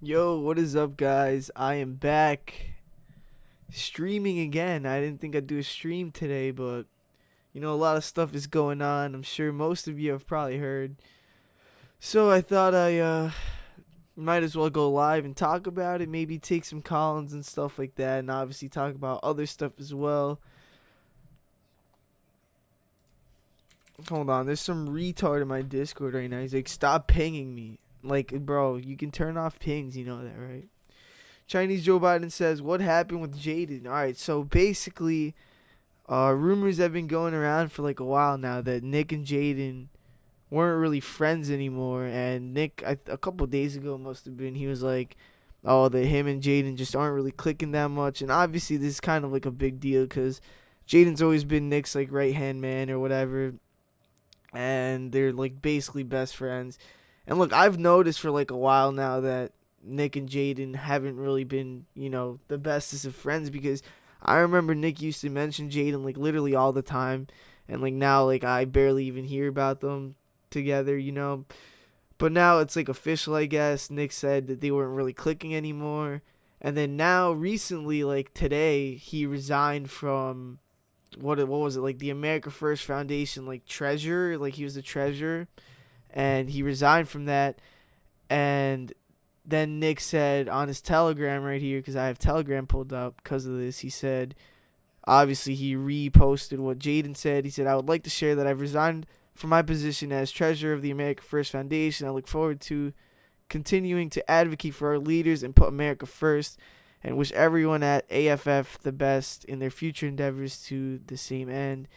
Yo, what is up, guys? I am back streaming again. I didn't think I'd do a stream today, but a lot of stuff is going on. I'm sure most of you have probably heard. So I thought I might as well go live and talk about it, maybe take some call-ins and stuff like that, and obviously talk about other stuff as well. Hold on, there's some retard in my Discord right now. He's like, "Stop pinging me." Like, bro, you can turn off pings, you know that, right? Chinese Joe Biden says, "What happened with Jaden?" All right, so basically, rumors have been going around for like a while now that Nick and Jaden weren't really friends anymore. And Nick, a couple days ago, must have been, he was like, "Oh, that him and Jaden just aren't really clicking that much." And obviously, this is kind of like a big deal because Jaden's always been Nick's like right hand man or whatever, and they're like basically best friends. And look, I've noticed for like a while now that Nick and Jaden haven't really been, the bestest of friends because I remember Nick used to mention Jaden like literally all the time, and like now like I barely even hear about them together. But now it's like official, I guess. Nick said that they weren't really clicking anymore, and then now recently, like today, he resigned from what was it, like the America First Foundation, like treasurer, like he was the treasurer, and he resigned from that. And then Nick said on his Telegram right here, because I have Telegram pulled up because of this, he said, obviously, he reposted what Jaden said. He said, "I would like to share that I've resigned from my position as treasurer of the America First Foundation. I look forward to continuing to advocate for our leaders and put America first, and wish everyone at AFF the best in their future endeavors to the same end."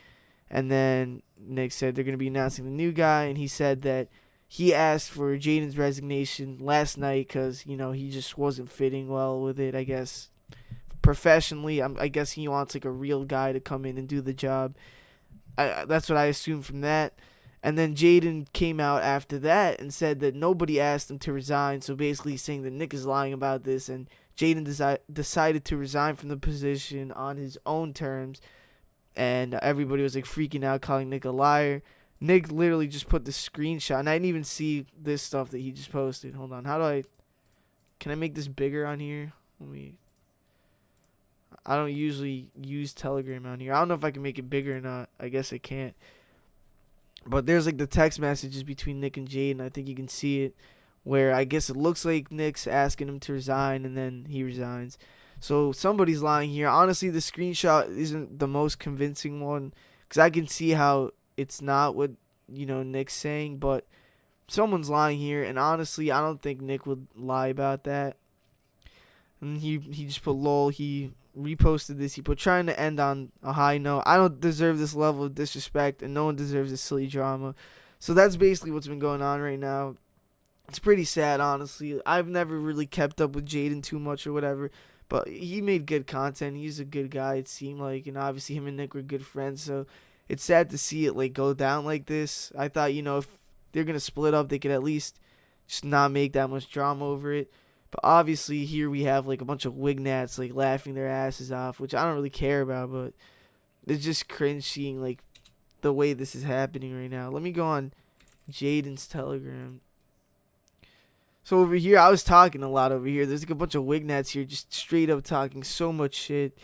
And then Nick said they're going to be announcing the new guy, and he said that he asked for Jaden's resignation last night because, he just wasn't fitting well with it, I guess. Professionally, I guess he wants like a real guy to come in and do the job. That's what I assumed from that. And then Jaden came out after that and said that nobody asked him to resign. So basically saying that Nick is lying about this, and Jaden decided to resign from the position on his own terms. And everybody was like freaking out, calling Nick a liar. Nick literally just put the screenshot, and I didn't even see this stuff that he just posted. Hold on, can I make this bigger on here? I don't usually use Telegram on here. I don't know if I can make it bigger or not. I guess I can't. But there's like the text messages between Nick and Jaden. I think you can see it, where I guess it looks like Nick's asking him to resign, and then he resigns. So somebody's lying here. Honestly, the screenshot isn't the most convincing one because I can see how it's not what Nick's saying, but someone's lying here, and honestly, I don't think Nick would lie about that. And he just put lol. He reposted this. He put, "Trying to end on a high note. I don't deserve this level of disrespect, and no one deserves this silly drama." So that's basically what's been going on right now. It's pretty sad, honestly. I've never really kept up with Jaden too much or whatever, but he made good content. He's a good guy, it seemed like, and obviously him and Nick were good friends. So it's sad to see it like go down like this. I thought, if they're gonna split up, they could at least just not make that much drama over it. But obviously here we have like a bunch of wignats like laughing their asses off, which I don't really care about, but it's just cringe seeing like the way this is happening right now. Let me go on Jaden's Telegram. So over here, I was talking a lot over here. There's like a bunch of wignats here just straight up talking so much shit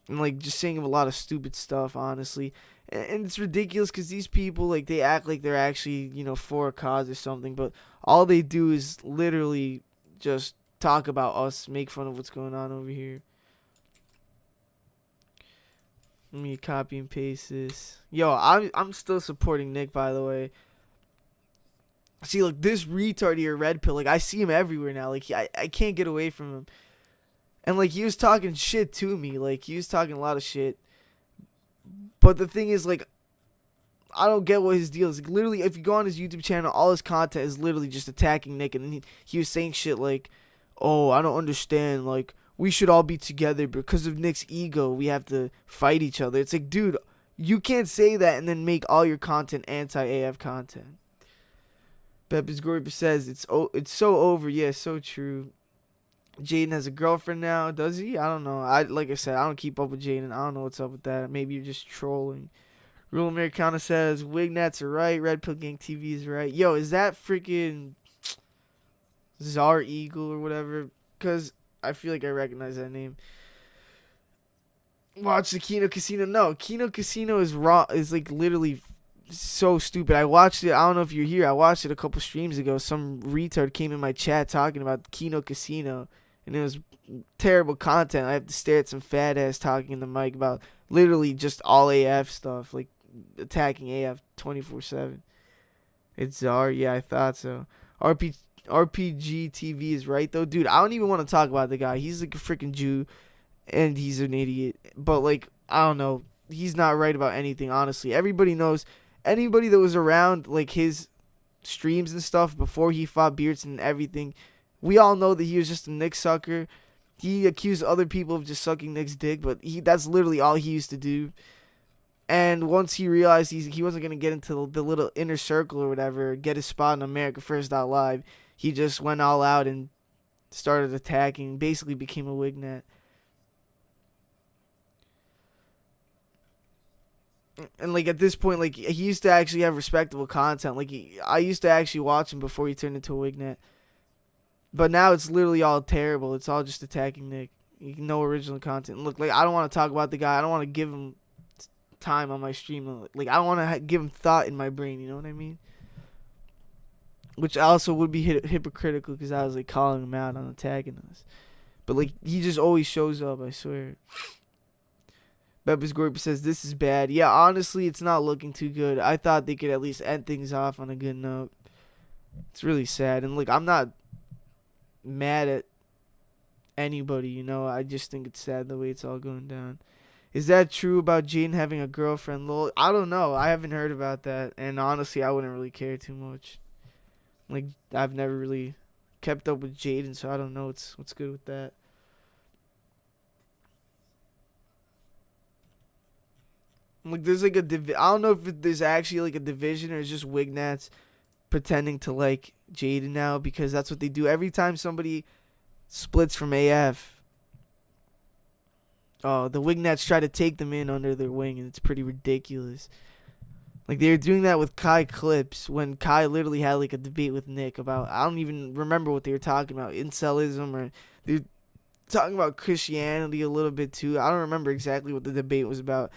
and like just saying a lot of stupid stuff, honestly. And it's ridiculous because these people, like, they act like they're actually, for a cause or something, but all they do is literally just talk about us, make fun of what's going on over here. Let me copy and paste this. Yo, I'm still supporting Nick, by the way. See, look, this retard here, Red Pill, like, I see him everywhere now. Like, I can't get away from him. And, like, he was talking shit to me. Like, he was talking a lot of shit. But the thing is, like, I don't get what his deal is. Like, literally, if you go on his YouTube channel, all his content is literally just attacking Nick. And he was saying shit like, "Oh, I don't understand. Like, we should all be together because of Nick's ego. We have to fight each other." It's like, dude, you can't say that and then make all your content anti-AF content. Pepe's Gorp says, it's so over. Yeah, so true. Jaden has a girlfriend now. Does he? I don't know. Like I said, I don't keep up with Jaden. I don't know what's up with that. Maybe you're just trolling. Rule Americana says, "Wignats are right. Red Pill Gang TV is right." Yo, is that freaking Czar Eagle or whatever, because I feel like I recognize that name. Watch the Kino Casino. No, Kino Casino is raw. Is like literally so stupid. I watched it. I don't know if you're here. I watched it a couple streams ago. Some retard came in my chat talking about Kino Casino, and it was terrible content. I have to stare at some fat ass talking in the mic about literally just all AF stuff, like attacking AF 24/7. It's Czar. Yeah, I thought so. RPG TV is right though, dude. I don't even want to talk about the guy. He's like a freaking Jew, and he's an idiot. But like, I don't know. He's not right about anything. Honestly, everybody knows. Anybody that was around like his streams and stuff before he fought Beardson and everything, we all know that he was just a Nick sucker. He accused other people of just sucking Nick's dick, but that's literally all he used to do. And once he realized he wasn't going to get into the little inner circle or whatever, get his spot on America First Live, he just went all out and started attacking, basically became a Wignet. And like at this point, like he used to actually have respectable content. Like I used to actually watch him before he turned into a Wignet. But now it's literally all terrible. It's all just attacking Nick. No original content. Look, like I don't want to talk about the guy. I don't want to give him time on my stream. Like I don't want to give him thought in my brain. You know what I mean? Which also would be hypocritical because I was like calling him out on attacking us. But like he just always shows up. I swear. Beppis Gorp says this is bad. Yeah, honestly, it's not looking too good. I thought they could at least end things off on a good note. It's really sad. And look, I'm not mad at anybody, you know. I just think it's sad the way it's all going down. Is that true about Jaden having a girlfriend? Lol, I don't know. I haven't heard about that, and honestly, I wouldn't really care too much. Like I've never really kept up with Jaden, so I don't know what's good with that. Like there's like I don't know if there's actually like a division or it's just Wignats pretending to like Jaden now, because that's what they do every time somebody splits from AF. Oh, the Wignats try to take them in under their wing, and it's pretty ridiculous. Like they were doing that with Kai Clips when Kai literally had like a debate with Nick about, I don't even remember what they were talking about, incelism, or they were talking about Christianity a little bit too. I don't remember exactly what the debate was about.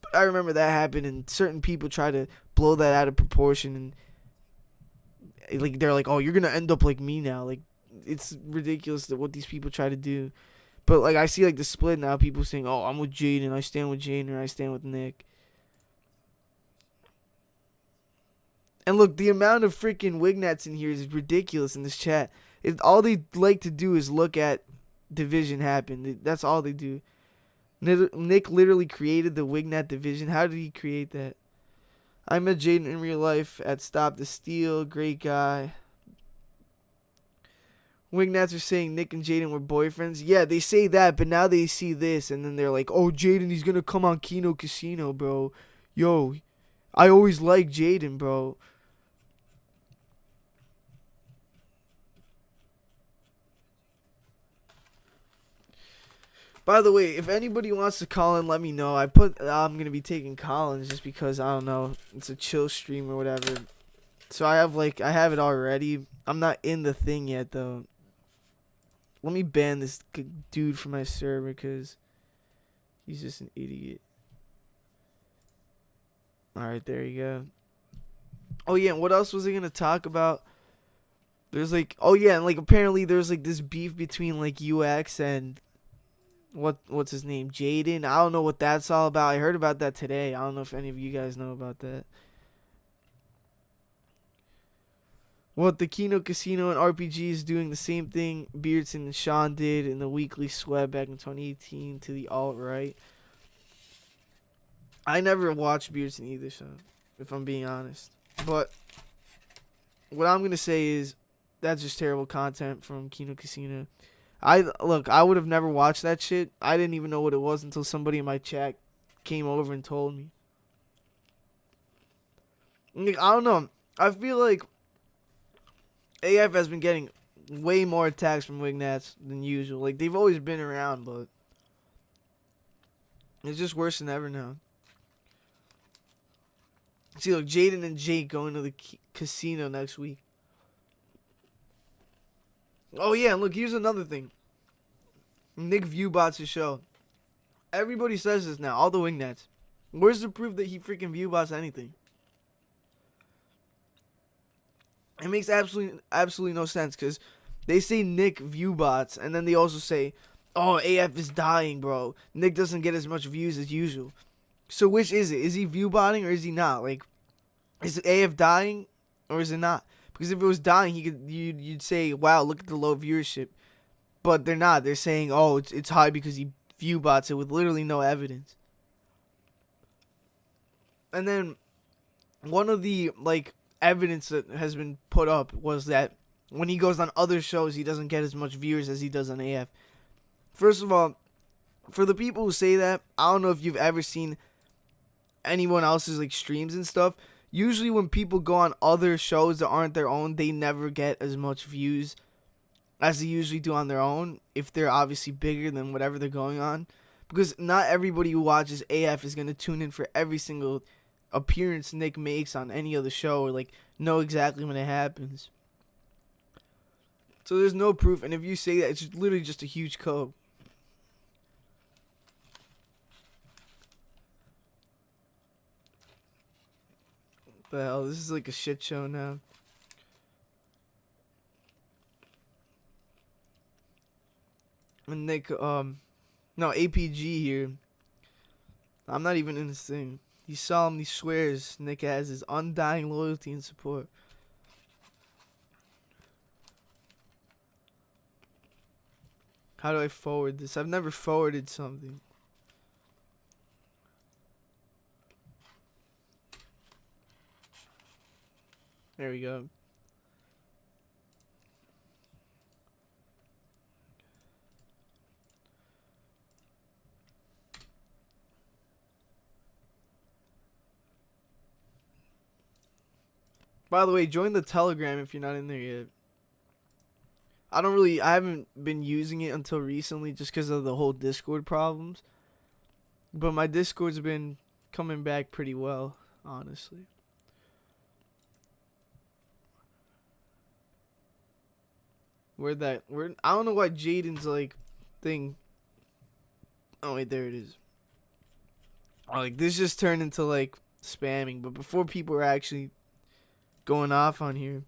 But I remember that happened, and certain people try to blow that out of proportion, and like they're like, "Oh, you're gonna end up like me now." Like it's ridiculous that what these people try to do. But like I see like the split now, people saying, "Oh, I'm with Jaden, I stand with Jaden, or I stand with Nick." And look, the amount of freaking Wignats in here is ridiculous in this chat. All they like to do is look at division happen. That's all they do. Nick literally created the Wignat division. How did he create that? I met Jaden in real life at Stop the Steal. Great guy. Wignats are saying Nick and Jaden were boyfriends. Yeah, they say that, but now they see this, and then they're like, "Oh, Jaden, he's gonna come on Kino Casino, bro. Yo, I always liked Jaden, bro." By the way, if anybody wants to call in, let me know. I'm gonna be taking call-ins just because I don't know, it's a chill stream or whatever. So I have it already. I'm not in the thing yet though. Let me ban this dude from my server because he's just an idiot. All right, there you go. Oh yeah, and what else was I gonna talk about? There's like, oh yeah, and like apparently there's like this beef between like UX and what's his name, Jaden. I don't know what that's all about. I heard about that today. I don't know if any of you guys know about that. What the Kino Casino and RPG is doing the same thing Beardson and Sean did in the Weekly Sweat back in 2018 to the alt-right. I never watched Beardson either, so if I'm being honest. But what I'm gonna say is that's just terrible content from Kino Casino. I would have never watched that shit. I didn't even know what it was until somebody in my chat came over and told me. Like, I don't know. I feel like AF has been getting way more attacks from Wignats than usual. Like, they've always been around, but it's just worse than ever now. See, look, Jaden and Jake going to the casino next week. Oh yeah, and look, here's another thing. Nick viewbots his show. Everybody says this now, all the wingnets. Where's the proof that he freaking viewbots anything? It makes absolutely no sense, because they say Nick viewbots, and then they also say, oh, AF is dying, bro. Nick doesn't get as much views as usual. So which is it? Is he viewbotting or is he not? Like, is AF dying or is it not? Because if it was dying, you'd say, wow, look at the low viewership. But they're not. They're saying, oh, it's high because he viewbots it with literally no evidence. And then one of the evidence that has been put up was that when he goes on other shows, he doesn't get as much viewers as he does on AF. First of all, for the people who say that, I don't know if you've ever seen anyone else's streams and stuff. Usually when people go on other shows that aren't their own, they never get as much views as they usually do on their own, if they're obviously bigger than whatever they're going on. Because not everybody who watches AF is going to tune in for every single appearance Nick makes on any other show, or know exactly when it happens. So there's no proof, and if you say that, it's literally just a huge code. What the hell? This is like a shit show now. And Nick, no, APG here. I'm not even in this thing. He solemnly swears Nick has his undying loyalty and support. How do I forward this? I've never forwarded something. There we go. By the way, join the Telegram if you're not in there yet. I haven't been using it until recently just because of the whole Discord problems. But my Discord's been coming back pretty well, honestly. I don't know why Jaden's thing. Oh wait, there it is. Oh, this just turned into spamming, but before people were actually going off on here.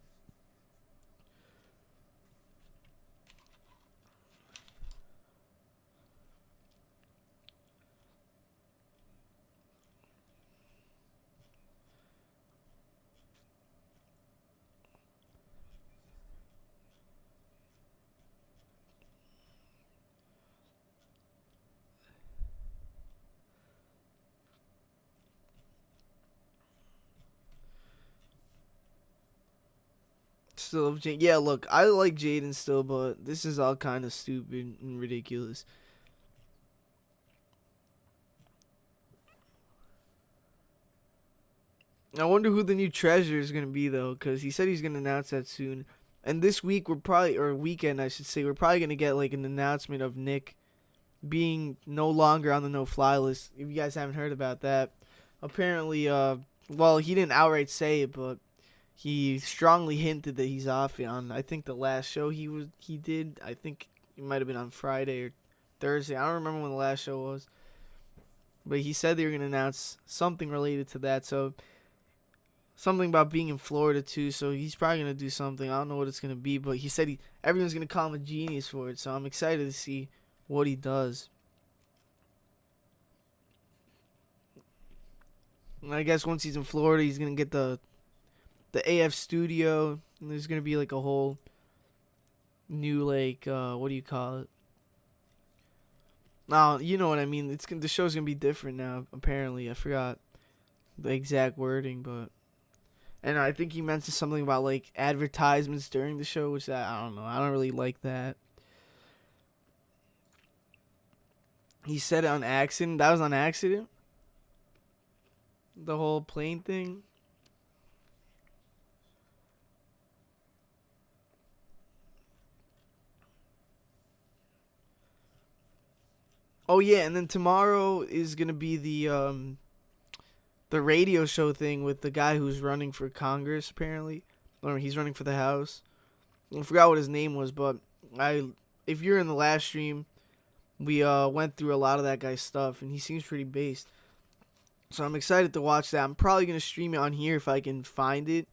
Still, yeah, look, I like Jaden still, but this is all kind of stupid and ridiculous. I wonder who the new treasurer is going to be, though, because he said he's going to announce that soon. And this week, or weekend, I should say, we're probably going to get, an announcement of Nick being no longer on the no-fly list, if you guys haven't heard about that. Apparently, well, he didn't outright say it, but he strongly hinted that he's off on, I think, the last show he did. I think it might have been on Friday or Thursday. I don't remember when the last show was. But he said they were going to announce something related to that. So, something about being in Florida, too. So, he's probably going to do something. I don't know what it's going to be. But he said everyone's going to call him a genius for it. So, I'm excited to see what he does. And I guess once he's in Florida, he's going to get the AF studio, and there's gonna be a whole new what do you call it? Now you know what I mean. The show's gonna be different now. Apparently, I forgot the exact wording, and I think he mentioned something about advertisements during the show, which I don't know. I don't really like that. He said it on accident. That was on accident. The whole plane thing. Oh yeah, and then tomorrow is gonna be the radio show thing with the guy who's running for Congress apparently, or he's running for the House. I forgot what his name was, but if you're in the last stream, we went through a lot of that guy's stuff, and he seems pretty based. So I'm excited to watch that. I'm probably gonna stream it on here if I can find it,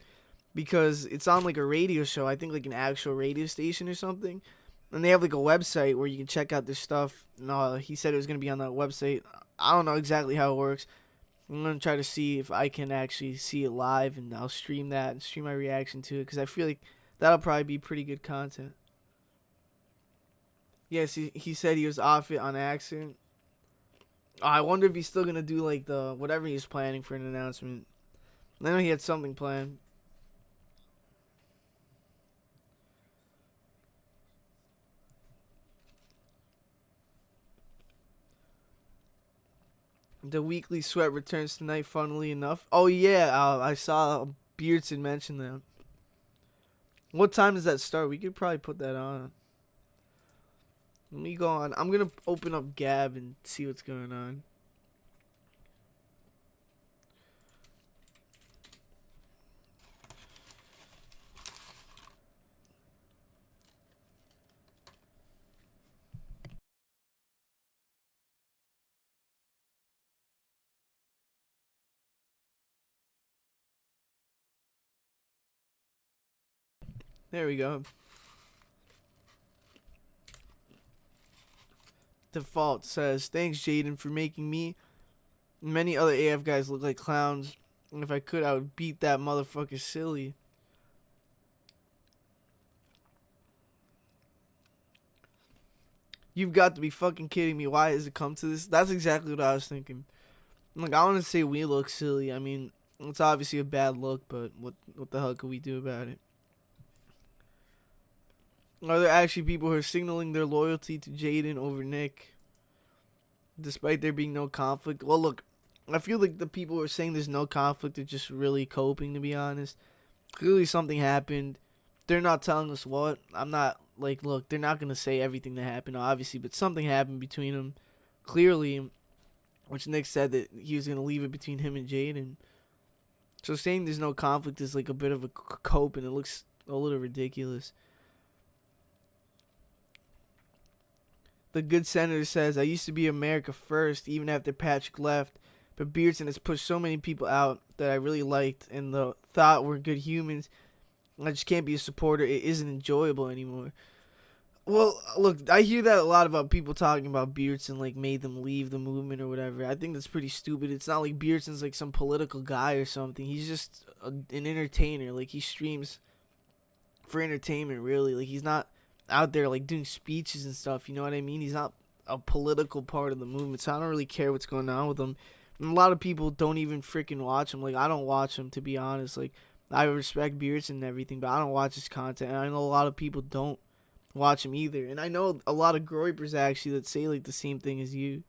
because it's on like a radio show. I think like an actual radio station or something, and they have like a website where you can check out their stuff. No, he said it was gonna be on that website. I don't know exactly how it works. I'm gonna try to see if I can actually see it live, and I'll stream that and stream my reaction to it, because I feel like that'll probably be pretty good content. Yes, he said he was off it on accident. I wonder if he's still gonna do like the whatever he's planning for an announcement. I know he had something planned. The weekly sweat returns tonight, funnily enough. Oh yeah, I saw Beardson mention that. What time does that start? We could probably put that on. Let me go on. I'm gonna open up Gab and see what's going on. There we go. Default says, thanks Jaden for making me and many other AF guys look like clowns. And if I could, I would beat that motherfucker silly. You've got to be fucking kidding me. Why has it come to this? That's exactly what I was thinking. Like, I want to say we look silly. I mean, it's obviously a bad look, but what the hell could we do about it? Are there actually people who are signaling their loyalty to Jaden over Nick, despite there being no conflict? Well, look, I feel like the people who are saying there's no conflict are just really coping, to be honest. Clearly something happened. They're not telling us what. I'm not, like, look, they're not going to say everything that happened, obviously, but something happened between them, clearly, which Nick said that he was going to leave it between him and Jaden. So saying there's no conflict is, like, a bit of a cope, and it looks a little ridiculous. The good senator says, I used to be America first, even after Patrick left, but Beardson has pushed so many people out that I really liked and the thought were good humans. I just can't be a supporter. It isn't enjoyable anymore. Well, look, I hear that a lot about people talking about Beardson, like, made them leave the movement or whatever. I think that's pretty stupid. It's not like Beardson's, like, some political guy or something. He's just an entertainer. Like, he streams for entertainment, really. Like, he's not out there, like, doing speeches and stuff, you know what I mean? He's not a political part of the movement, so I don't really care what's going on with him. And a lot of people don't even freaking watch him. Like, I don't watch him, to be honest. Like, I respect Beardson and everything, but I don't watch his content, and I know a lot of people don't watch him either. And I know a lot of groypers, actually, that say, like, the same thing as you.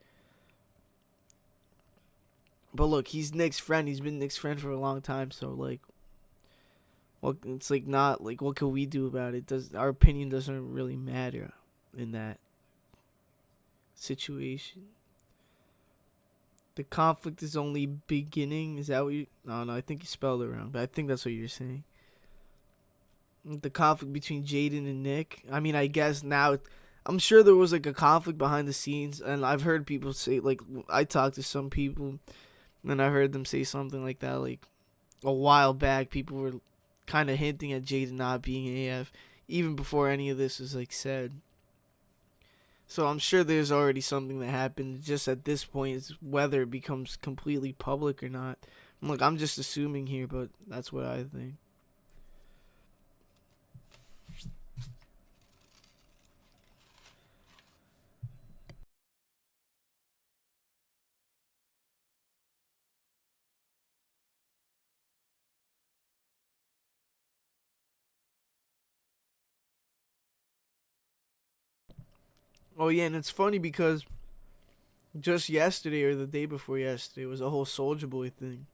But look, he's Nick's friend. He's been Nick's friend for a long time, so, like, well, it's like not like what can we do about it? Does our opinion doesn't really matter in that situation? The conflict is only beginning. Is that what you? No, I think you spelled it wrong, but I think that's what you're saying. The conflict between Jaden and Nick. I mean, I guess now, I'm sure there was like a conflict behind the scenes, and I've heard people say, like, I talked to some people, and I heard them say something like that, like a while back. People were kind of hinting at Jaden not being AF even before any of this was like said. So I'm sure there's already something that happened. Just at this point, it's whether it becomes completely public or not. Look, I'm just assuming here, but that's what I think. Oh yeah, and it's funny because just yesterday or the day before yesterday was a whole Soulja Boy thing.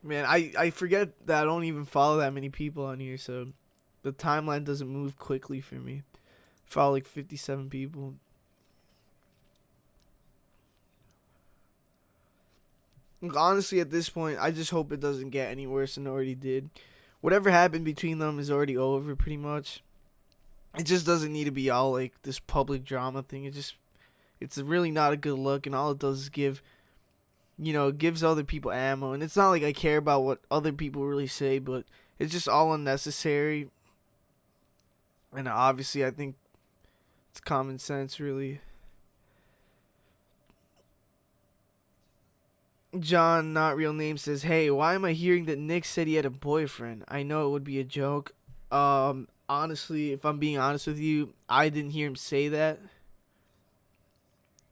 Man, I forget that I don't even follow that many people on here, so the timeline doesn't move quickly for me. I follow like 57 people. Look, honestly, at this point, I just hope it doesn't get any worse than it already did. Whatever happened between them is already over, pretty much. It just doesn't need to be all like this public drama thing. It's really not a good look, and all it does is it gives other people ammo. And it's not like I care about what other people really say, but it's just all unnecessary. And obviously, I think it's common sense, really. John, not real name, says, "Hey, why am I hearing that Nick said he had a boyfriend? I know it would be a joke. Honestly, if I'm being honest with you, I didn't hear him say that.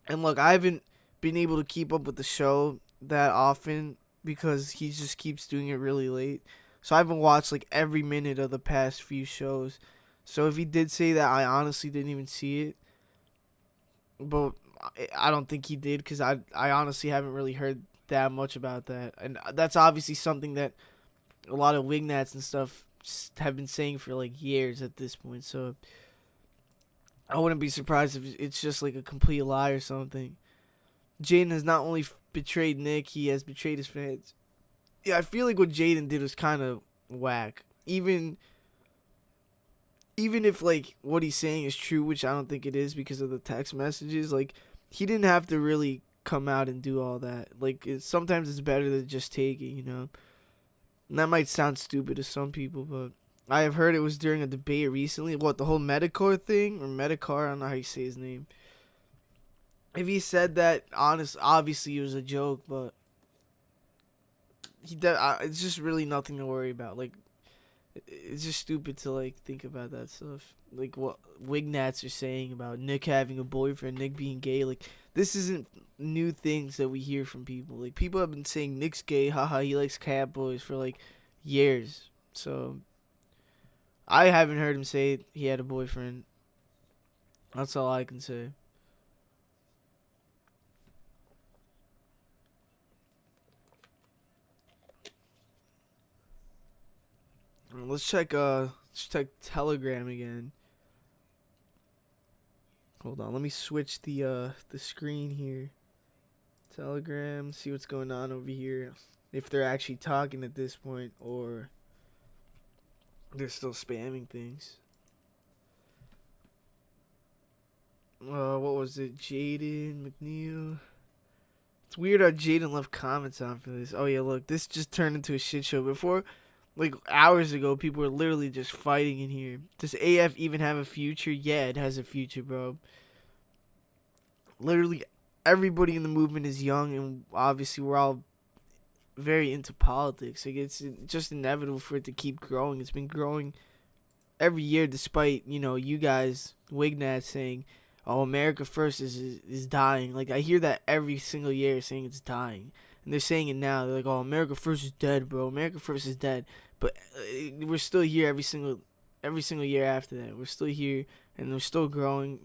And look, I haven't been able to keep up with the show that often because he just keeps doing it really late. So I haven't watched like every minute of the past few shows. So if he did say that, I honestly didn't even see it. But I don't think he did because I honestly haven't really heard that much about that. And that's obviously something that a lot of wingnats and stuff have been saying for like years at this point. So I wouldn't be surprised if it's just like a complete lie or something. Jaden has not only betrayed Nick, he has betrayed his fans. Yeah, I feel like what Jaden did was kind of whack. Even if like what he's saying is true, which I don't think it is because of the text messages, like he didn't have to really come out and do all that. Like sometimes it's better to just take it. And that might sound stupid to some people, but I have heard it was during a debate recently. What, the whole Medicare thing or Medicar? I don't know how you say his name. If he said that, obviously it was a joke, but it's just really nothing to worry about. Like it's just stupid to like think about that stuff. Like what Wignats are saying about Nick having a boyfriend, Nick being gay. Like this isn't new things that we hear from people. Like people have been saying Nick's gay, haha, he likes cat boys for like years. So I haven't heard him say he had a boyfriend. That's all I can say. Let's check Telegram again. Hold on, let me switch the screen here. Telegram, see what's going on over here. If they're actually talking at this point or they're still spamming things. What was it? Jaden, Mcneil. It's weird how Jaden left comments on for this. Oh yeah, look, this just turned into a shit show. Before, like hours ago, people were literally just fighting in here. Does AF even have a future? Yeah, it has a future, bro. Literally, everybody in the movement is young, and obviously we're all very into politics. Like it's just inevitable for it to keep growing. It's been growing every year, despite you guys Wignat saying, "Oh, America First is dying." Like I hear that every single year saying it's dying, and they're saying it now. They're like, "Oh, America First is dead, bro. America First is dead." But we're still here every single year after that. We're still here, and we're still growing,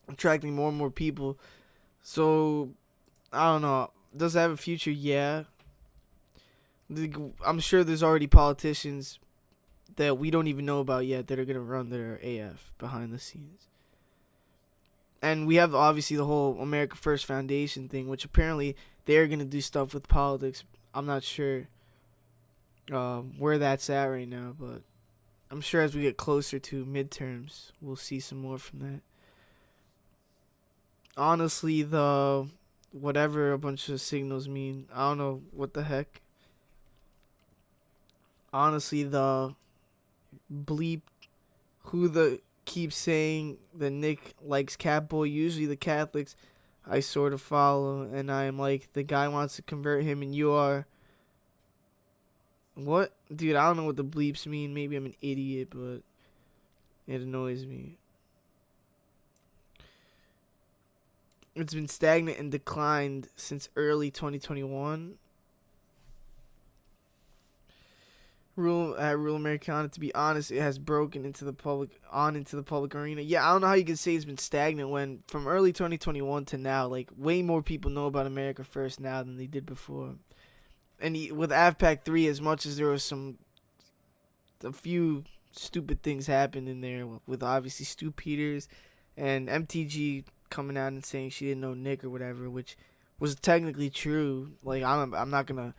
attracting more and more people. So I don't know. Does it have a future? Yeah. I'm sure there's already politicians that we don't even know about yet that are gonna run their AF behind the scenes. And we have obviously the whole America First Foundation thing, which apparently they're gonna do stuff with politics. I'm not sure where that's at right now, but I'm sure as we get closer to midterms, we'll see some more from that. Honestly, the whatever a bunch of signals mean, I don't know what the heck. Honestly, the bleep who the keeps saying that Nick likes Catboy. Usually the Catholics I sort of follow, and I am like, the guy wants to convert him, and you are. What? Dude, I don't know what the bleeps mean. Maybe I'm an idiot, but it annoys me. It's been stagnant and declined since early 2021. Rule Americana, to be honest, it has broken into the public arena. Yeah, I don't know how you can say it's been stagnant when from early 2021 to now, like way more people know about America First now than they did before. And with AvPac 3, as much as there was a few stupid things happened in there with obviously Stu Peters and MTG coming out and saying she didn't know Nick or whatever, which was technically true. Like I'm not gonna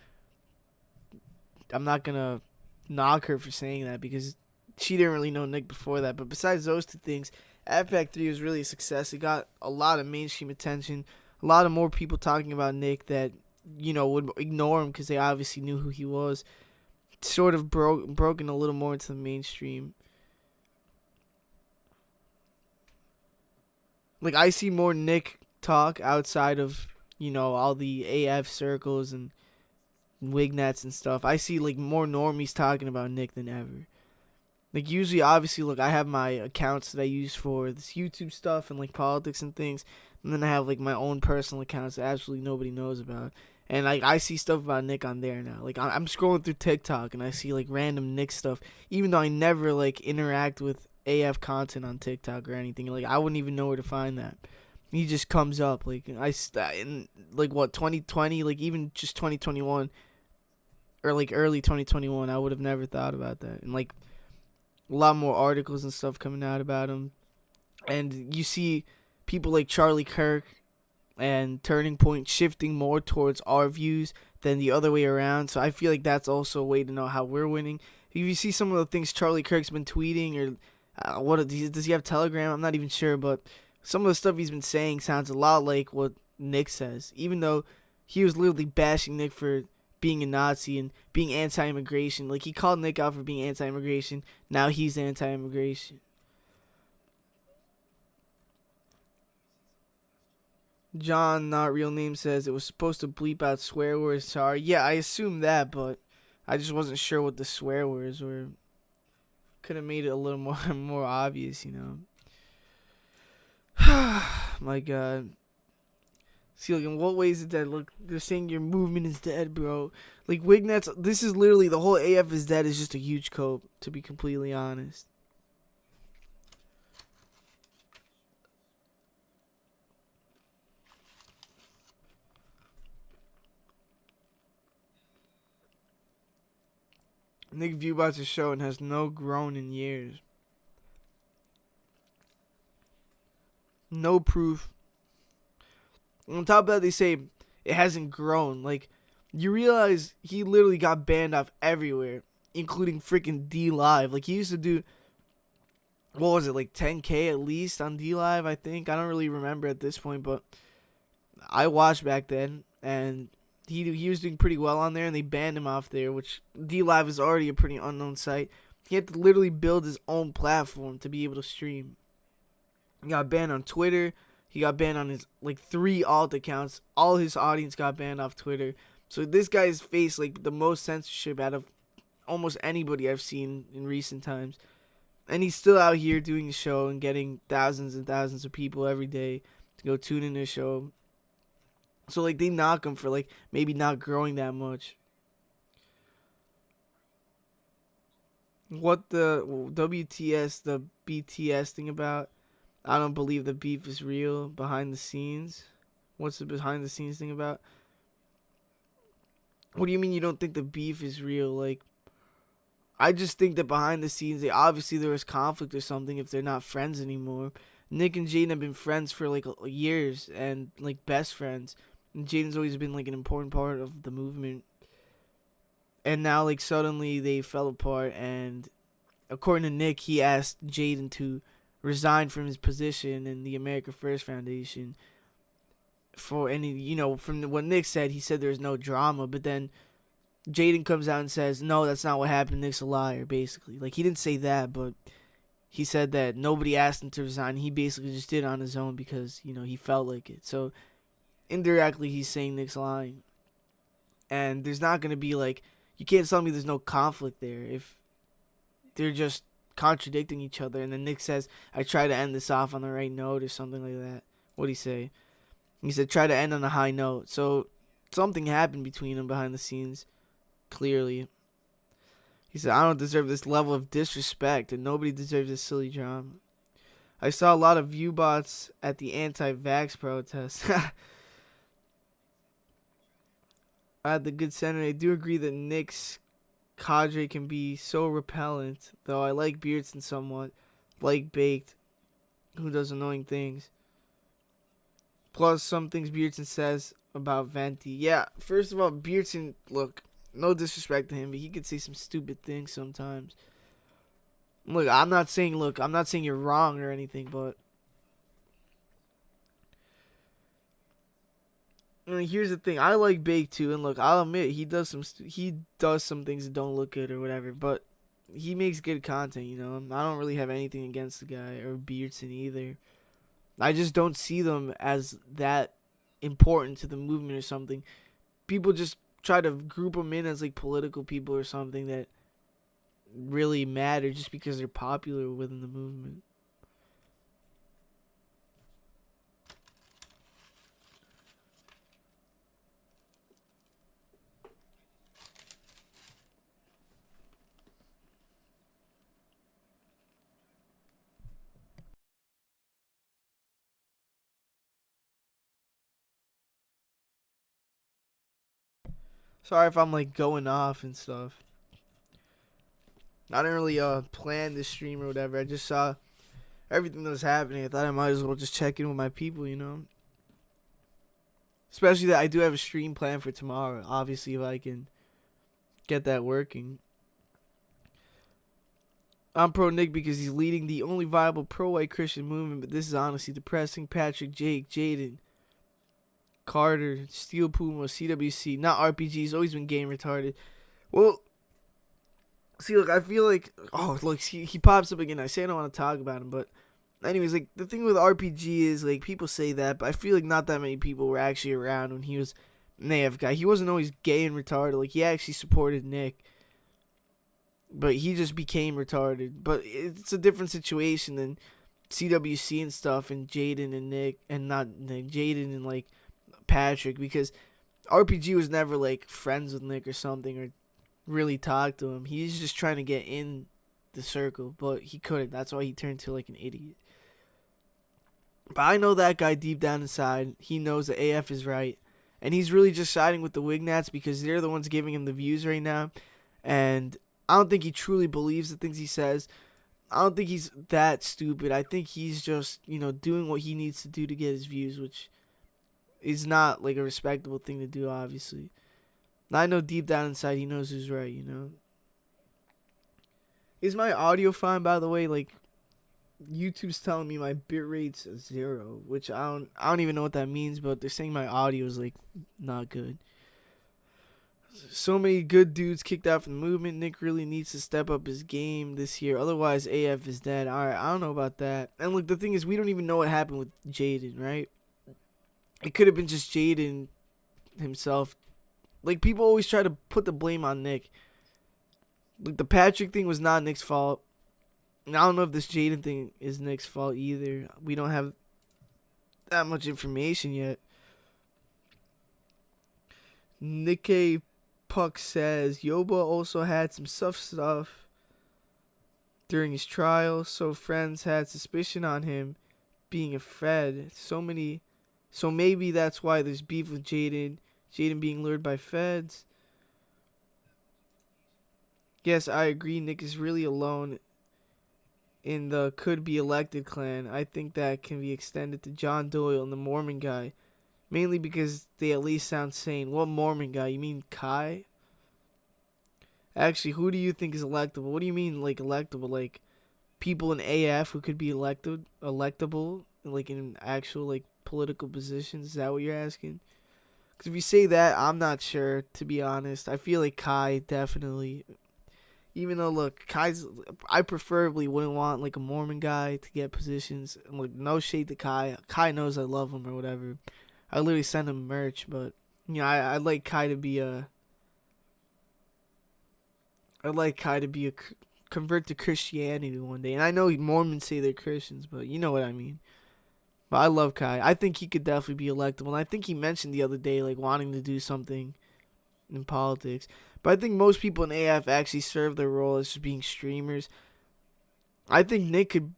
knock her for saying that because she didn't really know Nick before that. But besides those two things, Pack 3 was really a success. It got a lot of mainstream attention, a lot of more people talking about Nick that would ignore him because they obviously knew who he was. Sort of broken a little more into the mainstream. Like I see more Nick talk outside of all the AF circles and Wignets and stuff. I see like more normies talking about Nick than ever. Like usually, obviously, look, I have my accounts that I use for this YouTube stuff and like politics and things, and then I have like my own personal accounts that absolutely nobody knows about. And like I see stuff about Nick on there now. Like I'm scrolling through TikTok and I see like random Nick stuff, even though I never like interact with AF content on TikTok or anything. Like I wouldn't even know where to find that. He just comes up like in like what 2020, like even just 2021 or like early 2021. I would have never thought about that. And like a lot more articles and stuff coming out about him. And you see people like Charlie Kirk and Turning Point shifting more towards our views than the other way around. So I feel like that's also a way to know how we're winning. If you see some of the things Charlie Kirk's been tweeting, or what does he have Telegram? I'm not even sure, but some of the stuff he's been saying sounds a lot like what Nick says, even though he was literally bashing Nick for being a Nazi and being anti-immigration. Like he called Nick out for being anti-immigration. Now he's anti-immigration. John, not real name, says it was supposed to bleep out swear words. Sorry. Yeah, I assumed that, but I just wasn't sure what the swear words were. Could have made it a little more obvious, My God. See, like, in what ways is dead? Look, they're saying your movement is dead, bro. Like, Wignets, this is literally the whole AF is dead is just a huge cope, to be completely honest. Nick Viewbots is showing has no grown in years. No proof. On top of that, they say it hasn't grown. Like, you realize he literally got banned off everywhere, including freaking D Live. Like, he used to do, what was it, like 10K at least on D Live, I think. I don't really remember at this point, but I watched back then, and he was doing pretty well on there, and they banned him off there, which D Live is already a pretty unknown site. He had to literally build his own platform to be able to stream. He got banned on Twitter. He got banned on his like 3 alt accounts. All his audience got banned off Twitter. So this guy's faced like the most censorship out of almost anybody I've seen in recent times. And he's still out here doing the show and getting thousands and thousands of people every day to go tune in his show. So like they knock him for like maybe not growing that much. What the WTS, the BTS thing about? I don't believe the beef is real behind the scenes. What's the behind the scenes thing about? What do you mean you don't think the beef is real? Like, I just think that behind the scenes, obviously there was conflict or something if they're not friends anymore. Nick and Jaden have been friends for like years and like best friends. And Jaden's always been like an important part of the movement. And now like suddenly they fell apart, and according to Nick, he asked Jaden to resign from his position in the America First Foundation for any, from what Nick said, he said there's no drama, but then Jaden comes out and says, no, that's not what happened, Nick's a liar, basically. Like, he didn't say that, but he said that nobody asked him to resign. He basically just did it on his own because, he felt like it. So, indirectly, he's saying Nick's lying. And there's not going to be, like, you can't tell me there's no conflict there if they're just contradicting each other, and then Nick says, I try to end this off on the right note or something like that. What'd he say? He said, try to end on a high note. So something happened between them behind the scenes, clearly. He said, I don't deserve this level of disrespect, and nobody deserves this silly drama. I saw a lot of view bots at the anti-vax protest. I had the good senator. I do agree that Nick's cadre can be so repellent, though I like Beardson somewhat, like Baked, who does annoying things. Plus, some things Beardson says about Venti. Yeah, first of all, Beardson, look, no disrespect to him, but he could say some stupid things sometimes. Look, I'm not saying you're wrong or anything, but I mean, here's the thing. I like Bake too, and look, I'll admit he does some things that don't look good or whatever, but he makes good content. I don't really have anything against the guy or Beardson either. I just don't see them as that important to the movement or something. People just try to group them in as like political people or something that really matter just because they're popular within the movement. Sorry if I'm like going off and stuff. I didn't really plan this stream or whatever. I just saw everything that was happening. I thought I might as well just check in with my people. Especially that I do have a stream planned for tomorrow. Obviously, if I can get that working. I'm pro Nick because he's leading the only viable pro-white Christian movement, but this is honestly depressing. Patrick, Jake, Jaden, Carter, Steel Puma, CWC, not RPG. He's always been game retarded. Well, see, look, I feel like, oh, look, he pops up again. I say I don't want to talk about him, but anyways, like, the thing with RPG is, like, people say that, but I feel like not that many people were actually around when he was an AF guy. He wasn't always gay and retarded. Like, he actually supported Nick, but he just became retarded. But it's a different situation than CWC and stuff, and Jaden and Nick, and not Nick, Jaden and, like, Patrick, because RPG was never, like, friends with Nick or something, or really talk to him. He's just trying to get in the circle, but he couldn't. That's why he turned to like an idiot. But I know that guy deep down inside, he knows that AF is right, and he's really just siding with the Wignats because they're the ones giving him the views right now. And I don't think he truly believes the things he says. I don't think he's that stupid. I think he's just doing what he needs to do to get his views, which is not like a respectable thing to do, obviously. I know deep down inside he knows who's right. Is my audio fine, by the way? Like, YouTube's telling me my bit rate's 0, which I don't even know what that means, but they're saying my audio is like not good. So many good dudes kicked out from the movement. Nick really needs to step up his game this year. Otherwise, AF is dead. Alright, I don't know about that. And look, the thing is, we don't even know what happened with Jaden, right? It could have been just Jaden himself. Like, people always try to put the blame on Nick. Like, the Patrick thing was not Nick's fault. And I don't know if this Jaden thing is Nick's fault either. We don't have that much information yet. Nikkei Puck says Yoba also had some stuff during his trial, so friends had suspicion on him being a Fed. So maybe that's why there's beef with Jaden. Jaden being lured by feds. Yes, I agree. Nick is really alone in the could be elected clan. I think that can be extended to John Doyle and the Mormon guy. Mainly because they at least sound sane. What Mormon guy? You mean Kai? Actually, who do you think is electable? What do you mean, like, electable? Like, people in AF who could be electable, like, in actual, like, political positions? Is that what you're asking? Because if you say that, I'm not sure, to be honest. I feel like Kai definitely. Even though, look, I preferably wouldn't want, like, a Mormon guy to get positions. And, look, no shade to Kai. Kai knows I love him or whatever. I literally send him merch, but, I'd like Kai to be convert to Christianity one day. And I know Mormons say they're Christians, but you know what I mean. But I love Kai. I think he could definitely be electable. And I think he mentioned the other day, like, wanting to do something in politics. But I think most people in AF actually serve their role as just being streamers. I think Nick could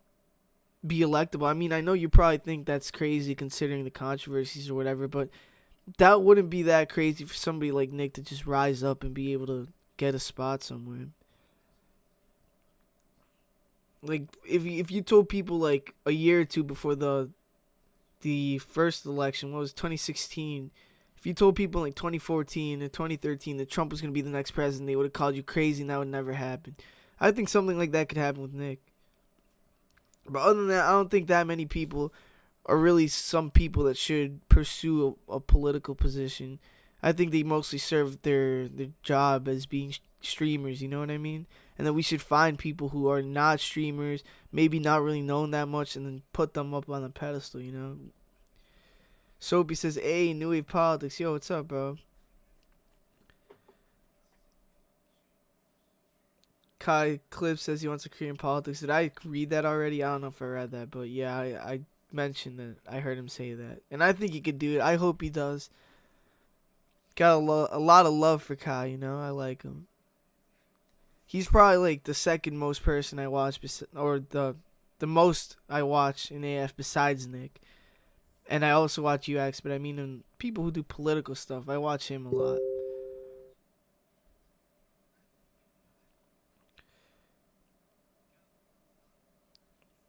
be electable. I mean, I know you probably think that's crazy considering the controversies or whatever, but that wouldn't be that crazy for somebody like Nick to just rise up and be able to get a spot somewhere. Like, if you told people, like, a year or two before the the first election, what was 2016, if you told people in like 2014 and 2013 that Trump was going to be the next president, they would have called you crazy and that would never happen. I think something like that could happen with Nick. But other than that, I don't think that many people are really some people that should pursue a political position. I think they mostly serve their job as being streamers, you know what I mean? And then we should find people who are not streamers, maybe not really known that much, and then put them up on a pedestal, you know? Soapy says, hey, New Wave Politics. Yo, what's up, bro? Kai Clip says he wants to Korean politics. Did I read that already? I don't know if I read that, but yeah, I mentioned that. I heard him say that. And I think he could do it. I hope he does. Got a lot of love for Kai, you know? I like him. He's probably like the second most person I watch, or the most I watch in AF besides Nick. And I also watch UX, but I mean in people who do political stuff, I watch him a lot.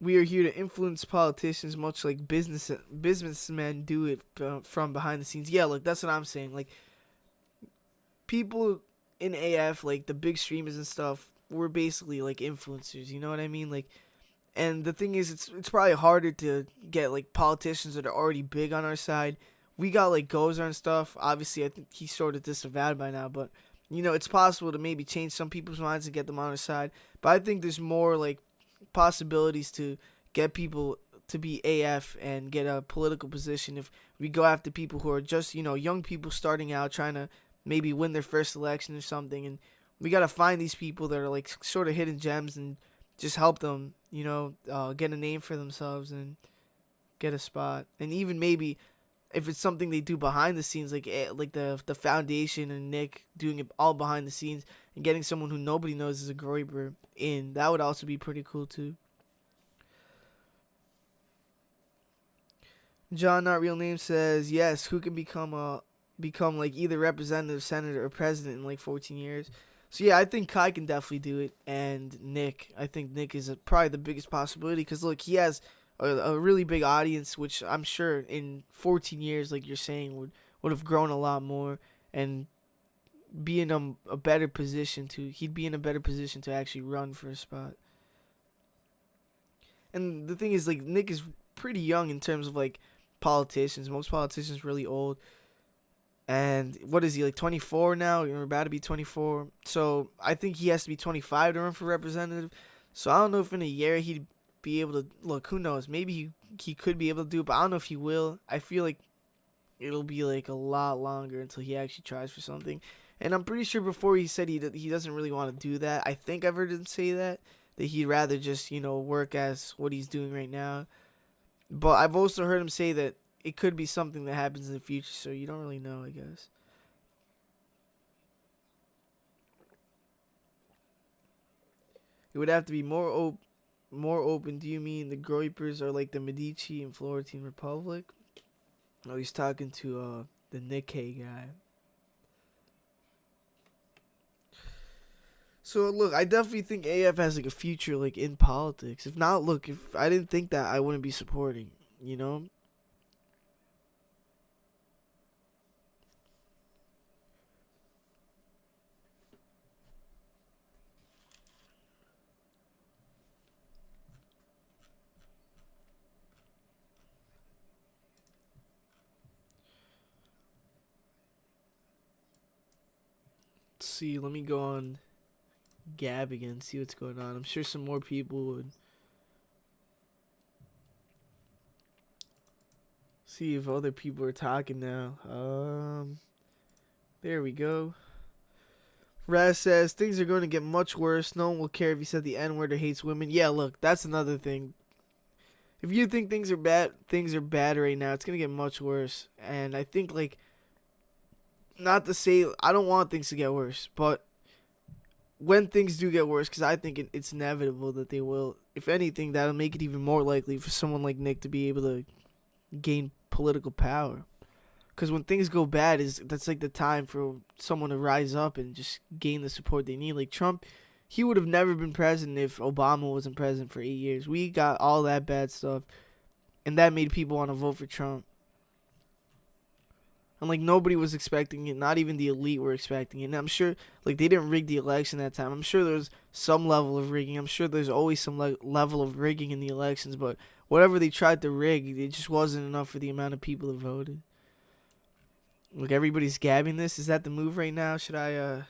We are here to influence politicians, much like businessmen do it from behind the scenes. Yeah, look, that's what I'm saying. Like, people in AF, like the big streamers and stuff, we're basically like influencers. You know what I mean? Like, and the thing is, it's probably harder to get like politicians that are already big on our side. We got like Gozer and stuff. Obviously, I think he's sort of disavowed by now, but you know, it's possible to maybe change some people's minds and get them on our side. But I think there's more like possibilities to get people to be AF and get a political position if we go after people who are just, you know, young people starting out trying to maybe win their first election or something. And we got to find these people that are like sort of hidden gems and just help them, you know, get a name for themselves and get a spot. And even maybe if it's something they do behind the scenes, like the foundation and Nick doing it all behind the scenes and getting someone who nobody knows is a Groiper in, that would also be pretty cool too. John, not real name, says yes. Who can become like either representative, senator, or president in like 14 years? So yeah, I think Kai can definitely do it, and Nick. I think Nick is probably the biggest possibility because look, he has a really big audience, which I'm sure in 14 years, like you're saying, would have grown a lot more and be in a better position to. He'd be in a better position to actually run for a spot. And the thing is, like Nick is pretty young in terms of like politicians. Most politicians really old. And what is he, like 24 now? You're about to be 24. So I think he has to be 25 to run for representative. So I don't know if in a year he'd be able to. Look, who knows? Maybe he could be able to do it, but I don't know if he will. I feel like it'll be like a lot longer until he actually tries for something. And I'm pretty sure before he said he doesn't really want to do that. I think I've heard him say that he'd rather just, you know, work as what he's doing right now. But I've also heard him say that it could be something that happens in the future, so you don't really know, I guess. It would have to be more open. Do you mean the Groypers are like the Medici and Florentine Republic? Oh, he's talking to the Nikkei guy. So look, I definitely think AF has like a future like in politics. If not, look, if I didn't think that, I wouldn't be supporting. You know. Let's see. Let me go on Gab again, see what's going on. I'm sure some more people would see if other people are talking now. There we go. Raz says things are going to get much worse. No one will care if he said the N word or hates women. Yeah, look, that's another thing. If you think things are bad right now. It's gonna get much worse. And I think like, not to say I don't want things to get worse, but when things do get worse, because I think it's inevitable that they will. If anything, that'll make it even more likely for someone like Nick to be able to gain political power. Because when things go bad, that's like the time for someone to rise up and just gain the support they need. Like Trump, he would have never been president if Obama wasn't president for 8 years. We got all that bad stuff. and that made people want to vote for Trump. And like nobody was expecting it, not even the elite were expecting it. And I'm sure like they didn't rig the election that time. I'm sure there's some level of rigging. I'm sure there's always some level of rigging in the elections, but whatever they tried to rig, it just wasn't enough for the amount of people that voted. Look, everybody's gabbing this. Is that the move right now? Should I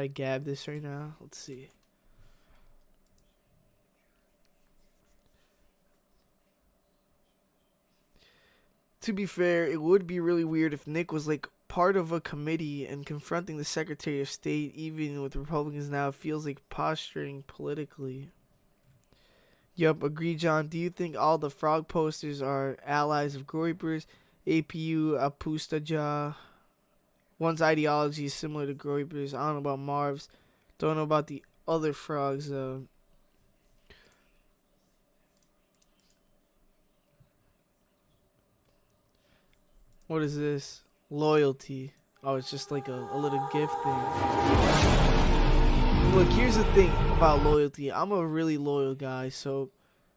gab this right now? Let's see. To be fair, it would be really weird if Nick was like part of a committee and confronting the Secretary of State, even with Republicans now, feels like posturing politically. Yup, agree, John. Do you think all the frog posters are allies of Groyper's? APU Apustaja. One's ideology is similar to Groyper's. I don't know about Marv's. Don't know about the other frogs, though. What is this? Loyalty. Oh, it's just like a little gift thing. Look, here's the thing about loyalty. I'm a really loyal guy, so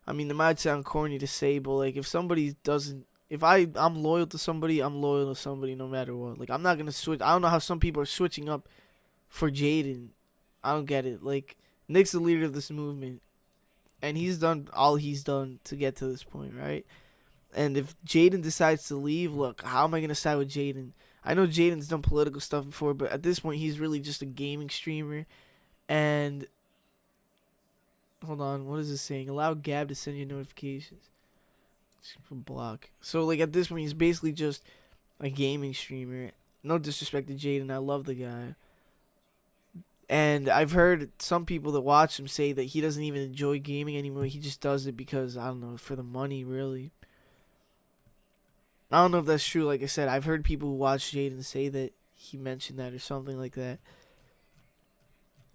I mean, it might sound corny to say, but like if somebody doesn't, if I'm loyal to somebody, I'm loyal to somebody no matter what. Like I'm not gonna switch. I don't know how some people are switching up for Jaden. I don't get it. Like Nick's the leader of this movement, and he's done all he's done to get to this point, right? And if Jaden decides to leave, look, how am I gonna side with Jaden? I know Jaden's done political stuff before, but at this point, he's really just a gaming streamer. And hold on, what is this saying? Allow Gab to send you notifications. Block. So like at this point, he's basically just a gaming streamer. No disrespect to Jaden, I love the guy. And I've heard some people that watch him say that he doesn't even enjoy gaming anymore. He just does it because, I don't know, for the money, really. I don't know if that's true. Like I said, I've heard people who watch Jaden say that he mentioned that or something like that.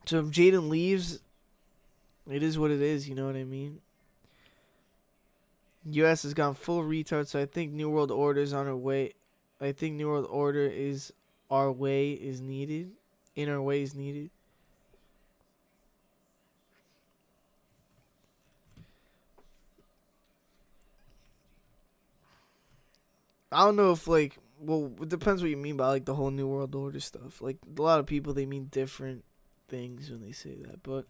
So if Jaden leaves, it is what it is, you know what I mean? U.S. has gone full retard, so I think New World Order is on our way. I think New World Order is our way is needed. In our way is needed. I don't know if like, well, it depends what you mean by like the whole New World Order stuff. Like a lot of people, they mean different things when they say that, but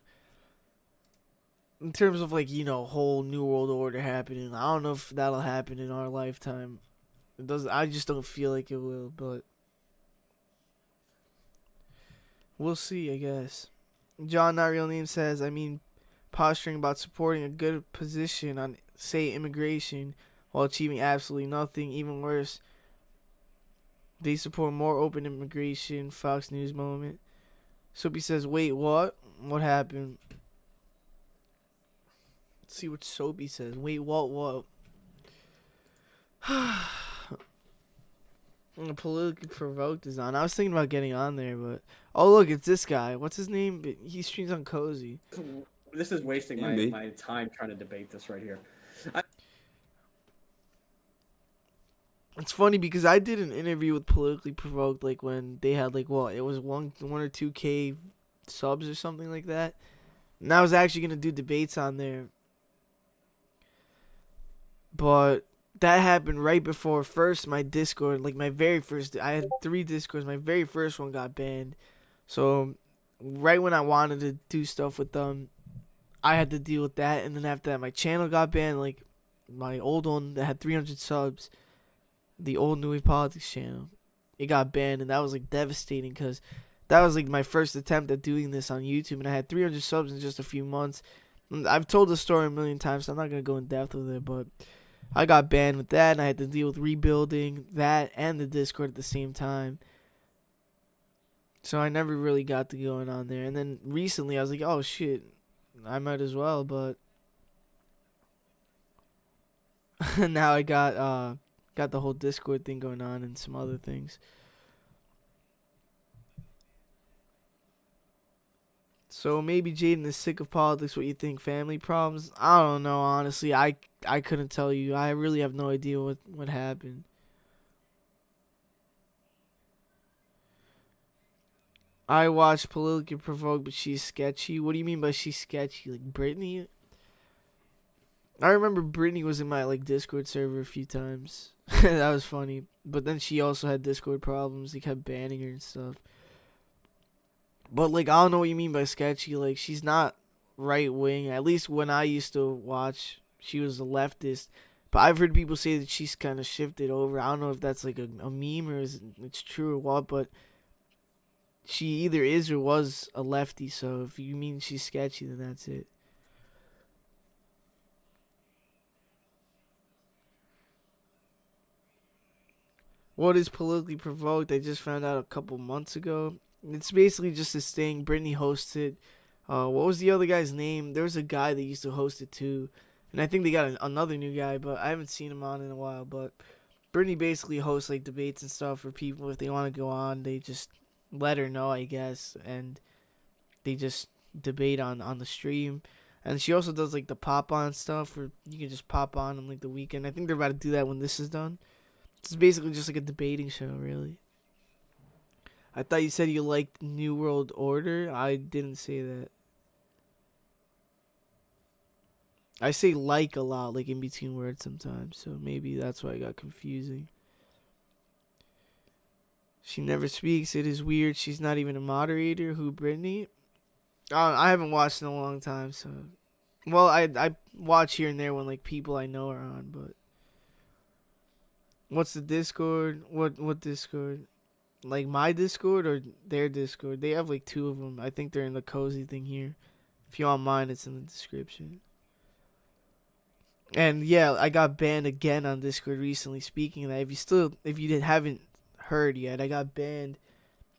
in terms of like, you know, whole New World Order happening, I don't know if that'll happen in our lifetime. It doesn't. I just don't feel like it will, but we'll see, I guess. John, not real name, says, I mean, posturing about supporting a good position on, say, immigration while achieving absolutely nothing. Even worse, they support more open immigration. Fox News moment. Soapy says, wait, what? What happened? Let's see what Soapy says. Wait, what? Politically provoked is on. I was thinking about getting on there, but oh look, it's this guy. What's his name? He streams on Cozy. This is wasting my time trying to debate this right here. It's funny because I did an interview with Politically Provoked, like when they had like it was one or 2K subs or something like that, and I was actually gonna do debates on there, but that happened right before first my Discord, like my very first. I had 3 Discords. My very first one got banned, so right when I wanted to do stuff with them, I had to deal with that, and then after that, my channel got banned. Like my old one that had 300 subs, the old New Wave Politics channel, it got banned, and that was like devastating because that was like my first attempt at doing this on YouTube, and I had 300 subs in just a few months. I've told the story a million times, so I'm not gonna go in depth with it, but I got banned with that, and I had to deal with rebuilding that and the Discord at the same time. So I never really got to going on there. And then recently I was like, oh shit, I might as well, but now I got the whole Discord thing going on and some other things. So maybe Jaden is sick of politics. What you think? Family problems? I don't know, honestly. I couldn't tell you. I really have no idea what happened. I watched Politically Provoked, but she's sketchy. What do you mean by she's sketchy? Like Brittany? I remember Brittany was in my like Discord server a few times. That was funny. But then she also had Discord problems. They kept banning her and stuff. But like I don't know what you mean by sketchy. Like she's not right wing. At least when I used to watch, she was a leftist. But I've heard people say that she's kind of shifted over. I don't know if that's like a meme or it's true or what. But she either is or was a lefty. So if you mean she's sketchy, then that's it. What is politically provoked? I just found out a couple months ago. It's basically just this thing. Brittany hosted. What was the other guy's name? There was a guy that used to host it too, and I think they got another new guy, but I haven't seen him on in a while. But Brittany basically hosts like debates and stuff for people. If they want to go on, they just let her know, I guess, and they just debate on the stream. And she also does like the pop on stuff where you can just pop on like the weekend. I think they're about to do that when this is done. It's basically just like a debating show, really. I thought you said you liked New World Order. I didn't say that. I say like a lot, like in between words sometimes, so maybe that's why I got confusing. She never speaks. It is weird. She's not even a moderator. Who, Brittany? I haven't watched in a long time, so. Well, I watch here and there when like people I know are on, but. What's the Discord? What Discord? Like my Discord or their Discord? They have like two of them. I think they're in the cozy thing here. If you want mine, it's in the description. And yeah, I got banned again on Discord recently. Speaking of that, if you haven't heard yet, I got banned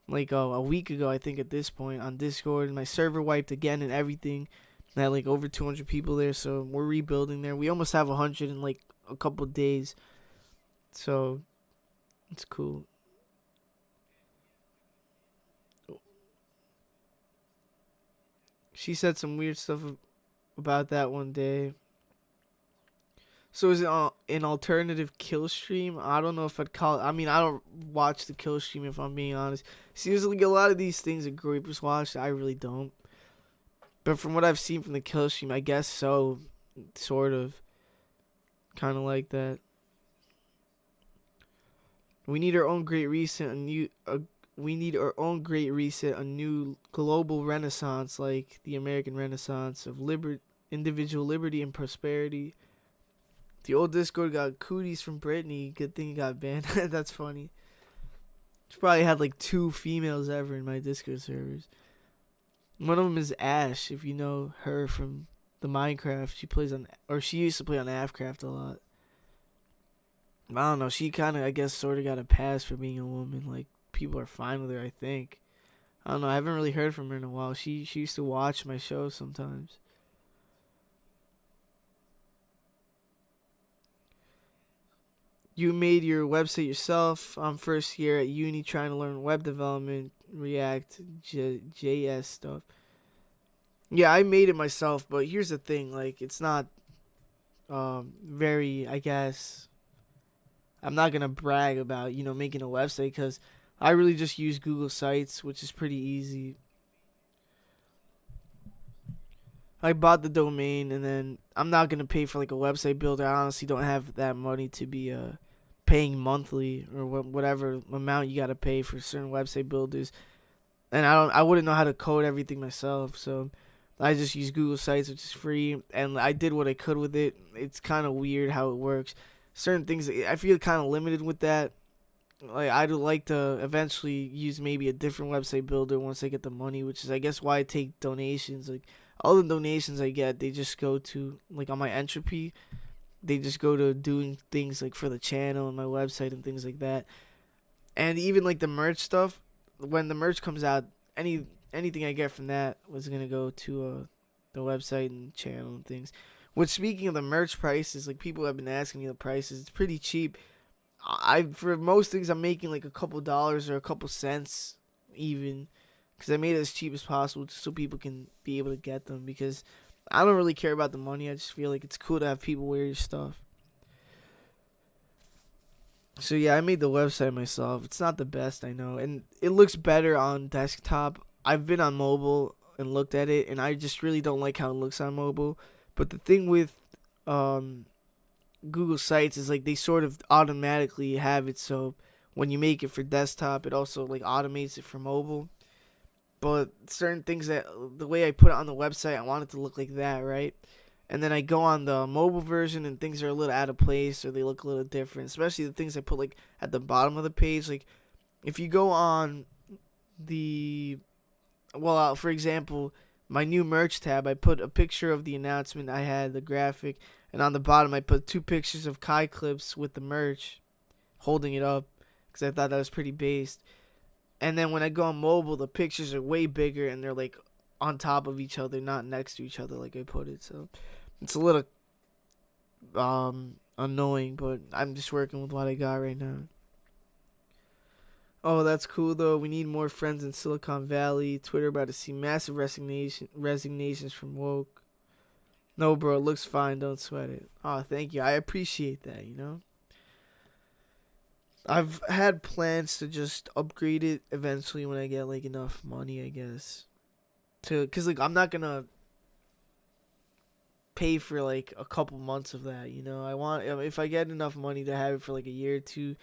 like a week ago. I think at this point on Discord, and my server wiped again and everything. I had like over 200 people there, so we're rebuilding there. We almost have 100 in like a couple days. So, it's cool. She said some weird stuff about that one day. So is it an alternative kill stream? I don't know if I'd call it. I mean, I don't watch the kill stream if I'm being honest. Seems like a lot of these things that groupers watch, I really don't. But from what I've seen from the kill stream, I guess so. Sort of. Kind of like that. We need our own great reset, we need our own great reset, a new global renaissance like the American Renaissance of individual liberty and prosperity. The old Discord got cooties from Brittany. Good thing he got banned. That's funny. She probably had like 2 females ever in my Discord servers. One of them is Ash, if you know her from the Minecraft. She used to play on Avcraft a lot. I don't know. She kind of, I guess, sort of got a pass for being a woman. Like, people are fine with her, I think. I don't know. I haven't really heard from her in a while. She used to watch my shows sometimes. You made your website yourself. I'm first year at uni trying to learn web development, React, JS stuff. Yeah, I made it myself, but here's the thing. Like, it's not very, I guess... I'm not going to brag about, making a website because I really just use Google Sites, which is pretty easy. I bought the domain, and then I'm not going to pay for like a website builder. I honestly don't have that money to be paying monthly or whatever amount you got to pay for certain website builders. And I wouldn't know how to code everything myself, so I just use Google Sites, which is free, and I did what I could with it. It's kind of weird how it works. Certain things I feel kind of limited with that. Like I'd like to eventually use maybe a different website builder once I get the money, which is I guess why I take donations. Like all the donations I get, they just go to like on my entropy. They just go to doing things like for the channel and my website and things like that. And even like the merch stuff, when the merch comes out, anything I get from that was gonna go to the website and channel and things. Which, speaking of the merch prices, like people have been asking me the prices, it's pretty cheap. For most things, I'm making like a couple dollars or a couple cents even, because I made it as cheap as possible just so people can be able to get them. Because I don't really care about the money. I just feel like it's cool to have people wear your stuff. So yeah, I made the website myself. It's not the best, I know, and it looks better on desktop. I've been on mobile and looked at it, and I just really don't like how it looks on mobile. But the thing with um Google Sites is like they sort of automatically have it, so when you make it for desktop, it also like automates it for mobile. But certain things that the way I put it on the website, I want it to look like that, right? And then I go on the mobile version and things are a little out of place or they look a little different, especially the things I put like at the bottom of the page. Like if you go on the for example, my new merch tab, I put a picture of the announcement. I had the graphic, and on the bottom, I put 2 pictures of Kai clips with the merch, holding it up, because I thought that was pretty based. And then when I go on mobile, the pictures are way bigger, and they're like on top of each other, not next to each other, like I put it. So it's a little annoying, but I'm just working with what I got right now. Oh, that's cool though. We need more friends in Silicon Valley. Twitter about to see massive resignations from woke. No, bro, it looks fine. Don't sweat it. Oh, thank you. I appreciate that. I've had plans to just upgrade it eventually when I get like enough money, I guess. Cause like I'm not gonna pay for like a couple months of that. I want if I get enough money to have it for like a year or two.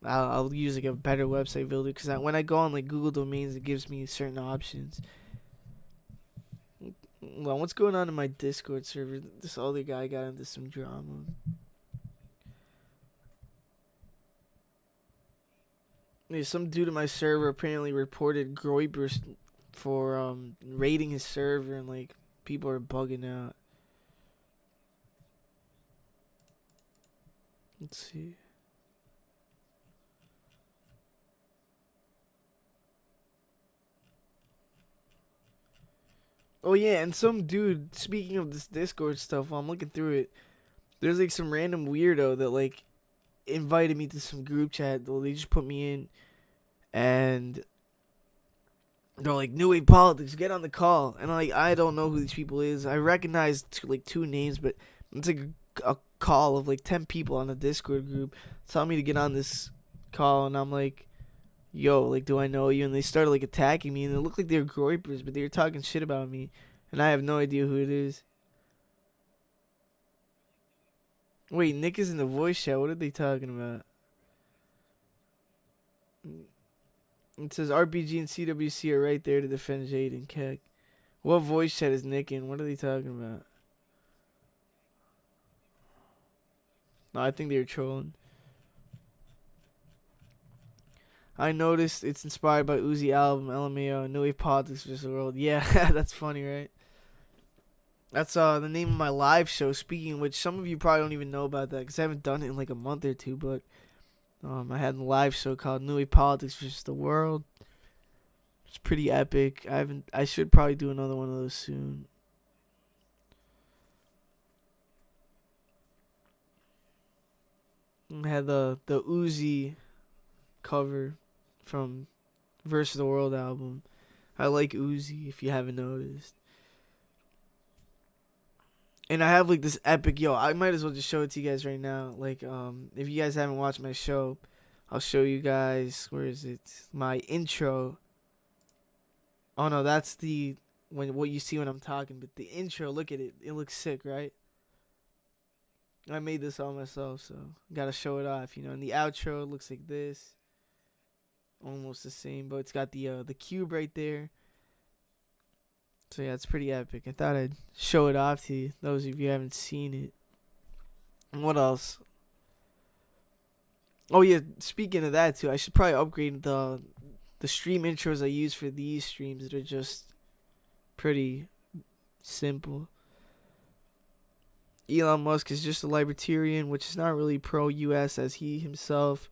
I'll use like a better website builder because when I go on like Google Domains, it gives me certain options. Well, what's going on in my Discord server? This other guy got into some drama. Yeah, some dude in my server apparently reported Groyper for raiding his server, and like people are bugging out. Let's see. Oh yeah, and some dude, speaking of this Discord stuff, while I'm looking through it, there's like some random weirdo that like invited me to some group chat. They just put me in, and they're like, "New Wave Politics, get on the call." And I don't know who these people is. I recognize like 2 names, but it's like a call of like 10 people on the Discord group telling me to get on this call, and I'm like, yo, like, do I know you? And they started like attacking me, and it looked like they were groypers, but they were talking shit about me, and I have no idea who it is. Wait, Nick is in the voice chat. What are they talking about? It says RPG and CWC are right there to defend Jaden Keck. What voice chat is Nick in? What are they talking about? No, I think they were trolling. I noticed it's inspired by Uzi album, LMAO, New Wave Politics vs. the World. Yeah, that's funny, right? That's the name of my live show. Speaking of which, some of you probably don't even know about that because I haven't done it in like a month or two. But I had a live show called New Wave Politics vs. the World. It's pretty epic. I should probably do another one of those soon. I had the Uzi cover from Versus the World album. I like Uzi, if you haven't noticed. And I have like this epic, I might as well just show it to you guys right now. Like, if you guys haven't watched my show, I'll show you guys. Where is it? My intro. Oh no, that's what you see when I'm talking. But the intro, look at it. It looks sick, right? I made this all myself, so gotta show it off, And the outro looks like this. Almost the same, but it's got the cube right there. So yeah, it's pretty epic. I thought I'd show it off to you, those of you who haven't seen it. And what else? Oh yeah, speaking of that too, I should probably upgrade the stream intros I use for these streams that are just pretty simple. Elon Musk is just a libertarian, which is not really pro-US as he himself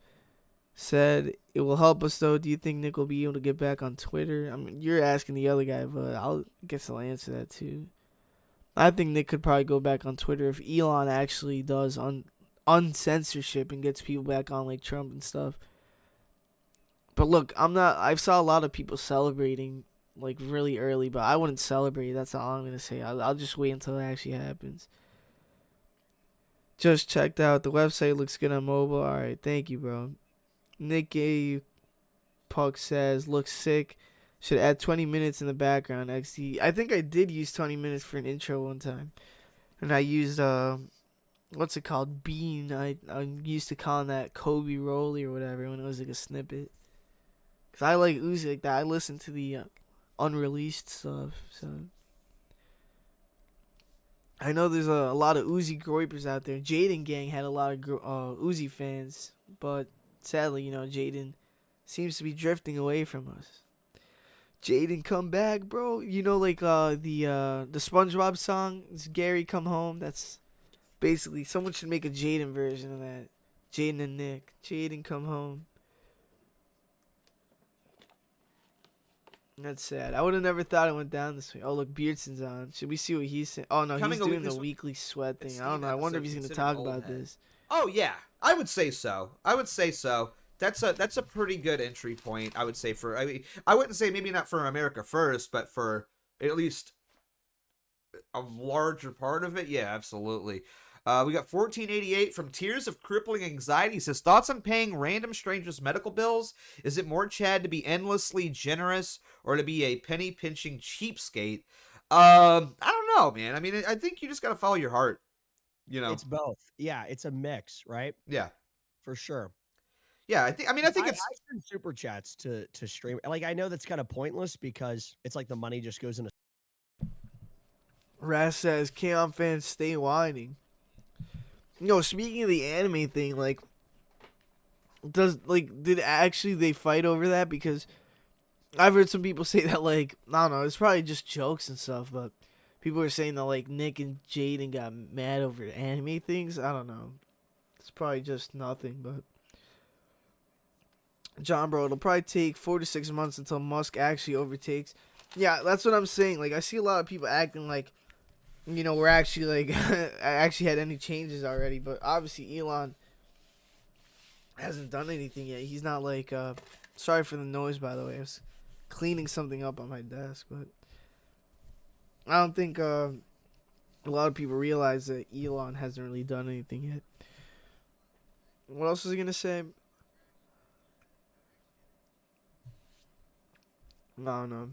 said. It will help us though. Do you think Nick will be able to get back on Twitter? I mean, you're asking the other guy, but I'll guess I'll answer that too. I think Nick could probably go back on Twitter if Elon actually does uncensorship and gets people back on like Trump and stuff. But look, I saw a lot of people celebrating like really early, but I wouldn't celebrate. That's all I'm gonna say. I'll just wait until it actually happens. Just checked out the website. Looks good on mobile. All right, thank you, bro. Nick A. Puck says, looks sick. Should add 20 minutes in the background. XD. I think I did use 20 minutes for an intro one time. And I used what's it called? Bean. I'm used to calling that Kobe Rolly or whatever when it was like a snippet. Cause I like Uzi like that. I listen to the unreleased stuff. So I know there's a lot of Uzi Groypers out there. Jaden gang had a lot of Uzi fans, but sadly, Jaden seems to be drifting away from us. Jaden, come back, bro. Like the SpongeBob song, it's Gary Come Home. That's basically someone should make a Jaden version of that. Jaden and Nick. Jaden Come Home. That's sad. I would have never thought it went down this way. Oh, look, Beardson's on. Should we see what he's saying? Oh, no, he's doing the weekly sweat thing. I don't know. I wonder if he's going to talk about this. Oh, yeah. I would say so. That's a pretty good entry point, I would say. I wouldn't say maybe not for America First, but for at least a larger part of it. Yeah, absolutely. We got 1488 from Tears of Crippling Anxiety. He says, thoughts on paying random strangers medical bills? Is it more Chad to be endlessly generous or to be a penny-pinching cheapskate? I don't know, man. I mean, I think you just got to follow your heart. It's both. Yeah, it's a mix, right? Yeah. For sure. Yeah, I think it's... I send super chats to stream. Like, I know that's kind of pointless because it's like the money just goes into... Raz says, K-On fans stay whining. Speaking of the anime thing, did actually they fight over that? Because I've heard some people say that, I don't know, it's probably just jokes and stuff, but people are saying that, Nick and Jaden got mad over anime things. I don't know. It's probably just nothing, but... John, bro, it'll probably take 4 to 6 months until Musk actually overtakes. Yeah, that's what I'm saying. I see a lot of people acting like, we're actually, I actually had any changes already, but obviously Elon hasn't done anything yet. He's not, sorry for the noise, by the way. I was cleaning something up on my desk, but I don't think a lot of people realize that Elon hasn't really done anything yet. What else was I going to say? No.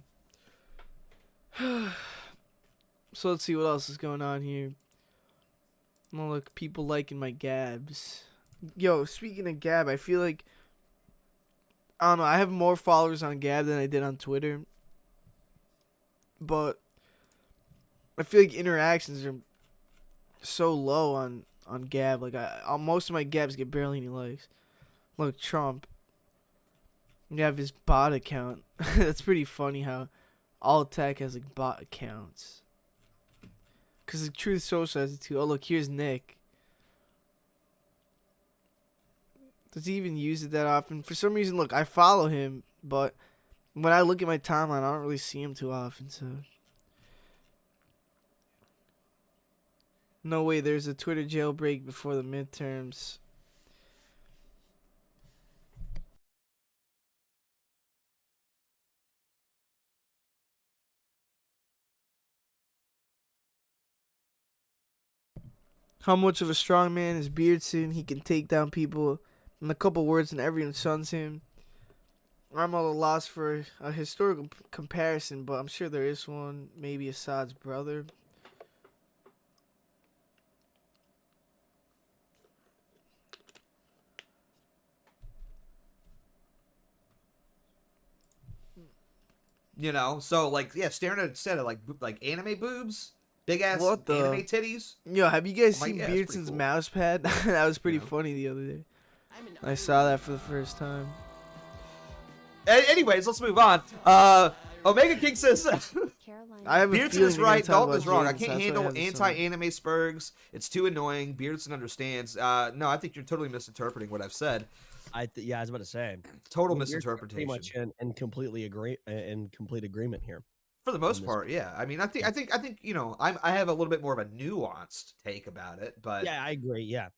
So let's see what else is going on here. Oh, look, people liking my Gabs. Yo, speaking of Gab, I feel like... I don't know, I have more followers on Gab than I did on Twitter. But I feel like interactions are so low on Gab. Most of my Gabs get barely any likes. Look, Trump. You have his bot account. That's pretty funny how all tech has bot accounts. Because the Truth Social has it too. Oh, look, here's Nick. Does he even use it that often? For some reason, look, I follow him, but when I look at my timeline, I don't really see him too often, so. No way, there's a Twitter jailbreak before the midterms. How much of a strong man is Beardson? He can take down people in a couple words and everyone shuns him. I'm at a loss for a historical comparison, but I'm sure there is one. Maybe Assad's brother. So staring at a set of like anime boobs. Big ass anime titties. Yo, have you guys seen Beardson's cool mouse pad? That was pretty funny the other day. I saw that for the first time. Anyways, let's move on. Omega King says, Beardson is right, Dalton is wrong. I can't handle anti-anime spurgs. It's too annoying. Beardson understands. No, I think you're totally misinterpreting what I've said. I was about to say. Total misinterpretation. Pretty much in complete agreement here. For the most part, yeah. I mean, I think I have a little bit more of a nuanced take about it, but yeah, I agree. Yeah,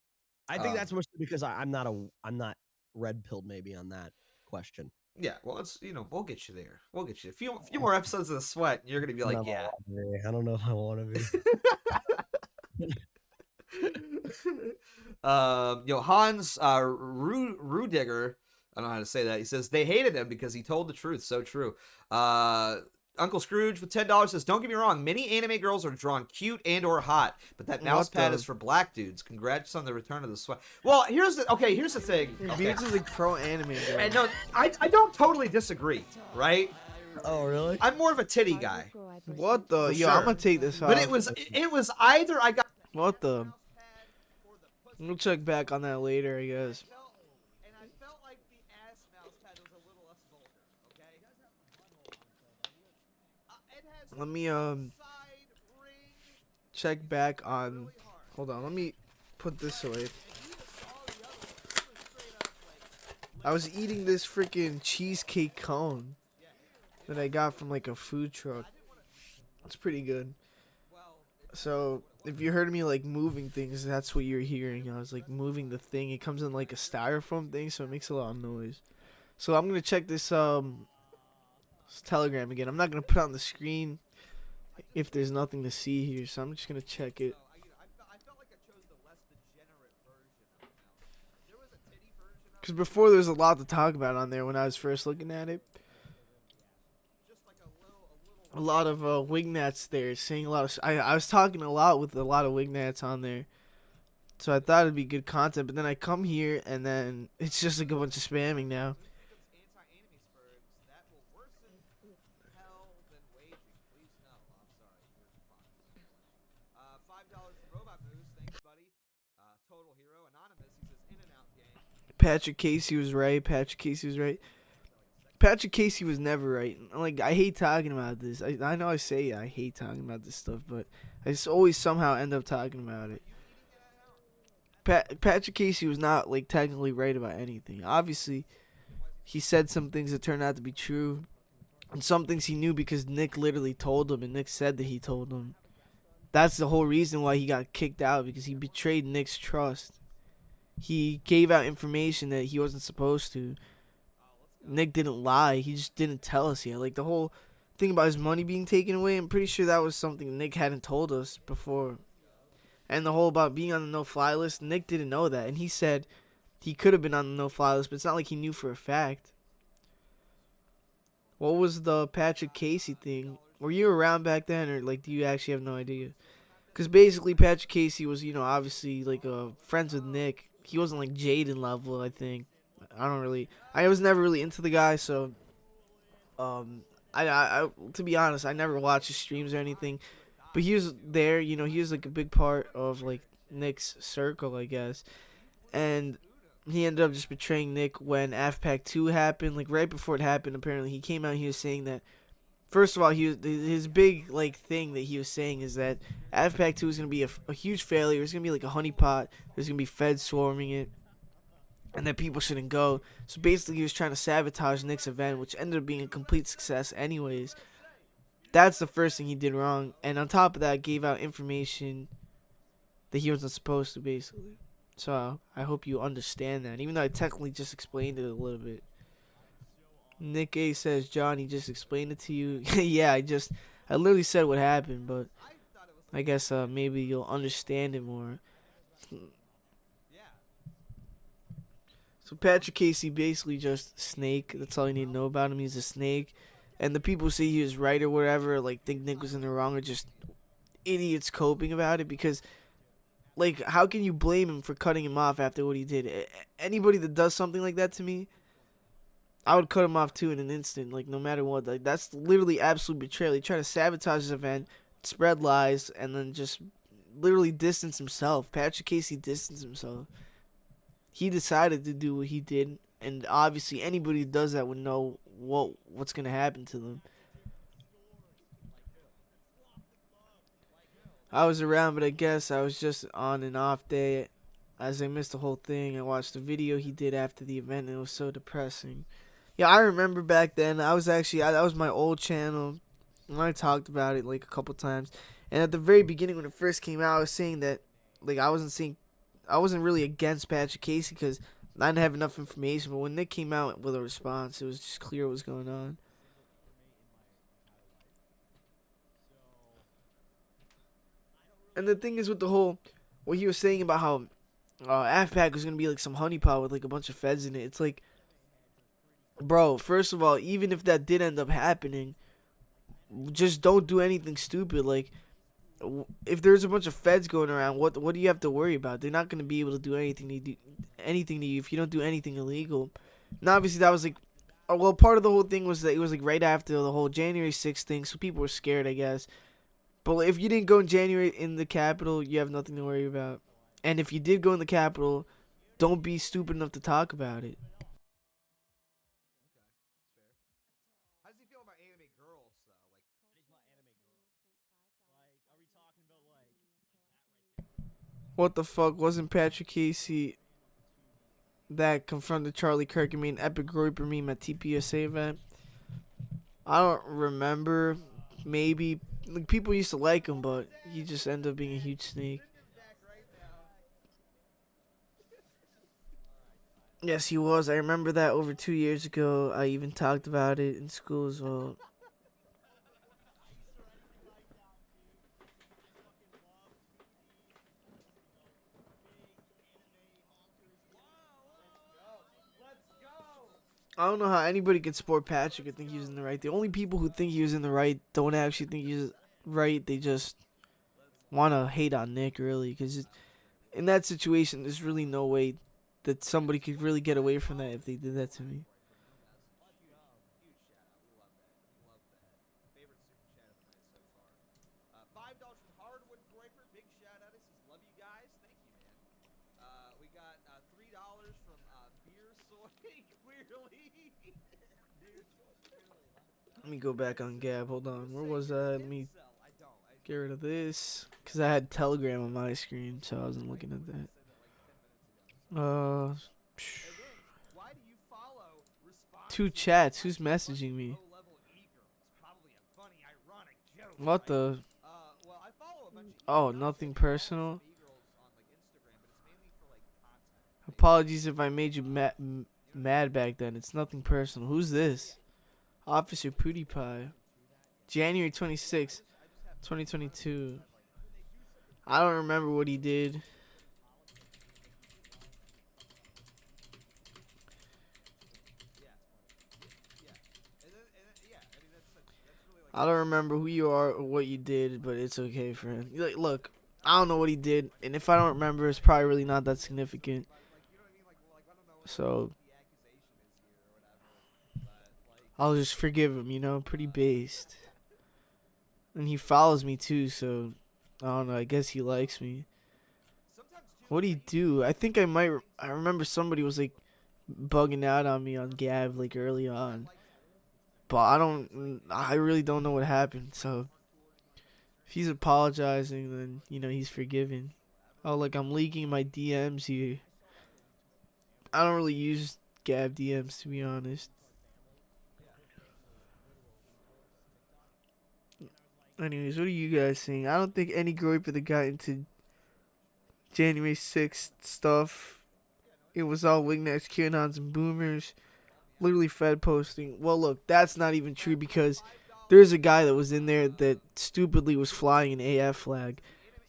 I think that's mostly because I'm not red pilled maybe on that question. Yeah, well, it's we'll get you there. We'll get you a few more episodes of the sweat, and you're gonna be like, yeah. I don't know if I want to be. Hans Rudiger, I don't know how to say that. He says they hated him because he told the truth. So true. Uncle Scrooge with $10 says, "Don't get me wrong, many anime girls are drawn cute and or hot, but that mouse pad is for black dudes. Congrats on the return of the sweat." Well, here's the thing. Okay. Beats is like pro anime girl. And no, I don't totally disagree, right? Oh, really? I'm more of a titty guy. What the? For Yo, sure. I'm gonna take this off. But it was either I got What the? We'll check back on that later, I guess. and I felt like the ass mouse pad was a little less vulgar, okay? It has Let me side ring. check back on. Hold on, let me put this away. I was eating this freaking cheesecake cone that I got from like a food truck. It's pretty good. So if you heard me like moving things, that's what you're hearing. I was like moving the thing. It comes in like a styrofoam thing, so it makes a lot of noise. So I'm gonna check this Telegram again. I'm not gonna put it on the screen if there's nothing to see here, so I'm just gonna check it. Because before there was a lot to talk about on there when I was first looking at it. A lot of Wignats there, saying a lot of. I was talking a lot with a lot of Wignats on there, so I thought it'd be good content. But then I come here and then it's just like a bunch of spamming now. Patrick Casey was right. Patrick Casey was right. Patrick Casey was never right. Like, I hate talking about this. I know I say I hate talking about this stuff, but I just always somehow end up talking about it. Patrick Casey was not, like, technically right about anything. Obviously, he said some things that turned out to be true, and some things he knew because Nick literally told him, and Nick said that he told him. That's the whole reason why he got kicked out, because he betrayed Nick's trust. He gave out information that he wasn't supposed to. Nick didn't lie. He just didn't tell us yet. Like, the whole thing about his money being taken away, I'm pretty sure that was something Nick hadn't told us before. And the whole about being on the no-fly list, Nick didn't know that. And he said he could have been on the no-fly list, but it's not like he knew for a fact. What was the Patrick Casey thing? Were you around back then, or, like, do you actually have no idea? Because basically, Patrick Casey was, you know, obviously, like, friends with Nick. He wasn't, like, Jaden level, I think. I was never really into the guy, so, I to be honest, I never watched his streams or anything, but he was there, you know, he was, like, a big part of, like, Nick's circle, I guess, and he ended up just betraying Nick when AFPAC 2 happened, like, right before it happened, apparently, he came out and he was saying that, first of all, his big, like, thing that he was saying is that AFPAC 2 is going to be a huge failure, it's going to be like a honeypot, there's going to be feds swarming it, and that people shouldn't go. So basically he was trying to sabotage Nick's event, which ended up being a complete success anyways. That's the first thing he did wrong. And on top of that, gave out information that he wasn't supposed to, basically. So I hope you understand that, even though I technically just explained it a little bit. Nick A says, "Johnny just explained it to you." Yeah, I literally said what happened, but I guess maybe you'll understand it more. So Patrick Casey basically just snake. That's all you need to know about him. He's a snake. And the people who say he was right or whatever, like, think Nick was in the wrong, are just idiots coping about it. Because, like, how can you blame him for cutting him off after what he did? Anybody that does something like that to me, I would cut him off too in an instant. Like, no matter what. Like, that's literally absolute betrayal. He tried to sabotage his event, spread lies, and then just literally distance himself. Patrick Casey distanced himself. He decided to do what he did, and obviously anybody who does that would know what's going to happen to them. I was around, but I guess I was just on an off day, as I missed the whole thing. I watched the video he did after the event, and it was so depressing. Yeah, I remember back then, that was my old channel, and I talked about it like a couple times. And at the very beginning, when it first came out, I was saying that, like, I wasn't really against Patrick Casey because I didn't have enough information. But when Nick came out with a response, it was just clear what was going on. And the thing is with the whole, what he was saying about how AFPAC was going to be like some honeypot with like a bunch of feds in it. It's like, bro, first of all, even if that did end up happening, just don't do anything stupid. Like, if there's a bunch of feds going around, what do you have to worry about? They're not gonna be able to do anything to you if you don't do anything illegal. And obviously that was like, well, part of the whole thing was that it was like right after the whole January 6th thing, so people were scared, I guess. But if you didn't go in January in the Capitol, you have nothing to worry about. And if you did go in the Capitol, don't be stupid enough to talk about it. How does he feel about anime girls though? What the fuck? Wasn't Patrick Casey that confronted Charlie Kirk and made an epic groiper meme at TPSA event? I don't remember. Maybe. Like, people used to like him, but he just ended up being a huge snake. Yes, he was. I remember that over 2 years ago. I even talked about it in school as well. I don't know how anybody could support Patrick and think he was in the right. The only people who think he was in the right don't actually think he's right. They just want to hate on Nick, really. Because in that situation, there's really no way that somebody could really get away from that if they did that to me. $5 from Hardwood Groiper. Big shout out. This is love you guys. Thank you, man. We got $3 from Beer Soy Clearly. Let me go back on Gab. Hold on. Where was that? Let me get rid of this. Because I had Telegram on my screen, so I wasn't looking at that. Two chats. Who's messaging me? What the? Oh, nothing personal. Apologies if I made you mad back then. It's nothing personal. Who's this? Officer PewDiePie. January 26th, 2022. I don't remember what he did. I don't remember who you are or what you did, but it's okay, friend. Like, look, I don't know what he did, and if I don't remember, it's probably really not that significant. So I'll just forgive him, you know, pretty based. And he follows me too, so I don't know, I guess he likes me. What'd he do? I think I remember somebody was like bugging out on me on Gab like early on. But I really don't know what happened, so if he's apologizing, then, you know, he's forgiven. Oh, like, I'm leaking my DMs here. I don't really use Gab DMs, to be honest. Anyways, what are you guys saying? I don't think any groiper that got into January 6th stuff, it was all wingnecks, QAnons, and boomers. Literally Fed posting. Well, look, that's not even true because there's a guy that was in there that stupidly was flying an AF flag.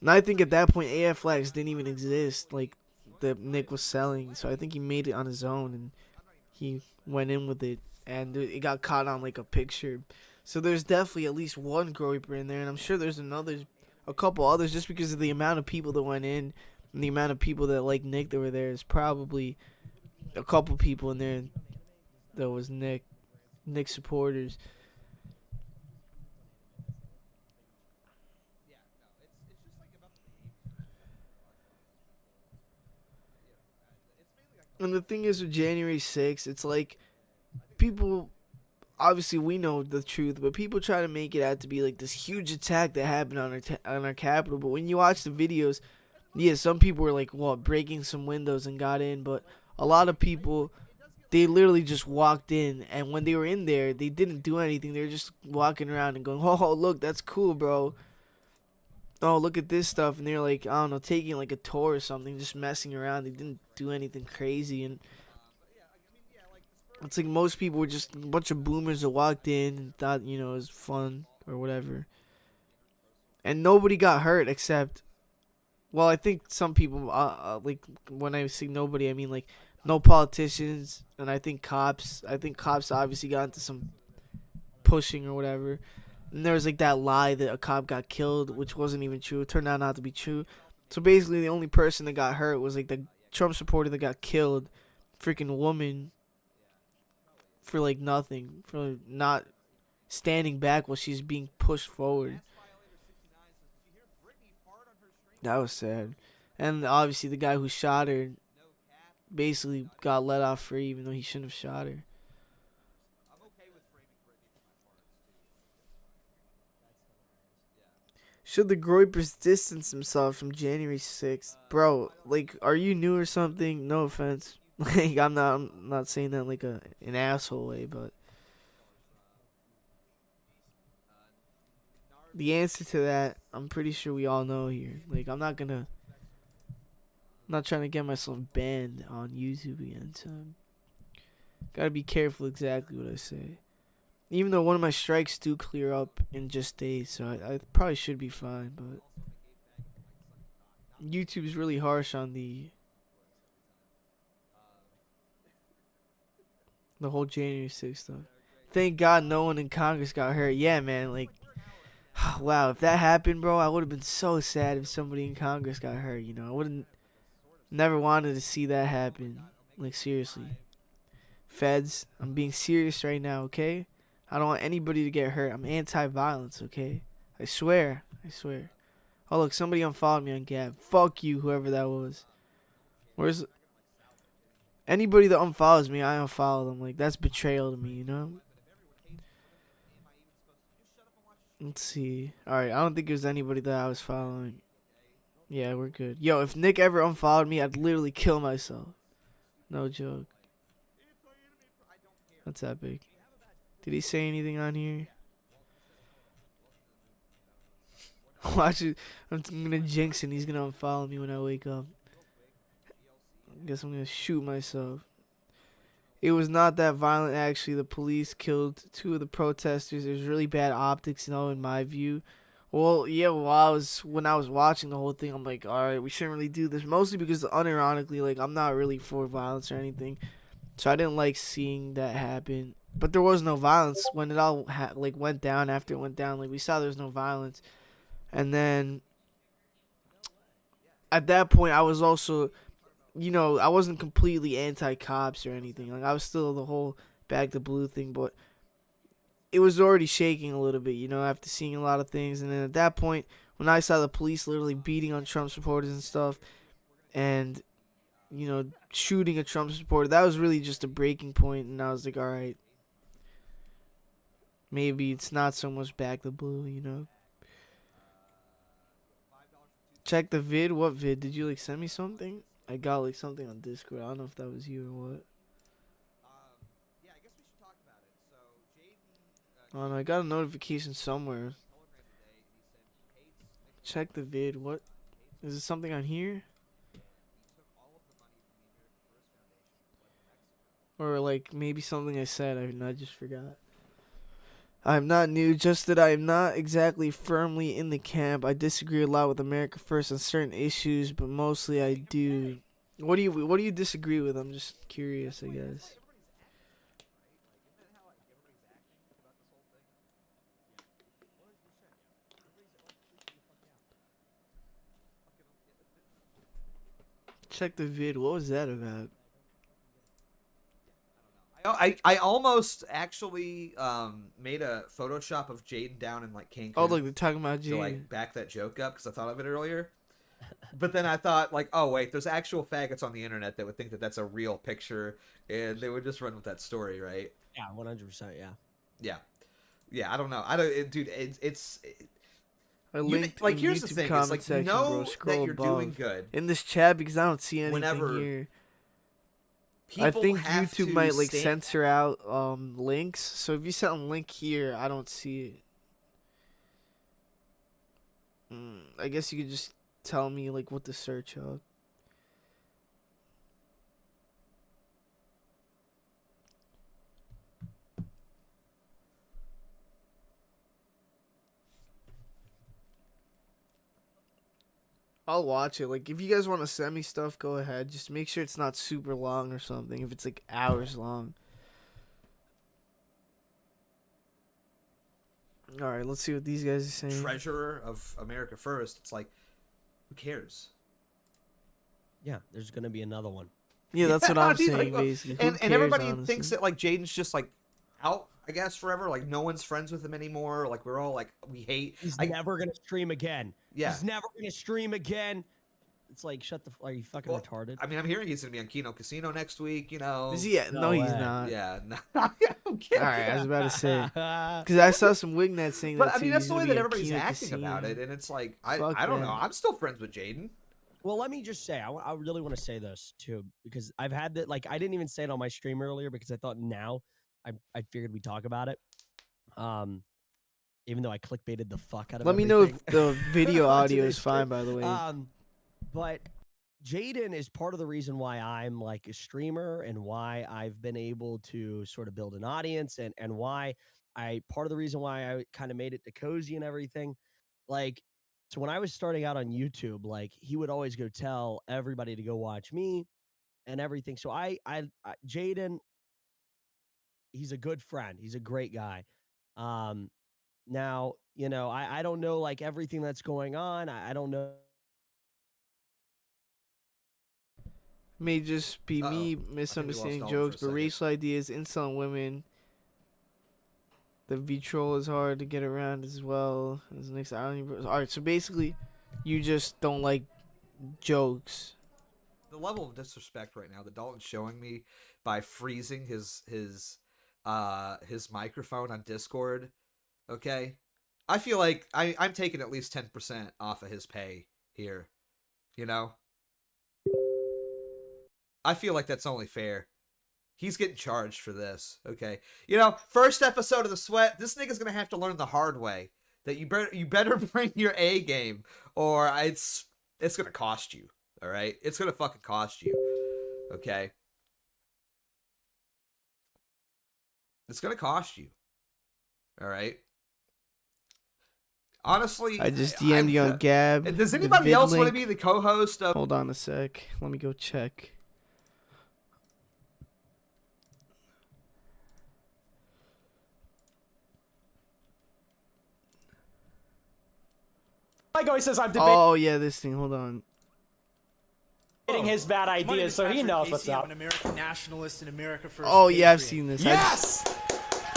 And I think at that point, AF flags didn't even exist, like, that Nick was selling. So I think he made it on his own, and he went in with it. And it got caught on, like, a picture. So there's definitely at least one groiper in there, and I'm sure there's a couple others, just because of the amount of people that went in and the amount of people that like Nick that were there. Is probably a couple people in there that was Nick supporters. And the thing is with January 6th, it's like people, obviously we know the truth, but people try to make it out to be like this huge attack that happened on our Capitol. But when you watch the videos, yeah, some people were like, what, breaking some windows and got in, but a lot of people, they literally just walked in, and when they were in there, they didn't do anything. They were just walking around and going, oh, look, that's cool, bro. Oh, look at this stuff. And they're like, I don't know, taking like a tour or something, just messing around. They didn't do anything crazy. And it's like most people were just a bunch of boomers that walked in and thought, you know, it was fun or whatever. And nobody got hurt except, well, I think some people, like, when I say nobody, I mean like no politicians, and I think cops obviously got into some pushing or whatever. And there was like that lie that a cop got killed, which wasn't even true. It turned out not to be true. So basically, the only person that got hurt was like the Trump supporter that got killed, freaking woman, for like nothing, for not standing back while she's being pushed forward. That was sad. And obviously, the guy who shot her basically got let off free, even though he shouldn't have shot her. Should the Groypers distance himself from January 6th? Bro, like, are you new or something? No offense. Like, I'm not saying that like an asshole way, but the answer to that, I'm pretty sure we all know here. Like, I'm not trying to get myself banned on YouTube again, so gotta be careful exactly what I say. Even though one of my strikes do clear up in just days, so I probably should be fine, but YouTube's really harsh on the whole January 6th stuff. Thank God no one in Congress got hurt. Yeah, man, like, wow, if that happened, bro, I would have been so sad if somebody in Congress got hurt, you know. I wouldn't never wanted to see that happen. Like, seriously. Feds, I'm being serious right now, okay? I don't want anybody to get hurt. I'm anti-violence, okay? I swear. Oh, look, somebody unfollowed me on Gab. Fuck you, whoever that was. Where's... Anybody that unfollows me, I unfollow them. Like, that's betrayal to me, you know? Let's see. Alright, I don't think there's anybody that I was following. Yeah, we're good. Yo, if Nick ever unfollowed me, I'd literally kill myself. No joke. That's epic. Did he say anything on here? Watch it. I'm gonna jinx and he's gonna unfollow me when I wake up. I guess I'm gonna shoot myself. It was not that violent, actually. The police killed 2 of the protesters. It was really bad optics, you know, in my view. Well, yeah, when I was watching the whole thing, I'm like, alright, we shouldn't really do this. Mostly because, unironically, like, I'm not really for violence or anything. So I didn't like seeing that happen. But there was no violence when it all went down. After it went down, like, we saw there was no violence. And then at that point, I was also, you know, I wasn't completely anti-cops or anything. Like, I was still the whole back to blue thing, but it was already shaking a little bit, you know, after seeing a lot of things. And then at that point, when I saw the police literally beating on Trump supporters and stuff, and, you know, shooting a Trump supporter, that was really just a breaking point. And I was like, all right, maybe it's not so much back to blue, you know. Check the vid. What vid? Did you like send me something? I got like something on Discord. I don't know if that was you or what. Yeah, I guess we should talk about it. So Jaden. Oh no, I got a notification somewhere. Check the vid. What? Is it something on here? Or like maybe something I said I just forgot. I'm not new, just that I am not exactly firmly in the camp. I disagree a lot with America First on certain issues, but mostly I do. What do you disagree with? I'm just curious, I guess. Check the vid. What was that about? I almost actually made a Photoshop of Jaden down in like Cancun. Oh, look, they're talking about Jaden. To like back that joke up because I thought of it earlier. But then I thought like, oh wait, there's actual faggots on the internet that would think that that's a real picture, and they would just run with that story, right? Yeah, 100%. Yeah. Yeah. I don't know. I don't, dude. It's. I linked like in here's the YouTube thing. It's comment like section, know bro. that Scroll you're above. doing good In this chat because I don't see anything whenever here. people I think have YouTube to might like stand- censor out links. So if you set a link here, I don't see it. I guess you could just tell me like what to search up. I'll watch it. Like, if you guys want to send me stuff, go ahead. Just make sure it's not super long or something. If it's like hours long. All right, let's see what these guys are saying. treasurer of America First, it's like, who cares? Yeah, there's gonna be another one. Yeah, that's what I'm He's saying, like, basically. Who And cares, everybody honestly? thinks that like Jaden's just like out, I guess, forever. Like no one's friends with him anymore. Like we're all like we hate. He's never gonna stream again. Yeah. He's never gonna stream again. It's like, shut the. Are you fucking retarded? I mean, I'm hearing he's gonna be on Kino Casino next week. You know. Is he? No, he's way. not. Yeah. No. All right, I was about to say because I saw some Wignet saying But that. I too. mean, that's He's the way gonna that be on everybody's Kino acting Casino. about it, and it's like I Fuck don't them. know. I'm still friends with Jaden. Well, let me just say, I really want to say this too, because I've had that. Like, I didn't even say it on my stream earlier because I thought now I figured we'd talk about it. Even though I clickbaited the fuck out of. Let me know if everything. the video On audio today's is fine. stream. By the way, But Jaden is part of the reason why I'm like a streamer and why I've been able to sort of build an audience and why part of the reason why I kind of made it to Cozy and everything. Like, so when I was starting out on YouTube, like he would always go tell everybody to go watch me and everything. So I Jaden, he's a good friend. He's a great guy. Now, you know, I don't know like everything that's going on. I don't know. may just be me misunderstanding jokes, but racial ideas, insulting women. The vitriol is hard to get around as well. As next, I don't even. All right, so basically, you just don't like jokes. The level of disrespect right now that Dalton's showing me by freezing his microphone on Discord. Okay, I feel like I'm taking at least 10% off of his pay here. You know, I feel like that's only fair. He's getting charged for this, okay? You know, first episode of The Sweat, this nigga's gonna have to learn the hard way that you better bring your A game, or it's gonna cost you. All right, it's gonna fucking cost you, okay? It's gonna cost you. All right. Honestly, I just DM'd you on Gab. Does the anybody vid else want to link. be the co-host of? Hold on a sec. Let me go check. Like always says, I'm debating Oh yeah, this thing. Hold on. his bad ideas, so he knows what's up. I'm an American nationalist and America First. Oh yeah, I've patriot. seen this. Yes!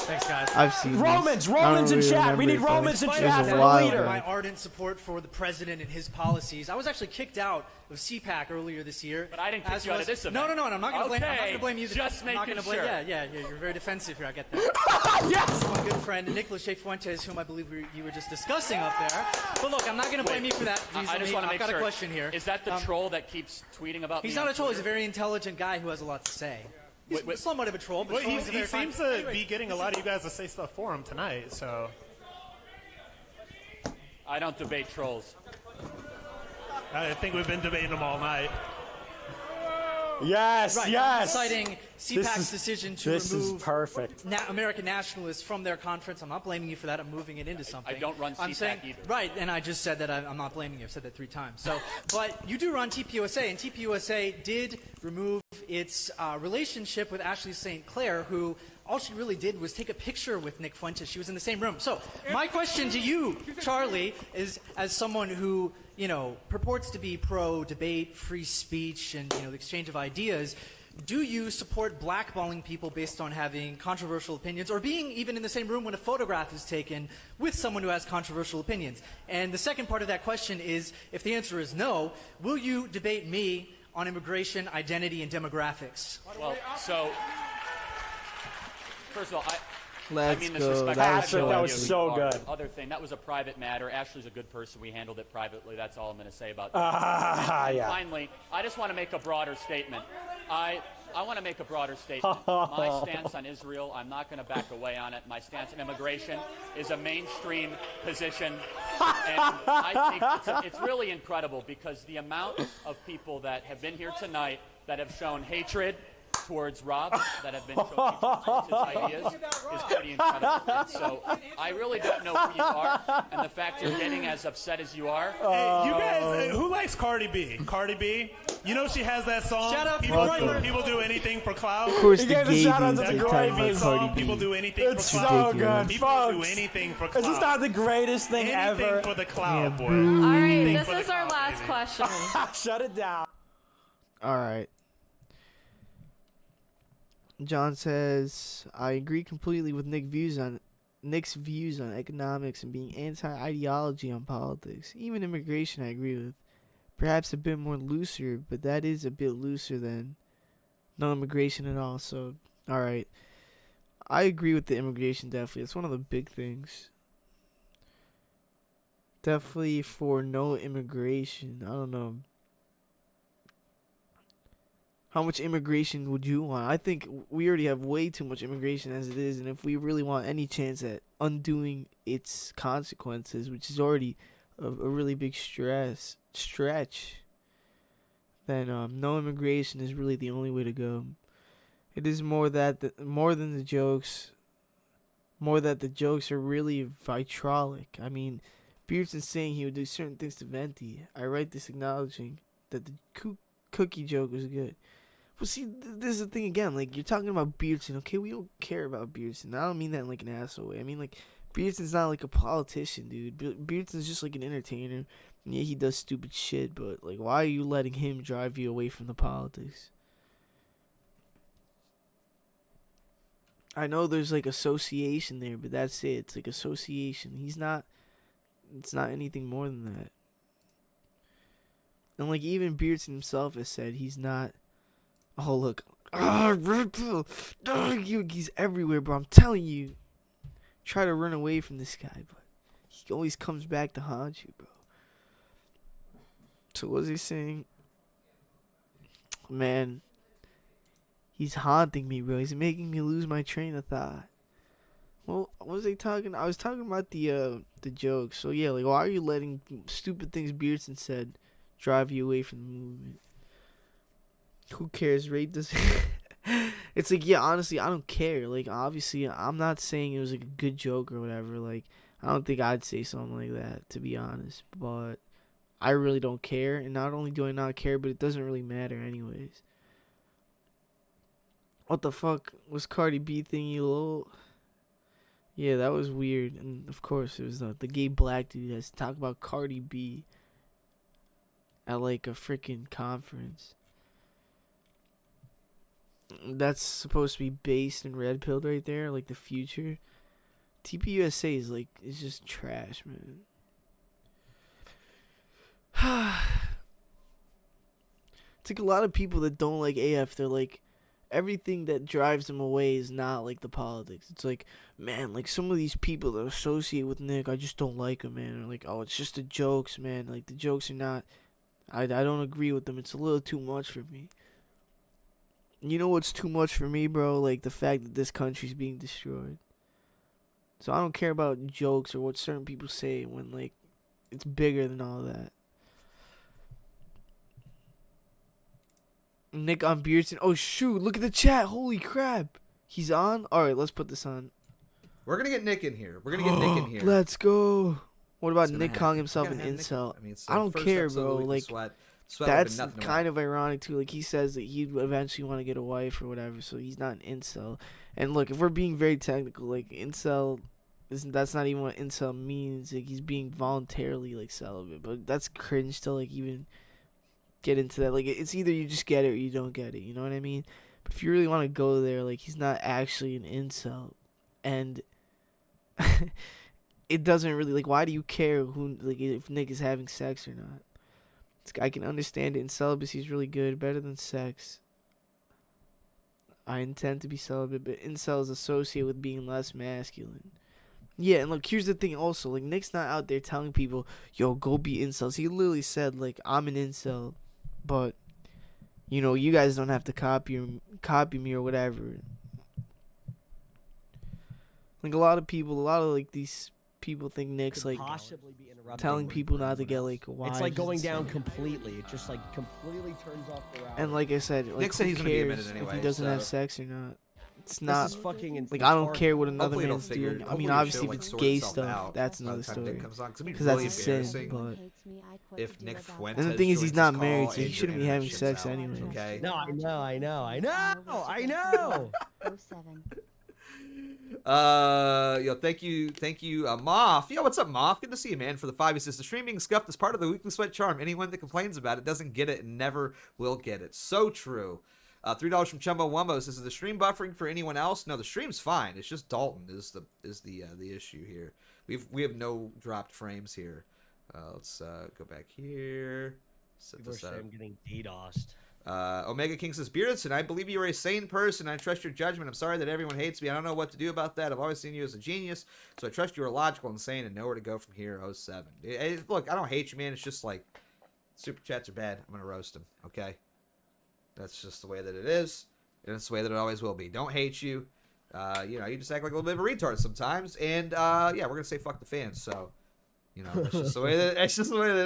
Thanks, guys. I've seen Romans, this. I don't Romans in really chat. We remember need it, but Romans in it was chat a for a while leader. My back. ardent support for the president and his policies. I was actually kicked out of CPAC earlier this year. But I didn't kick as you out of was- this event. No, I'm not going to blame. I'm not Okay, going to blame you. just I'm not making gonna blame. sure. Yeah. You're very defensive here. I get that. Yes! My good friend Nicholas Fuentes, whom I believe you were just discussing up there. But look, I'm not going to blame you for that. I just want to I've make got sure. a question here. Is that the troll that keeps tweeting about He's me not on a troll. He's a Twitter? very intelligent guy who has a lot to say. He's Wait. somewhat of a troll, but Well, trolling's a he very fine- seems to Anyway, be getting a lot of you guys to say stuff for him tonight, so. I don't debate trolls. I think we've been debating them all night. Yes, Right, yes! citing CPAC's decision to This is remove perfect. American nationalists from their conference. I'm not blaming you for that. I'm moving it into something. I don't run I'm CPAC saying, either. Right, and I just said that I'm not blaming you. I've said that 3 times. So, but you do run TPUSA, and TPUSA did remove its relationship with Ashley St. Clair, who all she really did was take a picture with Nick Fuentes. She was in the same room. So, my question to you, Charlie, is as someone who, you know, purports to be pro-debate, free speech, and, you know, the exchange of ideas, do you support blackballing people based on having controversial opinions or being even in the same room when a photograph is taken with someone who has controversial opinions? And the second part of that question is, if the answer is no, will you debate me on immigration, identity, and demographics? Well, so first of all, I Let's mean this go. respectfully. Patrick, that was You so are. good. Other thing, that was a private matter. Ashley's a good person. We handled it privately. That's all I'm going to say about that. And Yeah. finally, I just want to make a broader statement. I want to make a broader statement. My stance on Israel, I'm not going to back away on it. My stance on immigration is a mainstream position. And I think it's really incredible because the amount of people that have been here tonight that have shown hatred towards Rob, that have been shown hatred towards his ideas, is pretty incredible. And so I really don't know who you are, and the fact you're getting as upset as you are. Hey, you guys, who likes Cardi B? Cardi B? You know she has that song. Shout out People do anything for clout. Of course, He the gave a gay shout out dudes to the are talking Gravy about song. Cardi B. People do anything It's for so clout. good, People folks. do anything for Is clout. this not the greatest thing Anything ever? for the clout, boy. All right, Anything this for the is our clout, last baby. question. Shut it down. All right. John says, I agree completely with Nick's views on economics and being anti-ideology on politics. Even immigration I agree with. Perhaps a bit more looser, but that is a bit looser than no immigration at all. So, all right. I agree with the immigration, definitely. It's one of the big things. Definitely for no immigration. I don't know. How much immigration would you want? I think we already have way too much immigration as it is, and if we really want any chance at undoing its consequences, which is already a really big stretch, then no immigration is really the only way to go. It is more than the jokes. More that the jokes are really vitrolic. I mean, Beardson's saying he would do certain things to Venti. I write this acknowledging that the cookie joke was good. Well, see, this is the thing again. Like, you're talking about Beardson. Okay, we don't care about Beardson. I don't mean that in, like, an asshole way. I mean, like, Beardson's not, like, a politician, dude. Beardson's just, like, an entertainer. And yeah, he does stupid shit, but, like, why are you letting him drive you away from the politics? I know there's, like, association there, but that's it. It's, like, association. It's not anything more than that. And, like, even Beardson himself has said he's not... Oh, look. He's everywhere, bro. I'm telling you. Try to run away from this guy, but he always comes back to haunt you, bro. So what was he saying? Man, he's haunting me, bro. He's making me lose my train of thought. Well, what was I talking? I was talking about the jokes. So yeah, like, why are you letting stupid things Beardson said drive you away from the movement? Who cares, right? It's like, yeah, honestly, I don't care. Like, obviously, I'm not saying it was like a good joke or whatever. Like, I don't think I'd say something like that, to be honest. But I really don't care. And not only do I not care, but it doesn't really matter anyways. What the fuck was Cardi B thingy, lol? Yeah, that was weird. And of course, it was the gay black dude that's talking about Cardi B at like a freaking conference. That's supposed to be based in Red Pill right there, like the future. TPUSA is like, it's just trash, man. It's like a lot of people that don't like AF, they're like, everything that drives them away is not like the politics. It's like, man, like some of these people that associate with Nick, I just don't like them, man. Or like, oh, it's just the jokes, man. Like the jokes are not, I don't agree with them. It's a little too much for me. You know what's too much for me, bro? Like the fact that this country's being destroyed. So I don't care about jokes or what certain people say when like it's bigger than all that. Nick on Beardson. Oh shoot, look at the chat. Holy crap. He's on? Alright, let's put this on. We're gonna get Nick in here. Let's go. What about It's gonna Nick happen. calling We himself gotta an have Nick. incel? I mean, it's I the don't first care, episode of bro. the week, Like, Sweat that's would've been nothing kind of ironic too. Like, he says that he'd eventually want to get a wife or whatever, so he's not an incel. And look, if we're being very technical, like incel, that's not even what incel means. Like, he's being voluntarily like celibate, but that's cringe to like even get into that. Like, it's either you just get it or you don't get it. You know what I mean? But if you really want to go there, like, he's not actually an incel, and it doesn't really, like, why do you care who, like, if Nick is having sex or not? I can understand it, and celibacy is really good, better than sex. I intend to be celibate, but incels associate with being less masculine. Yeah, and look, here's the thing also, like, Nick's not out there telling people, yo, go be incels. He literally said, like, I'm an incel, but, you know, you guys don't have to copy me or whatever. Like, a lot of like, these people think Nick's, like, possibly be interrupting telling people not to get, like, wives. It's like going and down stuff. completely. It just like completely turns off the route. And like I said, like, Nick said who he's gonna be cares admitted if anyway, he doesn't have so- sex or not. It's not This is fucking like I don't care what another Hopefully it'll man's figure- doing. I hopefully mean, the obviously show, if like, it's sort gay itself stuff, out that's by the another time Nick story. comes on, 'cause it'd be Because that's really a sin. embarrassing But if Nick Fuentes and the thing is, he's joins not this married, call so he and shouldn't your be having internet sex shits out, anyways. Okay. No, I know. Thank you, Moff. Yo, what's up, Moff? Good to see you, man. For the 5, he says the stream being scuffed is part of the weekly sweat charm. Anyone that complains about it doesn't get it and never will get it. So true. $3 from Chumbo Wumbo says, is the stream buffering for anyone else? No, the stream's fine. It's just Dalton is the issue here. We have no dropped frames here. Let's go back here. Set People are this up. saying I'm getting DDoSed. Omega King says, Beardson, I believe you are a sane person. I trust your judgment. I'm sorry that everyone hates me. I don't know what to do about that. I've always seen you as a genius, so I trust you are logical and sane and know where to go from here. 07. Look, I don't hate you, man. It's just like super chats are bad. I'm gonna roast them. Okay, that's just the way that it is, and it's the way that it always will be. Don't hate you. You just act like a little bit of a retard sometimes, and we're gonna say fuck the fans. So, that's just the way that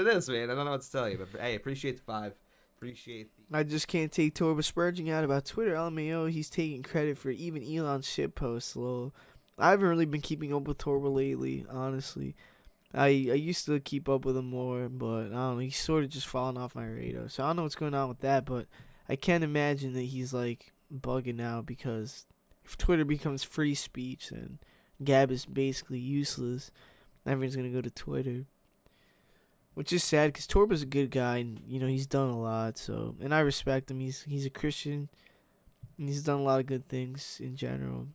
it is, man. I don't know what to tell you, but hey, appreciate the 5. Appreciate the... I just can't take Torba spurging out about Twitter. LMAO, he's taking credit for even Elon's shit posts. Lol. I haven't really been keeping up with Torba lately, honestly. I used to keep up with him more, but I don't know. He's sort of just fallen off my radar. So I don't know what's going on with that, but I can't imagine that he's like bugging out because if Twitter becomes free speech, then Gab is basically useless. Everyone's gonna go to Twitter. Which is sad because Torba's a good guy and he's done a lot. So and I respect him. He's a Christian. And he's done a lot of good things in general.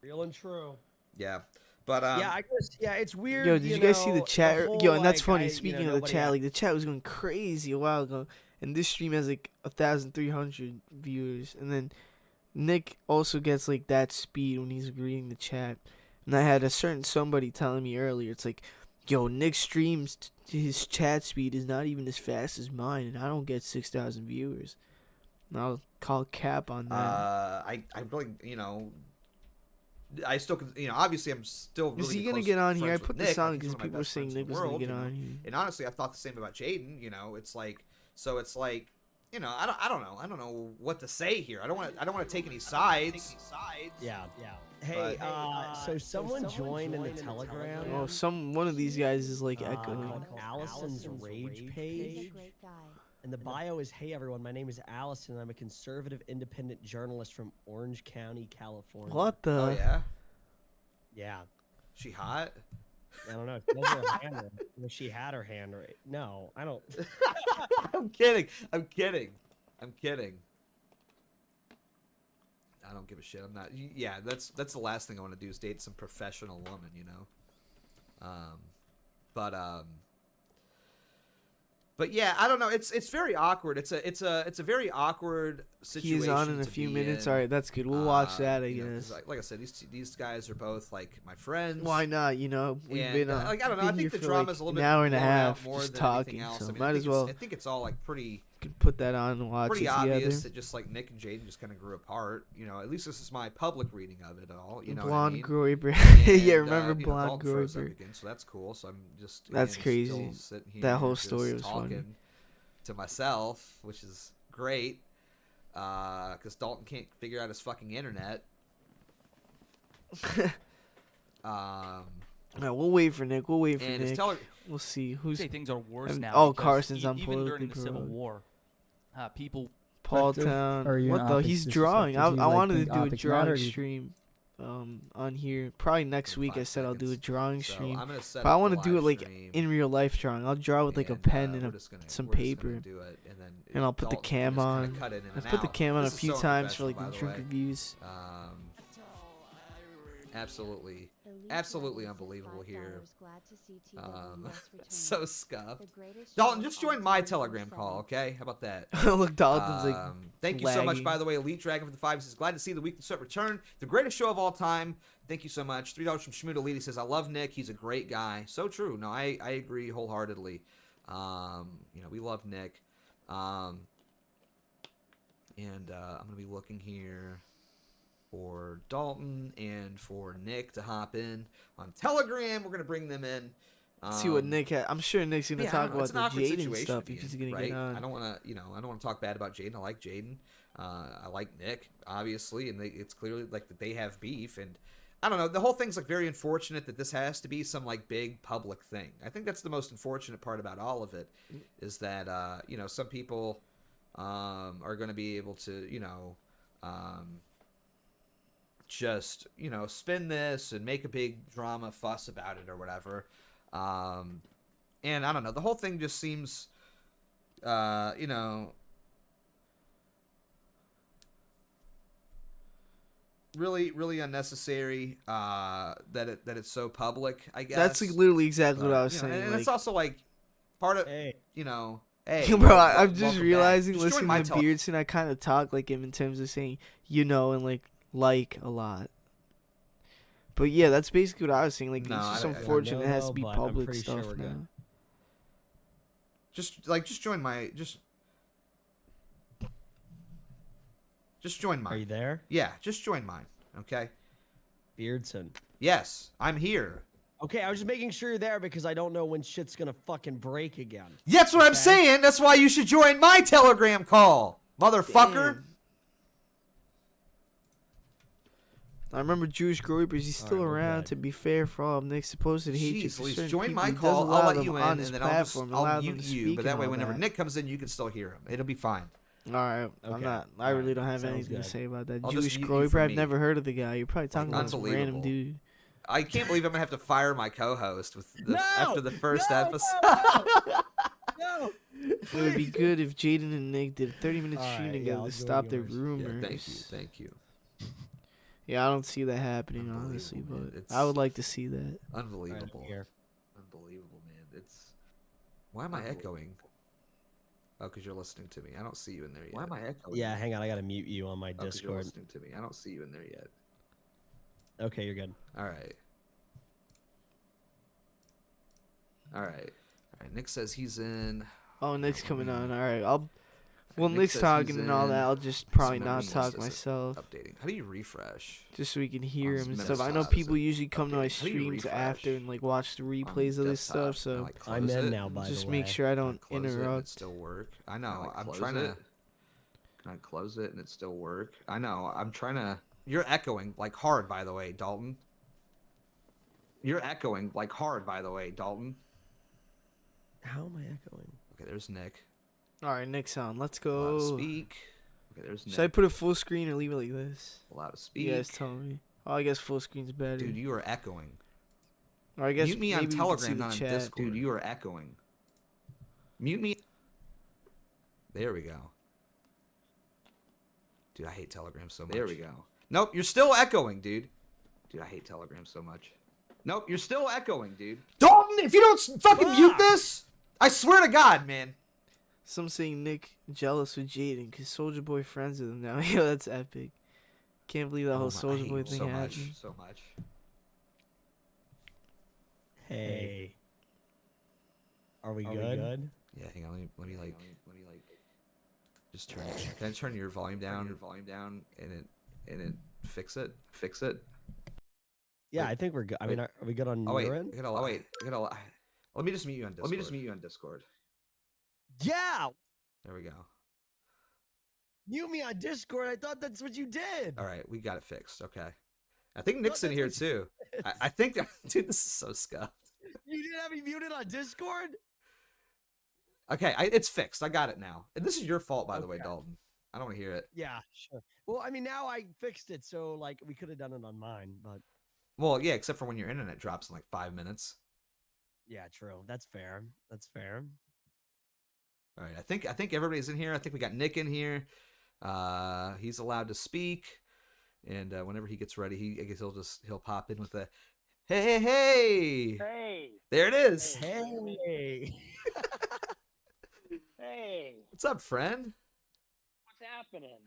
Real and true. Yeah, but I guess it's weird. Yo, did you guys see the chat? whole, Yo, and that's like, funny. Speaking of the chat, like the chat was going crazy a while ago, and this stream has like 1,300 viewers, and then Nick also gets like that speed when he's reading the chat. And I had a certain somebody telling me earlier, it's like, yo, Nick streams his chat speed is not even as fast as mine, and I don't get 6,000 viewers. And I'll call cap on that. I really, I still, obviously I'm still really Is he gonna close get on here? I friends with put Nick. this on Like, he's because one of my people were best saying friends in Nick the was gonna world, get on here. And honestly, I thought the same about Jaden. It's like, so it's like, I don't know what to say here. I don't want to take any sides. Yeah. Hey, so someone joined in the Telegram. Oh, one of these guys is like echoing. Called Allison's Rage page. And the bio is, hey everyone, my name is Allison and I'm a conservative independent journalist from Orange County, California. What the? Oh yeah. Yeah. She hot? I don't know. She has her hand raised. If she had her hand right. No, I don't. I'm kidding. I don't give a shit. I'm not. Yeah, that's the last thing I want to do is date some professional woman, But yeah, I don't know. It's very awkward. It's a very awkward situation. He's on in a few minutes. All right, that's good. We'll watch that. I guess. Like I said, these guys are both like my friends. Why not? We've been I don't know. I think the drama's a little bit an hour and a more half more just than talking. anything else. So I mean, might as well. I think it's all like pretty. Could put that on and watch Pretty it obvious together. that just like Nick and Jaden just kind of grew apart. At least this is my public reading of it all. Blonde Groiber. And, Yeah, remember Blonde Dalton froze up Groiber? again, so that's cool. So I'm just That's still crazy. sitting here That whole just story was talking funny. to myself, which is great. Because Dalton can't figure out his fucking internet. No, we'll wait for Nick. We'll wait for And Nick. his We'll see who's say things are worse and- now. oh, because Carson's on even during the politically Civil correct. War, people. Paul Are Town. you What an the? Optic He's disrespect? drawing. Did you, I wanted to think do a Optic drawing mattered? stream on here. Probably next In week. I 5 said I'll do a seconds. drawing So stream. I'm gonna set But I up want the to do it live like stream, in real life drawing. I'll draw with like a pen and we're a, just gonna- some we're just paper. gonna do it, and then And I'll put the Dalton cam can just kinda on. cut in and I've put the out. cam on a This is few so times for unprofessional, like by the the drink way. reviews. Absolutely unbelievable here. So scuffed. Dalton, just join my Telegram call, okay? How about that? Look, Dalton's like. Thank you so much, lagging. by the way, Elite Dragon for the 5. He says, glad to see the weekly set return. The greatest show of all time. Thank you so much. $3 from Shmoot Elite. He says, I love Nick. He's a great guy. So true. No, I agree wholeheartedly. We love Nick. I'm going to be looking here for Dalton and for Nick to hop in on Telegram. We're going to bring them in. See what Nick had. I'm sure Nick's gonna Yeah, talk I don't know. about It's the an awkward Jaden situation stuff to be if he's in, gonna right? get on. I don't want to talk bad about Jaden. I like Jaden. I like Nick, obviously, and it's clearly like that they have beef, and I don't know. The whole thing's like very unfortunate that this has to be some like big public thing. I think that's the most unfortunate part about all of it, is that some people are going to be able to just spin this and make a big drama fuss about it or whatever. And I don't know. The whole thing just seems really, really unnecessary. That it's so public. I guess That's like literally exactly what I was saying. and like, it's also like part of Hey. Hey, bro, I'm just welcome realizing back. Just join listening my to Beardson, I kind of talk like him in terms of saying and like a lot. But yeah, that's basically what I was saying. Like, No, it's just I unfortunate it has to be but I'm public pretty sure stuff we're now. good. Just join my just join mine. Are you there? Yeah, just join mine. Okay. Beardson. Yes, I'm here. Okay, I was just making sure you're there because I don't know when shit's gonna fucking break again. That's what I'm saying. That's why you should join my Telegram call, motherfucker. Damn. I remember Jewish Groypers. He's still Alright, we're around. good. To be fair, for all of Nick's supposed hatred Jeez, for Louise, certain join people, my he does call. allow I'll let them you in, on and his then platform, I'll allow them mute to you. speak But that and way, all whenever that. Nick comes in, you can still hear him. It'll be fine. All right, I'm Okay. not. I All really right, don't have sounds anything good. to say about that I'll Jewish just mute you for Groyper. I've me. never heard of the guy. You're probably talking about some random Unbelievable. dude. I can't believe I'm gonna have to fire my co-host after the first No, episode. No. It would be good if Jaden and Nick did a 30-minute All stream right, together I'll to join stop their yours. rumors. Yeah, thank you. Yeah, I don't see that happening, honestly, Unbelievable, but man. I would like to see that. Unbelievable. Right here. Unbelievable, man. Why am I echoing? Oh, because you're listening to me. I don't see you in there yet. Why am I echoing? Yeah, hang on. I gotta mute you on my Oh, 'cause you're Discord. listening to me. I don't see you in there yet. Okay, you're good. All right. Nick says he's in. Oh, Nick's coming on. All right, Well, Nick Nick's says talking he's and all in. that. I'll just probably Some not memes talk is myself, Updating. How do you refresh? just so we can hear On him and some stuff. I know desktop, people is it usually come to my updating? How do you streams after refresh? and like watch the On replays of this desktop? stuff. So Like, I'm close in it? now, by just the way. make sure I don't Close it and it interrupt. still work. I know. Can I I'm close trying to. it? Can I close it and it still work? I know. I'm trying to. You're echoing like hard, by the way, Dalton. You're echoing like hard, by the way, Dalton. How am I echoing? Okay, there's Nick. All right, Nick's on. Let's Allow to go. speak. Okay, there's Nick. Should I put it full screen or leave it like this? Allow to speak. You guys tell me. Oh, I guess full screen's better. Dude, you are echoing. Or I guess Mute me on maybe we can see Telegram, the not on chat. Discord. Dude, you are echoing. Mute me. There we go. Dude, I hate Telegram so much. There we go. Nope, you're still echoing, dude. Dude, I hate Telegram so much. Nope, you're still echoing, dude. Dalton, if you don't fucking mute this, I swear to God, man. Some saying Nick jealous with Jaden because Soldier Boy friends with him now. Yo, that's epic. Can't believe that whole Soldier Boy thing happened. So much. Hey. Are we good? Yeah, hang on. Let me just turn. Can I turn your volume down? And it fix it. Yeah, Wait, I think we're good. I wait. mean, are we good on Oh wait, your end? let me just mute you on Discord. Yeah! There we go. Mute me on Discord. I thought that's what you did. All right, we got it fixed. Okay. I think Nick's in that's here what too. I think, dude, this is so scuffed. You didn't have me muted on Discord? Okay, it's fixed. I got it now. And this is your fault, by the way, Okay. Dalton. I don't want to hear it. Yeah, sure. Well, I mean, now I fixed it, so like we could have done it on mine, but Well, yeah, except for when your internet drops in like 5 minutes. yeah, true. That's fair. All right, I think everybody's in here. I think we got Nick in here. He's allowed to speak, and whenever he gets ready, I guess he'll pop in with a hey. Hey, There it is. Hey. hey, What's up, friend? what's happening?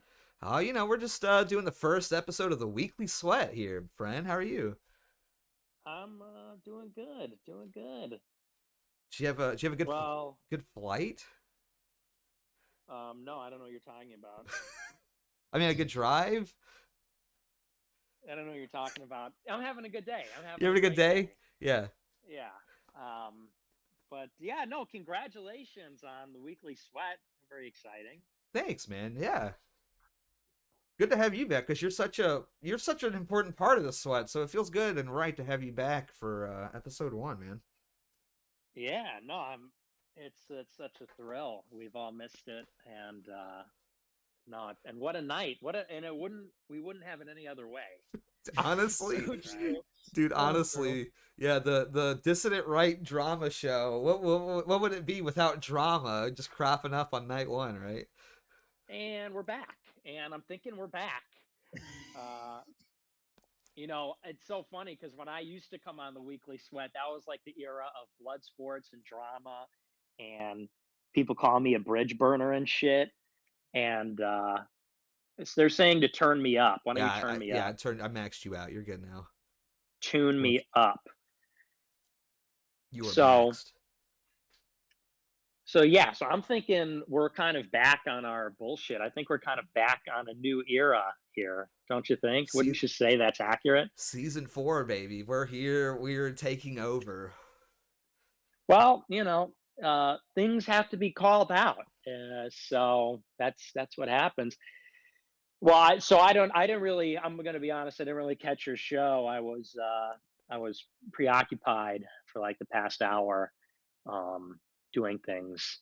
Oh, we're just doing the first episode of the Weekly Sweat here, friend. How are you? I'm doing good. Did you have a good Well, good flight? no, I don't know what you're talking about. I mean, a good drive. I don't know what you're talking about. I'm having a good day. You having a good great day? Yeah. Yeah. But yeah, no, congratulations on the weekly sweat. Very exciting. Thanks, man. Yeah. Good to have you back because you're such an important part of the sweat. So it feels good and right to have you back for episode 1, man. Yeah, no, it's such a thrill. We've all missed it, and no, and what a night! And we wouldn't have it any other way. Honestly, So true. dude, So true. honestly, yeah, the dissident right drama show. What would it be without drama just cropping up on night 1, right? And we're back, and I'm thinking we're back. Uh, it's so funny because when I used to come on the Weekly Sweat, that was like the era of blood sports and drama, and people call me a bridge burner and shit. And they're saying to turn me up. Why don't you turn me up? I maxed you out. You're good now. Tune me up. You are So, maxed. so yeah, so I'm thinking we're kind of back on our bullshit. I think we're kind of back on a new era here, don't you think? Wouldn't you say that's accurate? Season 4, baby. We're here. We're taking over. Well, things have to be called out. So that's what happens. Well, I didn't really. I'm going to be honest. I didn't really catch your show. I was preoccupied for like the past hour, doing things.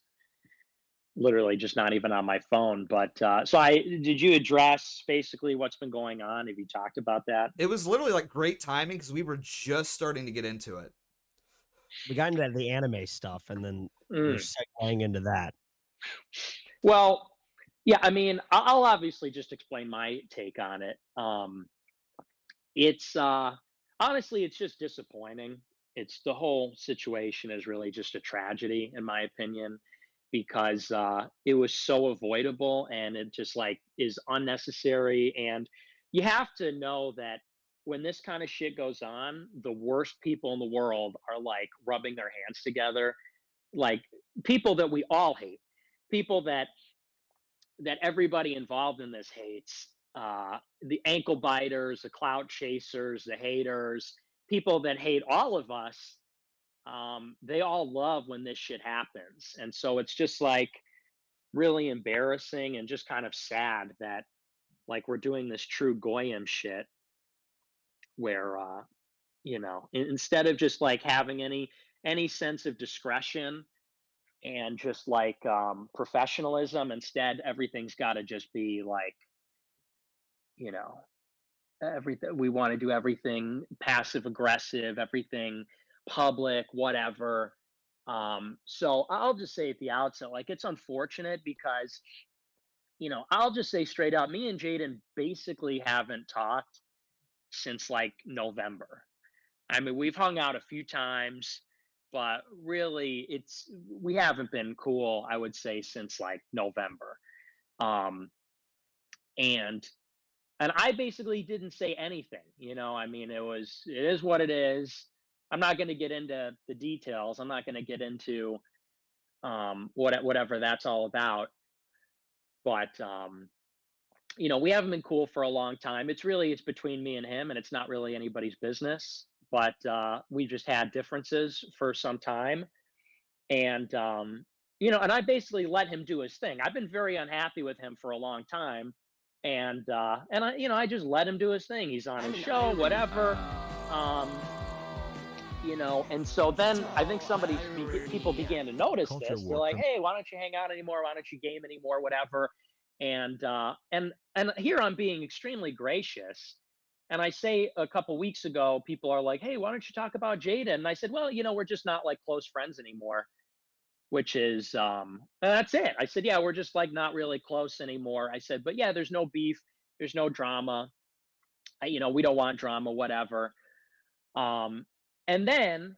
Literally, just not even on my phone. But did you address basically what's been going on? Have you talked about that? It was literally like great timing because we were just starting to get into it. We got into the anime stuff, and then we're segueing into that. Well, yeah, I mean, I'll obviously just explain my take on it. It's honestly, it's just disappointing. It's the whole situation is really just a tragedy, in my opinion, because it was so avoidable and it just like is unnecessary. And you have to know that when this kind of shit goes on, the worst people in the world are like rubbing their hands together, like people that we all hate, people that everybody involved in this hates, the ankle biters, the clout chasers, the haters, people that hate all of us. They all love when this shit happens. And so it's just like really embarrassing and just kind of sad that like we're doing this true Goyim shit where, instead of just like having any sense of discretion and just like professionalism, instead everything's got to just be like, you know everything. We want to do everything passive aggressive, everything public, whatever. So I'll just say at the outset, like it's unfortunate because I'll just say straight out, me and Jaden basically haven't talked since like November. I mean, we've hung out a few times, but really we haven't been cool, I would say, since like November. Um and and I basically didn't say anything. I mean, it is what it is. I'm not going to get into the details. I'm not going to get into whatever that's all about. But we haven't been cool for a long time. It's between me and him, and it's not really anybody's business. But we just had differences for some time, and and I basically let him do his thing. I've been very unhappy with him for a long time, and I just let him do his thing. He's on his show, whatever. um and so then I think people began to notice this. They're like, hey, why don't you hang out anymore, why don't you game anymore, whatever. And here I'm being extremely gracious, and I say a couple weeks ago people are like, hey, why don't you talk about Jaden? And I said, well, we're just not like close friends anymore, which is and that's it. I said, yeah, we're just like not really close anymore. I said, but yeah, there's no beef, there's no drama. We don't want drama, whatever. And then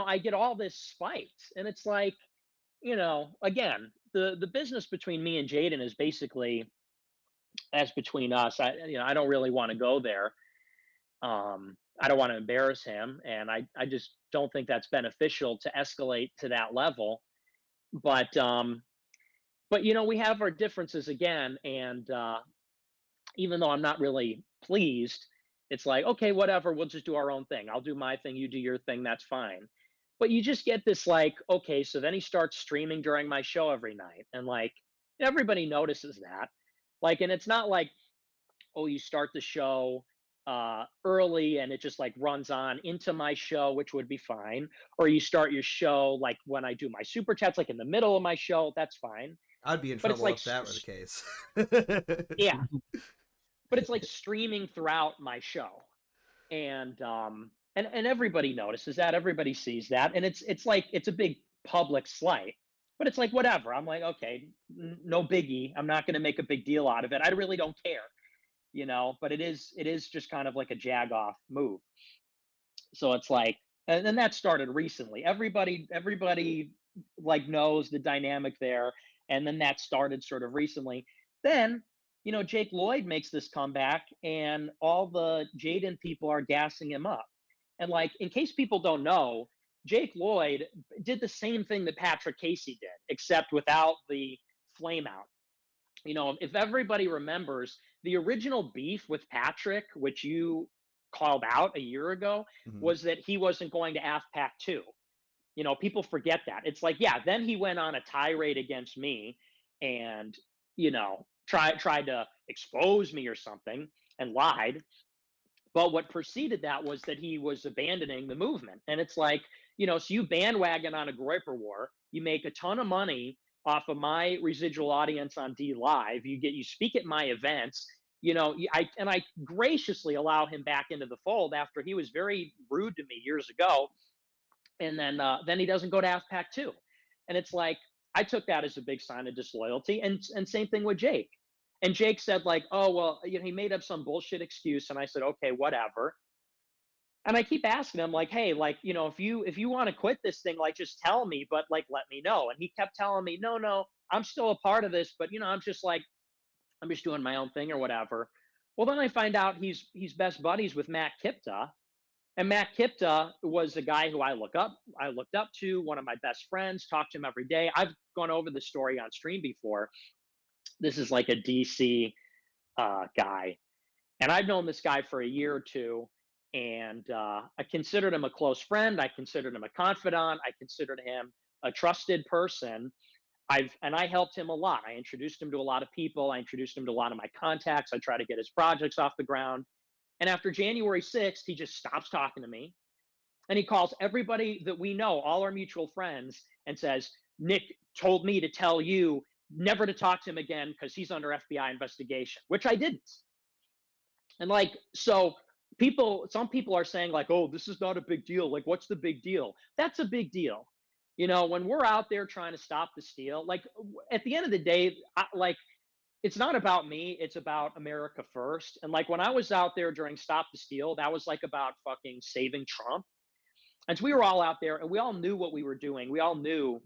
I get all this spite, and it's like, again, the business between me and Jaden is basically as between us. I don't really want to go there. I don't want to embarrass him, and I just don't think that's beneficial to escalate to that level. But we have our differences again, and even though I'm not really pleased, it's like, okay, whatever, we'll just do our own thing. I'll do my thing, you do your thing, that's fine. But you just get this like, okay, so then he starts streaming during my show every night, and like everybody notices that. Like, and it's not like oh, you start the show early and it just like runs on into my show, which would be fine. Or you start your show like when I do my super chats, like in the middle of my show, that's fine. I'd be in But it's trouble like, if that were the case. yeah, but it's like streaming throughout my show, and everybody notices that, everybody sees that, and it's like it's a big public slight. But it's like whatever. I'm like, okay, no biggie. I'm not going to make a big deal out of it. I really don't care, But it is just kind of like a jag off move. So it's like, and then that started recently. Everybody like knows the dynamic there, and then that started sort of recently. Then, Jake Lloyd makes this comeback, and all the Jaden people are gassing him up. And like, in case people don't know, Jake Lloyd did the same thing that Patrick Casey did, except without the flame out. If everybody remembers the original beef with Patrick, which you called out a year ago, was that he wasn't going to AFPAC 2. People forget that. It's like, yeah, then he went on a tirade against me and, tried to expose me or something and lied. But what preceded that was that he was abandoning the movement. And it's like, so you bandwagon on a Groyper war, you make a ton of money off of my residual audience on D Live, you speak at my events, I graciously allow him back into the fold after he was very rude to me years ago. And then he doesn't go to AFPAC 2. And it's like, I took that as a big sign of disloyalty. And same thing with Jake. And Jake said like, oh, well, he made up some bullshit excuse. And I said, okay, whatever. And I keep asking him like, hey, like, if you want to quit this thing, like, just tell me, but like, let me know. And he kept telling me, no, I'm still a part of this, but I'm just doing my own thing or whatever. Well, then I find out he's best buddies with Matt Kipta. And Matt Kipta was a guy who I looked up to, one of my best friends, talked to him every day. I've gone over the story on stream before. This is like a DC guy. And I've known this guy for a year or two. And I considered him a close friend. I considered him a confidant. I considered him a trusted person. I helped him a lot. I introduced him to a lot of people. I introduced him to a lot of my contacts. I tried to get his projects off the ground. And after January 6th, he just stops talking to me. And he calls everybody that we know, all our mutual friends, and says, Nick told me to tell you never to talk to him again because he's under FBI investigation, which I didn't. And like, so some people are saying like, oh, this is not a big deal. Like, what's the big deal? That's a big deal. When we're out there trying to stop the steal, like at the end of the day, it's not about me. It's about America first. And like when I was out there during Stop the Steal, that was like about fucking saving Trump. And so we were all out there and we all knew what we were doing. We all knew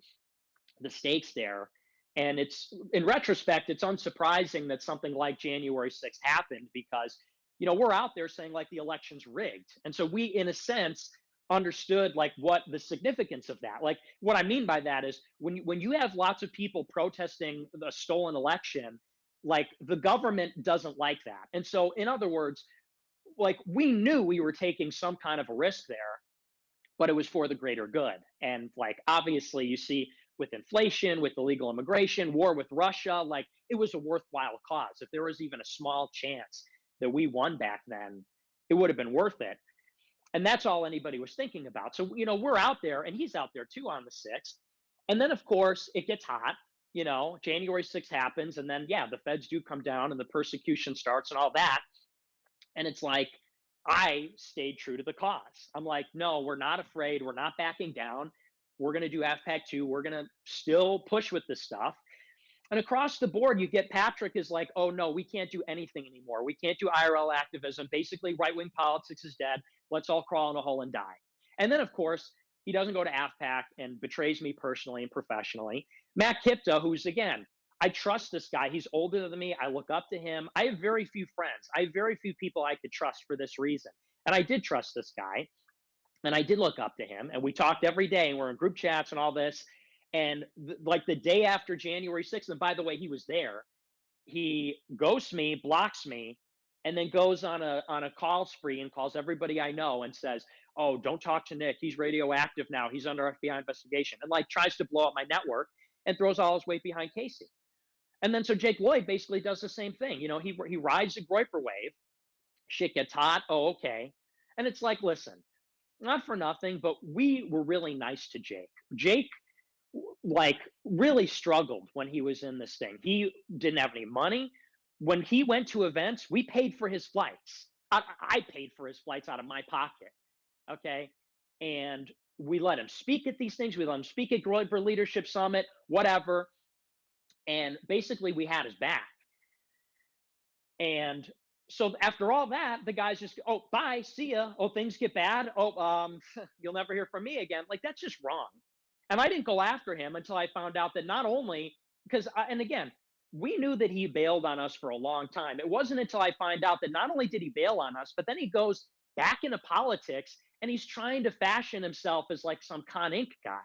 the stakes there. And it's, in retrospect, it's unsurprising that something like January 6th happened because, we're out there saying like the election's rigged. And so we, in a sense, understood like what the significance of that. Like what I mean by that is when you have lots of people protesting a stolen election, like the government doesn't like that. And so in other words, like we knew we were taking some kind of a risk there, but it was for the greater good. And like obviously you see with inflation, with illegal immigration, war with Russia, like it was a worthwhile cause. If there was even a small chance that we won back then, it would have been worth it. And that's all anybody was thinking about. So, we're out there and he's out there too on the 6th. And then of course it gets hot, January 6th happens. And then, yeah, the feds do come down and the persecution starts and all that. And it's like, I stayed true to the cause. I'm like, no, we're not afraid. We're not backing down. We're going to do AFPAC 2. We're going to still push with this stuff. And across the board, you get Patrick is like, oh, no, we can't do anything anymore. We can't do IRL activism. Basically, right-wing politics is dead. Let's all crawl in a hole and die. And then, of course, he doesn't go to AFPAC and betrays me personally and professionally. Matt Kipta, who's, again, I trust this guy. He's older than me. I look up to him. I have very few friends. I have very few people I could trust for this reason. And I did trust this guy. And I did look up to him. And we talked every day. And we're in group chats and all this. And like the day after January 6th, and by the way, he was there, he ghosts me, blocks me, and then goes on a call spree and calls everybody I know and says, oh, don't talk to Nick. He's radioactive now. He's under FBI investigation. And like tries to blow up my network and throws all his weight behind Casey. And then so Jake Lloyd basically does the same thing. You know, he rides the Groiper wave. Shit gets hot. Oh, okay. And it's like, listen, not for nothing, but we were really nice to Jake. Jake, like, really struggled when he was in this thing. He didn't have any money. When he went to events, we paid for his flights. I paid for his flights out of my pocket. Okay. And we let him speak at these things. We let him speak at Groiper Leadership Summit, whatever. And basically, we had his back. And so after all that, the guys just, oh, bye, see ya. Oh, things get bad. Oh, you'll never hear from me again. Like, that's just wrong. And I didn't go after him until I found out that not only because, and again, we knew that he bailed on us for a long time. It wasn't until I find out that not only did he bail on us, but then he goes back into politics and he's trying to fashion himself as like some Con Inc. guy.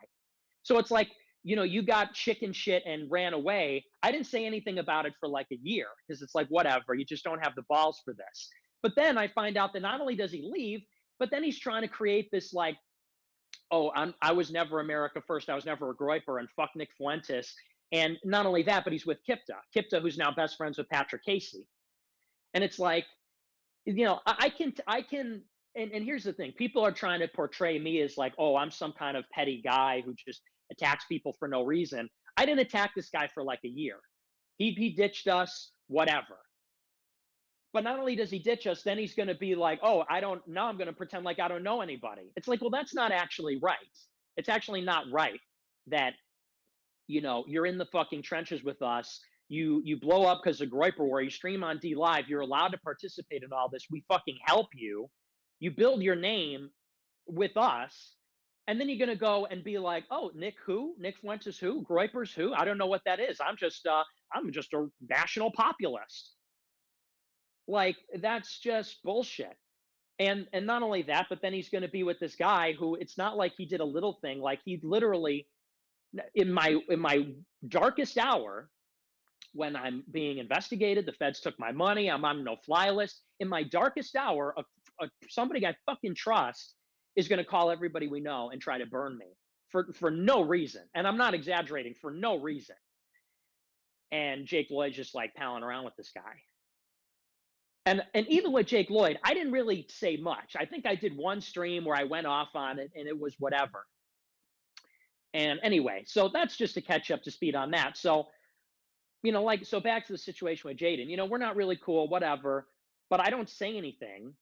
So it's like, you know, you got chicken shit and ran away. I didn't say anything about it for like a year because it's like, whatever, you just don't have the balls for this. But then I find out that not only does he leave, but then he's trying to create this like, oh, I was never America first. I was never a Groiper and fuck Nick Fuentes. And not only that, but he's with Kipta, who's now best friends with Patrick Casey. And it's like, you know, I can, and here's the thing. People are trying to portray me as like, oh, I'm some kind of petty guy who just attacks people for no reason. I didn't attack this guy for like a year. He ditched us, whatever. But not only does he ditch us, then he's going to be like, oh, now I'm going to pretend like I don't know anybody. It's like, well, that's not actually right. It's actually not right that, you know, you're in the fucking trenches with us. You blow up because of Groiper War. You stream on D Live. You're allowed to participate in all this. We fucking help you. You build your name with us. And then you're going to go and be like, oh, Nick who? Nick Fuentes who? Groiper's who? I don't know what that is. I'm just a national populist. Like, that's just bullshit. And not only that, but then he's going to be with this guy who it's not like he did a little thing. Like, he literally, in my darkest hour, when I'm being investigated, the feds took my money, I'm on a no-fly list. In my darkest hour, somebody I fucking trust is going to call everybody we know and try to burn me for no reason. And I'm not exaggerating, for no reason. And Jake Lloyd's just like palling around with this guy. And even with Jake Lloyd, I didn't really say much. I think I did one stream where I went off on it and it was whatever. And anyway, so that's just to catch up to speed on that. So, you know, like, so back to the situation with Jaden, you know, we're not really cool, whatever, but I don't say anything.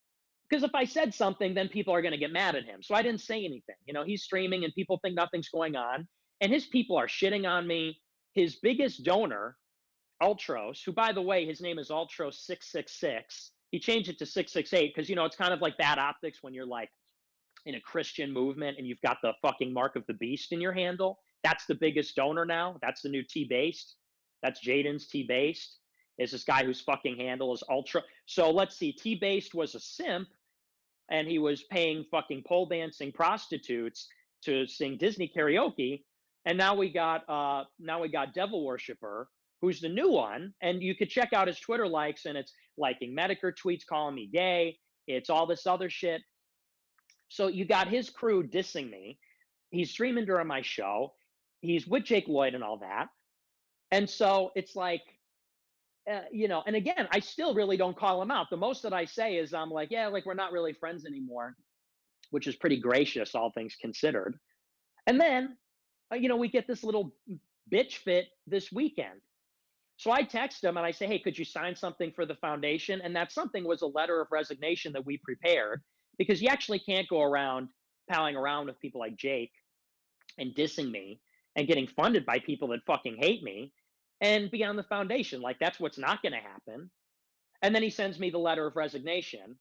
Because if I said something, then people are going to get mad at him. So I didn't say anything. You know, he's streaming and people think nothing's going on. And his people are shitting on me. His biggest donor, Ultros, who, by the way, his name is Ultros666. He changed it to 668 because, you know, it's kind of like bad optics when you're like in a Christian movement and you've got the fucking mark of the beast in your handle. That's the biggest donor now. That's the new T-Based. That's Jaden's T-Based. Is this guy whose fucking handle is Ultra. So let's see. T-Based was a simp, and he was paying fucking pole dancing prostitutes to sing Disney karaoke. And now we got Devil Worshipper, who's the new one. And you could check out his Twitter likes, and it's liking Medicare tweets, calling me gay. It's all this other shit. So you got his crew dissing me. He's streaming during my show. He's with Jake Lloyd and all that. And so it's like, you know, and again, I still really don't call him out. The most that I say is I'm like, yeah, like, we're not really friends anymore, which is pretty gracious, all things considered. And then, you know, we get this little bitch fit this weekend. So I text him and I say, hey, could you sign something for the foundation? And that something was a letter of resignation that we prepared, because you actually can't go around palling around with people like Jake and dissing me and getting funded by people that fucking hate me and be on the foundation. Like, that's what's not going to happen. And then he sends me the letter of resignation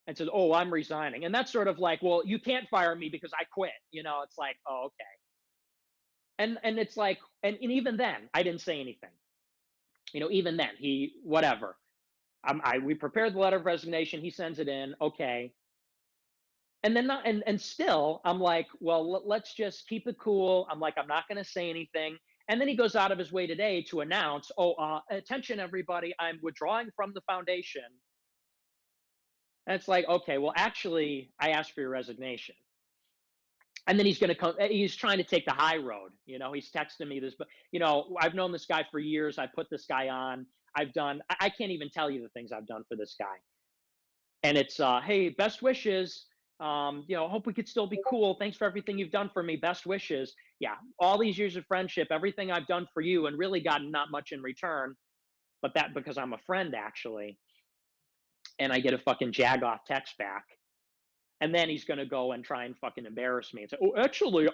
and says, oh, I'm resigning. And that's sort of like, well, you can't fire me because I quit. You know, it's like, oh, okay. And it's like, and even then, I didn't say anything. You know, even then, whatever. We prepared the letter of resignation. He sends it in. Okay. And then and still, I'm like, well, let's just keep it cool. I'm like, I'm not going to say anything. And then he goes out of his way today to announce, oh, attention, everybody, I'm withdrawing from the foundation. And it's like, okay, well, actually, I asked for your resignation. And then he's going to come, he's trying to take the high road. He's texting me this, but I've known this guy for years. I put this guy on. I can't even tell you the things I've done for this guy. And it's, hey, best wishes. Hope we could still be cool. Thanks for everything you've done for me. Best wishes. Yeah. All these years of friendship, everything I've done for you and really gotten not much in return, but that because I'm a friend actually. And I get a fucking jagoff text back. And then he's going to go and try and fucking embarrass me and say, actually,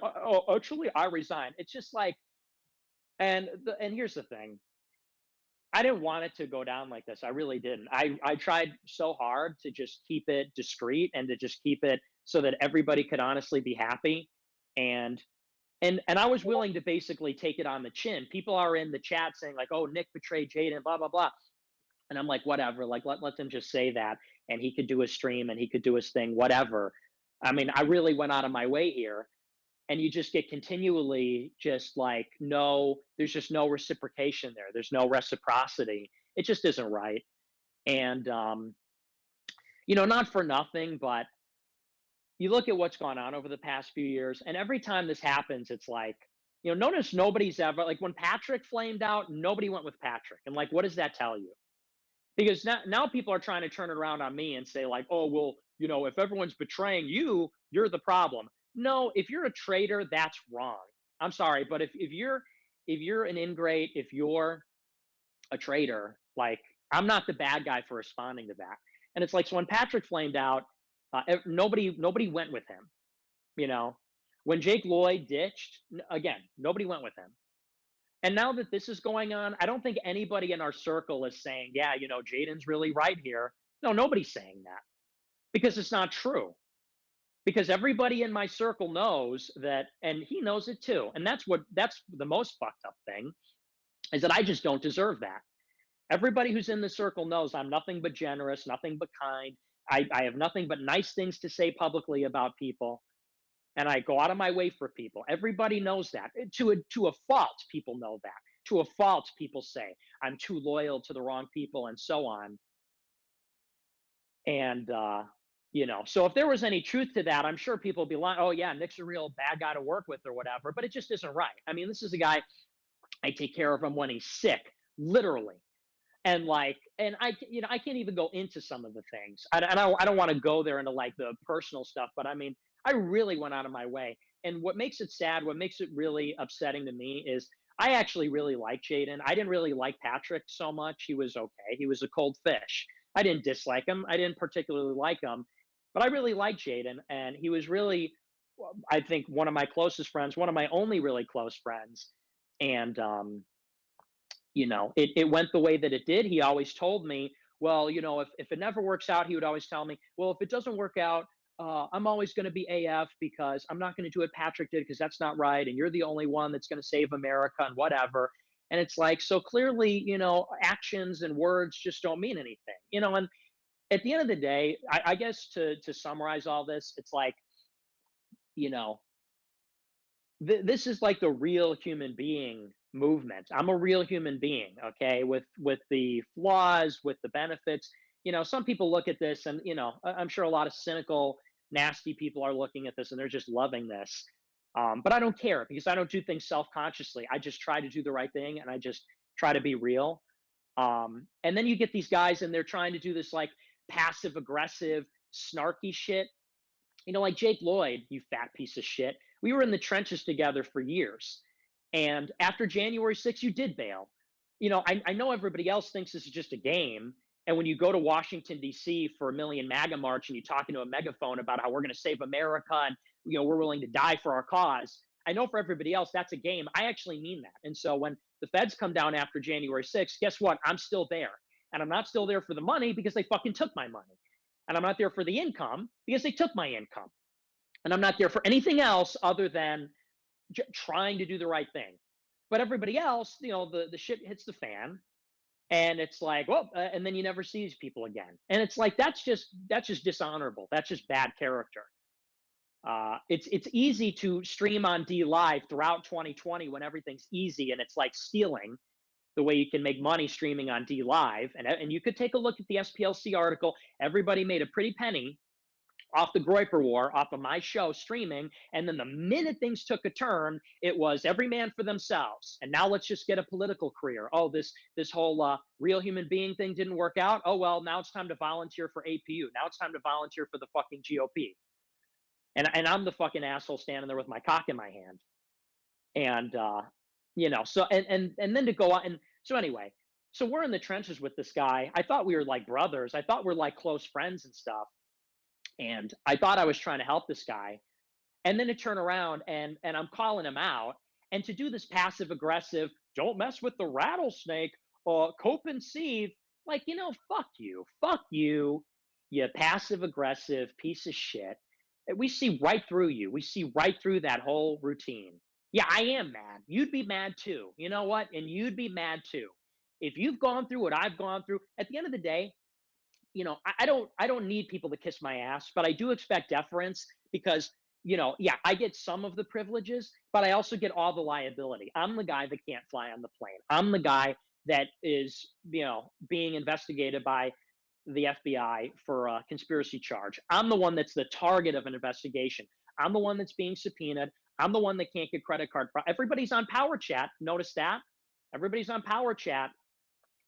I resigned. It's just like, and here's the thing. I didn't want it to go down like this. I really didn't. I tried so hard to just keep it discreet and to just keep it so that everybody could honestly be happy. And I was willing to basically take it on the chin. People are in the chat saying like, oh, Nick betrayed Jaden, blah, blah, blah. And I'm like, whatever, like let them just say that. And he could do his stream and he could do his thing, whatever. I mean, I really went out of my way here. And you just get continually just like, no, there's just no reciprocation there. There's no reciprocity. It just isn't right. And, not for nothing, but you look at what's gone on over the past few years, and every time this happens, it's like, notice nobody's ever, like when Patrick flamed out, nobody went with Patrick. And like, what does that tell you? Because now people are trying to turn it around on me and say like, oh, well, if everyone's betraying you, you're the problem. No, if you're a traitor, that's wrong. I'm sorry, but if you're an ingrate, if you're a traitor, like I'm not the bad guy for responding to that. And it's like, so when Patrick flamed out, nobody went with him. When Jake Lloyd ditched, again, nobody went with him. And now that this is going on, I don't think anybody in our circle is saying, yeah, Jaden's really right here. No, nobody's saying that because it's not true. Because everybody in my circle knows that, and he knows it too. And that's the most fucked up thing is that I just don't deserve that. Everybody who's in the circle knows I'm nothing but generous, nothing but kind. I have nothing but nice things to say publicly about people. And I go out of my way for people. Everybody knows that. To a fault, people know that. To a fault, people say I'm too loyal to the wrong people and so on. And, so if there was any truth to that, I'm sure people would be like, oh, yeah, Nick's a real bad guy to work with or whatever. But it just isn't right. I mean, this is a guy, I take care of him when he's sick, literally. And I can't even go into some of the things. I don't want to go there into like the personal stuff, but I mean, I really went out of my way. And what makes it sad, what makes it really upsetting to me is I actually really like Jaden. I didn't really like Patrick so much. He was okay. He was a cold fish. I didn't dislike him. I didn't particularly like him, but I really liked Jaden. And he was really, I think, one of my closest friends, one of my only really close friends. And, it went the way that it did. He always told me, well, if it never works out, he would always tell me, well, if it doesn't work out, I'm always going to be AF because I'm not going to do what Patrick did because that's not right. And you're the only one that's going to save America and whatever. And it's like, so clearly, actions and words just don't mean anything, and at the end of the day, I guess to summarize all this, it's like, this is like the real human being movement. I'm a real human being, okay, with the flaws, with the benefits. Some people look at this and, I'm sure a lot of cynical, nasty people are looking at this and they're just loving this. But I don't care because I don't do things self-consciously. I just try to do the right thing and I just try to be real. And then you get these guys and they're trying to do this like passive aggressive, snarky shit. Like Jake Lloyd, you fat piece of shit. We were in the trenches together for years. And after January 6th, you did bail. I know everybody else thinks this is just a game. And when you go to Washington, D.C. for a Million MAGA march and you talk into a megaphone about how we're going to save America and, we're willing to die for our cause. I know for everybody else, that's a game. I actually mean that. And so when the feds come down after January 6th, guess what? I'm still there. And I'm not still there for the money because they fucking took my money. And I'm not there for the income because they took my income. And I'm not there for anything else other than trying to do the right thing. But everybody else, the shit hits the fan. And it's like, well, and then you never see these people again. And it's like, that's just dishonorable. That's just bad character. It's easy to stream on D Live throughout 2020 when everything's easy and it's like stealing the way you can make money streaming on D Live. And you could take a look at the SPLC article. Everybody made a pretty penny off the Groiper War, off of my show streaming. And then the minute things took a turn, it was every man for themselves. And now let's just get a political career. Oh, this whole real human being thing didn't work out. Oh, well, now it's time to volunteer for APU. Now it's time to volunteer for the fucking GOP. And I'm the fucking asshole standing there with my cock in my hand. And, so, and then to go out. And so anyway, so we're in the trenches with this guy. I thought we were like brothers. I thought we're like close friends and stuff. And I thought I was trying to help this guy. And then to turn around and I'm calling him out, and to do this passive aggressive, don't mess with the rattlesnake, or cope and seethe, like, fuck you, you passive aggressive piece of shit. We see right through you. We see right through that whole routine. Yeah, I am mad. You'd be mad too. You know what? And you'd be mad too. If you've gone through what I've gone through, at the end of the day, I don't need people to kiss my ass, but I do expect deference because, yeah, I get some of the privileges, but I also get all the liability. I'm the guy that can't fly on the plane. I'm the guy that is, being investigated by the FBI for a conspiracy charge. I'm the one that's the target of an investigation. I'm the one that's being subpoenaed. I'm the one that can't get credit card. Everybody's on Power Chat. Notice that? Everybody's on Power Chat.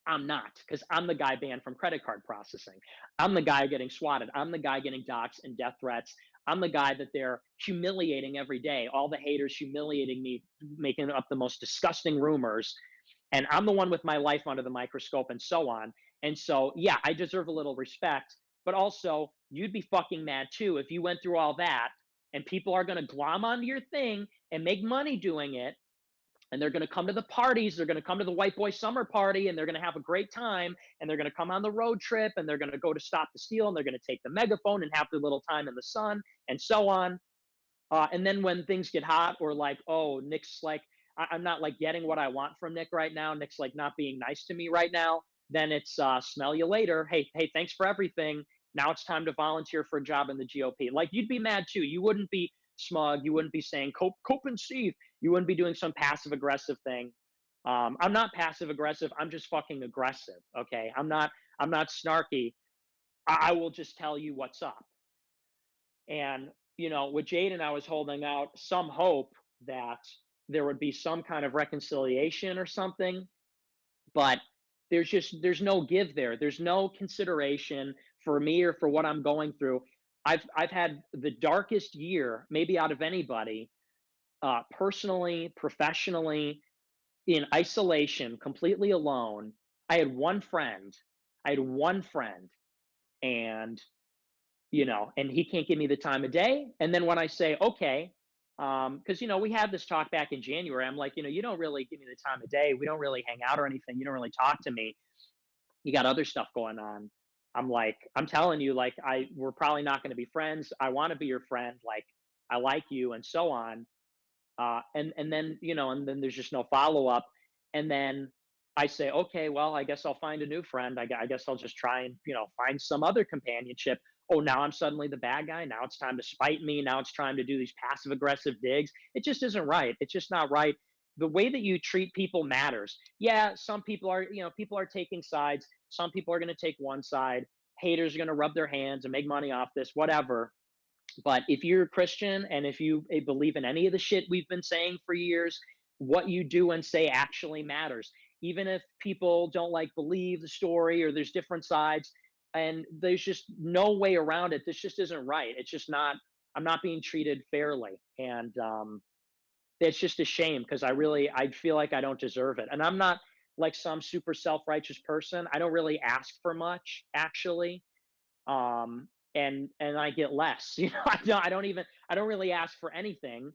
I'm not, because I'm the guy banned from credit card processing. I'm the guy getting swatted. I'm the guy getting doxxed and death threats. I'm the guy that they're humiliating every day. All the haters humiliating me, making up the most disgusting rumors. And I'm the one with my life under the microscope and so on. And so, yeah, I deserve a little respect. But also, you'd be fucking mad too if you went through all that and people are going to glom onto your thing and make money doing it, and they're going to come to the parties. They're going to come to the white boy summer party, and they're going to have a great time, and they're going to come on the road trip, and they're going to go to Stop the Steal, and they're going to take the megaphone and have their little time in the sun and so on. And then when things get hot, or like, oh, Nick's like, I'm not like getting what I want from Nick right now. Nick's like not being nice to me right now. Then it's smell you later. Hey, thanks for everything. Now it's time to volunteer for a job in the GOP. Like, you'd be mad too. You wouldn't be smug. You wouldn't be saying cope and seethe. You wouldn't be doing some passive aggressive thing. I'm not passive aggressive. I'm just fucking aggressive. Okay. I'm not snarky. I will just tell you what's up. And, with Jaden, I was holding out some hope that there would be some kind of reconciliation or something, but there's no give there. There's no consideration for me or for what I'm going through. I've had the darkest year, maybe out of anybody, personally, professionally, in isolation, completely alone. I had one friend. And and he can't give me the time of day. And then when I say, okay, because we had this talk back in January, I'm like, you don't really give me the time of day. We don't really hang out or anything. You don't really talk to me. You got other stuff going on. I'm like, I'm telling you, like, we're probably not going to be friends. I want to be your friend. Like, I like you, and so on. And then and then there's just no follow up. And then I say, okay, well, I guess I'll find a new friend. I guess I'll just try and find some other companionship. Oh, now I'm suddenly the bad guy. Now it's time to spite me. Now it's time to do these passive aggressive digs. It just isn't right. It's just not right. The way that you treat people matters. Yeah, some people are people are taking sides. Some people are going to take one side. Haters are going to rub their hands and make money off this, whatever. But if you're a Christian and if you believe in any of the shit we've been saying for years, what you do and say actually matters. Even if people don't believe the story, or there's different sides, and there's just no way around it. This just isn't right. It's just not. I'm not being treated fairly, and it's just a shame, because I feel like I don't deserve it, and I'm not like some super self-righteous person. I don't really ask for much, actually. And I get less. I don't really ask for anything,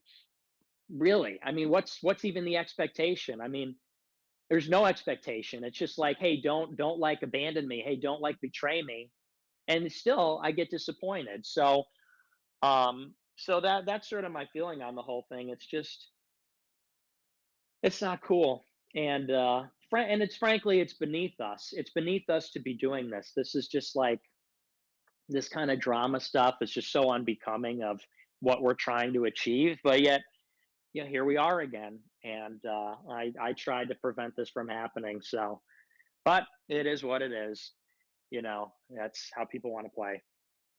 really. I mean, what's even the expectation? I mean, there's no expectation. It's just like, hey, don't abandon me. Hey, don't betray me. And still I get disappointed. So that's sort of my feeling on the whole thing. It's just, it's not cool. And and it's, frankly, it's beneath us. It's beneath us to be doing this. This is just like, this kind of drama stuff is just so unbecoming of what we're trying to achieve. But yet, here we are again. And I tried to prevent this from happening. So, but it is what it is. That's how people want to play.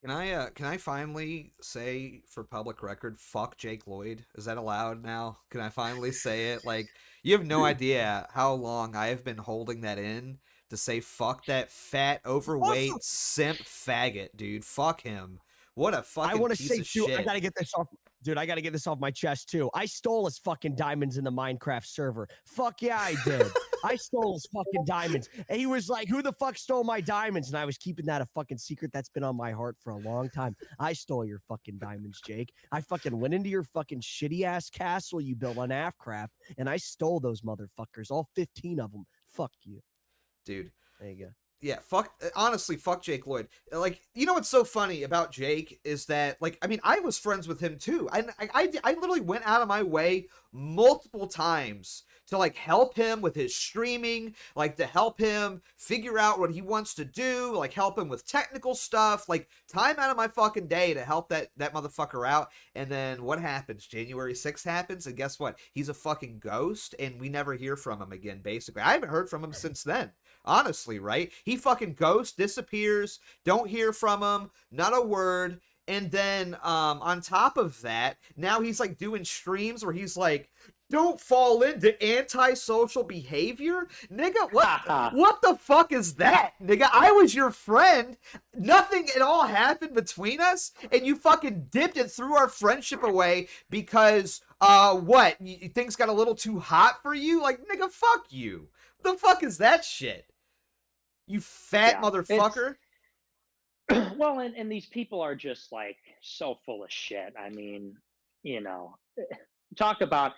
Can I finally say for public record, fuck Jake Lloyd? Is that allowed now? Can I finally say it? Like, you have no idea how long I have been holding that in to say fuck that fat, Also, overweight, simp faggot, dude. Fuck him. What a I fucking want to piece say of too, I shit. gotta get this off. Dude, I gotta get this off my chest too. I stole his fucking diamonds in the Minecraft server. Fuck yeah, I did. I stole his fucking diamonds. And he was like, who the fuck stole my diamonds? And I was keeping that a fucking secret. That's been on my heart for a long time. I stole your fucking diamonds, Jake. I fucking went into your fucking shitty ass castle you built on Afcraft, and I stole those motherfuckers, all 15 of them. Fuck you. Dude. There you go. Yeah, honestly, fuck Jake Lloyd. Like, you know what's so funny about Jake is that, like, I mean, I was friends with him too. I literally went out of my way multiple times to, like, help him with his streaming, like, to help him figure out what he wants to do, like, help him with technical stuff, like, time out of my fucking day to help that motherfucker out. And then what happens? January 6th happens, and guess what? He's a fucking ghost, and we never hear from him again, basically. I haven't heard from him since then. Honestly, right? He fucking ghosts, disappears, don't hear from him, not a word. And then on top of that, now he's like doing streams where he's like, don't fall into antisocial behavior? Nigga, what the fuck is that? Nigga, I was your friend. Nothing at all happened between us, and you fucking dipped and threw our friendship away because what? Things got a little too hot for you? Like, nigga, fuck you. The fuck is that shit? You fat motherfucker. Well, and these people are just like so full of shit. I mean, talk about.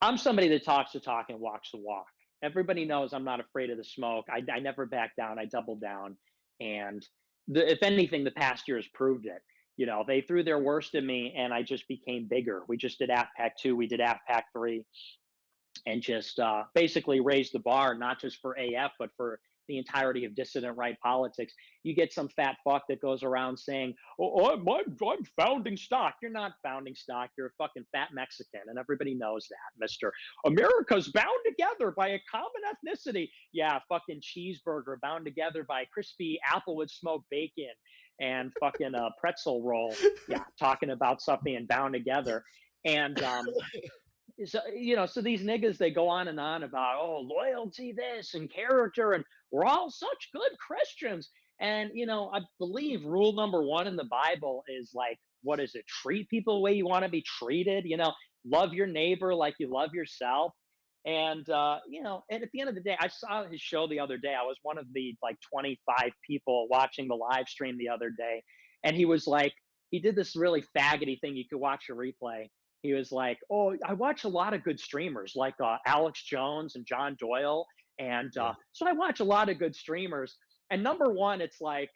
I'm somebody that talks the talk and walks the walk. Everybody knows I'm not afraid of the smoke. I never back down. I double down. And if anything, the past year has proved it. They threw their worst at me, and I just became bigger. We just did AFPAC 2, we did AFPAC 3, and just basically raised the bar, not just for AF, but for the entirety of dissident right politics. You get some fat fuck that goes around saying, "Oh, I'm founding stock." You're not founding stock. You're a fucking fat Mexican, and everybody knows that, Mister. America's bound together by a common ethnicity. Yeah, fucking cheeseburger bound together by crispy applewood smoked bacon and fucking a pretzel roll. Yeah, talking about stuff being bound together. And so these niggas, they go on and on about, oh, loyalty, this and character, and we're all such good Christians. And I believe rule number 1 in the Bible is like, what is it? Treat people the way you want to be treated. Love your neighbor like you love yourself. And and at the end of the day, I saw his show the other day. I was one of the like 25 people watching the live stream the other day, and he was like, he did this really faggoty thing. You could watch a replay. He was like, "Oh, I watch a lot of good streamers like Alex Jones and John Doyle, and so I watch a lot of good streamers." And number one, it's like,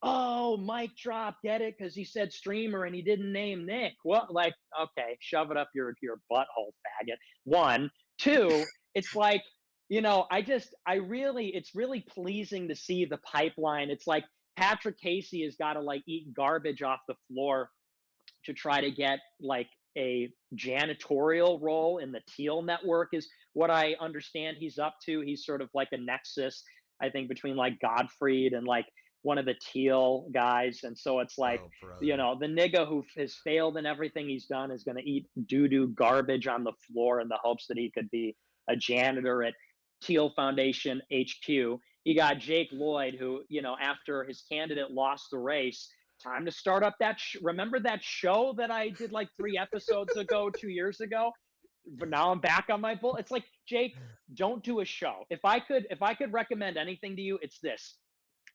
"Oh, mic drop, get it?" Because he said streamer and he didn't name Nick. What? Like, okay, shove it up your butthole, faggot. One, two, it's like, it's really pleasing to see the pipeline. It's like Patrick Casey has got to like eat garbage off the floor to try to get like a janitorial role in the Teal network is what I understand he's up to. He's sort of like a nexus, I think, between like Godfried and like one of the Teal guys. And so it's like, the nigga who has failed in everything he's done is going to eat doo-doo garbage on the floor in the hopes that he could be a janitor at Teal Foundation HQ. You got Jake Lloyd, who, after his candidate lost the race, time to start up that remember that show that I did like 3 episodes ago 2 years ago, but now I'm back on my bull. It's like, Jake, don't do a show. If I could recommend anything to you, it's this: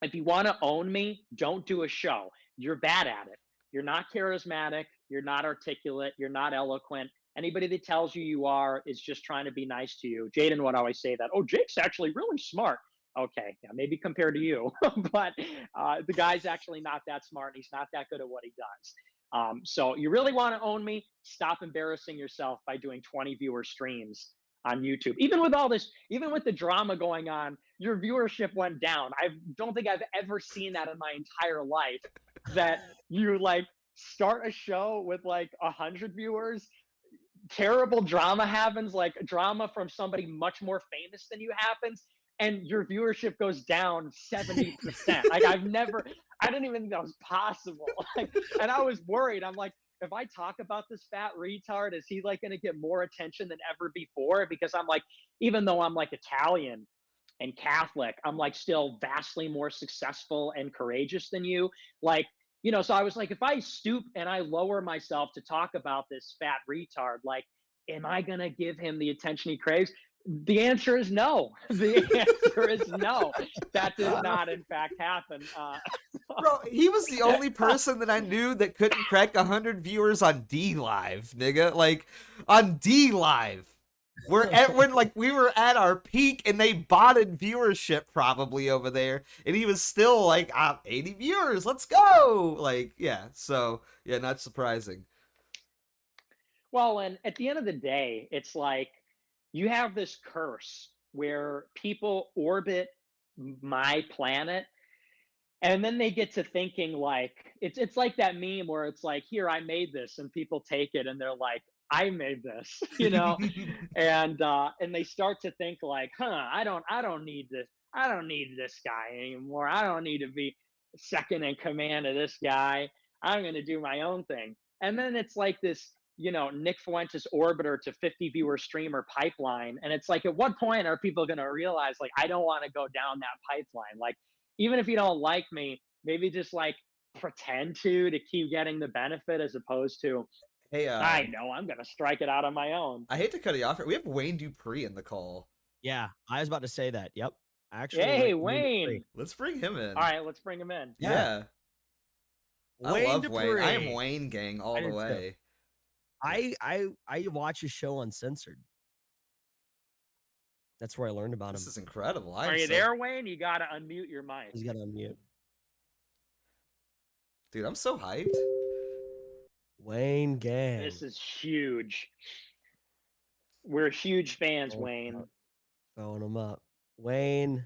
if you want to own me, don't do a show. You're bad at it. You're not charismatic, you're not articulate, you're not eloquent. Anybody that tells you you are is just trying to be nice to you. Jaden would always say that. Oh, Jake's actually really smart. Okay, yeah, maybe compared to you, but the guy's actually not that smart, and he's not that good at what he does. So you really want to own me? Stop embarrassing yourself by doing 20 viewer streams on YouTube. Even with all this, even with the drama going on, your viewership went down. I don't think I've ever seen that in my entire life, that you like start a show with like 100 viewers, terrible drama happens, like drama from somebody much more famous than you happens, and your viewership goes down 70%. Like I didn't even think that was possible. Like, and I was worried. I'm like, if I talk about this fat retard, is he like going to get more attention than ever before? Because I'm like, even though I'm like Italian and Catholic, I'm like still vastly more successful and courageous than you. Like, so I was like, if I stoop and I lower myself to talk about this fat retard, like, am I going to give him the attention he craves? The answer is no. The answer is no. That did not, in fact, happen. Bro, he was the only person that I knew that couldn't crack 100 viewers on D Live, nigga. Like, on D Live. When like we were at our peak and they botted viewership probably over there, and he was still like 80 viewers, let's go. Like, yeah, so yeah, not surprising. Well, and at the end of the day, it's like you have this curse where people orbit my planet, and then they get to thinking like it's like that meme where it's like, here, I made this, and people take it and they're like, I made this, and they start to think like, I don't need this. I don't need this guy anymore. I don't need to be second in command of this guy. I'm going to do my own thing. And then it's like this, Nick Fuentes orbiter to 50 viewer streamer pipeline. And it's like, at what point are people going to realize like, I don't want to go down that pipeline? Like, even if you don't like me, maybe just like pretend to keep getting the benefit, as opposed to, Hey, I know I'm gonna strike it out on my own. I hate to cut you off. We have Wayne Dupree in the call. Yeah, I was about to say that. Yep. Actually, Hey, Wayne. Let's bring him in. All right, let's bring him in. Yeah. I Wayne love Dupree. Wayne. I am Wayne gang all the way. I watch his show Uncensored. That's where I learned about him. This is incredible. Are you there, Wayne? You gotta unmute your mic. He's gotta unmute. Dude, I'm so hyped. Wayne gang. This is huge. We're huge fans, Wayne. Phone him up. Wayne.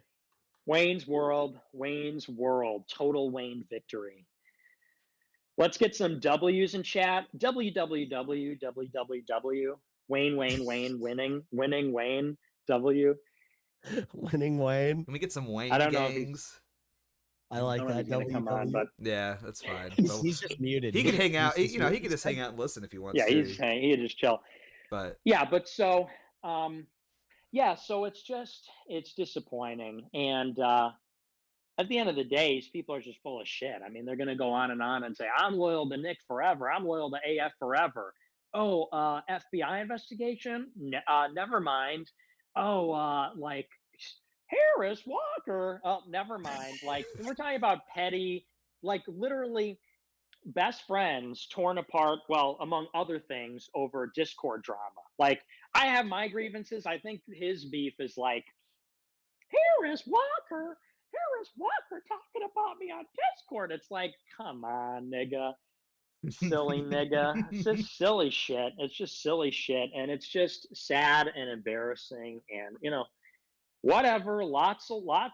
Wayne's World. Wayne's World. Total Wayne victory. Let's get some W's in chat. www. Wayne, winning Wayne. W. Winning Wayne. Can we get some Wayne I don't gangs? I like that. Come on, but yeah, that's fine. He's just muted. He can hang out. He can just hang out and listen if he wants. Yeah, to. he can just chill. But so it's disappointing, and at the end of the day, these people are just full of shit. I mean, they're gonna go on and say, "I'm loyal to Nick forever. I'm loyal to AF forever." Oh, FBI investigation? Never mind. Oh, like Harris Walker. Oh, never mind. Like, we're talking about petty, like literally best friends torn apart, well, among other things, over Discord drama. Like, I have my grievances. I think his beef is like, Harris Walker talking about me on Discord. It's like, come on, nigga. Silly nigga. It's just silly shit. It's just silly shit. And it's just sad and embarrassing. And, whatever. Lots of luck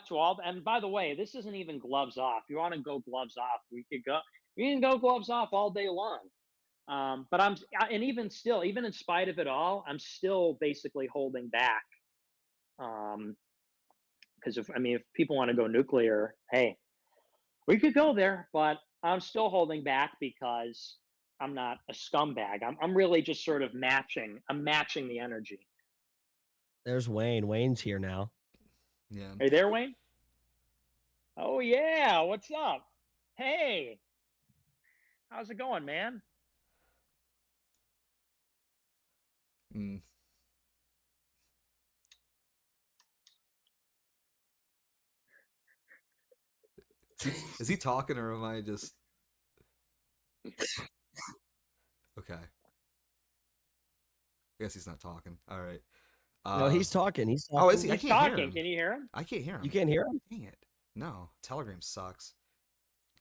to all. And by the way, this isn't even gloves off. You want to go gloves off? We can go gloves off all day long. But and even still, even in spite of it all, I'm still basically holding back. Because if people want to go nuclear, hey, we could go there, but I'm still holding back because I'm not a scumbag. I'm really just sort of matching. I'm matching the energy. There's Wayne. Wayne's here now. Yeah. Are you there, Wayne? Oh yeah. What's up? Hey. How's it going, man? Is he talking or am I just okay? I guess he's not talking. All right. No, he's talking. He's talking. Oh, is he? I He's can't hear talking. him. Can you hear him? I can't hear him. You can't hear him? Dang it. No. Telegram sucks.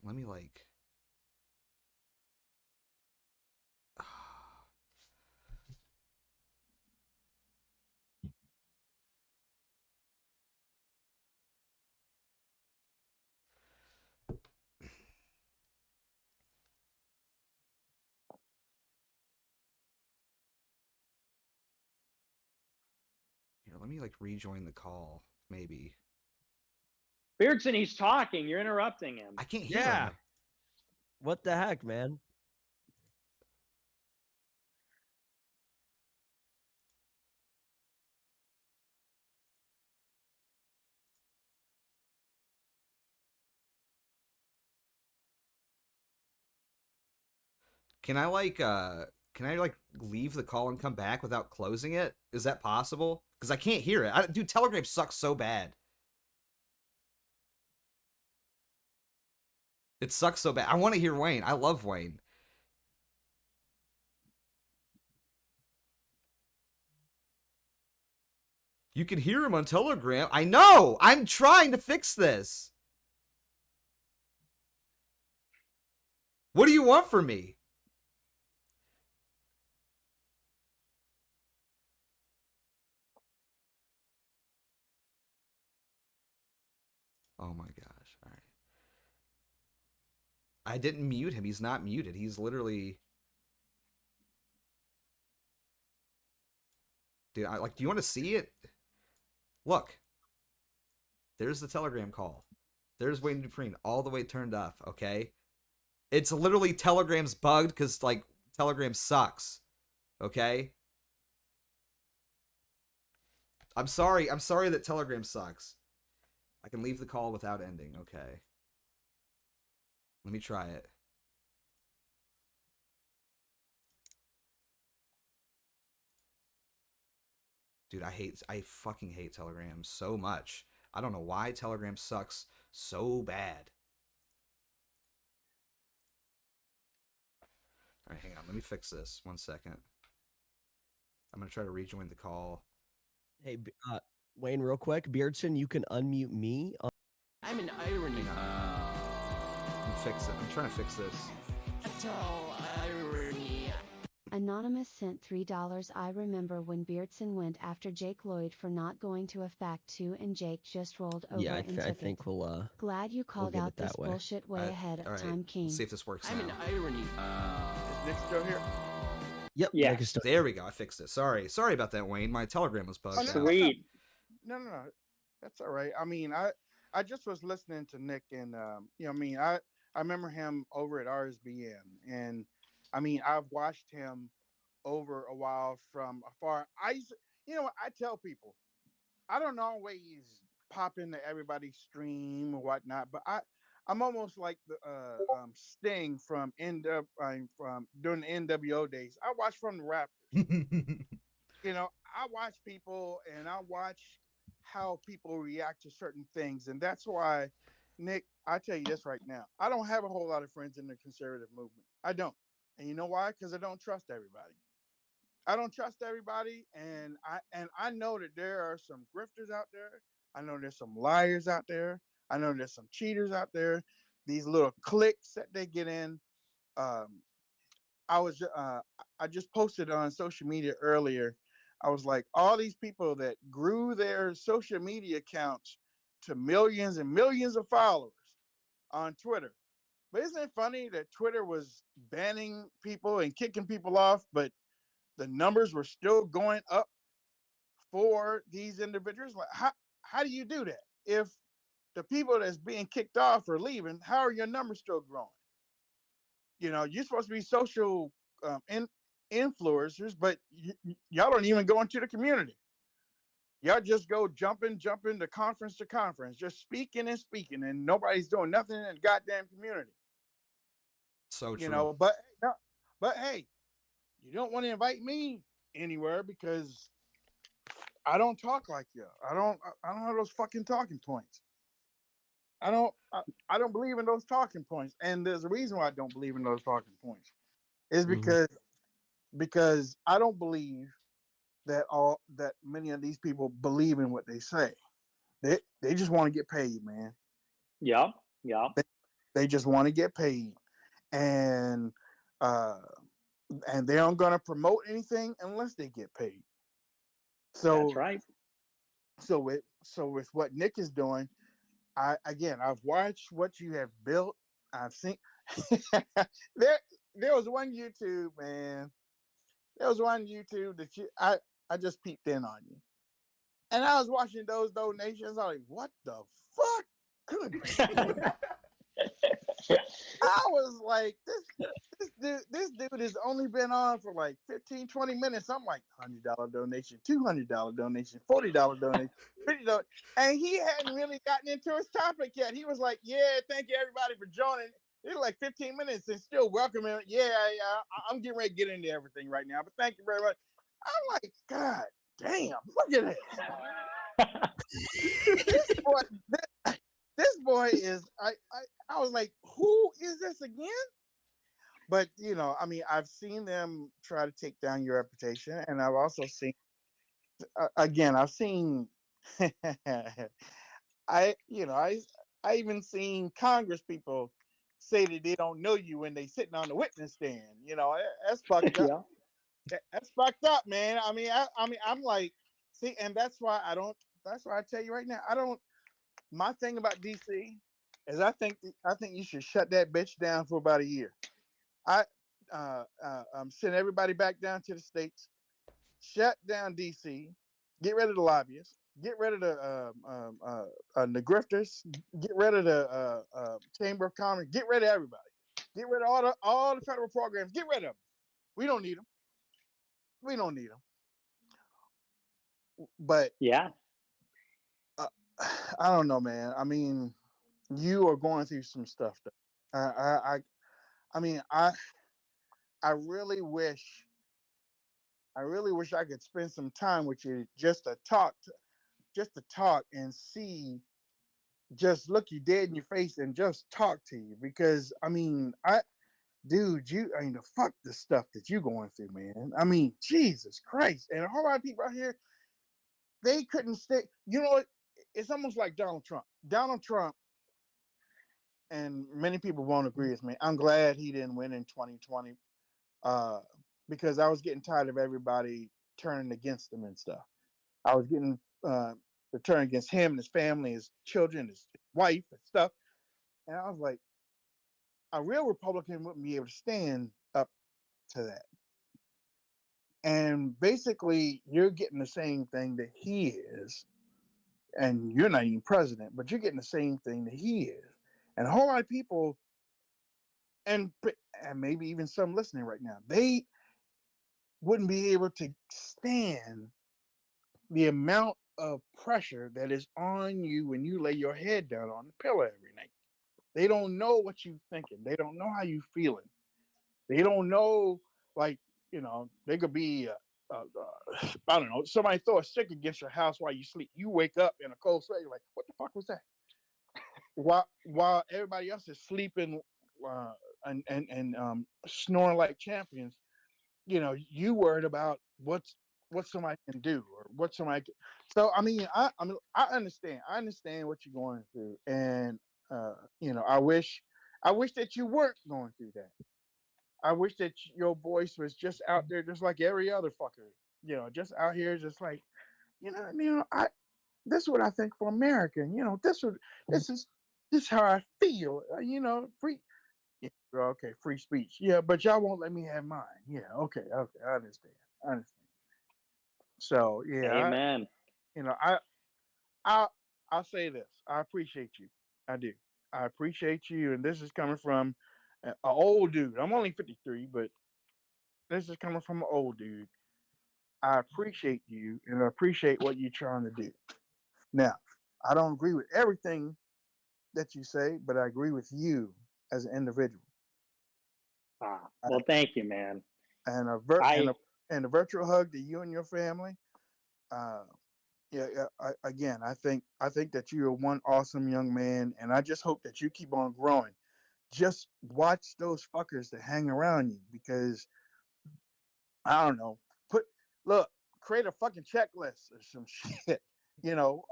Let me like. Here, let me like rejoin the call. Maybe. Beardson, he's talking. You're interrupting him. I can't hear Yeah. him. What the heck, man? Can I leave the call and come back without closing it? Is that possible? Because I can't hear it. Dude, Telegram sucks so bad. It sucks so bad. I want to hear Wayne. I love Wayne. You can hear him on Telegram. I know. I'm trying to fix this. What do you want from me? Oh my gosh. All right. I didn't mute him. He's not muted. He's literally... Dude, do you want to see it? Look. There's the Telegram call. There's Wayne Dupree all the way turned off, okay? It's literally Telegram's bugged because, like, Telegram sucks, okay? I'm sorry that Telegram sucks. I can leave the call without ending, okay? Let me try it. Dude, I fucking hate Telegram so much. I don't know why Telegram sucks so bad. All right, hang on. Let me fix this. 1 second. I'm going to try to rejoin the call. Hey, Wayne, real quick. Beardson, you can unmute me. I'm an irony. Hang on. Let me fix it. I'm trying to fix this. Irony. Anonymous sent $3. I remember when Beardson went after Jake Lloyd for not going to a fact 2 and Jake just rolled over Yeah, and I took think it. we'll Glad you called get out it that this way. bullshit way ahead of All right. time, King. Let's see if this works I'm now. an irony. Is Nick still here? Yep. Yeah. Nick is still- There we go. I fixed it. Sorry about that, Wayne. My Telegram was bugged. Oh, no, out. Sweet. No, that's all right. I mean, I just was listening to Nick, and you know, I mean, I remember him over at RSBN, and I mean, I've watched him over a while from afar. You know what I tell people, I don't always pop into everybody's stream or whatnot, but I'm almost like the Sting from from during the NWO days. I watch from the Raptors. You know, I watch people and I watch how people react to certain things, and that's why, Nick, I tell you this right now, I don't have a whole lot of friends in the conservative movement. I don't, and you know why? Because I don't trust everybody. I don't trust everybody, and I know that there are some grifters out there. I know there's some liars out there. I know there's some cheaters out there. These little cliques that they get in. Um, I just posted on social media earlier. I was like, all these people that grew their social media accounts to millions and millions of followers on Twitter. But isn't it funny that Twitter was banning people and kicking people off, but the numbers were still going up for these individuals? Like, how do you do that? If the people that's being kicked off are leaving, how are your numbers still growing? You know, you're supposed to be social influencers, but y'all don't even go into the community. Y'all just go jumping to conference, just speaking and speaking, and nobody's doing nothing in the goddamn community. So true. You know, but hey, you don't want to invite me anywhere because I don't talk like you. I don't have those fucking talking points. I don't believe in those talking points, and there's a reason why I don't believe in those talking points. Is because I don't believe that many of these people believe in what they say. They just want to get paid, man. Yeah. They just want to get paid, and uh, and they aren't going to promote anything unless they get paid. So That's right. So with what Nick is doing, I've watched what you have built. I've seen there was one YouTube, man. There was one YouTube that I just peeped in on you. And I was watching those donations. I was like, what the fuck? Good. I was like, this dude has only been on for like 15, 20 minutes. I'm like, $100 donation, $200 donation, $40 donation, $50. And he hadn't really gotten into his topic yet. He was like, yeah, thank you everybody for joining. It was like 15 minutes and still welcoming. Yeah, I'm getting ready to get into everything right now, but thank you very much. I'm like, God damn, look at this. This boy is, I was like, who is this again? But, you know, I mean, I've seen them try to take down your reputation. And I've also seen, I've seen, I even seen Congress people say that they don't know you when they sitting on the witness stand. You know, that's fucked up. Yeah. That's fucked up, man. I mean, I'm like, see, and that's why I tell you right now, my thing about DC is I think you should shut that bitch down for about a year. Send everybody back down to the States, shut down DC, get rid of the lobbyists, get rid of the grifters, get rid of the Chamber of Commerce, get rid of everybody, get rid of all the federal programs, get rid of them. We don't need them. We don't need them. But Yeah. I don't know, man. I mean, you are going through some stuff. I mean, I really wish I could spend some time with you just to talk and see, just look you dead in your face and just talk to you, because I mean, the fuck the stuff that you going through, man. I mean, Jesus Christ. And a whole lot of people out here, they couldn't stay. You know, it's almost like Donald Trump. Donald Trump, and many people won't agree with me. I'm glad he didn't win in 2020, because I was getting tired of everybody turning against him and stuff. I was getting the turn against him and his family, his children, his wife and stuff. And I was like, a real Republican wouldn't be able to stand up to that. And basically, you're getting the same thing that he is. And you're not even president, but you're getting the same thing that he is. And a whole lot of people, and maybe even some listening right now, they wouldn't be able to stand the amount of pressure that is on you when you lay your head down on the pillow every night. They don't know what you're thinking. They don't know how you're feeling. They don't know, like, you know, they could be, I don't know, somebody throw a stick against your house while you sleep. You wake up in a cold sweat. You're like, what the fuck was that? While everybody else is sleeping and snoring like champions, you know, you worried about what somebody can do or what somebody can. So I mean, I understand what you're going through, and you know, I wish that you weren't going through that. I wish that your voice was just out there, just like every other fucker, you know, just out here, just like, this is what I think for America, you know, this is how I feel, you know, free. Yeah, okay, free speech. Yeah, but y'all won't let me have mine. Yeah, okay, I understand. So yeah, Amen. I'll say this. I appreciate you. I do. I appreciate you, and this is coming from an old dude. I'm only 53, but this is coming from an old dude. I appreciate you, and I appreciate what you're trying to do. Now, I don't agree with everything that you say, but I agree with you as an individual. Well, thank you, man. And a virtual hug to you and your family. Again, I think that you are one awesome young man, and I just hope that you keep on growing. Just watch those fuckers that hang around you, because I don't know. Create a fucking checklist or some shit. You know,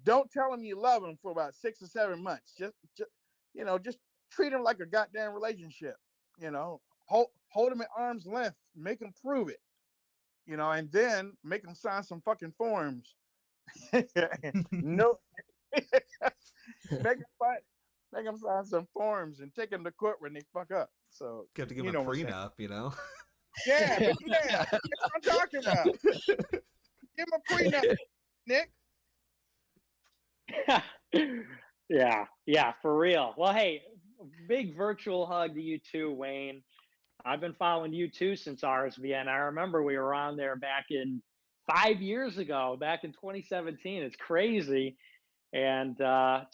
don't tell them you love them for about 6 or 7 months. Just just treat them like a goddamn relationship. You know, hold them at arm's length, make them prove it. You know, and then make them sign some fucking forms. No, make them sign some forms and take them to court when they fuck up. So Got to give a prenup, you know. Yeah, that's what I'm talking about. Give them a prenup. Nick. Yeah, for real. Well, hey, big virtual hug to you too, Wayne. I've been following you too since RSVN. I remember we were on there back in 5 years ago, back in 2017. It's crazy. And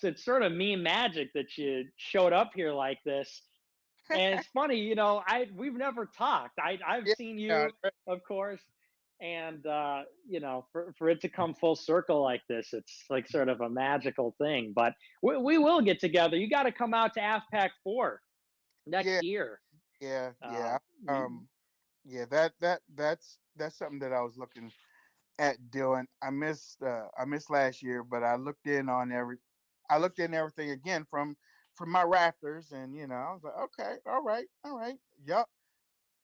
it's sort of meme magic that you showed up here like this. And it's funny, we've never talked. I've seen Yeah, you, of course, and for it to come full circle like this, it's like sort of a magical thing. But we will get together. You got to come out to AFPAC 4 yeah, next year. yeah, Uh, yeah. Yeah. That's something that I was looking at doing. I missed last year, but I looked in everything again from my rafters, and I was like, okay, all right, yup.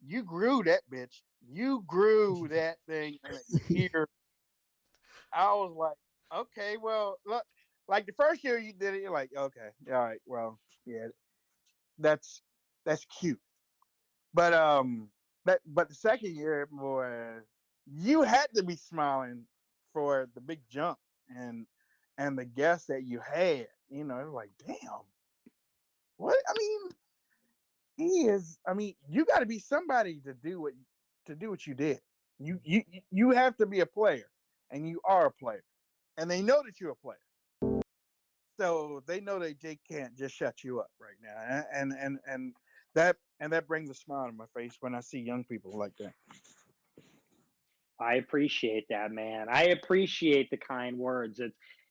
You grew that bitch. You grew that thing in a year. I was like, okay, well, look, like the first year you did it, you're like, okay, all right, well, yeah, that's that's cute. But the second year, boy, you had to be smiling for the big jump and the guests that you had. It was like, damn, what? I mean, he is. I mean, you got to be somebody to do what you did. You have to be a player, and you are a player, and they know that you're a player. So they know they can't just shut you up right now, and that brings a smile on my face when I see young people like that. I appreciate that, man. I appreciate the kind words.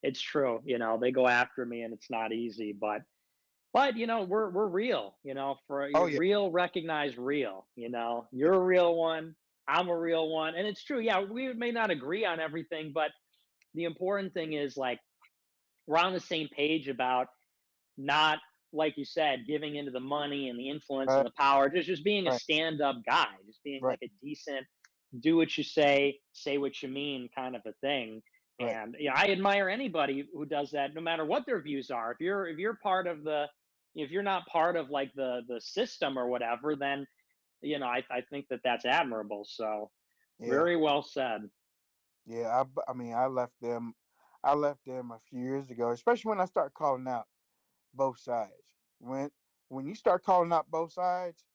It's true. They go after me, and it's not easy, but we're real. For Oh you're yeah, real, recognize real. You're a real one. I'm a real one, and it's true. Yeah, we may not agree on everything, but the important thing is like we're on the same page about not, like you said, giving into the money and the influence and right, the power. Just being a right, stand-up guy, just being right, like a decent, do what you say what you mean kind of a thing. right. And I admire anybody who does that, no matter what their views are. If you're part of if you're not part of like the system or whatever, then I think that's admirable. So Yeah, very well said. yeah. I mean, I left them. I left them a few years ago, especially when I start calling out both sides. When when you start calling out both sides,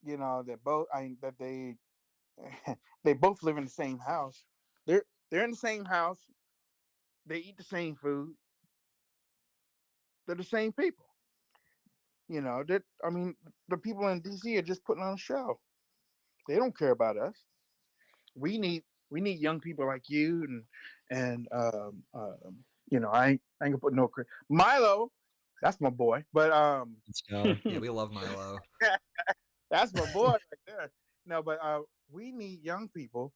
that both I that they both live in the same house. They're in the same house. They eat the same food. They're the same people. That I mean, the people in DC are just putting on a show. They don't care about us. We need young people like you and I ain't gonna put no Milo. That's my boy. But Let's go. Yeah, we love Milo. that's my boy right there. No, but we need young people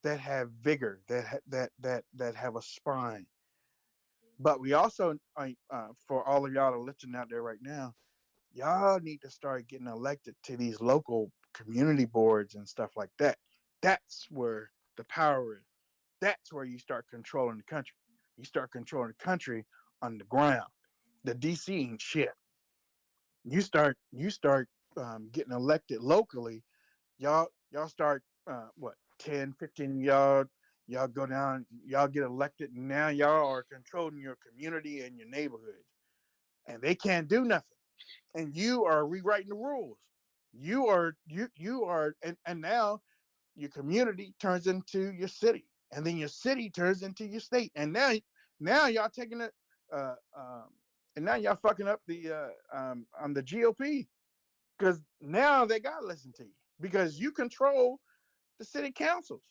that have vigor, that have a spine. But we also, for all of y'all that are listening out there right now, y'all need to start getting elected to these local community boards and stuff like that. That's where the power is. That's where you start controlling the country. You start controlling the country on the ground. The DC ain't shit. You start getting elected locally. Y'all start what 10, 15 y'all go down, y'all get elected, and now y'all are controlling your community and your neighborhood, and they can't do nothing, and you are rewriting the rules. You are and now your community turns into your city, and then your city turns into your state, and now y'all taking it uh um and now y'all fucking up on the GOP, because now they gotta listen to you because you control the city councils.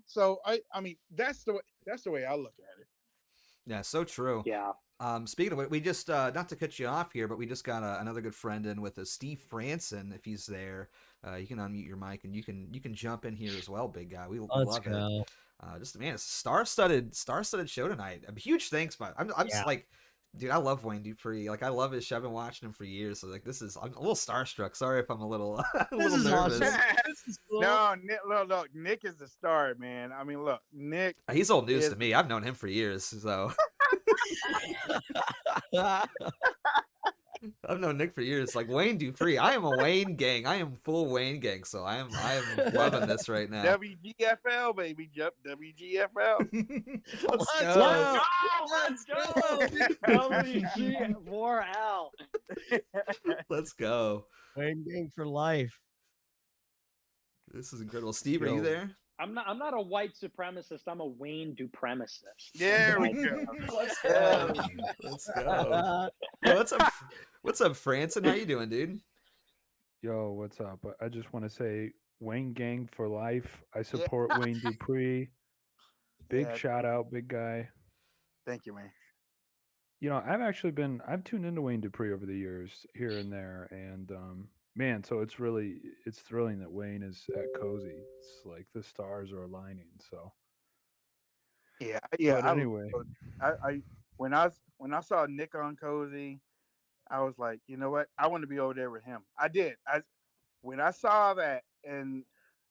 So I mean that's the way I look at it. Yeah, so true. Yeah. Speaking of it, we just not to cut you off here, but we just got another good friend in with us, Steve Franson. If he's there, you can unmute your mic and you can jump in here as well, big guy. We Let's love it. go. Just man, it's a star-studded show tonight. A huge thanks, but I'm just Yeah. like, dude, I love Wayne Dupree. Like I love his show. I've been watching him for years. So like I'm a little starstruck. Sorry if I'm a little a This little is nervous. awesome. This is cool. No, Nick, look, Nick is the star, man. I mean, look, Nick. He's old news is to me. I've known him for years. So I've known Nick for years. Like Wayne Dupree. I am a Wayne gang. I am full Wayne gang. So I am loving this right now. WGFL, baby. WGFL. Let's Let's go. Let's go. WG4L. Let's go. Wayne gang for life. This is incredible. Steve, are you there? I'm not a white supremacist. I'm a Wayne Dupremacist. There we go. Let's go. Let's go. Yo, what's up, Franson? How you doing, dude? Yo, what's up? I just want to say Wayne gang for life. I support Wayne Dupree. Big shout out, big guy. Thank you, man. You know, I've tuned into Wayne Dupree over the years here and there, and man, so it's thrilling that Wayne is at Cozy. It's like the stars are aligning. So yeah. But anyway, I when I saw Nick on Cozy, I was like, you know what? I want to be over there with him. I did. When I saw that, and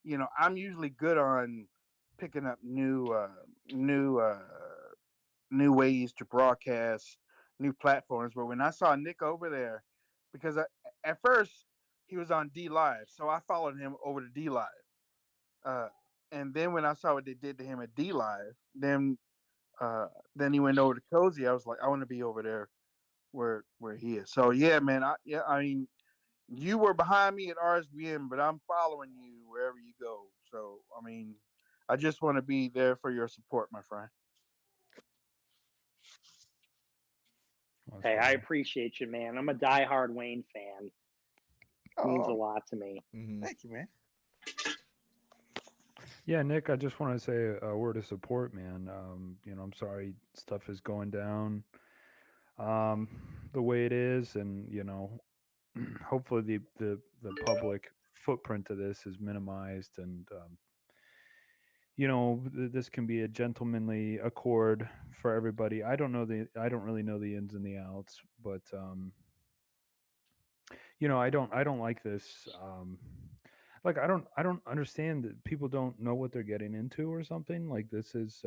you know, I'm usually good on picking up new ways to broadcast, new platforms. But when I saw Nick over there, because at first he was on D Live, so I followed him over to D Live. And then when I saw what they did to him at D Live, then he went over to Cozy. I was like, I want to be over there where he is. So yeah, man. I mean, you were behind me at RSBN, but I'm following you wherever you go. So I mean, I just want to be there for your support, my friend. Hey, I appreciate you, man. I'm a diehard Wayne fan. It means a lot to me. Thank you, man. yeah, Nick, I just want to say a word of support, man. You know, I'm sorry stuff is going down the way it is, and you know, hopefully the public footprint of this is minimized, and you know, this can be a gentlemanly accord for everybody. I don't really know the ins and the outs, but you know, I don't like this. Like I don't understand that people don't know what they're getting into or something. Like this is,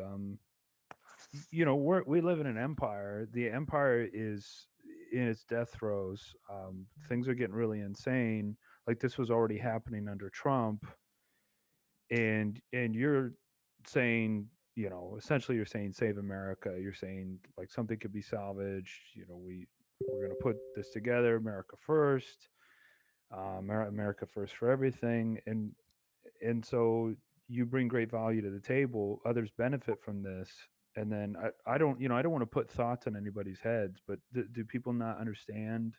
you know, we live in an empire. The empire is in its death throes. Things are getting really insane. Like this was already happening under Trump, and you're saying, you know, essentially you're saying save America. You're saying like something could be salvaged. You know, we're going to put this together, America first, America first for everything, and so you bring great value to the table. Others benefit from this, and then I don't, you know, I don't want to put thoughts in anybody's heads, but do people not understand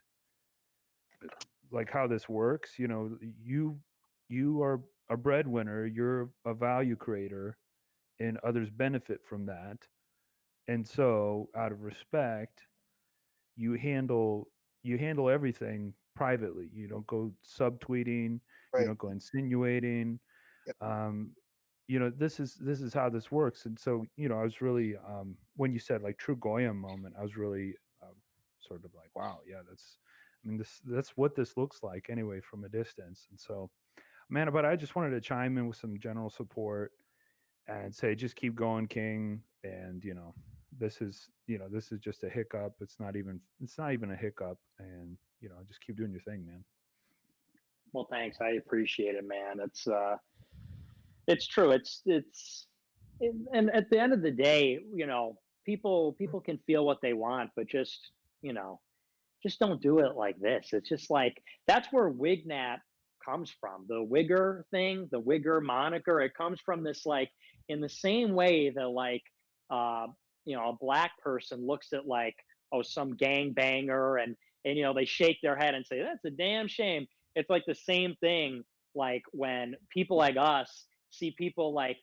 like how this works? You know, you are a breadwinner, you're a value creator, and others benefit from that. And so, out of respect, you handle everything privately. You don't go subtweeting. You Right. don't go insinuating. Yep. You know, this is how this works. And so, you know, I was really when you said like true Goyim moment, I was really sort of like, wow, yeah, I mean, that's what this looks like anyway from a distance. And so, man, but I just wanted to chime in with some general support and say, just keep going, King. And this is just a hiccup. It's not even a hiccup. And just keep doing your thing, man. Well, thanks. I appreciate it, man. It's true. And at the end of the day, people can feel what they want, but just don't do it like this. It's just like, that's where Wignat comes from. The Wigger thing, the Wigger moniker, it comes from this, like, in the same way that like, a black person looks at like, oh, some gangbanger and they shake their head and say, that's a damn shame. It's like the same thing. Like when people like us see people like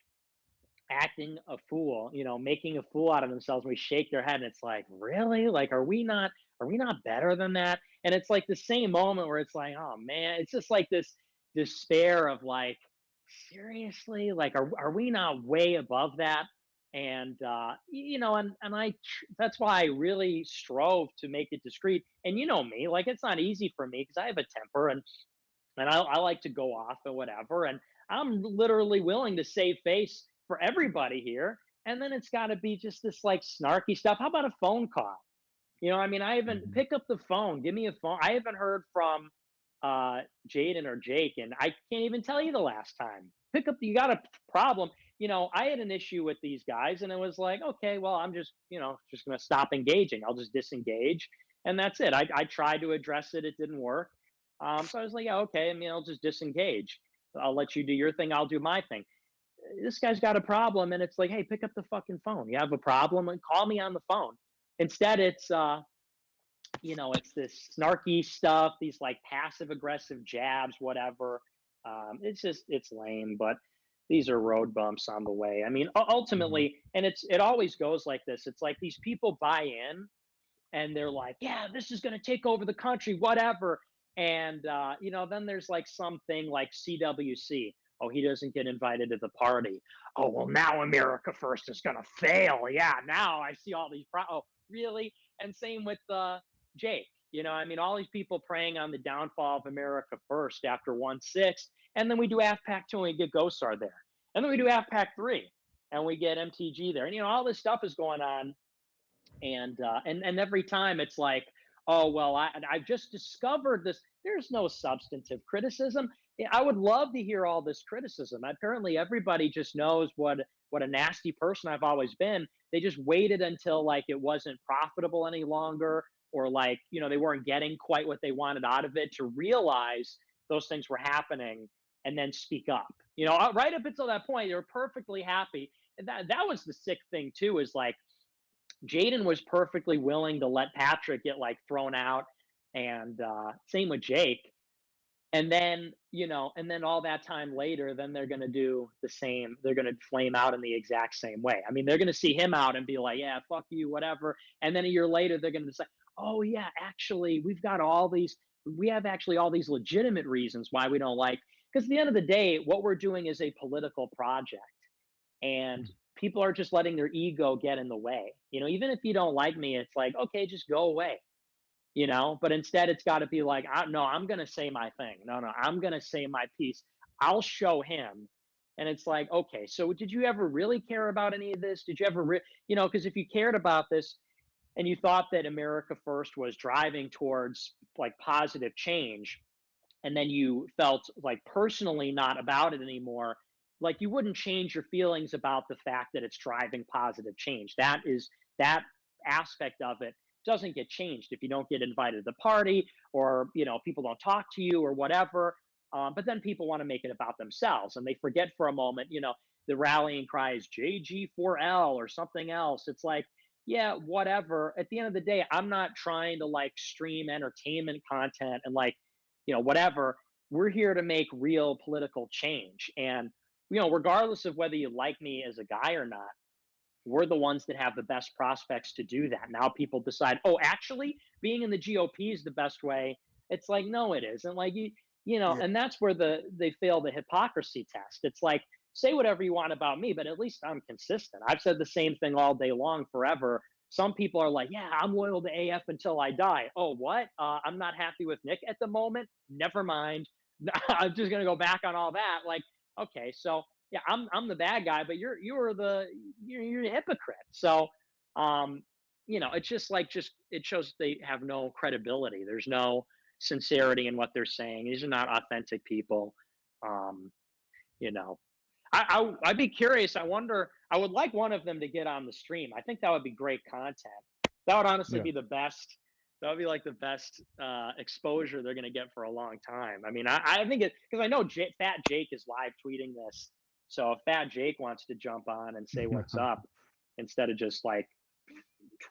acting a fool, making a fool out of themselves, we shake their head and it's like, really? Like, are we not better than that? And it's like the same moment where it's like, oh man, it's just like this despair of like, seriously, like, are we not way above that? And that's why I really strove to make it discreet. And me, like, it's not easy for me because I have a temper and I like to go off and whatever. And I'm literally willing to save face for everybody here. And then it's got to be just this like snarky stuff. How about a phone call? You know, I mean, I haven't pick up the phone. Give me a phone. I haven't heard from Jaden or Jake, and I can't even tell you the last time. Pick up. You got a problem. You know, I had an issue with these guys, and it was like, okay, well, I'm just, just gonna stop engaging. I'll just disengage, and that's it. I tried to address it. It didn't work. So I was like, yeah, okay. I mean, I'll just disengage. I'll let you do your thing. I'll do my thing. This guy's got a problem, and it's like, hey, pick up the fucking phone. You have a problem, and call me on the phone. Instead, it's this snarky stuff, these like passive aggressive jabs, whatever. It's lame, but these are road bumps on the way. I mean, ultimately, and it always goes like this. It's like these people buy in, and they're like, yeah, this is going to take over the country, whatever. And then there's like something like CWC. Oh, he doesn't get invited to the party. Oh, well, now America First is going to fail. Yeah, now I see all these. Oh, really? And same with Jake. I mean, all these people preying on the downfall of America First after 1/6, and then we do AFPAC 2 and we get Gosar there, and then we do AFPAC 3 and we get MTG there, and all this stuff is going on, and every time it's like, oh well, I've just discovered this. There's no substantive criticism. I would love to hear all this criticism. Apparently, everybody just knows what a nasty person I've always been. They just waited until like it wasn't profitable any longer, or like they weren't getting quite what they wanted out of it, to realize those things were happening and then speak up. Right up until that point, they were perfectly happy. And that was the sick thing too. Is like Jaden was perfectly willing to let Patrick get like thrown out, and same with Jake. And then, all that time later, then they're going to do the same. They're going to flame out in the exact same way. I mean, they're going to see him out and be like, yeah, fuck you, whatever. And then a year later, they're going to say, oh, yeah, actually, we have actually all these legitimate reasons why we don't like. Because at the end of the day, what we're doing is a political project. And people are just letting their ego get in the way. Even if you don't like me, it's like, okay, just go away. But instead it's got to be like, no, I'm going to say my thing. No, I'm going to say my piece. I'll show him. And it's like, okay, so did you ever really care about any of this? Did you ever, because if you cared about this and you thought that America First was driving towards like positive change, and then you felt like personally not about it anymore, like you wouldn't change your feelings about the fact that it's driving positive change. That aspect of it doesn't get changed if you don't get invited to the party, or people don't talk to you or whatever. But then people want to make it about themselves, and they forget for a moment, the rallying cry is JG4L or something else. It's like, yeah, whatever. At the end of the day, I'm not trying to like stream entertainment content and like, whatever. We're here to make real political change. And, regardless of whether you like me as a guy or not, we're the ones that have the best prospects to do that. Now people decide, oh, actually being in the GOP is the best way. It's like, no, it isn't. Like, and that's where they fail the hypocrisy test. It's like, say whatever you want about me, but at least I'm consistent. I've said the same thing all day long forever. Some people are like, yeah, I'm loyal to AF until I die. Oh, what? I'm not happy with Nick at the moment. Never mind. I'm just going to go back on all that. Like, okay, so yeah, I'm the bad guy, but you're a hypocrite. So, it's just it shows they have no credibility. There's no sincerity in what they're saying. These are not authentic people. I'd be curious. I wonder. I would like one of them to get on the stream. I think that would be great content. That would honestly be the best. That would be like the best exposure they're going to get for a long time. I mean, I think it, because I know Fat Jake is live tweeting this. So if Fat Jake wants to jump on and say what's up instead of just like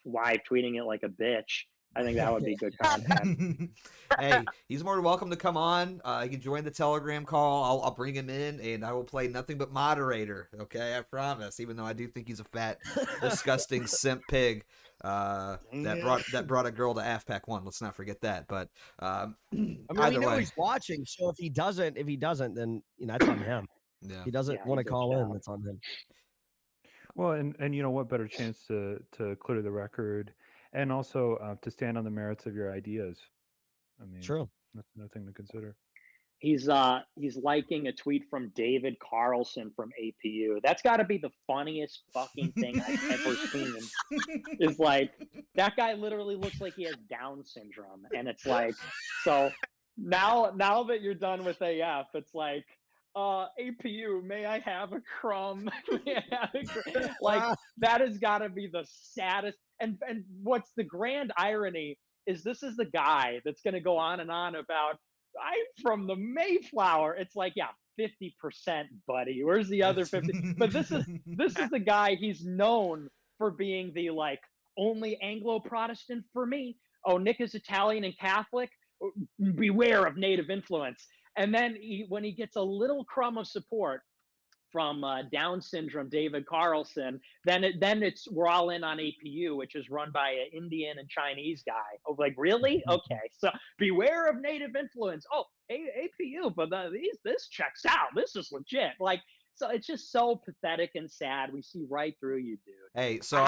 live tweeting it like a bitch, I think that would be good content. Hey, he's more than welcome to come on. He can join the Telegram call. I'll bring him in, and I will play nothing but moderator. Okay, I promise. Even though I do think he's a fat, disgusting simp pig that brought a girl to AFPAC 1. Let's not forget that. But I mean, we know he's watching, so if he doesn't, then that's on him. Yeah. If he doesn't want to call in, that's on him. Well, and what better chance to clear the record, and also to stand on the merits of your ideas. I mean, true. That's another thing to consider. He's liking a tweet from David Carlson from APU. That's got to be the funniest fucking thing I've ever seen. Is like that guy literally looks like he has Down syndrome, and it's like, so now that you're done with AF, it's like, APU, may I have a crumb? May I have a like that has got to be the saddest. And what's the grand irony is this is the guy that's going to go on and on about I'm from the Mayflower. It's like, yeah, 50%, buddy. Where's the other 50? But this is the guy. He's known for being the like only Anglo-Protestant for me. Oh, Nick is Italian and Catholic. Beware of native influence. And then when he gets a little crumb of support from Down syndrome David Carlson, then it's we're all in on APU, which is run by an Indian and Chinese guy. I was like, really? Okay, so beware of native influence. Oh, APU, but this checks out. This is legit. Like, so it's just so pathetic and sad. We see right through you, dude. Hey, so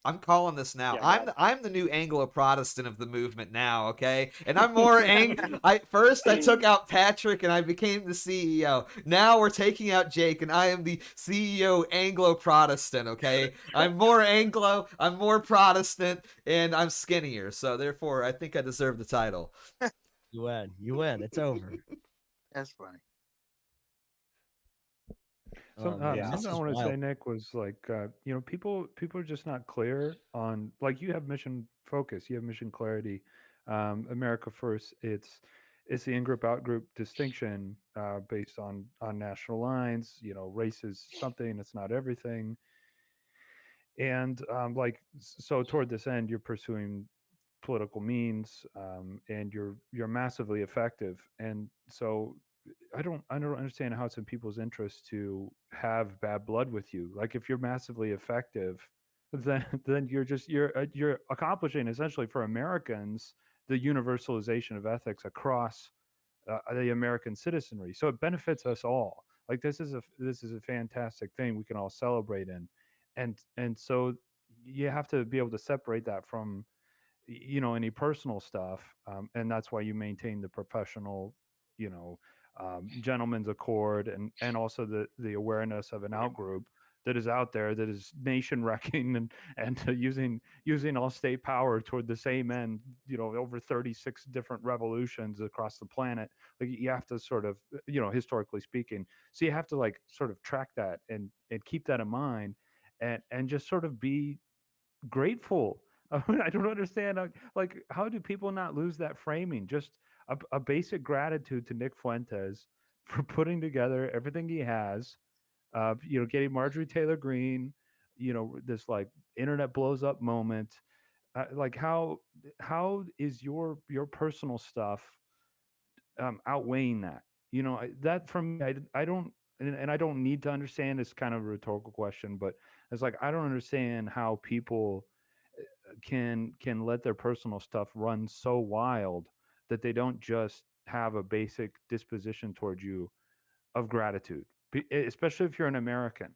I'm calling this now. Yeah, I'm the new Anglo-Protestant of the movement now, okay? And I'm more first I took out Patrick and I became the CEO. Now we're taking out Jake and I am the CEO Anglo-Protestant, okay? I'm more Anglo, I'm more Protestant, and I'm skinnier. So therefore, I think I deserve the title. You win. It's over. That's funny. Something I want to say, Nick, was like, people are just not clear on, like, you have mission focus, you have mission clarity. America First, it's the in-group out-group distinction based on national lines. Race is something, it's not everything. And so toward this end, you're pursuing political means, and you're massively effective. And so I don't understand how it's in people's interest to have bad blood with you. Like, if you're massively effective, then you're accomplishing essentially for Americans the universalization of ethics across the American citizenry. So it benefits us all. Like, this is a fantastic thing we can all celebrate in, and so you have to be able to separate that from any personal stuff, and that's why you maintain the professional, gentleman's accord, and also the awareness of an outgroup that is out there, that is nation wrecking and using all state power toward the same end, over 36 different revolutions across the planet. Like, you have to sort of, historically speaking, so you have to like sort of track that and keep that in mind, and just sort of be grateful. I don't understand. Like, how do people not lose that framing? Just a basic gratitude to Nick Fuentes for putting together everything he has. Getting Marjorie Taylor Greene. This like internet blows up moment. Like, how is your personal stuff outweighing that? That from me, I don't. And I don't need to understand. It's kind of a rhetorical question, but it's like, I don't understand how people can let their personal stuff run so wild that they don't just have a basic disposition towards you of gratitude, especially if you're an American.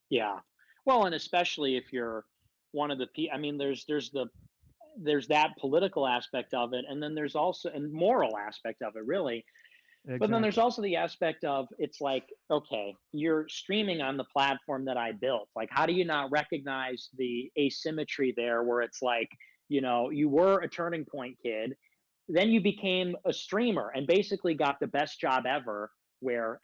Yeah. Well, and especially if you're one of the I mean, there's that political aspect of it, and then there's also a moral aspect of it, really. But then there's also the aspect of, it's like, okay, you're streaming on the platform that I built. Like, how do you not recognize the asymmetry there, where it's like, you were a Turning Point kid, then you became a streamer and basically got the best job ever,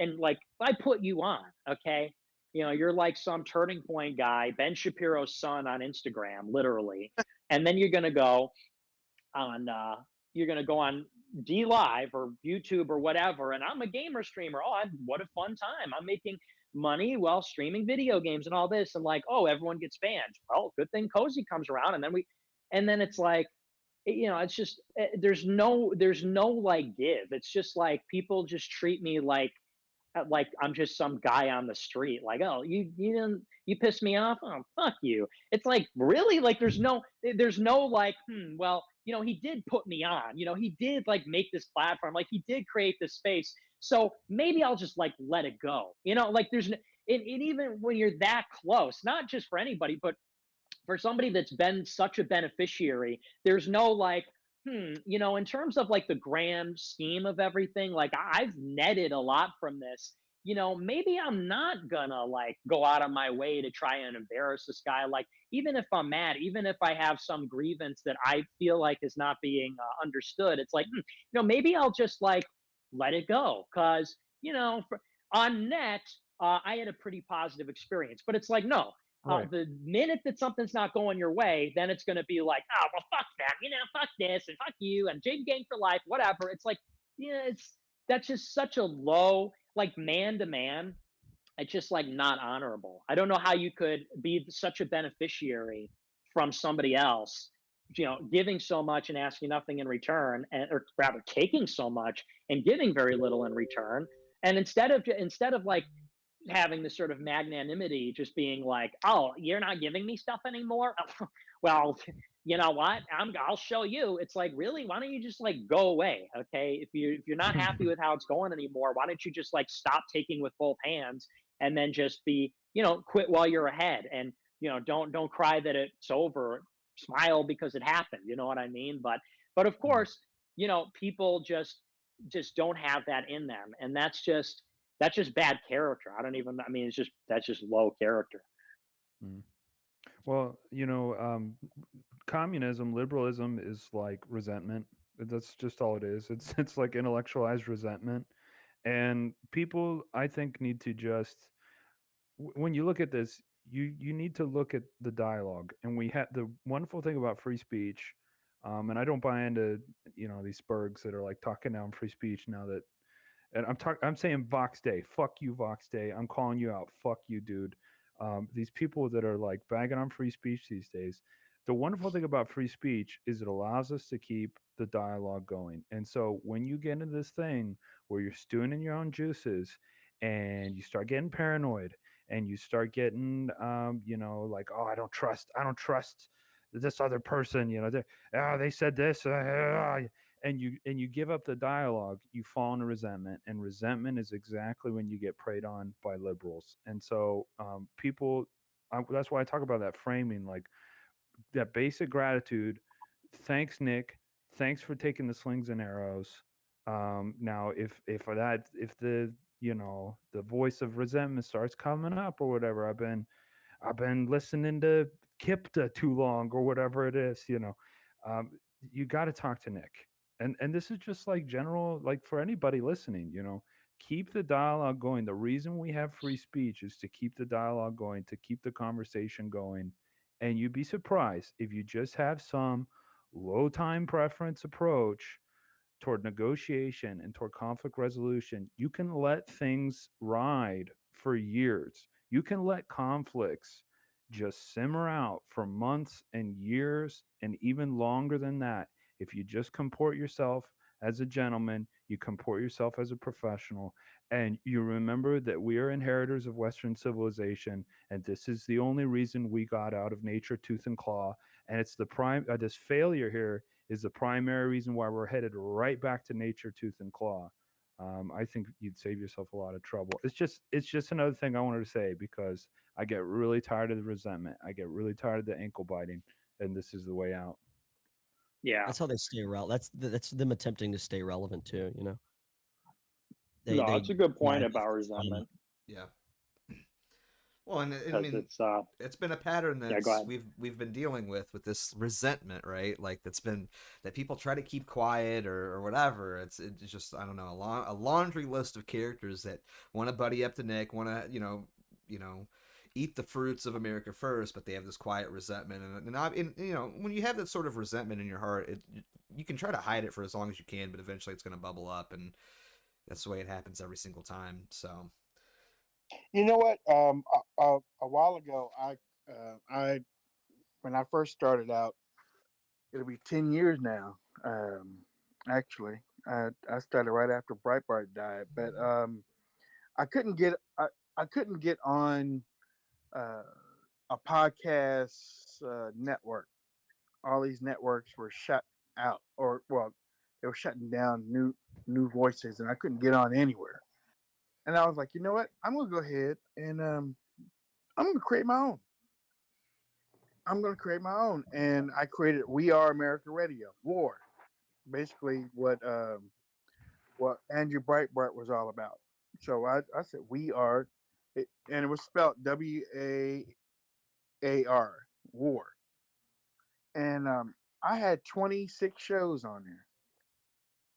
and like, I put you on, okay? You're like some Turning Point guy, Ben Shapiro's son on Instagram, literally. And then you're going to go on, D Live or YouTube or whatever, and I'm a gamer streamer. Oh, what a fun time! I'm making money while streaming video games and all this. And like, oh, everyone gets banned. Well, good thing Cozy comes around, and then it's like, it's just there's no like give. It's just like people just treat me like I'm just some guy on the street. Like, oh, you pissed me off. Oh, fuck you. It's like, really, like, there's no like, well, he did put me on. He did like make this platform. Like, he did create this space. So maybe I'll just like let it go. Like, there's and even when you're that close, not just for anybody, but for somebody that's been such a beneficiary, there's no like, in terms of like the grand scheme of everything, like I've netted a lot from this. Maybe I'm not gonna like go out of my way to try and embarrass this guy. Like, even if I'm mad, even if I have some grievance that I feel like is not being understood, it's like, maybe I'll just like let it go. Cause, on net, I had a pretty positive experience, but it's like, no, Right. the minute that something's not going your way, then it's going to be like, oh, well, fuck that, fuck this, and fuck you, and Jaden Gang for life, whatever. It's like, that's just such a low, like man to man. It's just like not honorable. I don't know how you could be such a beneficiary from somebody else, giving so much and asking nothing in return, or rather taking so much and giving very little in return. And instead of like having this sort of magnanimity, just being like, oh, you're not giving me stuff anymore. Well, you know what, I'll show you. It's like, really, why don't you just like go away? Okay, if you're not happy with how it's going anymore, why don't you just like stop taking with both hands, and then just be, quit while you're ahead, and don't cry that it's over. Smile because it happened, you know what I mean? But of course, people just don't have that in them, and that's just bad character. I mean, that's just low character. Mm. Well, communism, liberalism is like resentment. That's just all it is. It's like intellectualized resentment, and people, I think, need to just when you look at this, you need to look at the dialogue. And we had the wonderful thing about free speech, and I don't buy into these spurgs that are like talking down free speech now that. And I'm saying Vox Day. Fuck you, Vox Day. I'm calling you out. Fuck you, dude. These people that are like bagging on free speech these days. The wonderful thing about free speech is it allows us to keep the dialogue going. And so when you get into this thing where you're stewing in your own juices and you start getting paranoid and you start getting, like, oh, I don't trust this other person. They said this. And you give up the dialogue, you fall into resentment, and resentment is exactly when you get preyed on by liberals. And so people, that's why I talk about that framing, like that basic gratitude. Thanks, Nick. Thanks for taking the slings and arrows. Now, if the the voice of resentment starts coming up or whatever, I've been listening to Kipta too long or whatever it is, um, you got to talk to Nick. And this is just like general, like for anybody listening, keep the dialogue going. The reason we have free speech is to keep the dialogue going, to keep the conversation going. And you'd be surprised if you just have some low time preference approach toward negotiation and toward conflict resolution, you can let things ride for years. You can let conflicts just simmer out for months and years and even longer than that. If you just comport yourself as a gentleman, you comport yourself as a professional, and you remember that we are inheritors of Western civilization, and this is the only reason we got out of nature tooth and claw. And it's the prime, this failure here is the primary reason why we're headed right back to nature tooth and claw. I think you'd save yourself a lot of trouble. It's just another thing I wanted to say because I get really tired of the resentment. I get really tired of the ankle biting, and this is the way out. Yeah. That's how they stay relevant. That's them attempting to stay relevant too. No, it's a good point rise about to the resentment. Yeah. Well, and I Because mean, it's been a pattern Yeah, go that ahead. we've been dealing with this resentment, right? Like that people try to keep quiet or whatever. It's just, I don't know, a laundry list of characters that want to buddy up to Nick, want to eat the fruits of America first, but they have this quiet resentment, and when you have that sort of resentment in your heart, you can try to hide it for as long as you can, but eventually it's going to bubble up, and that's the way it happens every single time. So. You know what? A while ago, I when I first started out, it'll be 10 years now. Actually, I started right after Breitbart died, but I couldn't get I couldn't get on uh, a podcast network. All these networks were shut out, or well, they were shutting down new voices, and I couldn't get on anywhere. And I was like, you know what? I'm gonna go ahead and I'm gonna create my own. I'm gonna create my own, and I created We Are America Radio. War. basically what Andrew Breitbart was all about. So I said we are, and it was spelled WAAR, war. And I had 26 shows on there.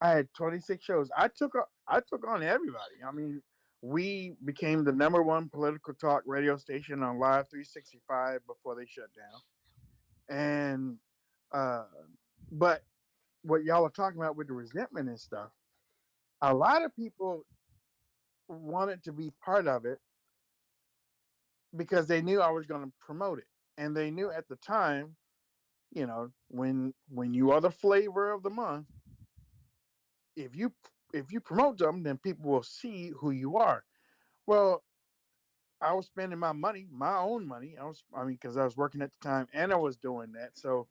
I had 26 shows. I took on everybody. I mean, we became the number one political talk radio station on Live 365 before they shut down. And uh, but what y'all are talking about with the resentment and stuff, a lot of people wanted to be part of it because they knew I was going to promote it, and they knew at the time, when you are the flavor of the month, if you promote them, then people will see who you are. Well, I was spending my money, my own money. Because I was working at the time and I was doing that. So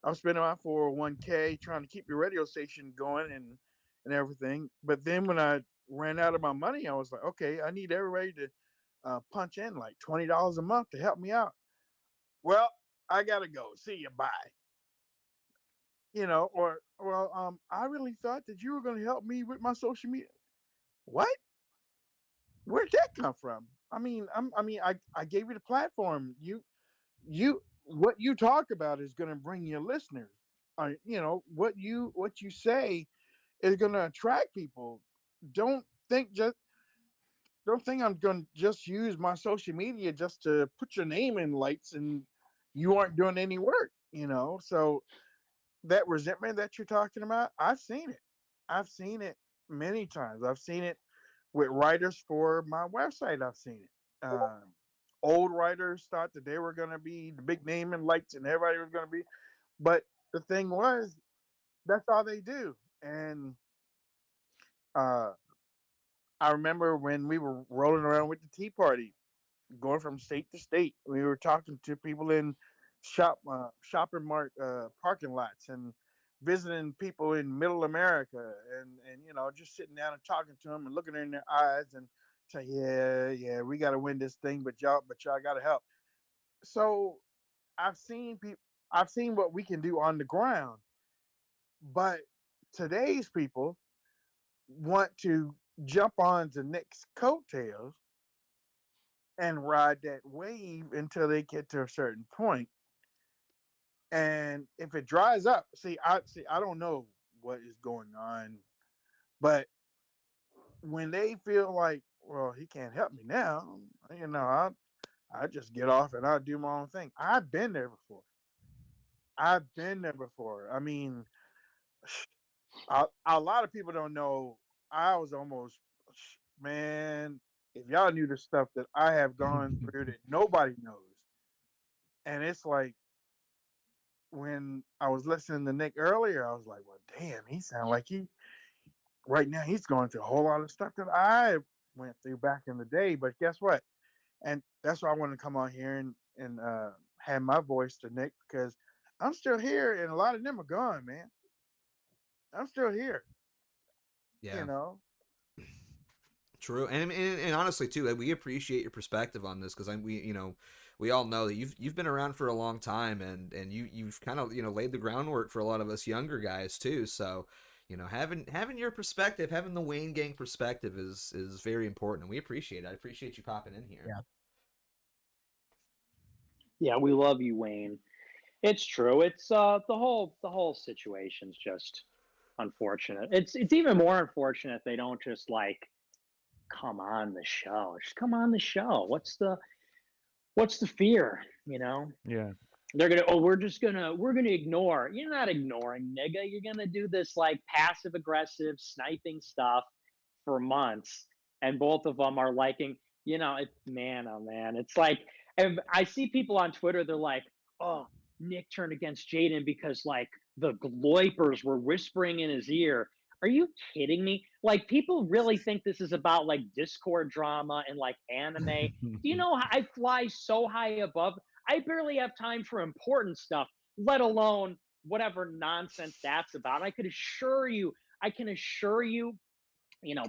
I was spending my 401k trying to keep the radio station going and everything. But then when I ran out of my money, I was like, okay, I need everybody to punch in like $20 a month to help me out. Well, I gotta go. See you. Bye. Or well, I really thought that you were going to help me with my social media. What? Where'd that come from? I gave you the platform. What you talk about is going to bring you listeners. What you say is going to attract people. Don't think just don't think I'm going to just use my social media just to put your name in lights and you aren't doing any work. So that resentment that you're talking about, I've seen it. I've seen it many times. I've seen it with writers for my website. I've seen it. Old writers thought that they were going to be the big name in lights and everybody was going to be. But the thing was, that's all they do. And uh, I remember when we were rolling around with the Tea Party, going from state to state. We were talking to people in shopping mart parking lots and visiting people in Middle America, and just sitting down and talking to them and looking in their eyes and say, yeah, we got to win this thing, but y'all got to help. So I've seen people, I've seen what we can do on the ground, but today's people want to jump on to Nick's coattails and ride that wave until they get to a certain point. And if it dries up, I don't know what is going on, but when they feel like, well, he can't help me now, I just get off and I do my own thing. I've been there before. I mean, a lot of people don't know. I was almost, man. If y'all knew the stuff that I have gone through that nobody knows, and it's like when I was listening to Nick earlier, I was like, well, damn, he sounds like right now he's going through a whole lot of stuff that I went through back in the day. But guess what? And that's why I want to come on here and have my voice to Nick, because I'm still here and a lot of them are gone, man. I'm still here. Yeah. True, and honestly too, we appreciate your perspective on this, because we all know that you've been around for a long time, and you've kind of laid the groundwork for a lot of us younger guys too. So having your perspective, having the Wayne Gang perspective is very important, and we appreciate it. I appreciate you popping in here. Yeah, we love you, Wayne. It's true. It's the whole situation's just unfortunate. It's even more unfortunate they don't just like come on the show. Just come on the show. What's the fear? Yeah. They're gonna we're gonna ignore. You're not ignoring, nigga. You're gonna do this like passive aggressive sniping stuff for months, and both of them are liking. Man, oh man, it's like, and I see people on Twitter. They're like, oh, Nick turned against Jaden because like the gloipers were whispering in his ear. Are you kidding me? Like, people really think this is about like Discord drama and like anime. Do you know how I fly so high above? I barely have time for important stuff, let alone whatever nonsense that's about. I can assure you,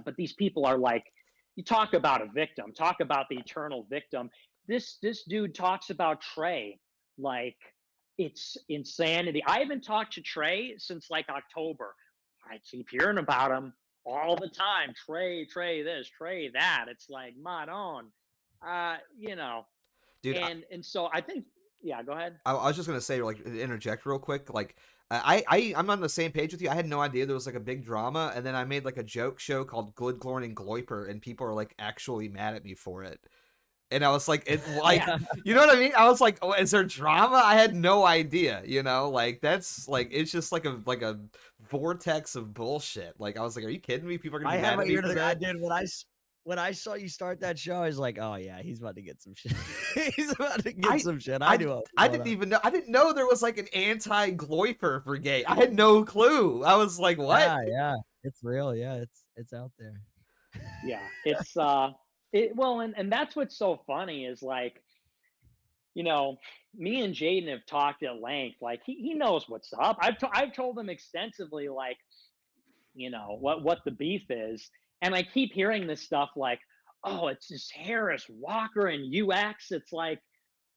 but these people are like, you talk about a victim, talk about the eternal victim. This dude talks about Trey like it's insanity. I haven't talked to Trey since like October. I keep hearing about him all the time. Trey this, Trey that. It's like, Madon, you know, Dude, and so I think, yeah, go ahead. I was just gonna say, like, interject real quick. Like, I'm on the same page with you. I had no idea there was like a big drama, and then I made like a joke show called Glid, Glorn, and Gloiper, and people are like actually mad at me for it. And I was like, you know what I mean? I was like, oh, is there drama? I had no idea. You know, like that's like it's just like a vortex of bullshit. Like I was like, are you kidding me? People are gonna be mad at me for that. Dude, when I saw you start that show, I was like, oh yeah, he's about to get some shit. He's about to get some shit. I didn't even know. I didn't know there was like an anti-Gloiper brigade. I had no clue. I was like, what? Yeah, it's real. Yeah, it's out there. Yeah, it's and that's what's so funny is like, you know, me and Jaden have talked at length. Like he knows what's up. I've told him extensively, like, you know, what the beef is, and I keep hearing this stuff like, oh, it's just Harris, Walker, and UX. It's like,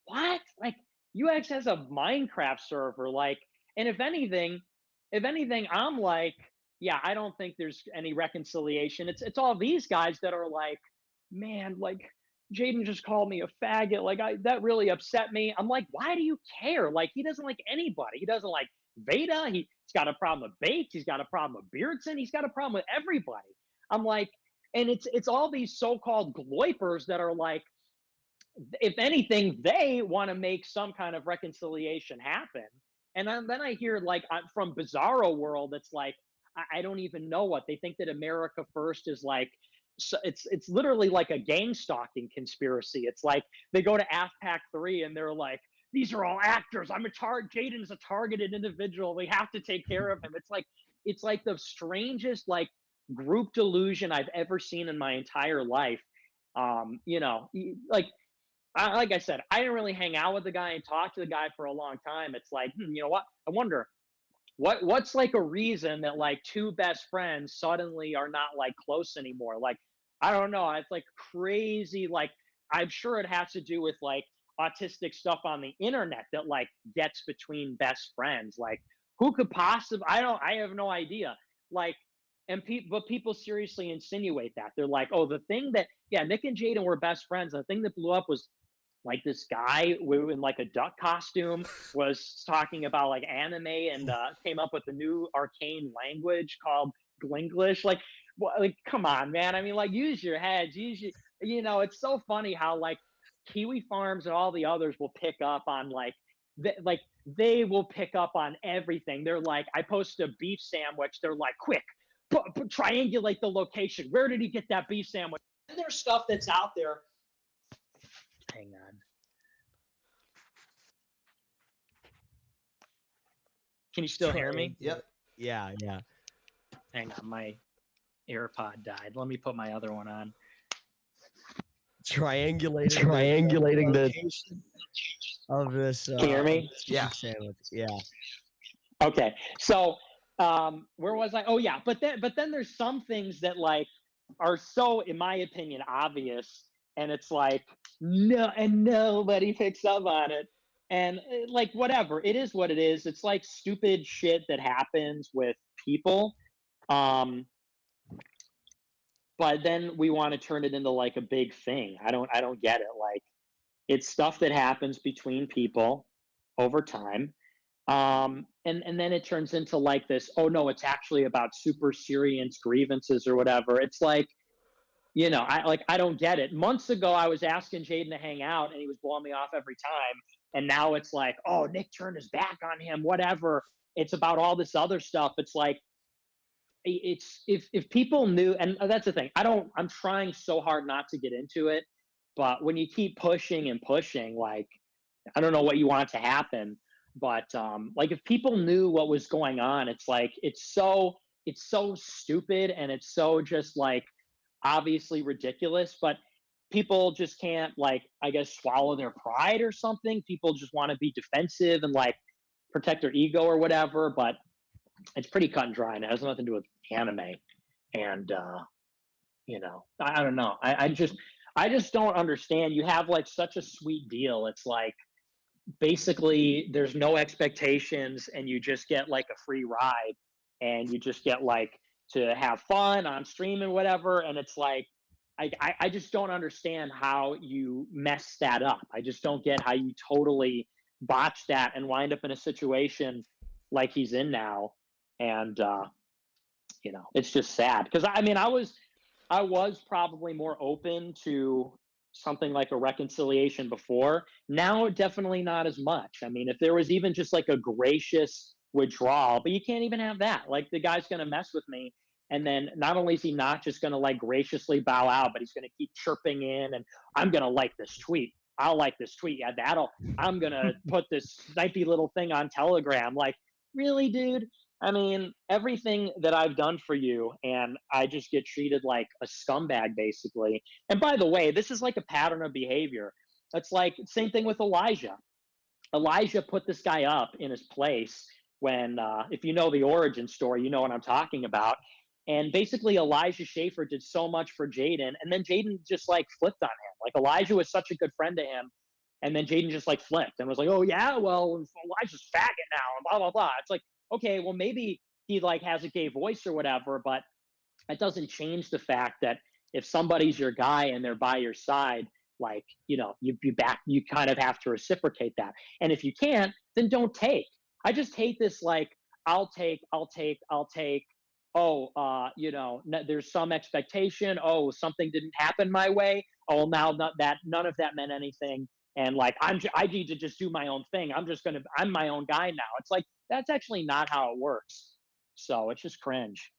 what? Like UX has a Minecraft server, like, and if anything, I'm like, yeah, I don't think there's any reconciliation. It's all these guys that are like, man, like Jaden just called me a faggot. Like that really upset me. I'm like, why do you care? Like he doesn't like anybody. He doesn't like Veda. He's got a problem with Baked. He's got a problem with Beardson. He's got a problem with everybody. I'm like, and it's all these so-called gloipers that are like, if anything, they want to make some kind of reconciliation happen. And then I hear like from Bizarro World, it's like, I don't even know what they think that America First is like. So it's literally like a gang stalking conspiracy. It's like they go to AFPAC 3 and they're like, these are all actors. Jaden's a targeted individual. We have to take care of him. It's like the strangest like group delusion I've ever seen in my entire life. You know, like I said, I didn't really hang out with the guy and talk to the guy for a long time. It's like, you know what? I wonder what's like a reason that like two best friends suddenly are not like close anymore. Like, I don't know. It's like crazy. Like, I'm sure it has to do with like autistic stuff on the internet that like gets between best friends. Like, who could possibly? I have no idea. Like, but people seriously insinuate that. They're like, oh, the thing that, yeah, Nick and Jaden were best friends. The thing that blew up was like this guy in like a duck costume was talking about like anime and came up with a new arcane language called Glinglish. Like come on, man. I mean, like, use your heads. You know, it's so funny how like Kiwi Farms and all the others will pick up on like they will pick up on everything. They're like, I post a beef sandwich. They're like, quick, triangulate the location. Where did he get that beef sandwich? And there's stuff that's out there. Hang on. Can you still hear me? Yep. Yeah. Hang on, my AirPod died. Let me put my other one on. Triangulating the of this. Can you hear me? Yeah. Sandwich. Yeah. Okay. So, where was I? Oh yeah. But then there's some things that like are so, in my opinion, obvious, and it's like nobody picks up on it. And like, whatever, it is what it is. It's like stupid shit that happens with people. But then we want to turn it into like a big thing. I don't get it. Like, it's stuff that happens between people over time. And then it turns into like this, oh no, it's actually about super serious grievances or whatever. It's like, you know, I don't get it. Months ago, I was asking Jaden to hang out and he was blowing me off every time. And now it's like, oh, Nick turned his back on him, whatever. It's about all this other stuff. It's like, it's if people knew, and that's the thing. I'm trying so hard not to get into it, but when you keep pushing and pushing, like, I don't know what you want to happen, but like if people knew what was going on, it's like, it's so stupid and it's so just like obviously ridiculous, but people just can't, like, I guess, swallow their pride or something. People just want to be defensive and like protect their ego or whatever, but it's pretty cut and dry and it has nothing to do with anime. And you know, I don't know. I just don't understand. You have like such a sweet deal. It's like basically there's no expectations and you just get like a free ride. and you just get like to have fun on stream and whatever. And it's like, I just don't understand how you mess that up. I just don't get how you totally botch that and wind up in a situation like he's in now. And, it's just sad. Cause I mean, I was probably more open to something like a reconciliation before. Now, definitely not as much. I mean, if there was even just like a gracious withdrawal, but you can't even have that. Like the guy's going to mess with me. And then not only is he not just going to like graciously bow out, but he's going to keep chirping in and I'm going to like this tweet. I'll like this tweet. Yeah, I'm going to put this snipey little thing on Telegram. Like, really, dude? I mean, everything that I've done for you, and I just get treated like a scumbag, basically. And by the way, this is like a pattern of behavior. It's like same thing with Elijah. Elijah put this guy up in his place when, if you know the origin story, you know what I'm talking about. And basically, Elijah Schaefer did so much for Jaden, and then Jaden just like flipped on him. Like Elijah was such a good friend to him, and then Jaden just like flipped and was like, "Oh yeah, well Elijah's faggot now," and blah blah blah. It's like, okay, well maybe he like has a gay voice or whatever, but that doesn't change the fact that if somebody's your guy and they're by your side, like you kind of have to reciprocate that. And if you can't, then don't take. I just hate this like I'll take. Oh, there's some expectation. Oh, something didn't happen my way. Oh, now none of that meant anything. And like, I need to just do my own thing. I'm my own guy now. It's like, that's actually not how it works. So it's just cringe.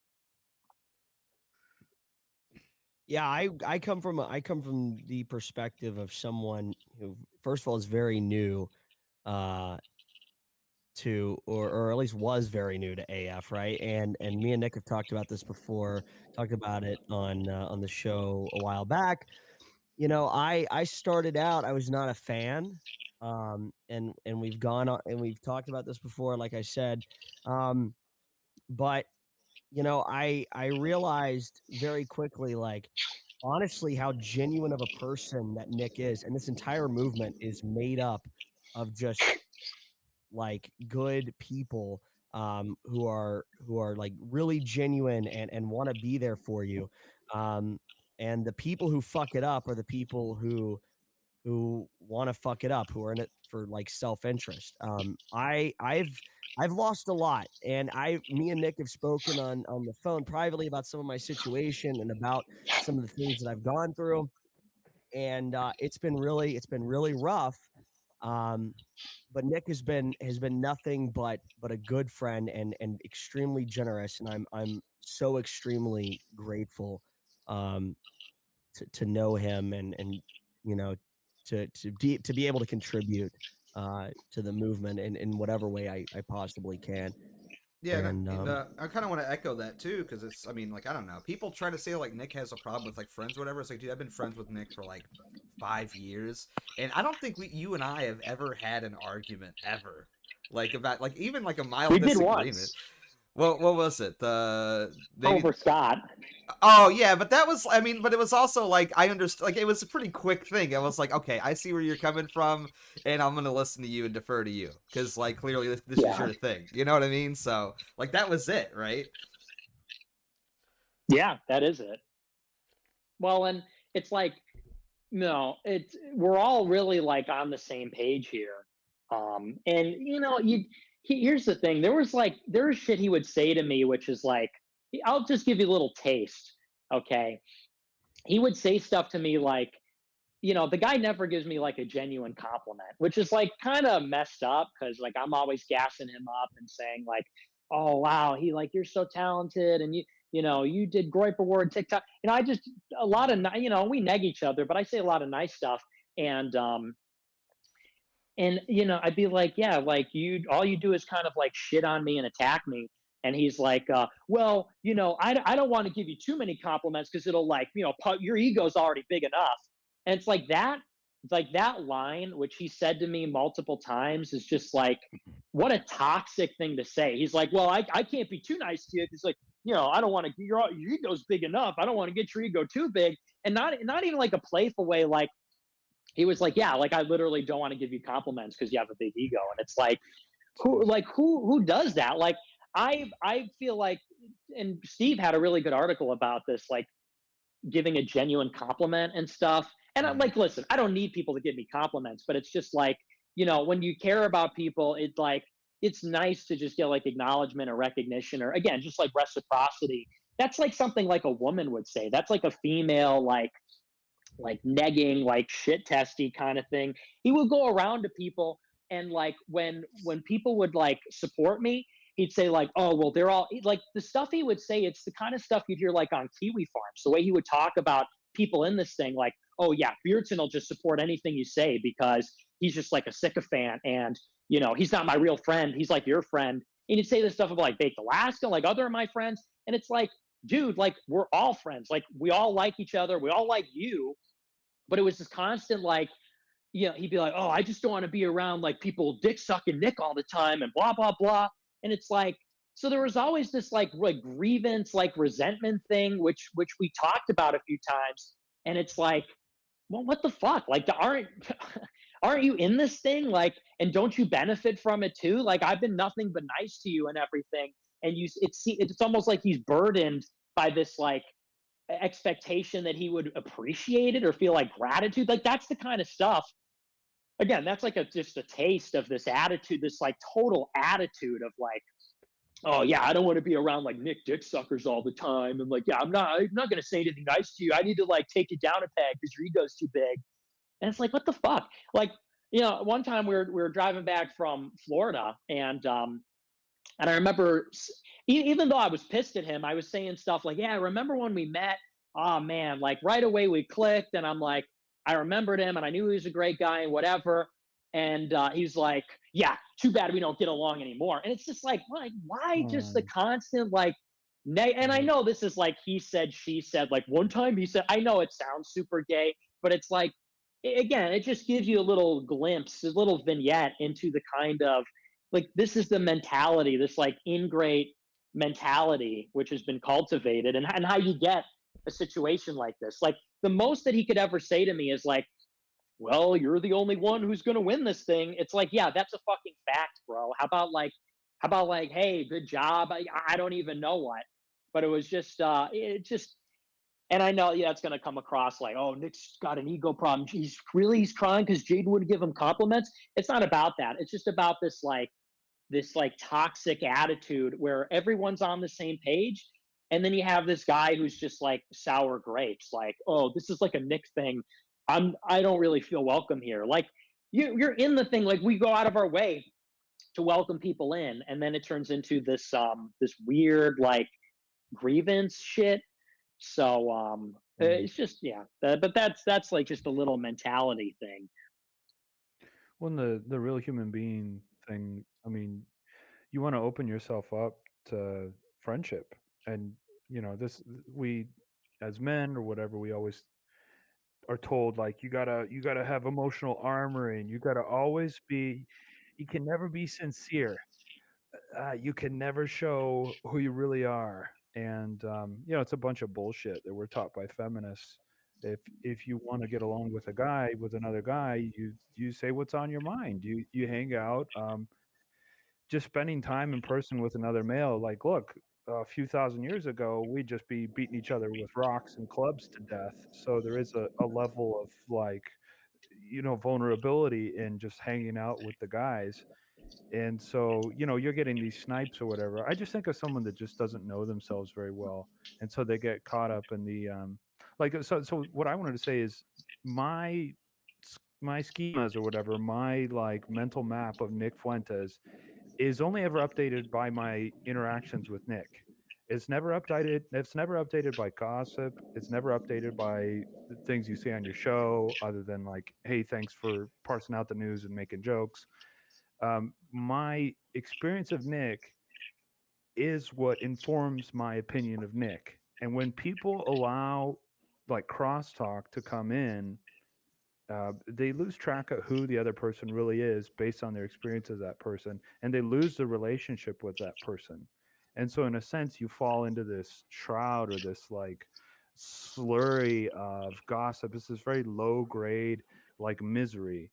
Yeah, I come from the perspective of someone who, first of all, is very new to or at least was very new to AF, right? And me and Nick have talked about this before, talked about it on the show a while back. I started out, I was not a fan. And we've gone on and we've talked about this before, like I said. But I realized very quickly, like, honestly, how genuine of a person that Nick is, and this entire movement is made up of just like good people who are like really genuine and want to be there for you. And the people who fuck it up are the people who want to fuck it up, who are in it for like self-interest. I've lost a lot, and me and Nick have spoken on the phone privately about some of my situation and about some of the things that I've gone through, and it's been really rough. But Nick has been nothing but a good friend and extremely generous, and I'm so extremely grateful to know him and to be able to contribute to the movement in whatever way I possibly can. Yeah, and I kind of want to echo that too, because it's, I mean, like, I don't know. People try to say like Nick has a problem with like friends or whatever. It's like, dude, I've been friends with Nick for like 5 years, and I don't think you and I have ever had an argument ever, like about like even like a mild disagreement. Well, what was it? Over Scott. Oh yeah, but that was, I mean, but it was also like I understood, like it was a pretty quick thing. I was like, okay, I see where you're coming from, and I'm gonna listen to you and defer to you because like clearly this is your thing. You know what I mean? So like that was it, right? Yeah, that is it. Well, and it's like, no, we're all really like on the same page here. And here's the thing. There was shit he would say to me, which is like, I'll just give you a little taste. Okay. He would say stuff to me like, the guy never gives me like a genuine compliment, which is like kind of messed up because like I'm always gassing him up and saying like, oh wow, you're so talented and you did great for word TikTok. I just a lot of we neg each other, but I say a lot of nice stuff. And I'd be like, yeah, like all you do is kind of like shit on me and attack me. And he's like, well, I don't want to give you too many compliments because it'll like, your ego's already big enough. And it's like that line, which he said to me multiple times, is just like, what a toxic thing to say. He's like, well, I can't be too nice to you. He's like, I don't want to, your ego's big enough. I don't want to get your ego too big. And not even like a playful way. Like, he was like, yeah, like I literally don't want to give you compliments because you have a big ego. And it's like, who does that? Like, I feel like, and Steve had a really good article about this, like giving a genuine compliment and stuff. And I'm like, listen, I don't need people to give me compliments, but it's just like, when you care about people, it's nice to just get like acknowledgement or recognition, or again, just like reciprocity. That's like something like a woman would say. That's like a female, like negging, like shit testy kind of thing. He would go around to people, and like when people would like support me, he'd say like, oh well, they're all like the stuff he would say. It's the kind of stuff you'd hear like on Kiwi Farms. The way he would talk about people in this thing, like, oh yeah, Beardson will just support anything you say because he's just like a sycophant, and he's not my real friend. He's like your friend. And he'd say this stuff about like Baked Alaska, like other of my friends, and it's like, dude, like we're all friends. Like we all like each other. We all like you. But it was this constant like, he'd be like, oh, I just don't want to be around like people dick sucking Nick all the time and blah blah blah. And it's like, so there was always this like grievance, like resentment thing, which we talked about a few times. And it's like, well, what the fuck? Like, aren't you in this thing? Like, and don't you benefit from it too? Like, I've been nothing but nice to you and everything. And it's almost like he's burdened by this like expectation that he would appreciate it or feel like gratitude. Like that's the kind of stuff. Again, that's like just a taste of this attitude, this like total attitude of like, oh yeah, I don't want to be around like Nick dick suckers all the time. And like, yeah, I'm not gonna say anything nice to you. I need to like take you down a peg because your ego's too big. And it's like, what the fuck? Like, one time we were driving back from Florida, and I remember, even though I was pissed at him, I was saying stuff like, yeah, I remember when we met. Oh man, like right away we clicked, and I'm like, I remembered him, and I knew he was a great guy and whatever. And he's like, yeah, too bad we don't get along anymore. And it's just like, why just the constant like, and I know this is like he said, she said. Like one time he said, I know it sounds super gay, but it's like, again, it just gives you a little glimpse, a little vignette into the kind of like, this is the mentality, this like ingrate mentality which has been cultivated, and how you get a situation like this. Like the most that he could ever say to me is like, well, you're the only one who's going to win this thing. It's like, yeah, that's a fucking fact, bro. How about like, hey, good job. I don't even know what. But it was just and I know, yeah, it's going to come across like, oh, Nick's got an ego problem. He's crying because Jaden wouldn't give him compliments. It's not about that. It's just about this toxic attitude where everyone's on the same page, and then you have this guy who's just like sour grapes, like, oh, this is like a Nick thing. I don't really feel welcome here. Like you're in the thing, like we go out of our way to welcome people in, and then it turns into this weird like grievance shit. So it's just, yeah, but that's like just a little mentality thing. When the real human being thing, I mean, you want to open yourself up to friendship, and this we as men or whatever, we always are told like you gotta have emotional armor, and you gotta always be, you can never be sincere, you can never show who you really are. And it's a bunch of bullshit that we're taught by feminists. If you want to get along with a guy, with another guy, you say what's on your mind. You hang out. Just spending time in person with another male, like, look, a few thousand years ago we'd just be beating each other with rocks and clubs to death. So there is a level of like, vulnerability in just hanging out with the guys. And so, you're getting these snipes or whatever. I just think of someone that just doesn't know themselves very well. And so they get caught up in the, like, so what I wanted to say is my, my schemas or whatever, my like mental map of Nick Fuentes is only ever updated by my interactions with Nick. It's never updated. It's never updated by gossip. It's never updated by the things you see on your show, other than like, hey, thanks for parsing out the news and making jokes. My experience of Nick is what informs my opinion of Nick. And when people allow like crosstalk to come in, they lose track of who the other person really is based on their experience of that person, and they lose the relationship with that person. And so, in a sense, you fall into this shroud or this like slurry of gossip. It's this very low grade, like misery.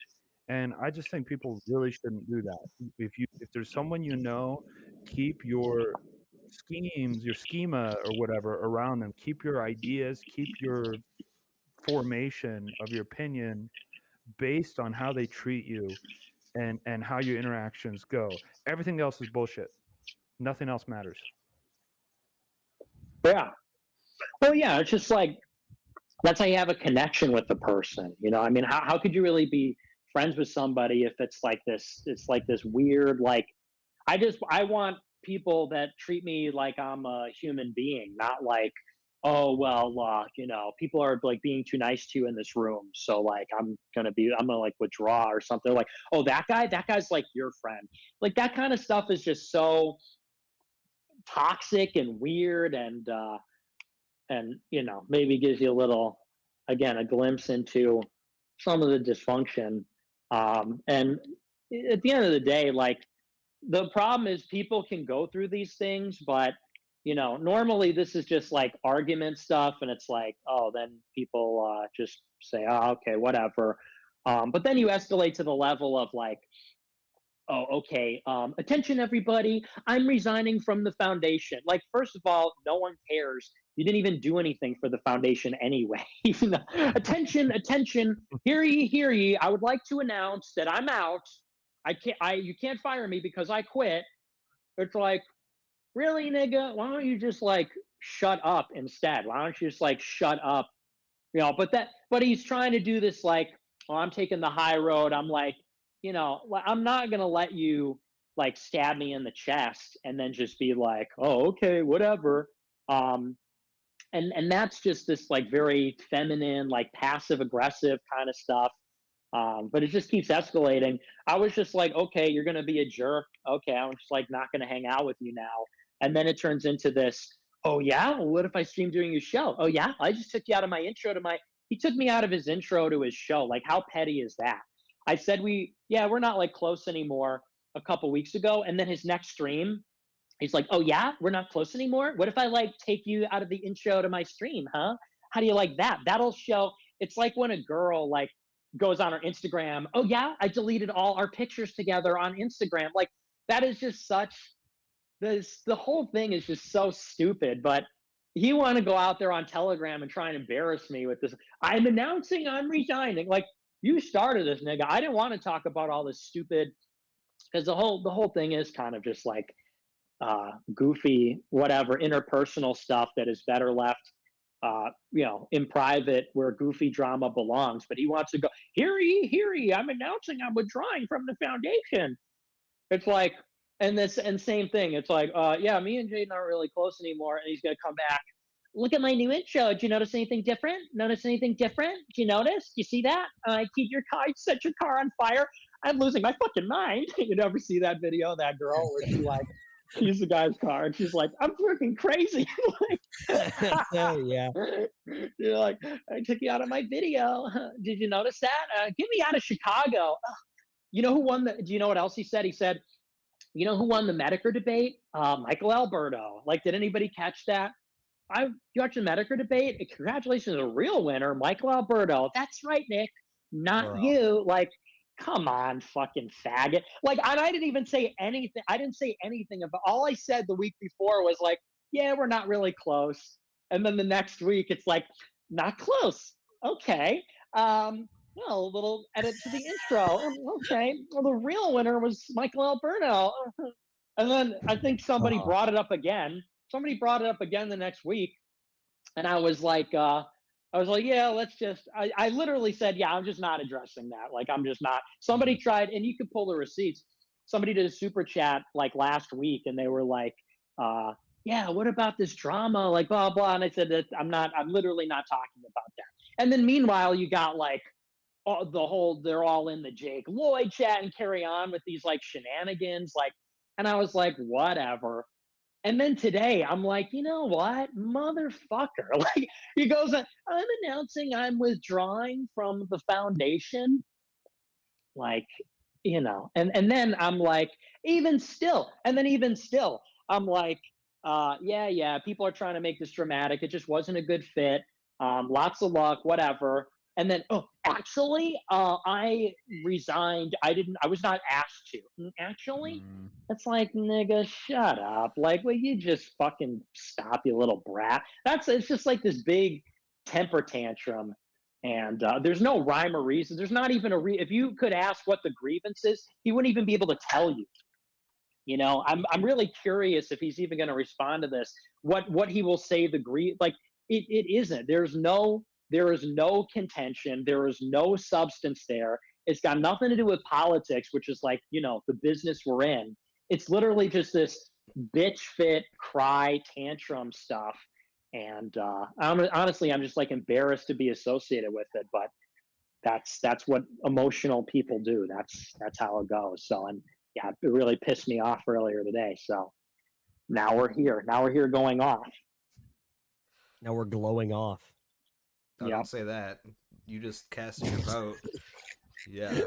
And I just think people really shouldn't do that. If there's someone keep your schemes, your schema or whatever around them. Keep your ideas, keep your formation of your opinion based on how they treat you and how your interactions go. Everything else is bullshit. Nothing else matters. Yeah. Well, yeah, it's just like that's how you have a connection with the person. I mean, how could you really be friends with somebody if it's like this? It's like this weird, like, I want people that treat me like I'm a human being, not like, oh, well, people are like being too nice to you in this room. So like, I'm going to like withdraw or something like, oh, that guy's like your friend. Like that kind of stuff is just so toxic and weird and maybe gives you a glimpse into some of the dysfunction. And at the end of the day, like the problem is people can go through these things, but normally this is just like argument stuff, and it's like, oh, then people just say, oh, okay, whatever. But then you escalate to the level of like, oh, okay, attention everybody, I'm resigning from the foundation. Like, first of all, no one cares. You didn't even do anything for the foundation anyway. Attention, hear ye, I would like to announce that I'm out. You can't fire me because I quit. It's like, really, nigga? Why don't you just like shut up instead? Why don't you just like shut up? But he's trying to do this like, oh, I'm taking the high road. I'm like, I'm not gonna let you like stab me in the chest and then just be like, oh, okay, whatever. And that's just this like very feminine, like passive aggressive kind of stuff. But it just keeps escalating. I was just like, okay, you're gonna be a jerk. Okay, I'm just like not gonna hang out with you now. And then it turns into this. Oh yeah, well, what if I stream during your show? Oh yeah, I just took you out of my intro to my. He took me out of his intro to his show. Like, how petty is that? I said we're not like close anymore a couple weeks ago, and then his next stream, he's like, oh yeah, we're not close anymore. What if I like take you out of the intro to my stream, huh? How do you like that? That'll show. It's like when a girl like goes on her Instagram. Oh yeah, I deleted all our pictures together on Instagram. Like that is just such. The whole thing is just so stupid. But he want to go out there on Telegram and try and embarrass me with this. I'm announcing I'm resigning. Like, you started this, nigga. I didn't want to talk about all this stupid, because the whole thing is kind of just like goofy, whatever, interpersonal stuff that is better left, in private where goofy drama belongs. But he wants to go, hear ye, I'm announcing I'm withdrawing from the foundation. It's like, and same thing. It's like, yeah, me and Jaden aren't really close anymore, and he's gonna come back. Look at my new intro. Did you notice anything different? Notice anything different? Did you notice? Do you see that? I keep your car, set your car on fire. I'm losing my fucking mind. You never see that video, that girl where she like she's the guy's car and she's like, I'm freaking crazy. Yeah. You're like, I took you out of my video. Did you notice that? Get me out of Chicago. You know who won the? Do you know what else he said? He said, you know who won the Medicare debate? Michael Alberto. Like, did anybody catch that? You watched the Medicare debate? Congratulations, a real winner, Michael Alberto. That's right, Nick. Not you. Like, come on, fucking faggot. Like, and I didn't even say anything. I didn't say anything about. All I said the week before was like, yeah, we're not really close. And then the next week, it's like, not close. Okay. Well, a little edit to the intro. Okay. Well, the real winner was Michael Alberto. And then I think somebody brought it up again. Somebody brought it up again the next week. And I was like, yeah, let's just, I literally said, yeah, I'm just not addressing that. Like, I'm just not. Somebody tried, and you could pull the receipts. Somebody did a super chat like last week, and they were like, yeah, what about this drama? Like, blah, blah. And I said that I'm literally not talking about that. And then meanwhile, you got like, they're all in the Jake Lloyd chat and carry on with these like shenanigans. Like, and I was like, whatever. And then today I'm like, you know what, motherfucker. Like, he goes, I'm announcing I'm withdrawing from the foundation. Like, and then I'm like, even still, I'm like, yeah, people are trying to make this dramatic. It just wasn't a good fit. Lots of luck, whatever. And then, oh, actually, I resigned. I was not asked to. Actually, it's like, nigga, shut up. Like, will you just fucking stop, you little brat? It's just like this big temper tantrum. And there's no rhyme or reason. There's not even if you could ask what the grievance is, he wouldn't even be able to tell you. You know, I'm really curious if he's even going to respond to this. What he will say like it isn't. There is no contention. There is no substance there. It's got nothing to do with politics, which is like, the business we're in. It's literally just this bitch fit cry tantrum stuff. And honestly, I'm just like embarrassed to be associated with it. But that's what emotional people do. That's how it goes. So, and yeah, it really pissed me off earlier today. So now we're here. Now we're here going off. Now we're glowing off. I don't say that. You just cast your vote. Yeah,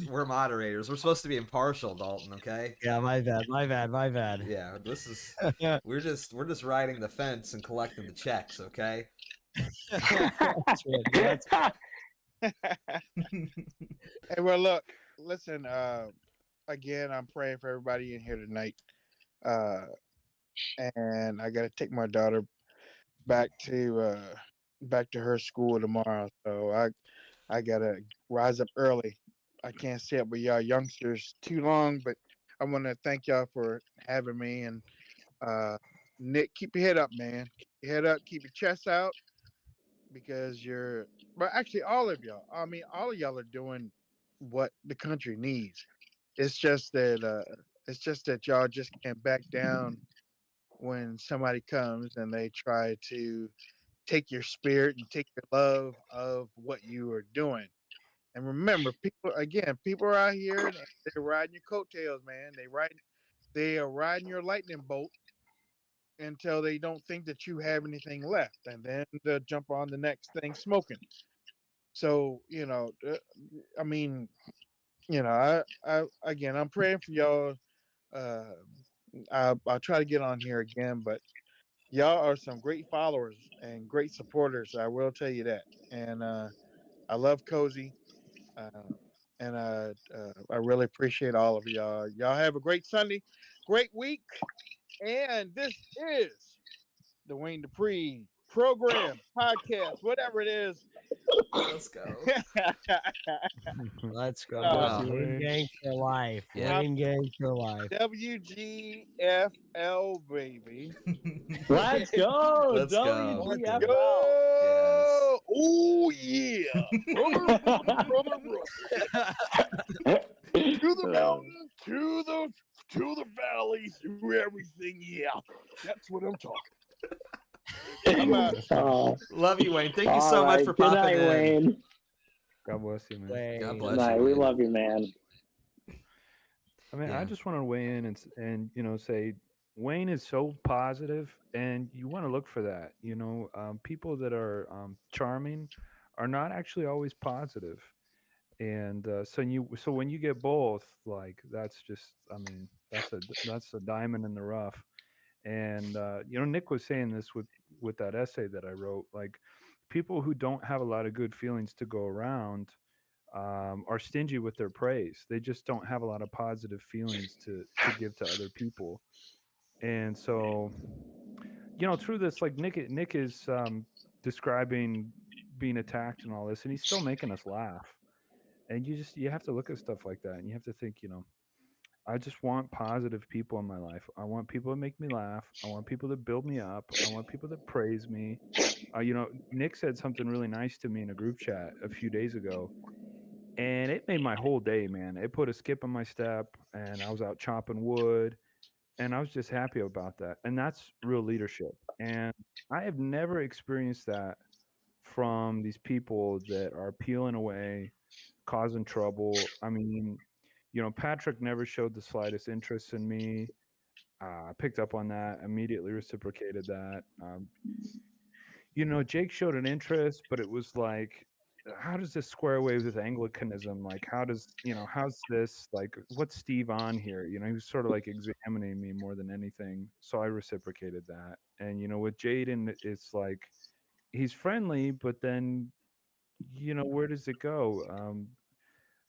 we're moderators. We're supposed to be impartial, Dalton. Okay. Yeah, my bad. Yeah, this is we're just riding the fence and collecting the checks. Okay. That's right. Hey, well, look, listen. Again, I'm praying for everybody in here tonight. And I gotta take my daughter back to her school tomorrow. So I gotta rise up early. I can't stay up with y'all youngsters too long, but I want to thank y'all for having me. And Nick, keep your head up, man. Keep your head up. Keep your chest out, because but actually, all of y'all. I mean, all of y'all are doing what the country needs. It's just that y'all just can't back down when somebody comes and they try to take your spirit and take your love of what you are doing. And remember, people are out here and they're riding your coattails, man. They are riding your lightning bolt until they don't think that you have anything left, and then they'll jump on the next thing smoking. So I mean, I'm praying for y'all. Uh, I'll try to get on here again, but y'all are some great followers and great supporters. I will tell you that. And I love Cozy. Uh, and I really appreciate all of y'all. Y'all have a great Sunday, great week. And this is the Wayne Dupree program, podcast, whatever it is. Let's go. Let's go. Wow. Wayne Gang for life. Yeah. Wayne Gang for life. WGFL, baby. Let's go. Let's go. WGFL. Go. Oh, yeah. Brother. To the mountain, to the valleys, to everything. Yeah. That's what I'm talking. Love you, Wayne. Thank you so much for popping night, in. Wayne. God bless you, man. Wayne. God bless Night. you. We Wayne. love you, man. I mean, Yeah. I just want to weigh in and say Wayne is so positive, and you want to look for that. People that are charming are not actually always positive, and so when you get both, like that's just, I mean, that's a diamond in the rough. And Nick was saying this with that essay that I wrote, like people who don't have a lot of good feelings to go around are stingy with their praise. They just don't have a lot of positive feelings to give to other people. And so, through this, like Nick is describing being attacked and all this, and he's still making us laugh. And you have to look at stuff like that, and you have to think, I just want positive people in my life. I want people to make me laugh. I want people to build me up. I want people to praise me. Nick said something really nice to me in a group chat a few days ago, and it made my whole day, man. It put a skip in my step, and I was out chopping wood, and I was just happy about that. And that's real leadership. And I have never experienced that from these people that are peeling away, causing trouble. I mean, Patrick never showed the slightest interest in me. I picked up on that, immediately reciprocated that. Jake showed an interest, but it was like, how does this square away with Anglicanism? Like, how's this, like, what's Steve on here? He was sort of like examining me more than anything. So I reciprocated that. And, with Jaden, it's like, he's friendly, but then where does it go?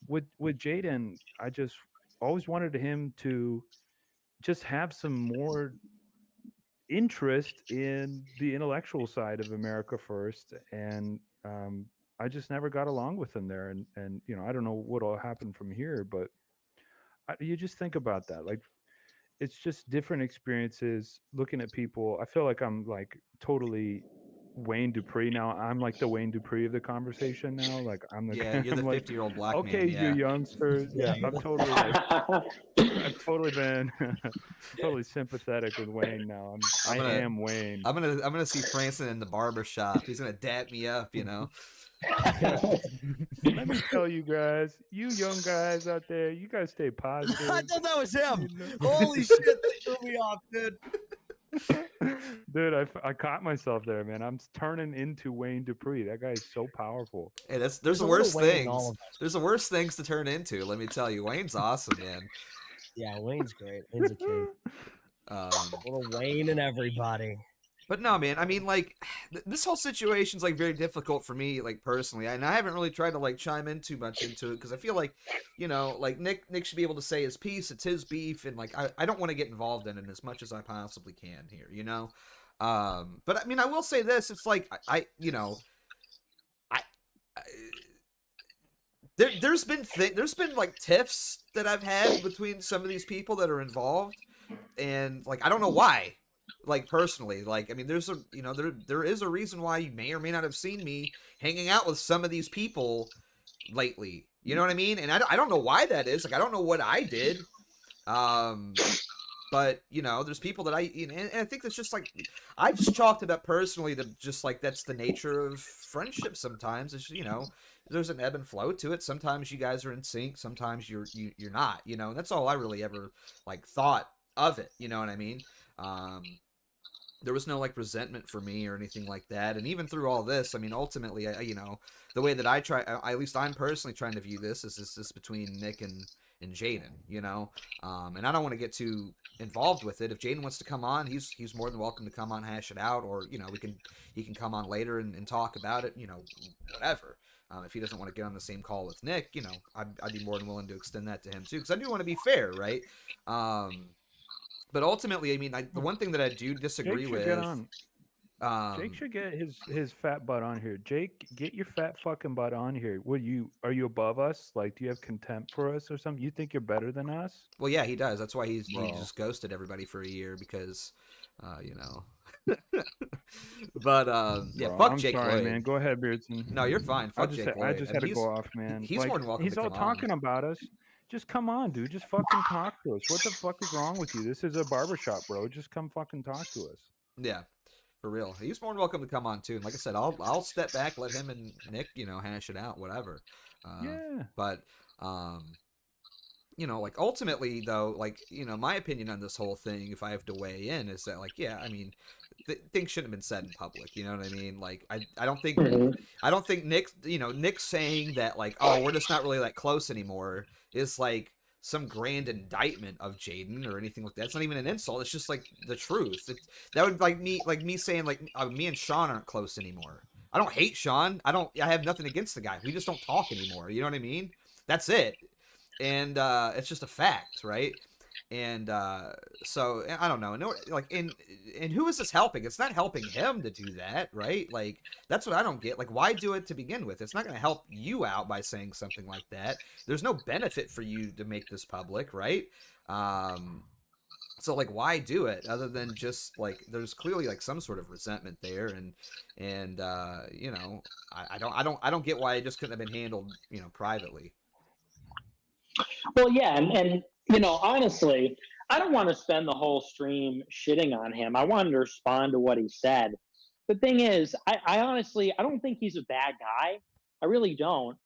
With Jaden, I just always wanted him to just have some more interest in the intellectual side of America first, and I just never got along with him there. And I don't know what'll happen from here, but you just think about that, like it's just different experiences looking at people. I feel like I'm like totally Wayne Dupree now. I'm like the Wayne Dupree of the conversation now. Like I'm the Yeah, you're the I'm like, 50-year-old black man. okay, you Yeah. youngsters. Yeah, I'm totally like I've totally been totally sympathetic with Wayne now. I am Wayne. I'm gonna see Franson in the barber shop. He's gonna dap me up. Let me tell you guys, you young guys out there, you guys stay positive. I thought that was him. Holy shit, that threw me off, dude. Dude, I caught myself there, man. I'm turning into Wayne Dupree. That guy is so powerful. Hey, there's the worst things. There's the worst things to turn into. Let me tell you, Wayne's awesome, man. Yeah, Wayne's great. Wayne's a king. Little Wayne and everybody. But no, man. I mean, like, this whole situation's like very difficult for me, like personally, and I haven't really tried to like chime in too much into it because I feel like, like Nick should be able to say his piece. It's his beef, and like I don't want to get involved in it as much as I possibly can here, But I mean, I will say this: it's like there's been like tiffs that I've had between some of these people that are involved, and like I don't know why. Like personally, like I mean, there's a there is a reason why you may or may not have seen me hanging out with some of these people lately. You know what I mean? And I don't know why that is. Like I don't know what I did. But there's people that and I think that's just like I just chalked it up personally to just like that's the nature of friendship. Sometimes it's there's an ebb and flow to it. Sometimes you guys are in sync. Sometimes you're not. And that's all I really ever like thought of it. You know what I mean? There was no like resentment for me or anything like that. And even through all this, I mean, ultimately, the way that I try, at least I'm personally trying to view this is this between Nick and Jaden, and I don't want to get too involved with it. If Jaden wants to come on, he's more than welcome to come on, hash it out, or he can come on later and talk about it, whatever. If he doesn't want to get on the same call with Nick, I'd be more than willing to extend that to him too, because I do want to be fair, right? But ultimately, I mean, the one thing that I do disagree with. Jake should get his fat butt on here. Jake, get your fat fucking butt on here. Are you above us? Like, do you have contempt for us or something? You think you're better than us? Well, yeah, he does. That's why he just ghosted everybody for a year because, But yeah, Bro, fuck I'm Jake sorry, Lloyd. man. Go ahead, Beardson. No, you're fine. Fuck Jake Lloyd. I just had to go off, man. He's like, more than welcome he's to all come talking on. about us. Just come on, dude. Just fucking talk to us. What the fuck is wrong with you? This is a barbershop, bro. Just come fucking talk to us. Yeah, for real. He's more than welcome to come on too. And like I said, I'll step back, let him and Nick, hash it out, whatever. Yeah. But like ultimately though, like my opinion on this whole thing, if I have to weigh in, is that like I mean, things shouldn't have been said in public. You know what I mean? Like I don't think Nick Nick saying that like, oh, we're just not really that close anymore is like some grand indictment of Jaden or anything like that. It's not even an insult. It's just like the truth. That would like me saying like me and Sean aren't close anymore. I don't hate Sean. I have nothing against the guy. We just don't talk anymore. You know what I mean? That's it. And it's just a fact, right? And so I don't know. Like, and who is this helping? It's not helping him to do that, right? Like, that's what I don't get. Like, why do it to begin with? It's not going to help you out by saying something like that. There's no benefit for you to make this public, right? So like, why do it other than just like there's clearly like some sort of resentment there, and I don't get why it just couldn't have been handled privately. Well, yeah, and honestly, I don't want to spend the whole stream shitting on him. I wanted to respond to what he said. The thing is, I honestly, I don't think he's a bad guy. I really don't.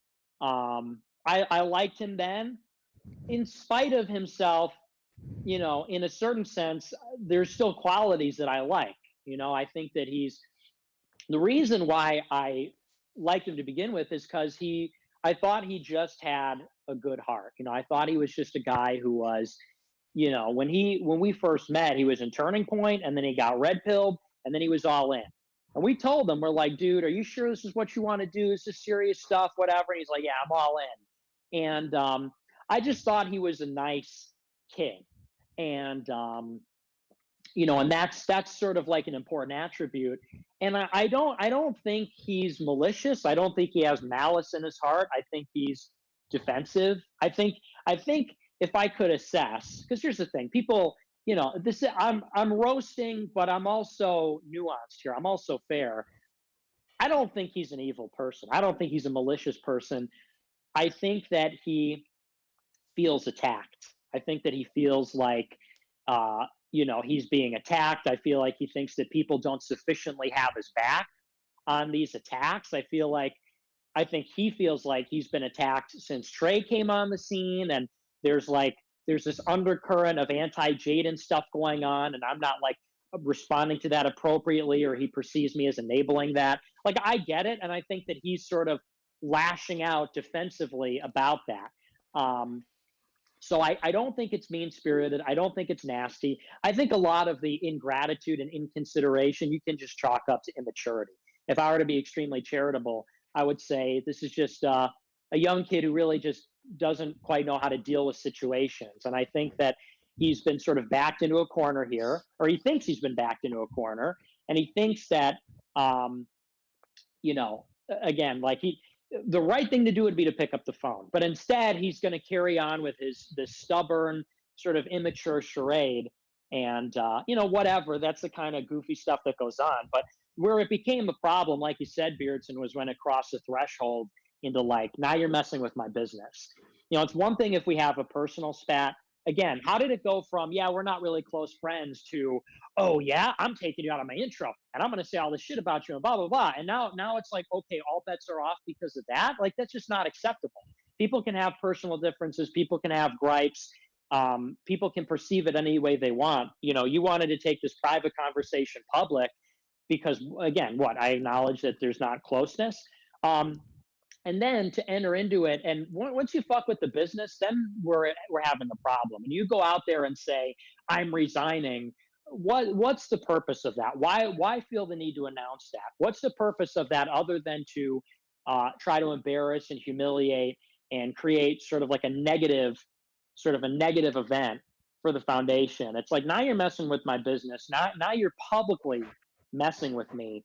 I liked him then. In spite of himself, in a certain sense, there's still qualities that I like. I think that the reason why I liked him to begin with is because I thought he just had a good heart. I thought he was just a guy who was, when we first met, he was in Turning Point, and then he got red pilled, and then he was all in. And we told him, we're like, dude, are you sure this is what you want to do? Is this serious stuff? Whatever. And he's like, yeah, I'm all in. And I just thought he was a nice kid. And, and that's sort of like an important attribute. And I don't think he's malicious. I don't think he has malice in his heart. I think he's defensive. I think if I could assess, because here's the thing, people, I'm roasting, but I'm also nuanced here. I'm also fair. I don't think he's an evil person. I don't think he's a malicious person. I think that he feels attacked. I think that he feels like, he's being attacked. I feel like he thinks that people don't sufficiently have his back on these attacks. I think he feels like he's been attacked since Trey came on the scene, and there's this undercurrent of anti-Jaden stuff going on, and I'm not like responding to that appropriately, or he perceives me as enabling that. Like, I get it, and I think that he's sort of lashing out defensively about that. So I don't think it's mean-spirited. I don't think it's nasty. I think a lot of the ingratitude and inconsideration you can just chalk up to immaturity. If I were to be extremely charitable, I would say this is just a young kid who really just doesn't quite know how to deal with situations. And I think that he's been sort of backed into a corner here, or he thinks he's been backed into a corner, and he thinks that, again, like the right thing to do would be to pick up the phone. But instead, he's going to carry on with this stubborn, sort of immature charade. And, whatever, that's the kind of goofy stuff that goes on. But where it became a problem, like you said, Beardson, was when it crossed the threshold into like, now you're messing with my business. It's one thing if we have a personal spat. Again, how did it go from, yeah, we're not really close friends, to, oh, yeah, I'm taking you out of my intro and I'm going to say all this shit about you and blah, blah, blah. And now it's like, okay, all bets are off because of that. Like, that's just not acceptable. People can have personal differences. People can have gripes. People can perceive it any way they want. You wanted to take this private conversation public because, again, I acknowledge that there's not closeness. And then to enter into it, and once you fuck with the business, then we're having the problem. And you go out there and say, I'm resigning. What's the purpose of that? Why feel the need to announce that? What's the purpose of that other than to try to embarrass and humiliate and create sort of like a negative event for the foundation? It's like, now you're messing with my business. Now you're publicly messing with me.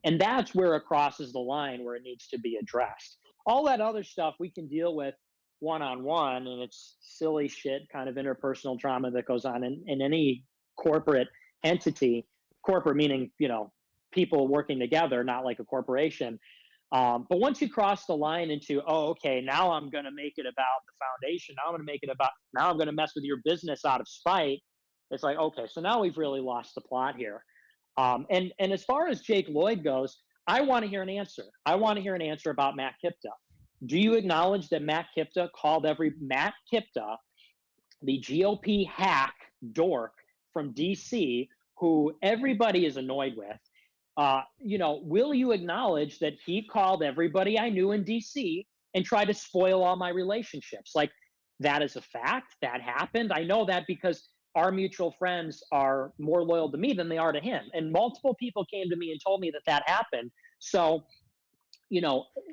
And that's where it crosses the line where it needs to be addressed. All that other stuff we can deal with one-on-one, and it's silly shit, kind of interpersonal drama that goes on in any corporate entity. Corporate meaning, people working together, not like a corporation. But once you cross the line into, oh, okay, now I'm going to make it about the foundation. Now I'm going to mess with your business out of spite. It's like, okay, so now we've really lost the plot here. And as far as Jake Lloyd goes, I want to hear an answer. I want to hear an answer about Matt Kipta. Do you acknowledge that Matt Kipta, the GOP hack dork from DC, who everybody is annoyed with, will you acknowledge that he called everybody I knew in DC and tried to spoil all my relationships? Like, that is a fact. That happened. I know that because our mutual friends are more loyal to me than they are to him. And multiple people came to me and told me that happened. So,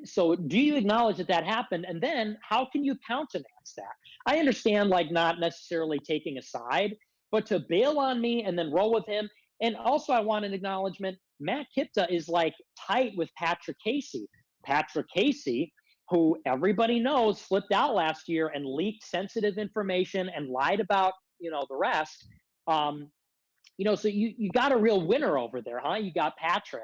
so do you acknowledge that happened? And then how can you countenance that? I understand, like, not necessarily taking a side, but to bail on me and then roll with him. And also, I want an acknowledgement. Matt Kipta is like tight with Patrick Casey. Patrick Casey, who everybody knows flipped out last year and leaked sensitive information and lied about, the rest. So you got a real winner over there, huh? You got Patrick,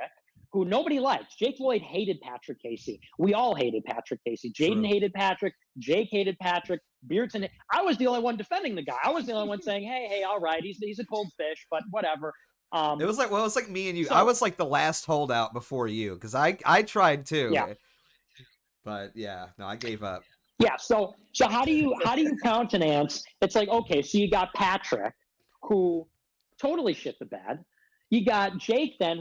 who nobody likes. Jake Lloyd hated Patrick Casey. We all hated Patrick Casey. Jaden hated Patrick. Jake hated Patrick. Beardson. I was the only one defending the guy. I was the only one saying, hey, all right, he's a cold fish, but whatever. It was like me and you. So, I was like the last holdout before you, because I tried too. Yeah. But yeah, no, I gave up. Yeah. So how do you countenance? It's like, okay, so you got Patrick, who totally shit the bed. You got Jake then,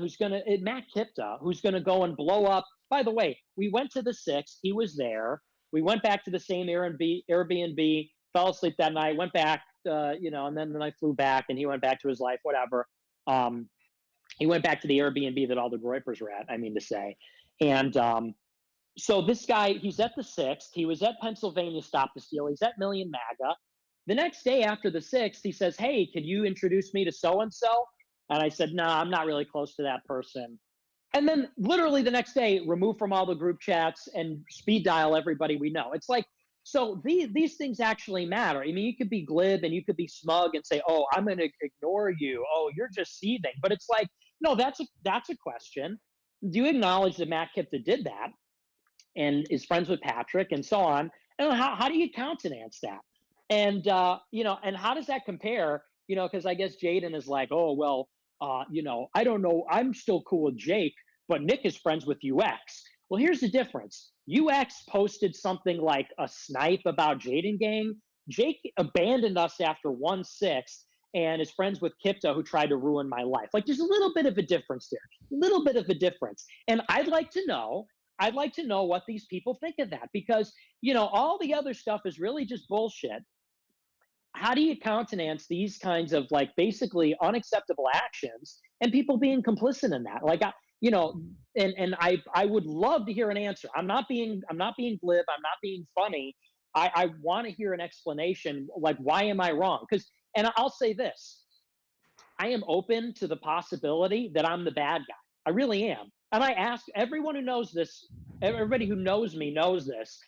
Matt Kipta, who's gonna go and blow up. By the way, we went to the 6th. He was there. We went back to the same Airbnb. Fell asleep that night. Went back, and then I flew back, and he went back to his life. Whatever. He went back to the Airbnb that all the Groypers were at, I mean to say. And so this guy, he's at the 6th. He was at Pennsylvania Stop the Steal. He's at Million MAGA. The next day after the 6th, he says, hey, could you introduce me to so-and-so? And I said, no, I'm not really close to that person. And then literally the next day, remove from all the group chats and speed dial everybody we know. It's like, so these things actually matter. I mean, you could be glib and you could be smug and say, oh, I'm going to ignore you. Oh, you're just seething. But it's like, no, that's a question. Do you acknowledge that Matt Kipta did that and is friends with Patrick and so on? And how do you countenance that? And, and how does that compare? Because I guess Jaden is like, oh, well, I don't know. I'm still cool with Jake, but Nick is friends with UX. Well, here's the difference. UX posted something like a snipe about Jaden Gang. Jake abandoned us after 1/6 and is friends with Kipta, who tried to ruin my life. Like, there's a little bit of a difference there, a little bit of a difference. And I'd like to know what these people think of that, because, all the other stuff is really just bullshit. How do you countenance these kinds of like basically unacceptable actions and people being complicit in that? Like, and I would love to hear an answer. I'm not being glib. I'm not being funny. I want to hear an explanation. Like, why am I wrong? And I'll say this, I am open to the possibility that I'm the bad guy. I really am. And I ask everyone who knows this, everybody who knows me knows this.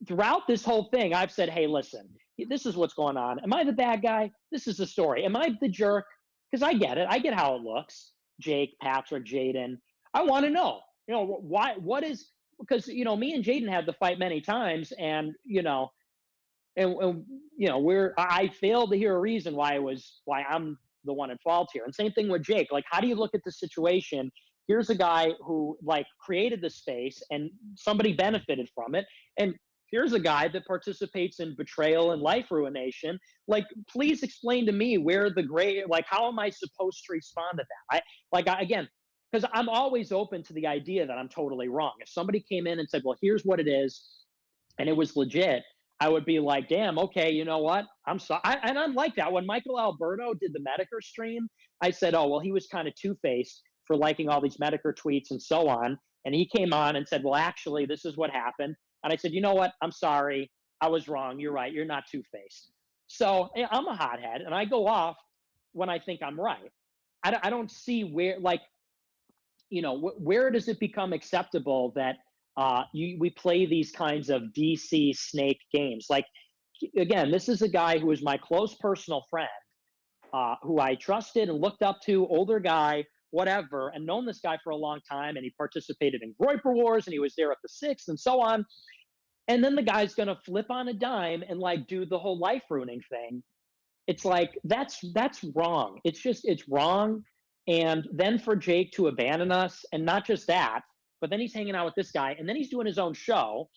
Throughout this whole thing, I've said, hey, listen, this is what's going on. Am I the bad guy? This is the story. Am I the jerk? Because I get it. I get how it looks. Jake, Patrick, Jaden. I want to know, why, what is, because, me and Jaden had the fight many times and, I failed to hear a reason why I'm the one at fault here. And same thing with Jake. Like, how do you look at the situation? Here's a guy who like created the space and somebody benefited from it. And here's a guy that participates in betrayal and life ruination. Like, please explain to me where the gray, like, how am I supposed to respond to that? Again, because I'm always open to the idea that I'm totally wrong. If somebody came in and said, well, here's what it is, and it was legit, I would be like, damn, okay, you know what? I'm sorry. And I'm like that. When Michael Alberto did the Medicare stream, I said, oh, well, he was kind of two-faced for liking all these Medicare tweets and so on. And he came on and said, well, actually, this is what happened. And I said, you know what? I'm sorry. I was wrong. You're right. You're not two-faced. So I'm a hothead, and I go off when I think I'm right. I don't see where, like, where does it become acceptable that we play these kinds of DC snake games? Like, again, this is a guy who is my close personal friend, who I trusted and looked up to, older guy, whatever, and known this guy for a long time, and he participated in Groyper Wars, and he was there at the 6th and so on. And then the guy's going to flip on a dime and like do the whole life ruining thing. It's like, that's wrong. It's wrong. And then for Jake to abandon us, and not just that, but then he's hanging out with this guy, and then he's doing his own show.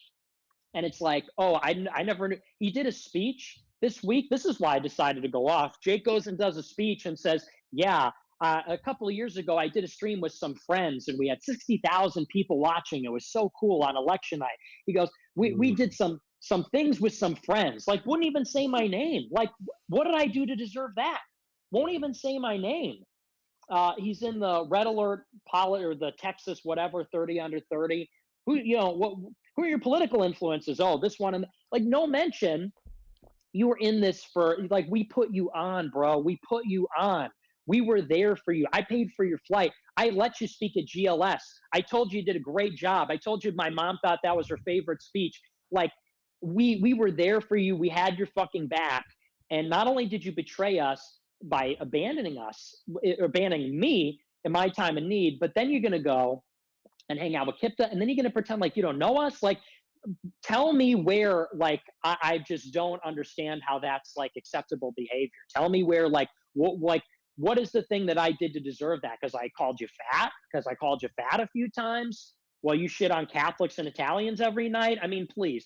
And it's like, oh, I never knew. He did a speech this week. This is why I decided to go off. Jake goes and does a speech and says, yeah, a couple of years ago, I did a stream with some friends, and we had 60,000 people watching. It was so cool on election night. He goes, we did some things with some friends. Like, wouldn't even say my name. Like, what did I do to deserve that? Won't even say my name. He's in the Red Alert or the Texas whatever 30 under 30. Who are your political influences? Oh, this one, and like, no mention. You were in this for, like, we put you on, bro. We put you on. We were there for you. I paid for your flight. I let you speak at GLS. I told you did a great job. I told you my mom thought that was her favorite speech. Like, we were there for you. We had your fucking back. And not only did you betray us by abandoning me in my time of need, but then you're going to go and hang out with Kipta, and then you're going to pretend like you don't know us. Like, tell me where, like, I just don't understand how that's like acceptable behavior. Tell me where, like, what is the thing that I did to deserve that? Because I called you fat? Because I called you fat a few times? Well, you shit on Catholics and Italians every night? I mean, please,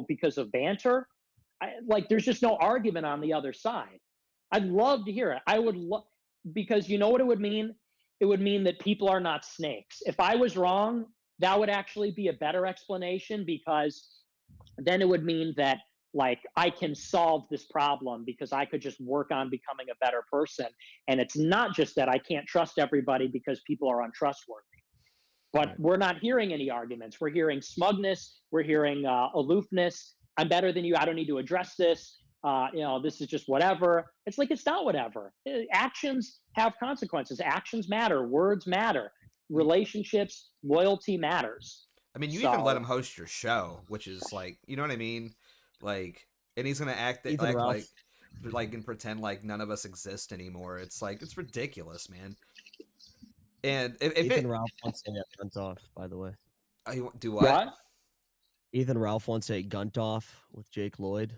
because of banter? There's just no argument on the other side. I'd love to hear it. I would love, because you know what it would mean? It would mean that people are not snakes. If I was wrong, that would actually be a better explanation, because then it would mean that like I can solve this problem because I could just work on becoming a better person. And it's not just that I can't trust everybody because people are untrustworthy. But we're not hearing any arguments. We're hearing smugness. We're hearing aloofness. I'm better than you. I don't need to address this. This is just whatever. It's like, it's not whatever. Actions have consequences. Actions matter. Words matter. Relationships, loyalty matters. I mean, you even let him host your show, which is like, you know what I mean? Like, and he's gonna act like and pretend like none of us exist anymore. It's like, it's ridiculous, man. And if Ethan Ralph wants to get gunt off, by the way. Do what? Ethan Ralph wants a gunt off with Jake Lloyd.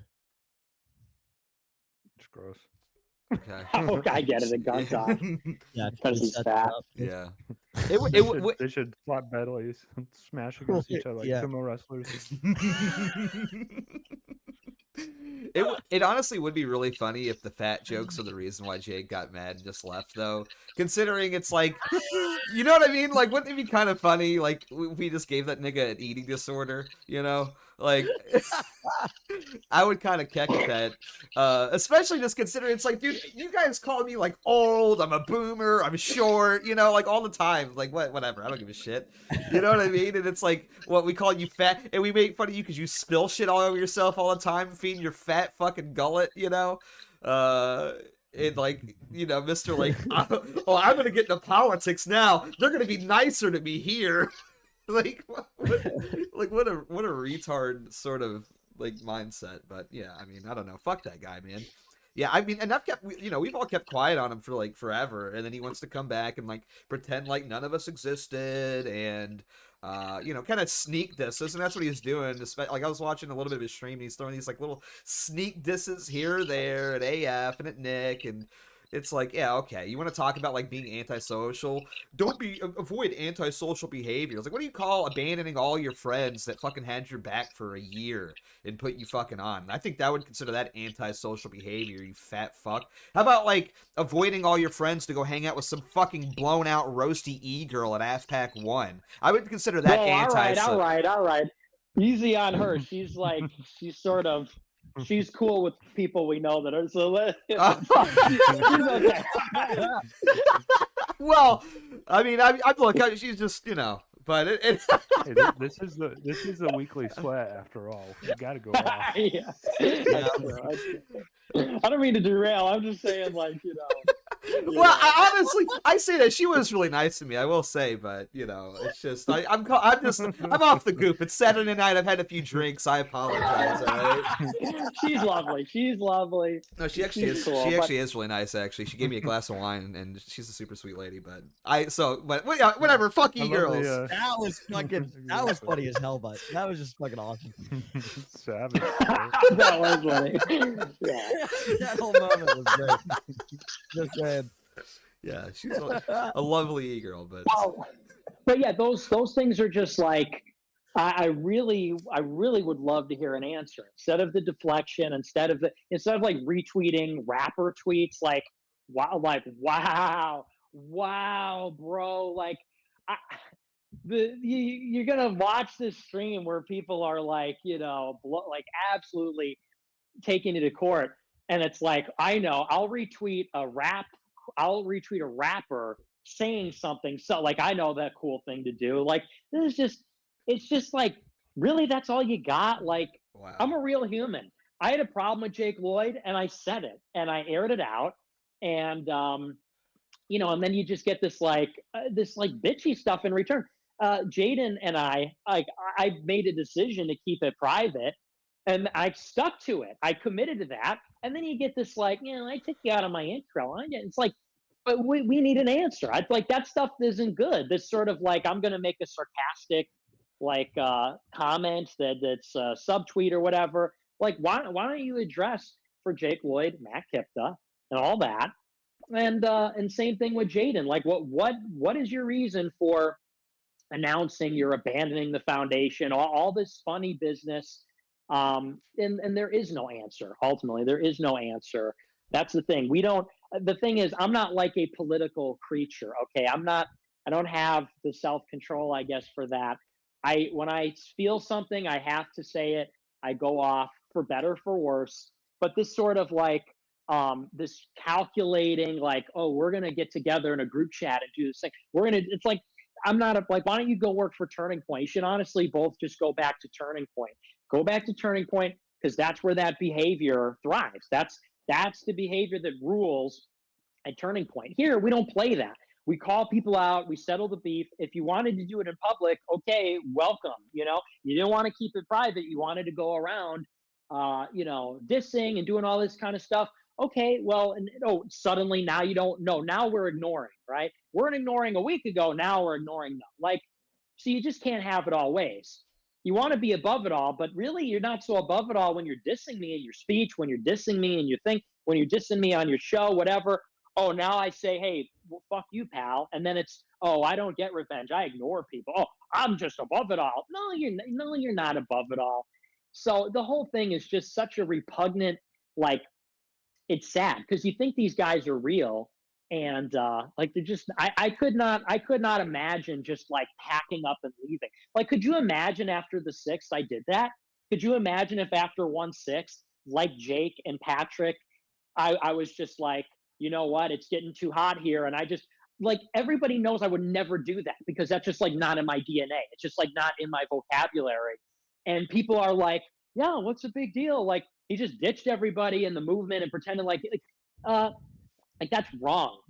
It's gross. Okay. Oh, I get it. A gunt off. Yeah, because he's fat. Yeah. They should flop bellies and smash against each other like sumo wrestlers. It honestly would be really funny if the fat jokes are the reason why Jake got mad and just left, though. Considering it's like, you know what I mean? Like, wouldn't it be kind of funny? Like, we just gave that nigga an eating disorder, you know? Like, I would kind of keck at that. Especially just considering it's like, dude, you guys call me like old, I'm a boomer, I'm short, you know, like all the time. Like, whatever, I don't give a shit. You know what I mean? And it's like, what we call you fat, and we make fun of you because you spill shit all over yourself all the time, feeding your fat fucking gullet, you know? And like, you know, Mr. like, I'm gonna get into politics now. They're gonna be nicer to me here. Like what a retard sort of like mindset. But yeah, I mean, I don't know. Fuck that guy, man. Yeah, I mean, and we've all kept quiet on him for like forever, and then he wants to come back and like pretend like none of us existed, and kind of sneak disses, and that's what he's doing. Like, I was watching a little bit of his stream, and he's throwing these like little sneak disses here or there at AF and at Nick, and it's like, yeah, okay, you want to talk about like being antisocial? Avoid antisocial behavior. It's like, what do you call abandoning all your friends that fucking had your back for a year and put you fucking on? I think that would consider that antisocial behavior, you fat fuck. How about like avoiding all your friends to go hang out with some fucking blown out roasty e-girl at AFPAC 1? I would consider that antisocial. All right. Easy on her. She's like, she's cool with people we know that are she's okay. Well, I mean, she's just, you know, but hey, this is the weekly sweat after all. You got to go off. Yeah. I don't mean to derail. I'm just saying, like, you know. Well, I say that she was really nice to me, I will say, but you know, it's just I'm off the goop. It's Saturday night. I've had a few drinks. I apologize. All right. She's lovely. No, she actually is. Cool, she actually is really nice. Actually, she gave me a glass of wine, and she's a super sweet lady. But whatever. Fuck you, girls. That was funny as hell, but that was just fucking awesome. Savage. That was funny. Yeah. That whole moment was great. Just saying. Yeah, she's a lovely e-girl, but yeah, those things are just like, I really would love to hear an answer instead of the deflection, instead of like retweeting rapper tweets, like wow, bro, like you're gonna watch this stream where people are like, you know, like absolutely taking it to court. And it's like, I know, I'll retweet a rapper saying something. So like, I know that cool thing to do. Like, it's just like, really, that's all you got? Like, wow. I'm a real human. I had a problem with Jake Lloyd and I said it and I aired it out. And, and then you just get this bitchy stuff in return. Jaden and I made a decision to keep it private. And I stuck to it. I committed to that. And then you get this like, I took you out of my intro. It's like, but we need an answer. I'd like, that stuff isn't good. This sort of like, I'm going to make a sarcastic like comment that's a subtweet or whatever. Like, why don't you address for Jake Lloyd, Matt Kipta, and all that? And same thing with Jaden. Like, what is your reason for announcing you're abandoning the foundation? All this funny business. And there is no answer. Ultimately, there is no answer. That's the thing. The thing is, I'm not like a political creature. Okay. I don't have the self-control, I guess, for that. When I feel something, I have to say it. I go off for better, for worse. But this sort of like, this calculating, like, oh, we're going to get together in a group chat and do this thing. It's like, I'm not like, why don't you go work for Turning Point? You should honestly both just go back to Turning Point. Go back to Turning Point, because that's where that behavior thrives. That's the behavior that rules at Turning Point. Here, we don't play that. We call people out. We settle the beef. If you wanted to do it in public, okay, welcome. You didn't want to keep it private. You wanted to go around, dissing and doing all this kind of stuff. Okay, well, suddenly now you don't know. Now we're ignoring, right? We're ignoring a week ago. Now we're ignoring them. Like, so you just can't have it all ways. You want to be above it all, but really you're not so above it all when you're dissing me in your speech, when you're dissing me in your thing, when you're dissing me on your show, whatever. Oh, now I say, hey, well, fuck you, pal. And then it's, oh, I don't get revenge. I ignore people. Oh, I'm just above it all. No, you're not above it all. So the whole thing is just such a repugnant, like, it's sad because you think these guys are real. And like, they're just, I could not imagine just like packing up and leaving. Like, could you imagine after the 6th I did that? Could you imagine if after 1/6, like Jake and Patrick, I was just like, you know what, it's getting too hot here. And I just, like, everybody knows I would never do that because that's just like not in my DNA. It's just like not in my vocabulary. And people are like, yeah, what's the big deal? Like, he just ditched everybody in the movement and pretended like that's wrong.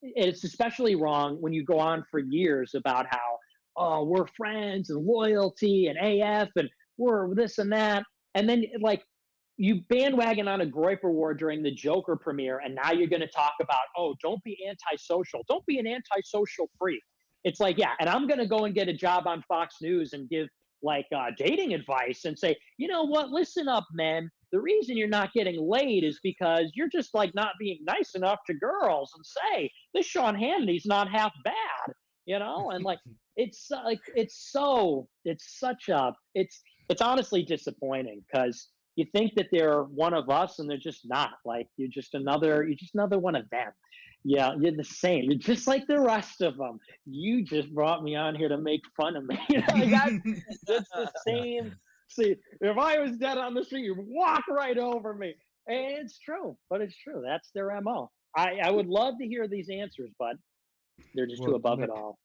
It's especially wrong when you go on for years about how, oh, we're friends and loyalty and AF and we're this and that. And then like, you bandwagon on a Groiper War during the Joker premiere, and now you're going to talk about, oh, don't be antisocial. Don't be an antisocial freak. It's like, yeah, and I'm going to go and get a job on Fox News and give like dating advice and say, you know what, listen up, men. The reason you're not getting laid is because you're just like not being nice enough to girls and say, this Sean Hannity's not half bad, and like, it's honestly disappointing because you think that they're one of us and they're just not. Like, you're just another one of them. Yeah, you're the same. You're just like the rest of them. You just brought me on here to make fun of me. That's the same. See, if I was dead on the street, you'd walk right over me. And it's true, but it's true. That's their MO. I would love to hear these answers, but they're just too above it all.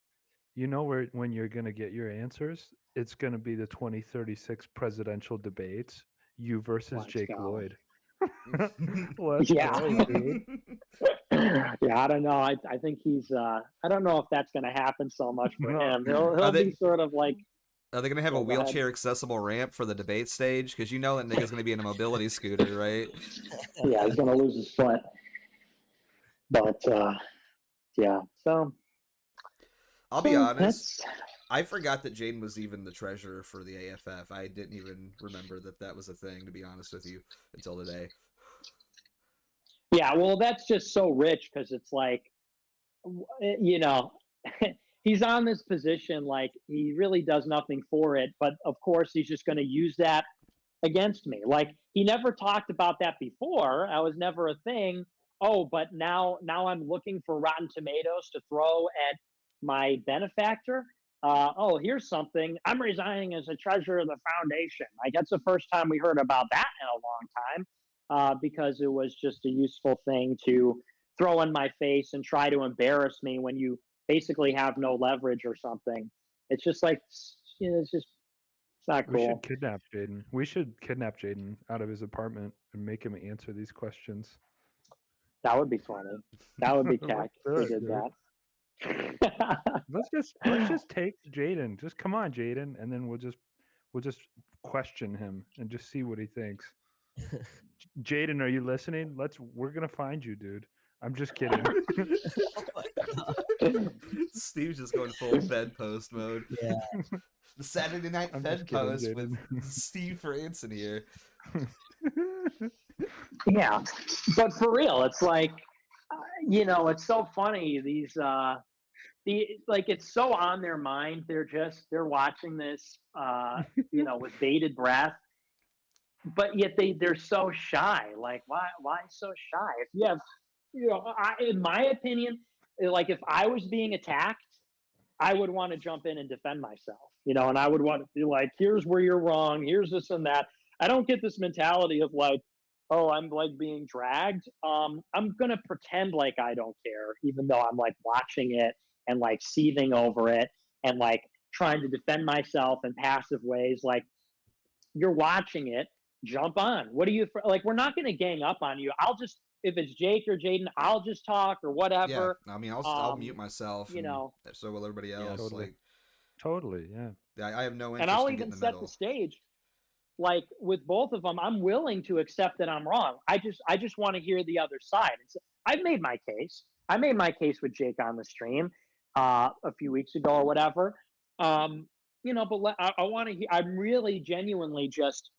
You know when you're going to get your answers? It's going to be the 2036 presidential debates. You versus Jake Lloyd. Let's go, dude. Yeah, I don't know. I think he's. I don't know if that's going to happen so much for him. He'll be sort of like. Are they going to have a wheelchair accessible ramp for the debate stage? Because you know that nigga's going to be in a mobility scooter, right? Yeah, he's going to lose his foot. But yeah, so. I'll be honest. I forgot that Jaden was even the treasurer for the AFF. I didn't even remember that was a thing, to be honest with you, until today. Yeah, well, that's just so rich because it's like, he's on this position like he really does nothing for it. But of course, he's just going to use that against me. Like, he never talked about that before. I was never a thing. Oh, but now I'm looking for Rotten Tomatoes to throw at my benefactor. Oh, here's something. I'm resigning as a treasurer of the foundation. Like, that's the first time we heard about that in a long time, because it was just a useful thing to throw in my face and try to embarrass me when you basically have no leverage or something. It's just like, it's not cool. We should kidnap Jaden. We should kidnap Jaden out of his apartment and make him answer these questions. That would be funny. That would be cack if we did that. let's just take Jaden. Just come on, Jaden, and then we'll just question him and just see what he thinks. Jaden, are you listening? We're gonna find you, dude. I'm just kidding. Steve's just going full Fed Post mode. Yeah. The Saturday Night Fed Post with Steve Franson here. Yeah, but for real, it's like, it's so funny. These, it's so on their mind. They're watching this, with bated breath, but yet they're so shy. Like, why so shy? If you have, in my opinion, like, if I was being attacked, I would want to jump in and defend myself, and I would want to be like, here's where you're wrong. Here's this and that. I don't get this mentality of like, oh, I'm like being dragged. I'm gonna pretend like I don't care, even though I'm like watching it and like seething over it and like trying to defend myself in passive ways. Like, you're watching it, jump on. What are you like? We're not gonna gang up on you. I'll just, if it's Jake or Jaden, I'll just talk or Yeah, whatever. I mean, I'll mute myself, You and know, so will everybody else. Totally. Like, Totally, yeah. I have no and interest I'll in getting even in the set the middle. stage. Like with both of them, I'm willing to accept that I'm wrong. I just want to hear the other side. And so I've made my case. I made my case with Jake on the stream a few weeks ago or whatever. But I want to hear. I'm really genuinely just.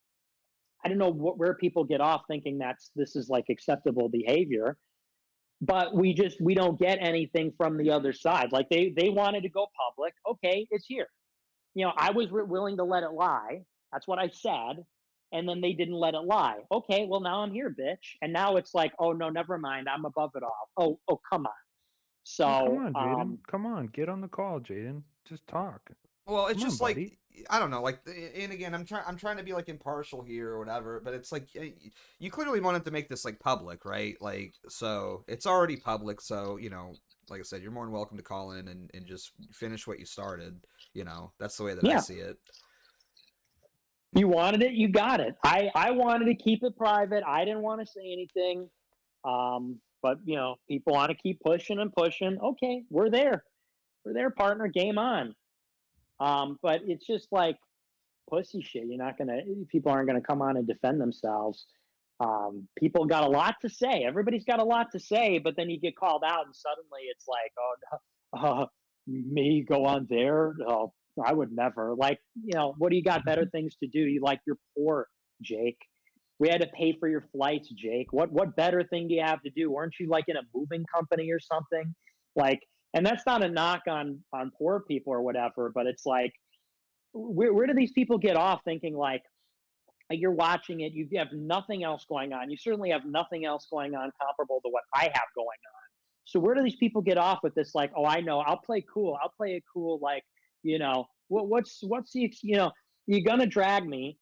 I don't know where people get off thinking this is like acceptable behavior, but we don't get anything from the other side. Like they wanted to go public. Okay, it's here. I was willing to let it lie. That's what I said. And then they didn't let it lie. Okay, well, now I'm here, bitch. And now it's like, oh, no, never mind. I'm above it all. Oh, come on. So, Come on, Jaden. Come on, get on the call, Jaden. Just talk. Well, it's Come just on, like, buddy. I don't know, like, and again, I'm trying to be like impartial here or whatever, but it's like you clearly wanted to make this like public, right? Like, so it's already public, so like I said, you're more than welcome to call in and just finish what you started. That's the way that I see it. You wanted it, you got it. I wanted to keep it private. I didn't want to say anything. But people want to keep pushing and pushing. Okay, we're there. We're there, partner. Game on. But it's just like pussy shit. People aren't gonna come on and defend themselves. People got a lot to say. Everybody's got a lot to say, but then you get called out, and suddenly it's like, oh, no, me go on there? Oh, I would never. Like, what do you got better things to do? You're poor, Jake. We had to pay for your flights, Jake. What better thing do you have to do? Weren't you like in a moving company or something? Like, and that's not a knock on poor people or whatever, but it's like, where do these people get off thinking like you're watching it, you have nothing else going on. You certainly have nothing else going on comparable to what I have going on. So where do these people get off with this? Like, oh, I know, I'll play cool. I'll play it cool. Like, what's the, you're going to drag me.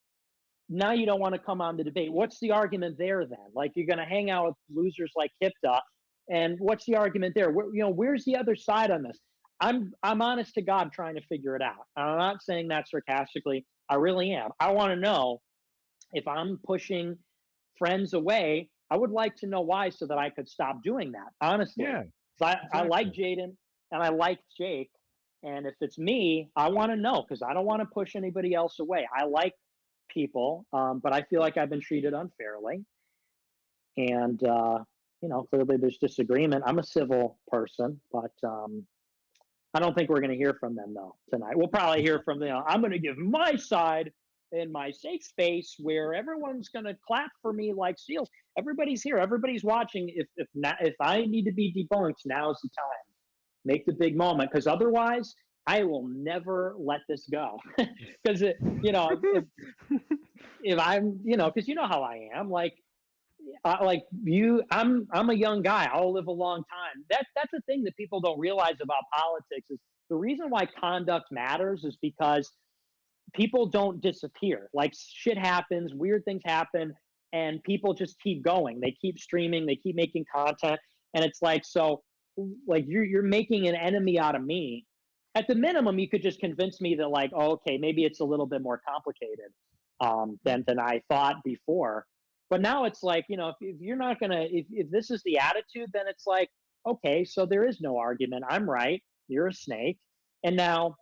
Now you don't want to come on the debate. What's the argument there then? Like, you're going to hang out with losers like Kipta. And what's the argument there? Where's the other side on this? I'm honest to God trying to figure it out. I'm not saying that sarcastically. I really am. I want to know if I'm pushing friends away. I would like to know why so that I could stop doing that, honestly. Yeah. I like Jaden and I like Jake. And if it's me, I want to know because I don't want to push anybody else away. I like people, but I feel like I've been treated unfairly. And, clearly there's disagreement. I'm a civil person, but I don't think we're going to hear from them, though, tonight. We'll probably hear from them. I'm going to give my side in my safe space where everyone's going to clap for me like seals. Everybody's here. Everybody's watching. If I need to be debunked, now's the time. Make the big moment, because otherwise I will never let this go. Because if I'm, because you know how I am, like I'm a young guy. I'll live a long time. That's the thing that people don't realize about politics is the reason why conduct matters is because people don't disappear. Like, shit happens, weird things happen, and people just keep going. They keep streaming, they keep making content, and it's like, so like you're making an enemy out of me. At the minimum, you could just convince me that like, oh, okay, maybe it's a little bit more complicated than I thought before. But now it's like, if you're not gonna, if this is the attitude, then it's like, okay, so there is no argument. I'm right. You're a snake, and now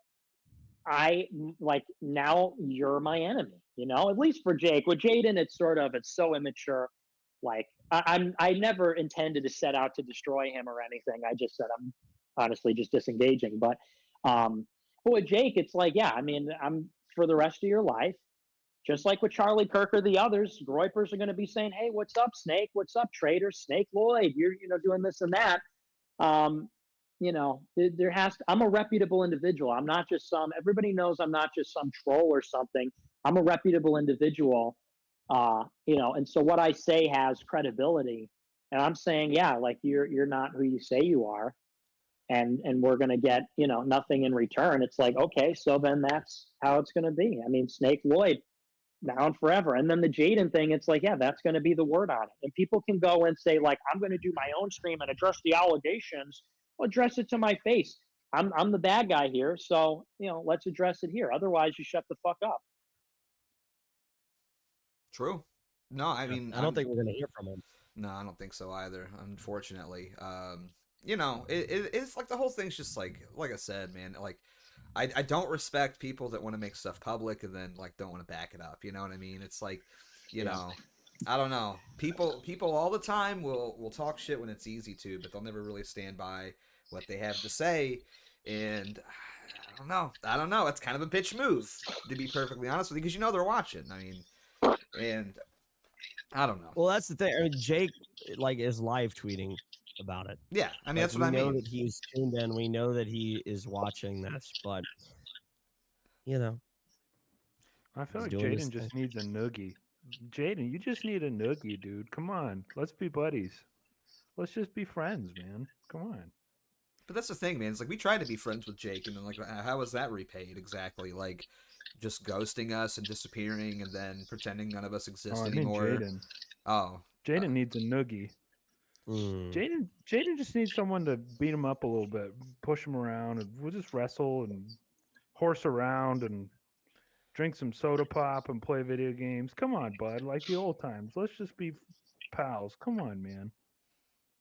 now you're my enemy. At least for Jake. With Jaden, it's so immature. Like I never intended to set out to destroy him or anything. I just said I'm honestly just disengaging. But with Jake, it's like, yeah, I mean, I'm for the rest of your life. Just like with Charlie Kirk or the others, Groypers are going to be saying, "Hey, what's up, Snake? What's up, Trader? Snake Lloyd? You're doing this and that." There has to. I'm a reputable individual. I'm not just some. Everybody knows I'm not just some troll or something. I'm a reputable individual. And so what I say has credibility. And I'm saying, yeah, like you're not who you say you are, and we're going to get nothing in return. It's like, okay, so then that's how it's going to be. I mean, Snake Lloyd. now and forever. And then the Jaden thing, it's like, yeah, that's going to be the word on it. And people can go and say, like, I'm going to do my own stream and address the allegations. Well, address it to my face. I'm the bad guy here. So, let's address it here. Otherwise, you shut the fuck up. True. No, I mean, I don't think we're going to hear from him. No, I don't think so either, unfortunately. It's like the whole thing's just like I said, man, like I don't respect people that want to make stuff public and then like don't want to back it up. You know what I mean? It's like, you know, I don't know. People all the time will talk shit when it's easy to, but they'll never really stand by what they have to say. And I don't know. It's kind of a bitch move, to be perfectly honest with you, because they're watching. I mean, and I don't know. Well, that's the thing. I mean, Jake is live tweeting about it. Yeah, I mean, that's what I mean. We know that he's tuned in. We know that he is watching this, but I feel like Jaden just needs a noogie. Jaden, you just need a noogie, dude. Come on, let's be buddies. Let's just be friends, man. Come on. But that's the thing, man. It's like we tried to be friends with Jake, and then like, how was that repaid exactly? Like, just ghosting us and disappearing, and then pretending none of us exist anymore. Jaden. Oh, Jaden needs a noogie. Jaden just needs someone to beat him up a little bit, push him around, and we'll just wrestle and horse around and drink some soda pop and play video games. Come on, bud, like the old times. Let's just be pals. Come on, man.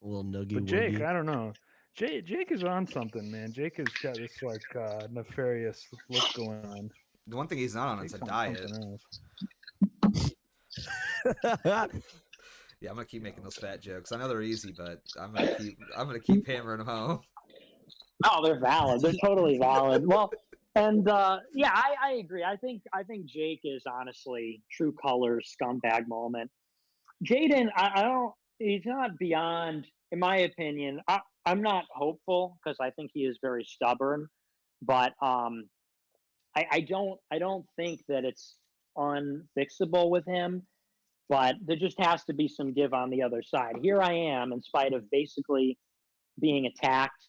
A little noogie. But Jake, I don't know. Jake is on something, man. Jake has got this like nefarious look going on. The one thing he's not on is a diet. Yeah, I'm gonna keep making those fat jokes. I know they're easy, but I'm gonna keep hammering them home. Oh, they're valid. They're totally valid. Well, and yeah, I agree. I think Jake is honestly true colors scumbag moment. Jaden, I don't. He's not beyond, in my opinion. I'm not hopeful because I think he is very stubborn, but I don't think that it's unfixable with him. But there just has to be some give on the other side. Here I am, in spite of basically being attacked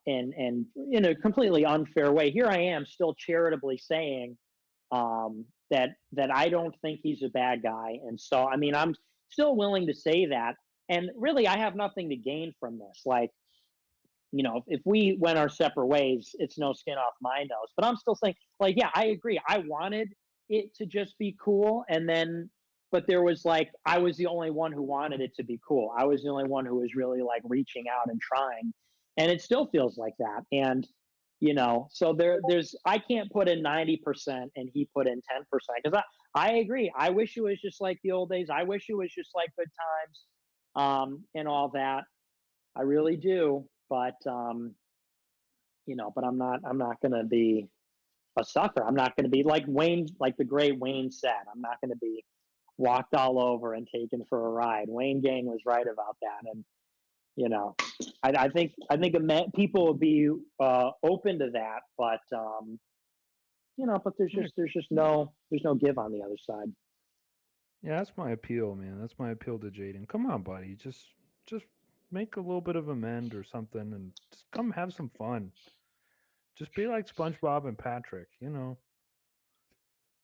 and in a completely unfair way. Here I am, still charitably saying that I don't think he's a bad guy, and so I mean I'm still willing to say that. And really, I have nothing to gain from this. Like, if we went our separate ways, it's no skin off my nose. But I'm still saying, like, yeah, I agree. I wanted it to just be cool, and then. But there was I was the only one who wanted it to be cool. I was the only one who was really reaching out and trying. And it still feels like that. And, so there's, I can't put in 90% and he put in 10%. Because I agree. I wish it was just like the old days. I wish it was just like good times and all that. I really do. But, but I'm not going to be a sucker. I'm not going to be like Wayne, like the great Wayne said. I'm not going to be walked all over and taken for a ride. Wayne Gang was right about that, and I think people will be open to that, but but there's no give on the other side. Yeah, that's my appeal, man. That's my appeal to Jaden. Come on, buddy, just make a little bit of amend or something, and just come have some fun. Just be like SpongeBob and Patrick,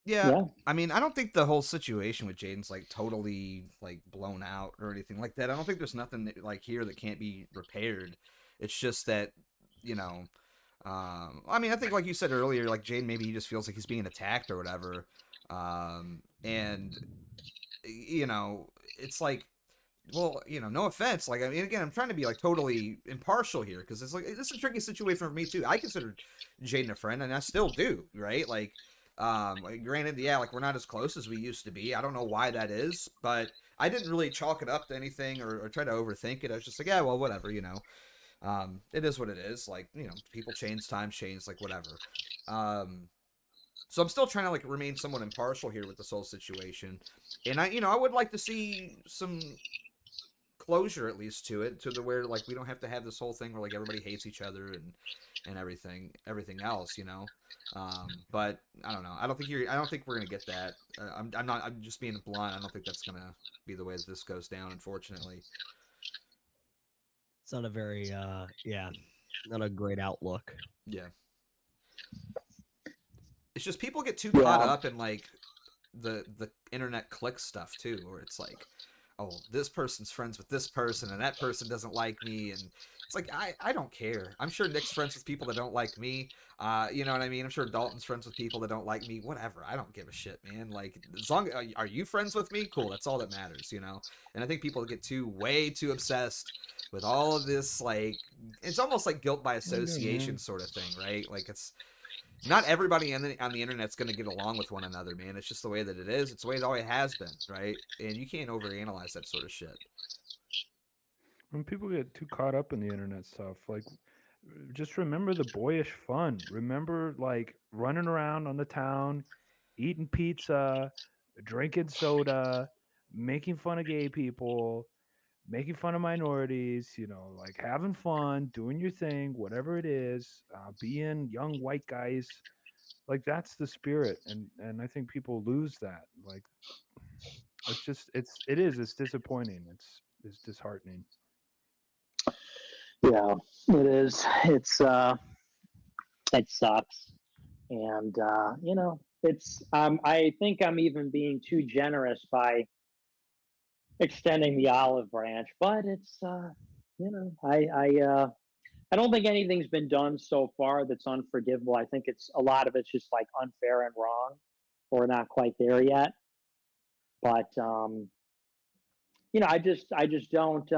Yeah, I mean, I don't think the whole situation with Jaden's totally blown out or anything like that. I don't think there's nothing that, here that can't be repaired. It's just that, I mean, I think like you said earlier, Jaden, maybe he just feels like he's being attacked or whatever. And it's like, well, no offense. I mean, again, I'm trying to be totally impartial here because it's this is a tricky situation for me too. I consider Jaden a friend, and I still do, right? Granted, yeah, we're not as close as we used to be. I don't know why that is, but I didn't really chalk it up to anything or try to overthink it. I was just like, yeah, well, whatever, it is what it is. People change, times change, whatever. So I'm still trying to remain somewhat impartial here with this whole situation, and I would like to see some closure at least to it, to the where we don't have to have this whole thing where everybody hates each other and everything else, but I don't know. I don't think we're gonna get that. I'm just being blunt. I don't think that's gonna be the way that this goes down, unfortunately. It's not a very not a great outlook. Yeah. It's just people get too caught up in the internet click stuff too, where it's like, oh, this person's friends with this person and that person doesn't like me, and it's like I don't care. I'm sure Nick's friends with people that don't like me. You know what I mean? I'm sure Dalton's friends with people that don't like me. Whatever. I don't give a shit, man. Like, as long are you friends with me? Cool. That's all that matters, you know. And I think people get way too obsessed with all of this. Like, it's almost like guilt by association sort of thing, right? Like, it's not everybody on the internet's going to get along with one another, man. It's just the way that it is. It's the way it always has been, right? And you can't overanalyze that sort of shit. When people get too caught up in the internet stuff, like, just remember the boyish fun. Remember, like, running around on the town, eating pizza, drinking soda, making fun of gay people, making fun of minorities, you know, like having fun, doing your thing, whatever it is, being young white guys. Like, that's the spirit. And I think people lose that. Like, it's disappointing. It's disheartening. Yeah, it is. It sucks. And, I think I'm even being too generous by extending the olive branch, but it's, I don't think anything's been done so far that's unforgivable. I think it's a lot of it's just like unfair and wrong, or not quite there yet. But, I just don't,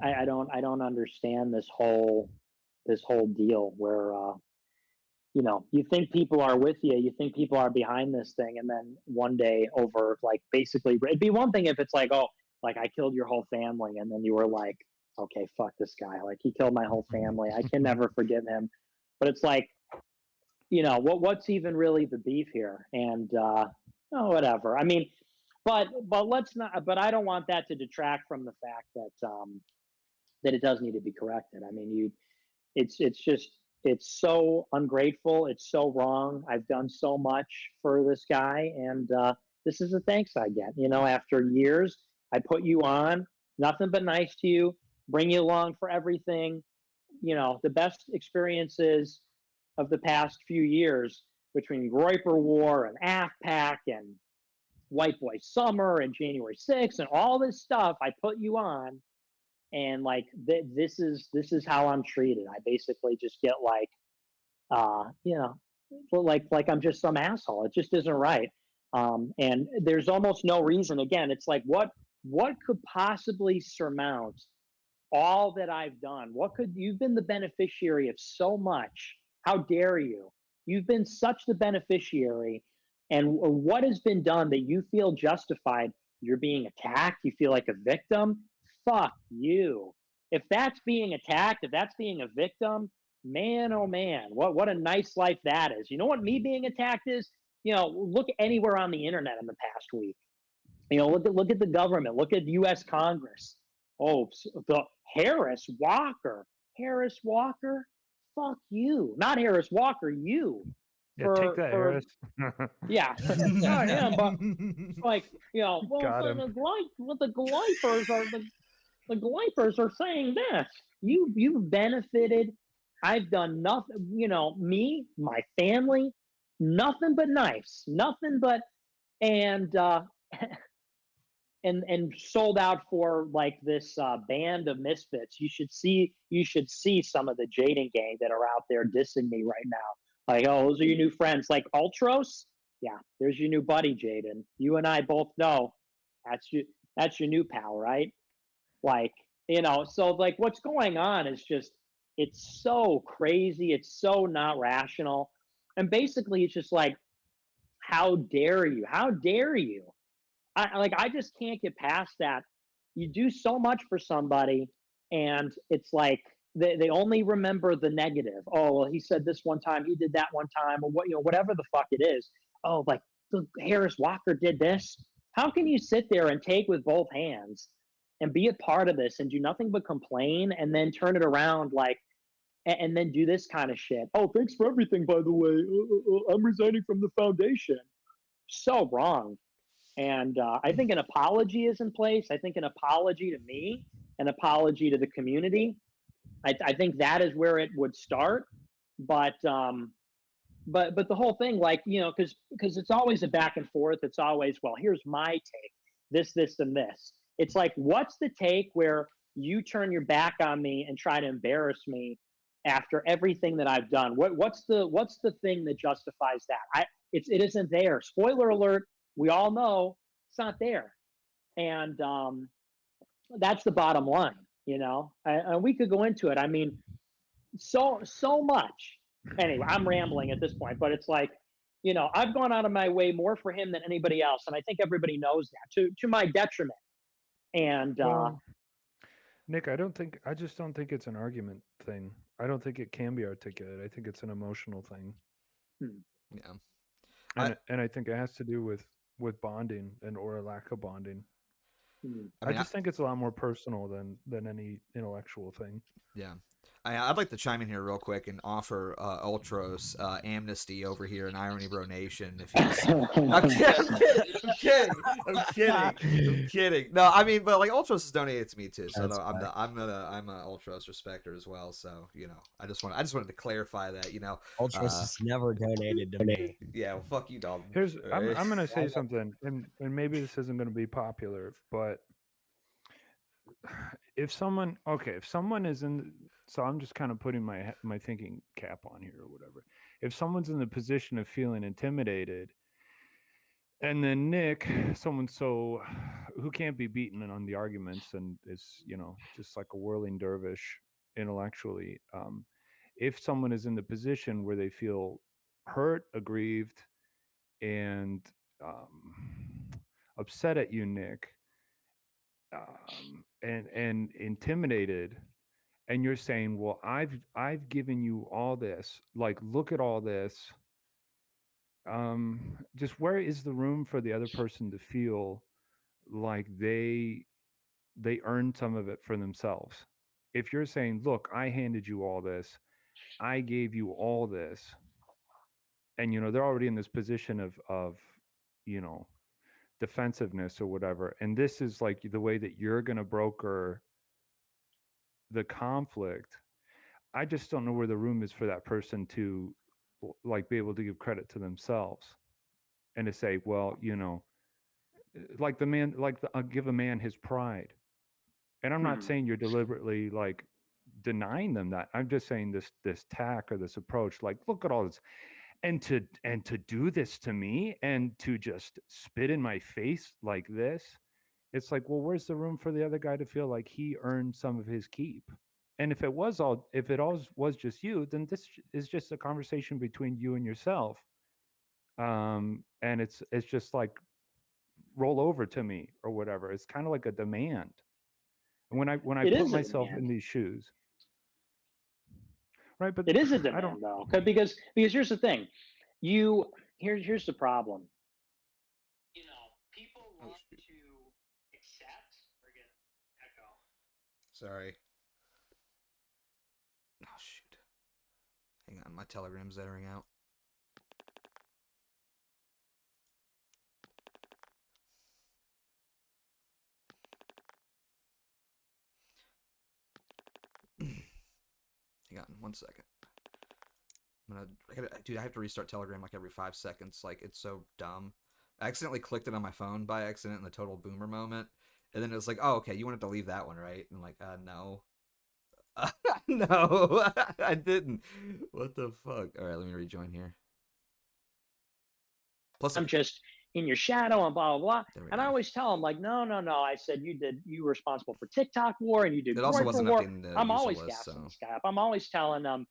I don't understand this whole deal where, you think people are with you think people are behind this thing, and then one day over, like, basically it'd be one thing if it's like, oh, like, I killed your whole family, and then you were like, okay, fuck this guy, like, he killed my whole family, I can never forgive him. But it's like, what's even really the beef here? And whatever. I mean, but let's not. But I don't want that to detract from the fact that it does need to be corrected. I mean, it's just, it's so ungrateful. It's so wrong. I've done so much for this guy, and this is the thanks I get. After years, I put you on, nothing but nice to you, bring you along for everything. The best experiences of the past few years, between Groiper War and AFPAC and White Boy Summer and January 6th and all this stuff, I put you on. And, like, this is how I'm treated. I basically just get, like, like I'm just some asshole. It just isn't right. And there's almost no reason. Again, it's like, what could possibly surmount all that I've done? You've been the beneficiary of so much. How dare you? You've been such the beneficiary. And what has been done that you feel justified? You're being attacked. You feel like a victim. Fuck you. If that's being attacked, if that's being a victim, man, oh man, what a nice life that is. You know what me being attacked is? Look anywhere on the internet in the past week. Look at the government. Look at U.S. Congress. Oh, the Harris Walker. Fuck you. Not Harris Walker. You. Yeah, take that, Harris. Yeah, not him, but, like, well, the Glipers are saying this. You've benefited. I've done nothing. Me, my family, nothing but nice, nothing but, and and sold out for, like, this band of misfits. You should see some of the Jaden gang that are out there dissing me right now. Like, oh, those are your new friends. Like, Ultros? Yeah, there's your new buddy, Jaden. You and I both know that's your new pal, right? Like, so, like, what's going on is just, it's so crazy. It's so not rational. And basically, it's just like, how dare you? How dare you? I just can't get past that. You do so much for somebody, and it's like, they only remember the negative. Oh, well, he said this one time, he did that one time, or whatever the fuck it is. Oh, like, Harris Walker did this. How can you sit there and take with both hands and be a part of this and do nothing but complain, and then turn it around, like, and then do this kind of shit? Oh, thanks for everything, by the way. I'm resigning from the foundation. So wrong. And I think an apology is in place. I think an apology to me, an apology to the community. I think that is where it would start. But but the whole thing, like, because it's always a back and forth. It's always, well, here's my take, this and this. It's like, what's the take where you turn your back on me and try to embarrass me after everything that I've done? What's the thing that justifies that? It isn't there. Spoiler alert, we all know it's not there. And that's the bottom line, and we could go into it. I mean, so much. Anyway, I'm rambling at this point, but it's like, I've gone out of my way more for him than anybody else, and I think everybody knows that, to my detriment. And Well, Nick, I just don't think it's an argument thing. I don't think it can be articulated. I think it's an emotional thing. Yeah. And I think it has to do with bonding or a lack of bonding. I mean, just think it's a lot more personal than any intellectual thing. Yeah. I'd like to chime in here real quick and offer Ultros amnesty over here in Irony Bro Nation. If he's, I'm kidding. No, I mean, but like Ultros has donated to me too, so I'm a Ultros respecter as well. So I just wanted to clarify that. Ultros has never donated to me. Yeah, well, fuck you, dog. I'm gonna say something, and maybe this isn't gonna be popular, but if someone is in, so I'm just kind of putting my thinking cap on here or whatever. If someone's in the position of feeling intimidated, and then Nick, someone who can't be beaten on the arguments and is just like a whirling dervish intellectually, if someone is in the position where they feel hurt, aggrieved, and upset at you, Nick, and intimidated, and you're saying, well, I've given you all this, like, look at all this, just where is the room for the other person to feel like they earned some of it for themselves? If you're saying, look, I handed you all this, I gave you all this, and they're already in this position of defensiveness or whatever, and this is like the way that you're going to broker the conflict, I just don't know where the room is for that person to like be able to give credit to themselves and to say, well, like the man, like give a man his pride. And I'm not saying you're deliberately like denying them that. I'm just saying this tack or this approach, like, look at all this, and to do this to me and to just spit in my face like this. It's like, well, where's the room for the other guy to feel like he earned some of his keep? And if it all was just you, then this is just a conversation between you and yourself. And it's just like, roll over to me or whatever. It's kind of like a demand. And when I put myself in these shoes, right? But it is a demand, though, because here's the thing, here's the problem. People want to accept or get echo. Sorry. Oh shoot. Hang on, my Telegram's entering out. Hang on 1 second. I have to restart Telegram like every 5 seconds. Like, it's so dumb. I accidentally clicked it on my phone by accident in the total boomer moment. And then it was like, oh, okay, you wanted to leave that one, right? And I'm like, no. No, I didn't. What the fuck? All right, let me rejoin here. Plus, I'm just in your shadow and blah, blah, blah. And I always tell them, like, no. I said, you were responsible for TikTok war and you did war. I'm always gassing this guy up. I'm always telling them,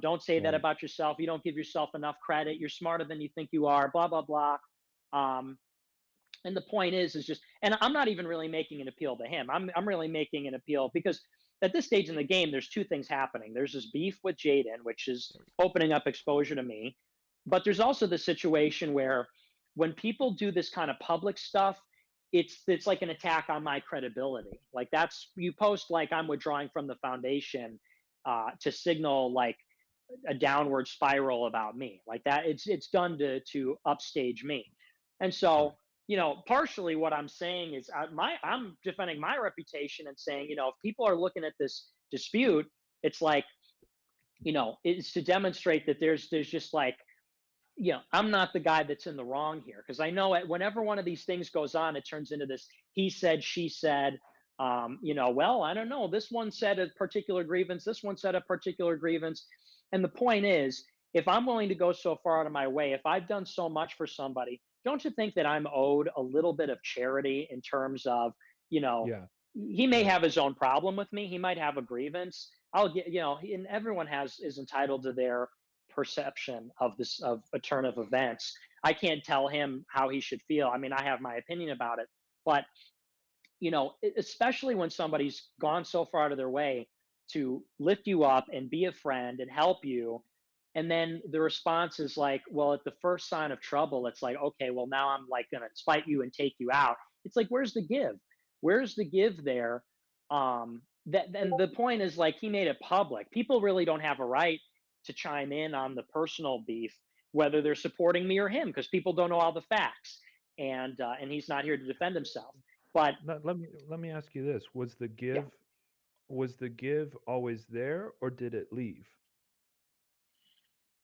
don't say that about yourself. You don't give yourself enough credit. You're smarter than you think you are, blah, blah, blah. And the point is just, and I'm not even really making an appeal to him. I'm really making an appeal because at this stage in the game, there's two things happening. There's this beef with Jaden, which is opening up exposure to me. But there's also the situation where when people do this kind of public stuff, it's like an attack on my credibility. Like, you post like I'm withdrawing from the foundation to signal like a downward spiral about me. Like that, it's done to upstage me. And so, partially what I'm saying is I'm defending my reputation and saying, if people are looking at this dispute, it's like, it's to demonstrate that there's just like I'm not the guy that's in the wrong here, because I know whenever one of these things goes on, it turns into this he said, she said. Well, I don't know. This one said a particular grievance. This one said a particular grievance. And the point is, if I'm willing to go so far out of my way, if I've done so much for somebody, don't you think that I'm owed a little bit of charity in terms of, you know, Yeah. he may have his own problem with me. He might have a grievance. I'll get, and everyone is entitled to their perception of this, of a turn of events. I can't tell him how he should feel. I mean, I have my opinion about it, but especially when somebody's gone so far out of their way to lift you up and be a friend and help you. And then the response is like, well, at the first sign of trouble, it's like, okay, well, now I'm like going to spite you and take you out. It's like, where's the give? Where's the give there? And the point is, like, he made it public. People really don't have a right to chime in on the personal beef, whether they're supporting me or him, because people don't know all the facts. And he's not here to defend himself. But Let me ask you this: yeah, was the give always there, or did it leave?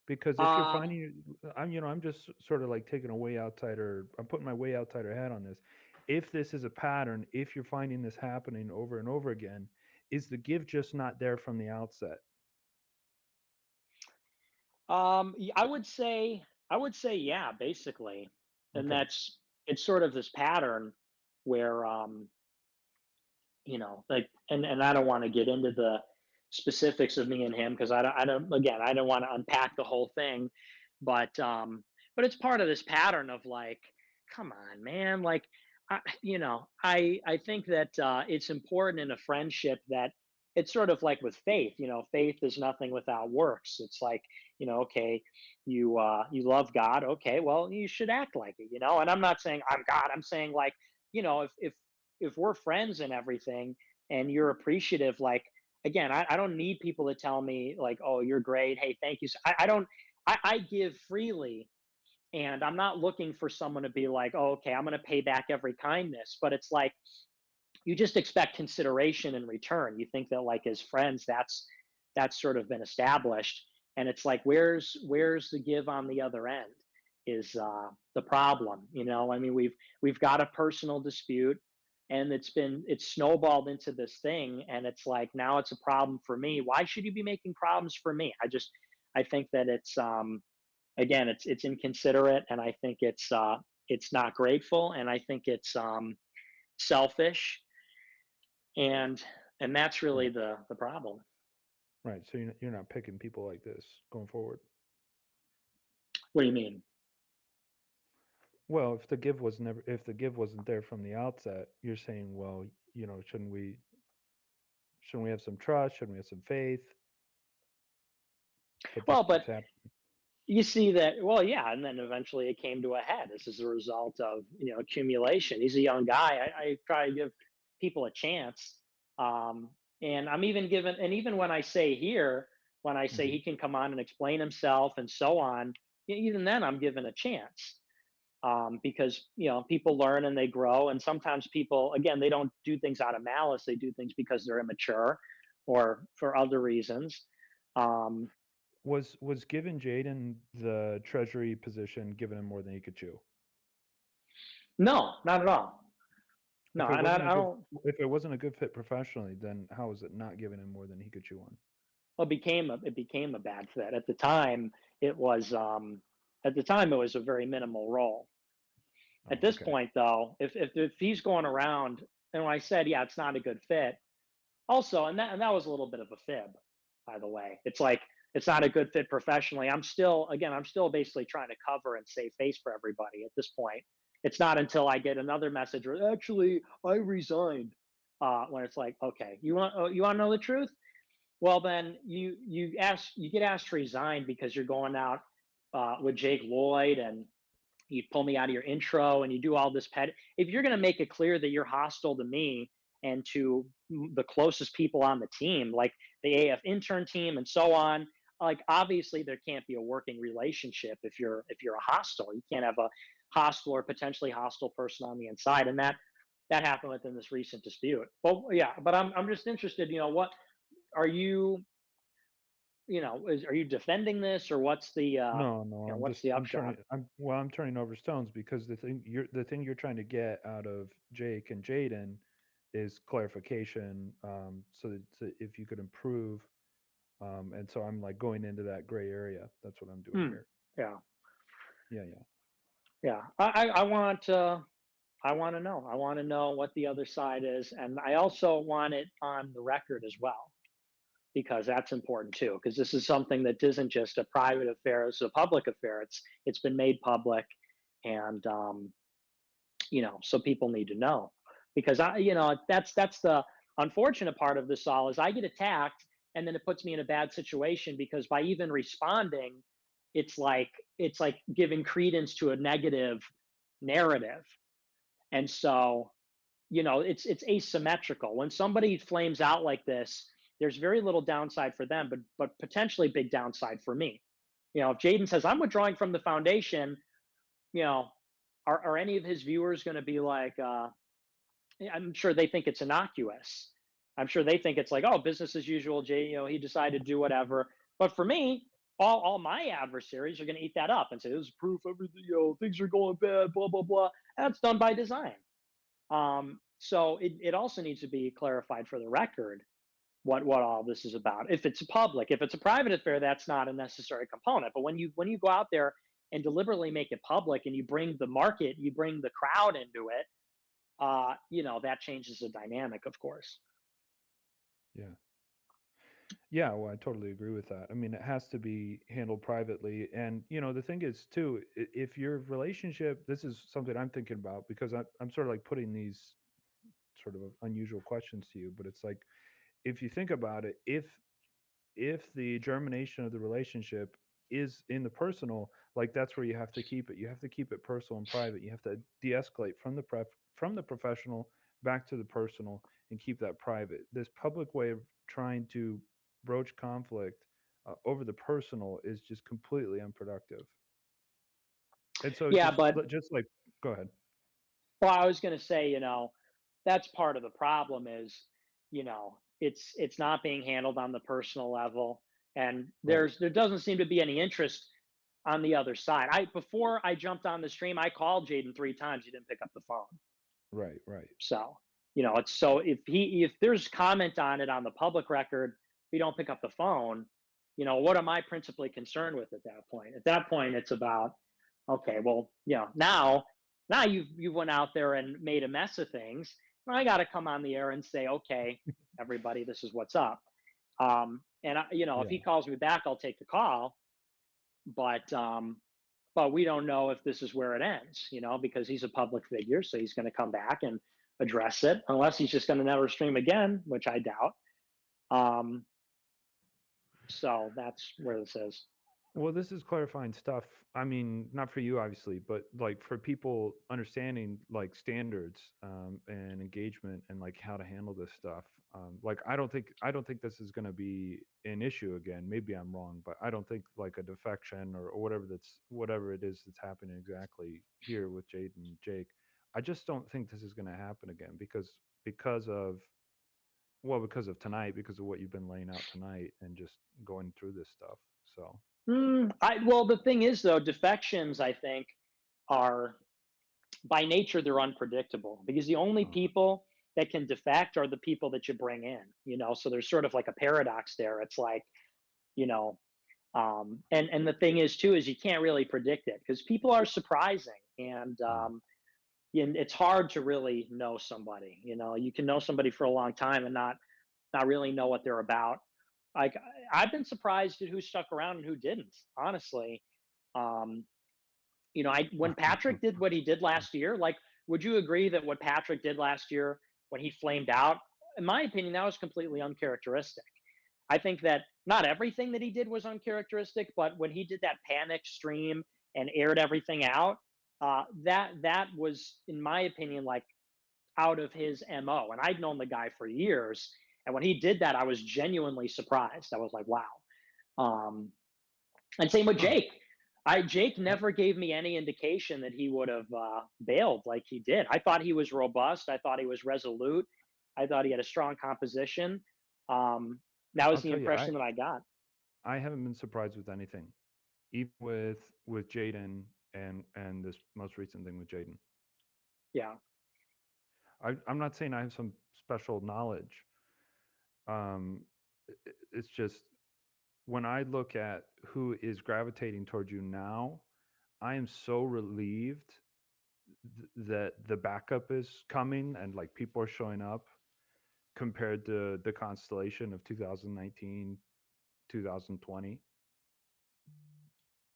Because if you're uh, finding, I'm just sort of like taking a way outsider. I'm putting my way outsider hat on this. If this is a pattern, if you're finding this happening over and over again, is the give just not there from the outset? I would say, yeah, basically. And Okay. it's sort of this pattern where, like, and I don't want to get into the specifics of me and him, because I don't want to unpack the whole thing, but it's part of this pattern of, like, come on, man, like, I think that it's important in a friendship that it's sort of like with faith. Faith is nothing without works. It's like, okay, you love God, okay, well, you should act like it. And I'm not saying I'm God. I'm saying, like, if we're friends and everything, and you're appreciative, like, again, I don't need people to tell me, like, oh, you're great, hey, thank you. I don't. I give freely, and I'm not looking for someone to be like, oh, okay, I'm going to pay back every kindness. But it's like, you just expect consideration in return. You think that, like, as friends, that's sort of been established. And it's like, where's the give on the other end is the problem. I mean, we've got a personal dispute, and it's snowballed into this thing, and it's like, now it's a problem for me. Why should you be making problems for me? I think that it's, again, it's inconsiderate, and I think it's not grateful, and I think it's selfish, and that's really Right. the problem. Right. So you're not picking people like this going forward. What do you mean? Well, if the give wasn't there from the outset, you're saying, well, shouldn't we have some trust? Shouldn't we have some faith? But this Well, keeps but happening. you see that, well, yeah, and then eventually it came to a head. This is a result of, accumulation. He's a young guy. I try to give people a chance, um, and I'm even given. And even when I say here, when I say Hmm. he can come on and explain himself and so on, even then I'm given a chance, because people learn and they grow, and sometimes people, again, they don't do things out of malice. They do things because they're immature or for other reasons. Um, Was given Jaden the treasury position given him more than he could chew? no, not at all. No, If it and wasn't a I good don't. if it wasn't a good fit professionally, then how is it not giving him more than he could chew on? Well, it became a bad fit. At the time, it was a very minimal role. At Oh, this okay. point, though, if he's going around, and when I said, yeah, it's not a good fit, also, and that was a little bit of a fib, by the way. It's like, it's not a good fit professionally. I'm still basically trying to cover and save face for everybody at this point. It's not until I get another message where, actually, I resigned, when it's like, okay, you want to know the truth? Well, then you get asked to resign because you're going out with Jake Lloyd, and you pull me out of your intro, and you do all this pet. If you're going to make it clear that you're hostile to me and to the closest people on the team, like the AF intern team and so on, like, obviously there can't be a working relationship if you're a hostile. You can't have a hostile or potentially hostile person on the inside, and that happened within this recent dispute. Well, yeah, but I'm just interested. What are you are you defending this, or what's the No, what's the I'm upshot? I'm turning over stones because the thing you're trying to get out of Jake and Jaden is clarification. So if you could improve, and so I'm like going into that gray area. That's what I'm doing Hmm. here. Yeah, Yeah, yeah. yeah. I want to know. I want to know what the other side is, and I also want it on the record as well, because that's important too. Because this is something that isn't just a private affair; it's a public affair. It's been made public, and so people need to know. Because that's the unfortunate part of this all is I get attacked, and then it puts me in a bad situation because by even responding, it's like it's like giving credence to a negative narrative, and so it's asymmetrical. When somebody flames out like this, there's very little downside for them, but potentially big downside for me. If Jaden says I'm withdrawing from the foundation, you know, are any of his viewers going to be like, I'm sure they think it's innocuous. I'm sure they think it's like, oh, business as usual. Jay, he decided to do whatever. But for me, all my adversaries are going to eat that up and say, this is proof everything, things are going bad, blah, blah, blah. That's done by design. So it also needs to be clarified for the record what all this is about. If it's public, if it's a private affair, that's not a necessary component. But when you go out there and deliberately make it public and you bring the market, you bring the crowd into it, that changes the dynamic, of course. Yeah. Yeah, well, I totally agree with that. I mean, it has to be handled privately. And, the thing is, too, if your relationship, this is something I'm thinking about because I'm sort of like putting these sort of unusual questions to you, but it's like, if you think about it, if the germination of the relationship is in the personal, like that's where you have to keep it. You have to keep it personal and private. You have to de-escalate from the professional back to the personal and keep that private. This public way of trying to broach conflict over the personal is just completely unproductive. And so Yeah, but just like go ahead. well, I was going to say, that's part of the problem is, it's not being handled on the personal level, and Right. there doesn't seem to be any interest on the other side. Before I jumped on the stream, I called Jaden 3 times. He didn't pick up the phone. Right, right. So, it's so if there's comment on it on the public record, we don't pick up the phone. What am I principally concerned with at that point? At that point, it's about, okay, well, now you went out there and made a mess of things. I got to come on the air and say, okay, everybody, this is what's up. And if he Yeah. calls me back, I'll take the call. But we don't know if this is where it ends, because he's a public figure, so he's going to come back and address it, unless he's just going to never stream again, which I doubt. So that's where this is. Well, this is clarifying stuff. I mean, not for you, obviously, but like for people understanding like standards and engagement and like how to handle this stuff. Like, I don't think this is going to be an issue again. Maybe I'm wrong, but I don't think like a defection or whatever it is that's happening exactly here with Jade and Jake. I just don't think this is going to happen again because of because of tonight, because of what you've been laying out tonight, and just going through this stuff. So. Well, the thing is, though, defections, I think, are by nature they're unpredictable because the only people that can defect are the people that you bring in. So there's sort of like a paradox there. It's like, you know, and the thing is too is you can't really predict it because people are surprising and it's hard to really know somebody. You can know somebody for a long time and not really know what they're about. Like I've been surprised at who stuck around and who didn't, honestly. um when Patrick did what he did last year, like, would you agree that what Patrick did last year when he flamed out, in my opinion, that was completely uncharacteristic. I think that not everything that he did was uncharacteristic, but when he did that panic stream and aired everything out, that was, in my opinion, like out of his MO. And I'd known the guy for years, and when he did that, I was genuinely surprised. I was like, wow. And same with Jake. Jake never gave me any indication that he would have bailed like he did. I thought he was robust. I thought he was resolute. I thought he had a strong composition. That was I'll the tell you, impression that I got. I haven't been surprised with anything, even with Jaden and this most recent thing with Jaden. Yeah. I'm not saying I have some special knowledge. It's just when I look at who is gravitating towards you now, I am so relieved that the backup is coming and like people are showing up compared to the constellation of 2019, 2020.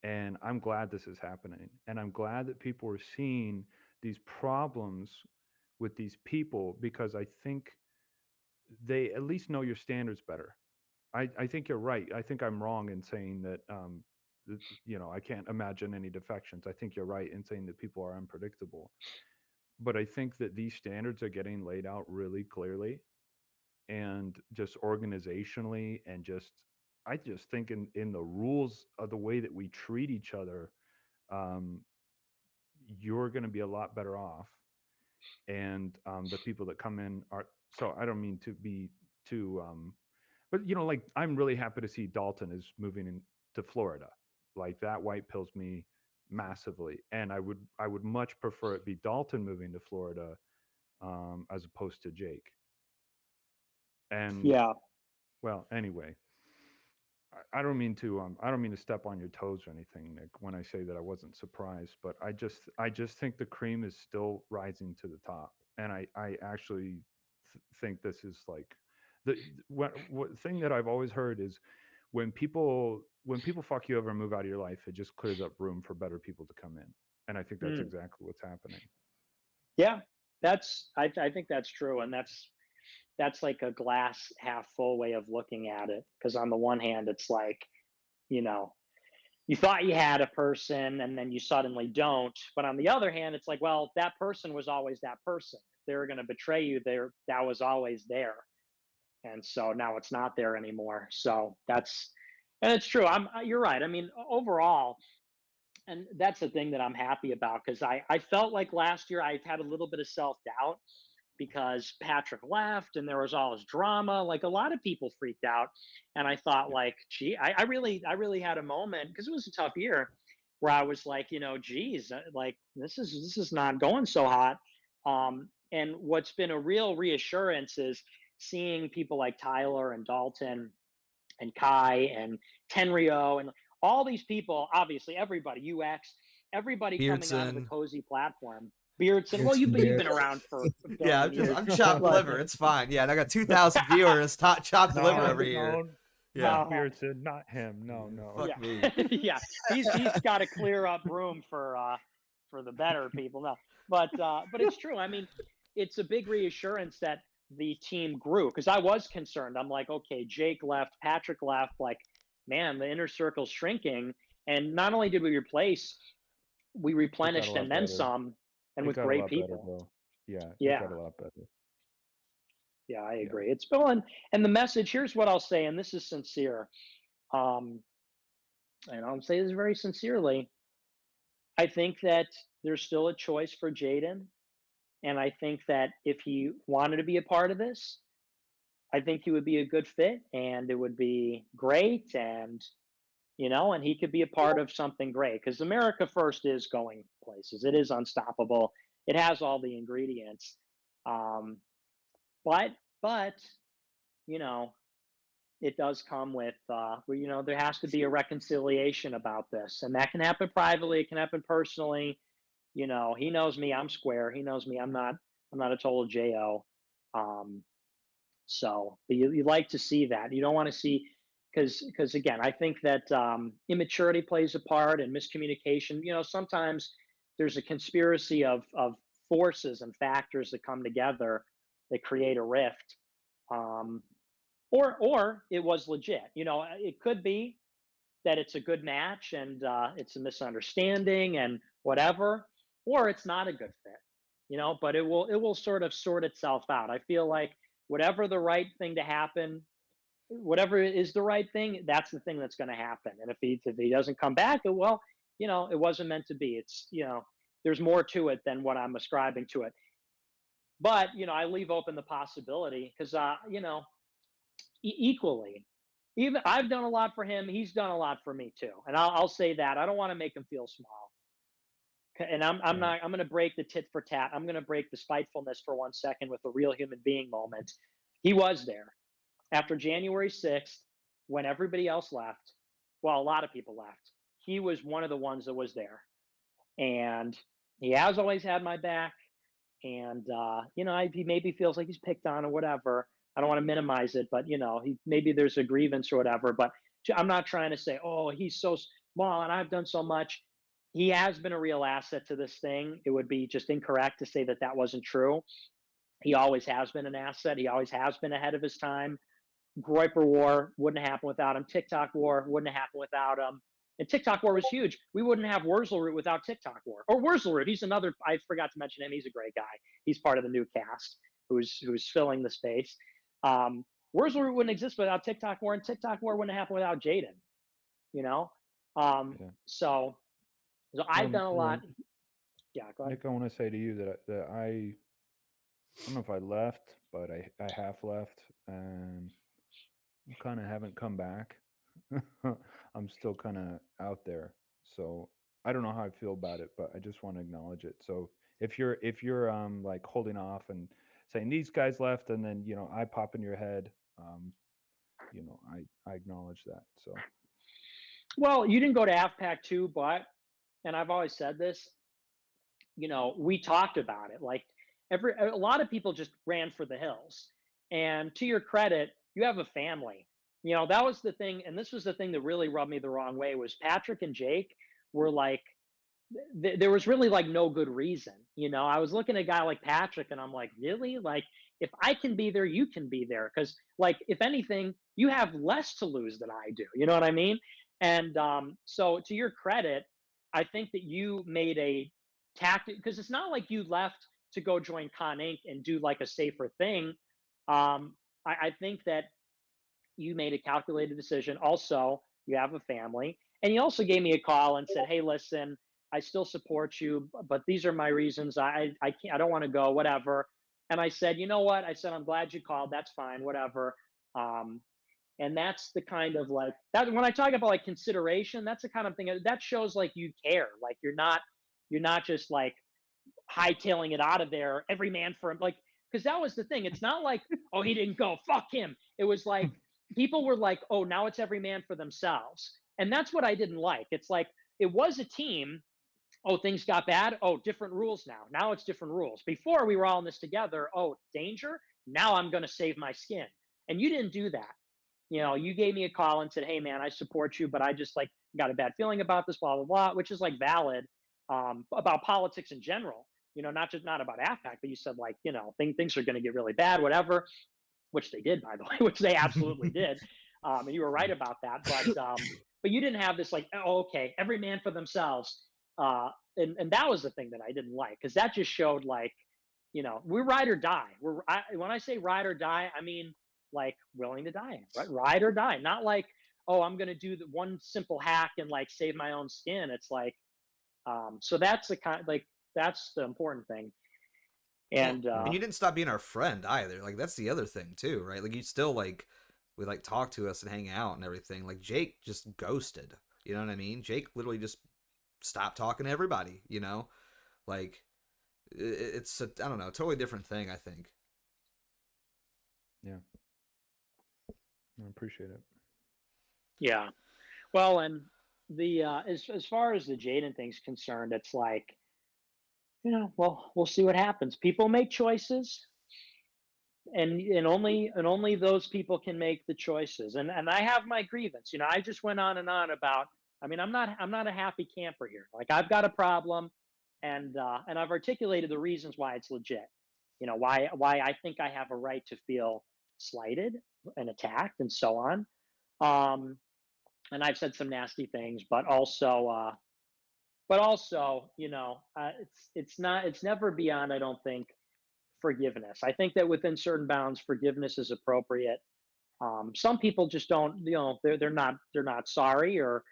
And I'm glad this is happening. And I'm glad that people are seeing these problems with these people because I think they at least know your standards better. I think you're right. I think I'm wrong in saying that, I can't imagine any defections. I think you're right in saying that people are unpredictable. But I think that these standards are getting laid out really clearly and just organizationally and just I just think in the rules of the way that we treat each other, um, you're going to be a lot better off. And the people that come in are so I don't mean to be too, but like I'm really happy to see Dalton is moving into Florida. Like that white pills me massively, and I would much prefer it be Dalton moving to Florida as opposed to Jake. And Yeah. well, anyway, I don't mean to step on your toes or anything, Nick, when I say that I wasn't surprised, but I just think the cream is still rising to the top, and I actually think this is like the what thing that I've always heard is when people fuck you over and move out of your life, it just clears up room for better people to come in, and I think that's Mm. exactly what's happening. Yeah. I think that's true, and that's like a glass half full way of looking at it. Because on the one hand, it's like, you know, you thought you had a person and then you suddenly don't. But on the other hand, it's like, well, that person was always that person. If they were going to betray you, that was always there. And so now it's not there anymore. So and it's true. You're right. I mean, overall, and that's the thing that I'm happy about because I felt like last year I had a little bit of self doubt because Patrick left and there was all this drama. Like a lot of people freaked out, and I thought like, gee, I really had a moment because it was a tough year where I was like, geez, like this is not going so hot. And what's been a real reassurance is seeing people like Tyler and Dalton and Kai and Tenrio and all these people, obviously everybody, UX, everybody coming onto the Beardson. Cozy platform. Beardson, well, Beardson, you've been around for a Yeah, billion years. I'm chopped liver. It's fine. Yeah, and I got 2,000 viewers. Chopped liver No, every year. no, Yeah. not Beardson, not him. No, no. Fuck me. Yeah, he's got to clear up room for the better people. No, but it's true. I mean, it's a big reassurance that the team grew because I was concerned. I'm like, okay, Jake left, Patrick left. Like, man, the inner circle's shrinking. And not only did we replace, we It got a replenished lot and then better. some, and It with got a great lot better, people. bro. Yeah, it Yeah, got a lot better. yeah, I Yeah. agree. It's fun. And the message here's what I'll say, and this is sincere. Um, and I'll say this very sincerely. I think that there's still a choice for Jaden. And I think that if he wanted to be a part of this, I think he would be a good fit and it would be great. And he could be a part of something great because America First is going places. It is unstoppable. It has all the ingredients. Um, but, you know, it does come with, there has to be a reconciliation about this. And that can happen privately. It can happen personally. He knows me. I'm square. He knows me. I'm not a total Jo. Um, but you like to see that. You don't want to see because again, I think that immaturity plays a part and miscommunication. Sometimes there's a conspiracy of forces and factors that come together that create a rift. Um, or it was legit. It could be that it's a good match and it's a misunderstanding and whatever, or it's not a good fit. But it will sort of sort itself out. I feel like whatever the right thing to happen, whatever is the right thing, that's the thing that's going to happen. And if he doesn't come back, well, it wasn't meant to be. It's there's more to it than what I'm ascribing to it. But I leave open the possibility because equally even I've done a lot for him. He's done a lot for me too, and I'll say that. I don't want to make him feel small. And I'm Right. not. I'm going to break the tit for tat. I'm going to break the spitefulness for 1 second with a real human being moment. He was there after January 6th when everybody else left. Well, a lot of people left. He was one of the ones that was there, and he has always had my back. And he maybe feels like he's picked on or whatever. I don't want to minimize it, but maybe there's a grievance or whatever. But I'm not trying to say, oh, he's so small and I've done so much. He has been a real asset to this thing. It would be just incorrect to say that that wasn't true. He always has been an asset. He always has been ahead of his time. Groiper War wouldn't happen without him. TikTok War wouldn't happen without him. And TikTok War was huge. We wouldn't have Wurzelroot without TikTok War. Or Wurzelroot, he's another. I forgot to mention him. He's a great guy. He's part of the new cast who's filling the space. Wurzelroot wouldn't exist without TikTok War, and TikTok War wouldn't happen without Jaden. You know, Yeah. so I've done a lot. Well, Yeah, go ahead. Nick, I want to say to you that I don't know if I left, but I half left, and kind of haven't come back. I'm still kind of out there, so I don't know how I feel about it, but I just want to acknowledge it. So if you're like holding off and saying these guys left, and then I pop in your head, I acknowledge that. So Well, you didn't go to AFPAC 2, but, and I've always said this, we talked about it. Like a lot of people just ran for the hills. And to your credit, you have a family. That was the thing, and this was the thing that really rubbed me the wrong way was Patrick and Jake were like, there was really like no good reason. I was looking at a guy like Patrick and I'm like, really? Like, if I can be there, you can be there. Because, like, if anything, you have less to lose than I do. You know what I mean? And so, to your credit, I think that you made a tactic because it's not like you left to go join Con Inc. and do like a safer thing. I think that you made a calculated decision. Also, you have a family. And he also gave me a call and said, hey, listen, I still support you, but these are my reasons. I can't, I don't want to go, whatever. And I said, you know what? I said, I'm glad you called. That's fine, whatever. And that's the kind of like that when I talk about like consideration, that's the kind of thing that shows like you care. Like you're not just like hightailing it out of there, every man for him. Like, because that was the thing. It's not like, oh, he didn't go, fuck him. It was like people were like, oh, now it's every man for themselves. And that's what I didn't like. It's like it was a team. Oh, things got bad. Oh, different rules now. Now it's different rules. Before we were all in this together. Oh, danger. Now I'm going to save my skin. And you didn't do that. You gave me a call and said, hey, man, I support you, but I just like got a bad feeling about this, blah, blah, blah, which is like valid about politics in general. Not about AFPAC, but you said like, things are going to get really bad, whatever, which they did, by the way, which they absolutely did. And you were right about that. But you didn't have this like, oh, okay, every man for themselves. And that was the thing that I didn't like because that just showed like, we're ride or die. When I say ride or die, I mean like willing to die, right? Ride or die. Not like, oh, I'm going to do the one simple hack and like save my own skin. It's like, so that's the kind like that's the important thing. And and you didn't stop being our friend either. Like that's the other thing too, right? Like you still like would like talk to us and hang out and everything. Like Jake just ghosted. You know what I mean? Jake literally just stopped talking to everybody. Like it's a, I don't know, totally different thing. I think. yeah, I appreciate it. yeah, well, and the as far as the Jaden thing's concerned, it's like, well, we'll see what happens. People make choices, and only those people can make the choices. And I have my grievance. I just went on and on about. I mean, I'm not a happy camper here. Like I've got a problem, and I've articulated the reasons why it's legit. Why I think I have a right to feel slighted and attacked and so on. And I've said some nasty things, but also, it's never beyond, I don't think, forgiveness. I think that within certain bounds, forgiveness is appropriate. Some people just don't, they're not sorry, or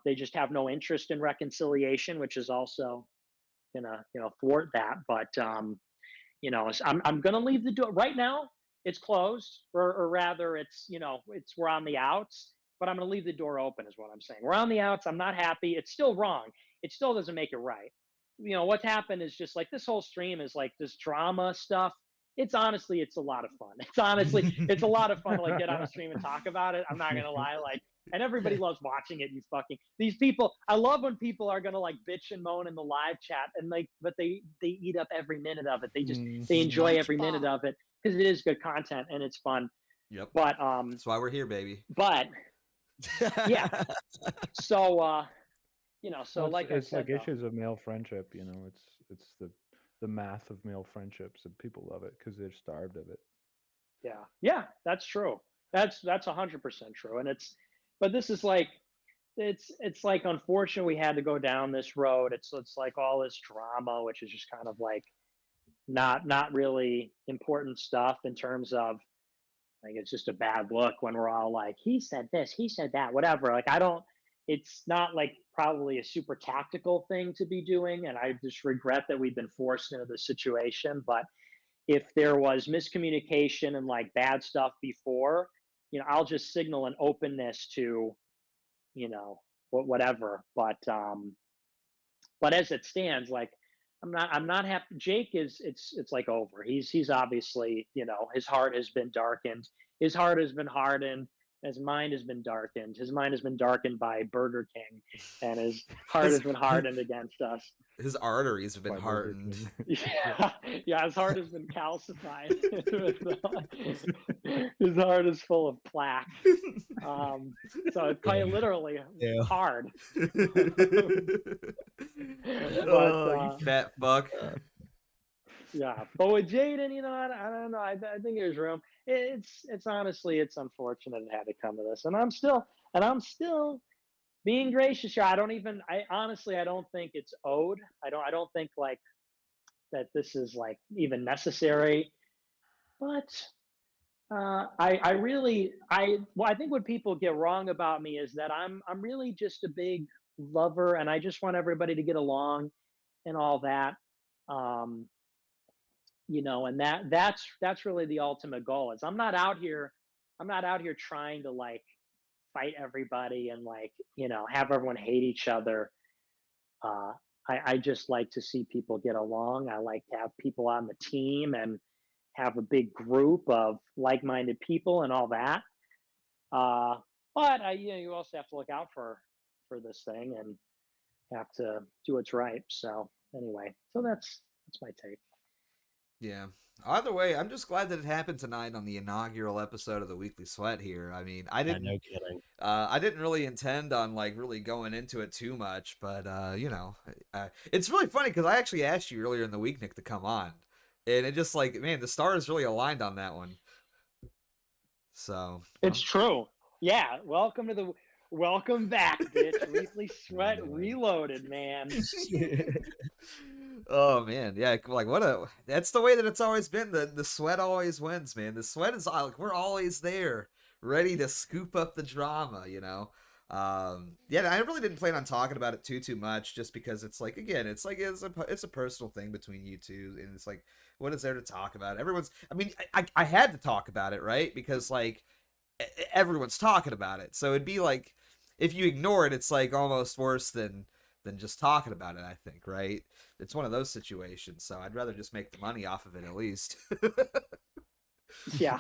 they just have no interest in reconciliation, which is also gonna, thwart that. But I'm gonna leave the door right now. it's closed, or rather, it's we're on the outs. But I'm going to leave the door open, is what I'm saying. We're on the outs. I'm not happy. It's still wrong. It still doesn't make it right. What's happened is just like this whole stream is like this drama stuff. It's honestly, it's a lot of fun. It's a lot of fun to like get on a stream and talk about it. I'm not gonna lie, like, and everybody loves watching it. These people. I love when people are gonna like bitch and moan in the live chat, and like, but they eat up every minute of it. They enjoy every minute of it because it is good content and it's fun. Yep. But that's why we're here, baby. But yeah. So so well, like it's I said, like issues of male friendship. It's the math of male friendships, and people love it because they're starved of it. Yeah, that's true. That's 100% true. And but this is like, it's like, unfortunate we had to go down this road. It's like all this drama, which is just kind of like not really important stuff in terms of like, it's just a bad look when we're all like, he said this, he said that, whatever. Like, it's not like probably a super tactical thing to be doing. And I just regret that we've been forced into this situation. But if there was miscommunication and like bad stuff before, I'll just signal an openness to, whatever. But as it stands, like, I'm not happy. Jake it's like over. He's obviously, his heart has been darkened. His heart has been hardened. His mind has been darkened. His mind has been darkened by Burger King, and his heart has been hardened against us. His arteries have been hardened. Yeah, his heart has been calcified. His heart is full of plaque. So it's quite literally hard. You fat fuck. Yeah, but with Jaden, I don't know. I think there's room. It's honestly, it's unfortunate it had to come to this, and I'm still being gracious here. I honestly, I don't think it's owed. I don't think like that this is like even necessary. But I think what people get wrong about me is that I'm really just a big lover, and I just want everybody to get along and all that. And that's really the ultimate goal. Is I'm not out here trying to like fight everybody and like, have everyone hate each other. I just like to see people get along. I like to have people on the team and have a big group of like-minded people and all that. But you also have to look out for this thing and have to do what's right. So anyway, so that's my take. Yeah. Either way, I'm just glad that it happened tonight on the inaugural episode of the Weekly Sweat here. I mean, I didn't. No kidding. I didn't really intend on like really going into it too much, but it's really funny because I actually asked you earlier in the week, Nick, to come on, and it just like, man, the stars really aligned on that one. So it's true. Yeah. Welcome back, bitch. Weekly Sweat Reloaded, man. Oh man, yeah, like that's the way that it's always been. The sweat always wins, man. The sweat is like, we're always there, ready to scoop up the drama, Yeah, I really didn't plan on talking about it too much, just because it's like, again, it's a personal thing between you two, and it's like, what is there to talk about? I had to talk about it, right? Because like everyone's talking about it, so it'd be like, if you ignore it, it's like almost worse than just talking about it, I think, right? It's one of those situations, so I'd rather just make the money off of it at least. Yeah.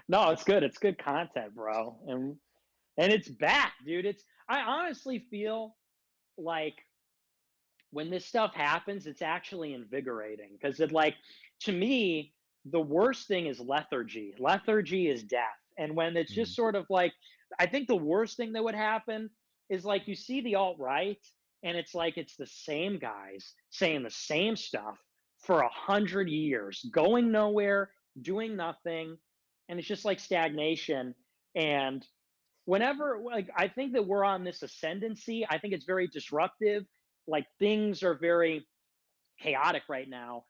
No, it's good. It's good content, bro. And it's back, dude. I honestly feel like when this stuff happens, it's actually invigorating, because to me, the worst thing is lethargy. Lethargy is death. And when it's just sort of like, I think the worst thing that would happen is like, you see the alt-right, and it's like, it's the same guys saying the same stuff for 100 years, going nowhere, doing nothing. And it's just like stagnation. And whenever, like, I think that we're on this ascendancy. I think it's very disruptive. Like, things are very chaotic right now.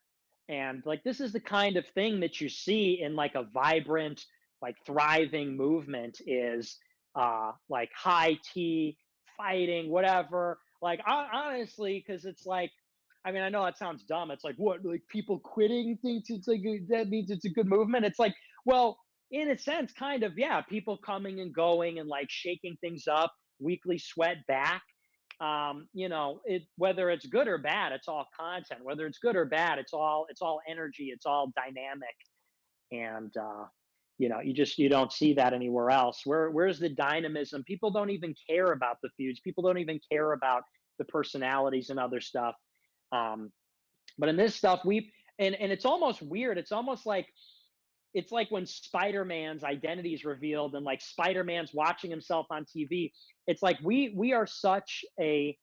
And like, this is the kind of thing that you see in like a vibrant, like thriving movement, is like high tea, fighting, whatever. Like, honestly, because it's like, I mean, I know that sounds dumb. It's like, what, like people quitting thinks it's like that means it's a good movement. It's like, Well, in a sense, kind of, yeah, people coming and going and like shaking things up, weekly sweat back. Whether it's good or bad, it's all content. Whether it's good or bad, it's all energy, it's all dynamic. And you don't see that anywhere else. Where's the dynamism? People don't even care about the feuds. People don't even care about the personalities and other stuff. Um, but in this stuff, and it's almost weird. It's like when Spider-Man's identity is revealed and like Spider-Man's watching himself on TV. It's like we are such a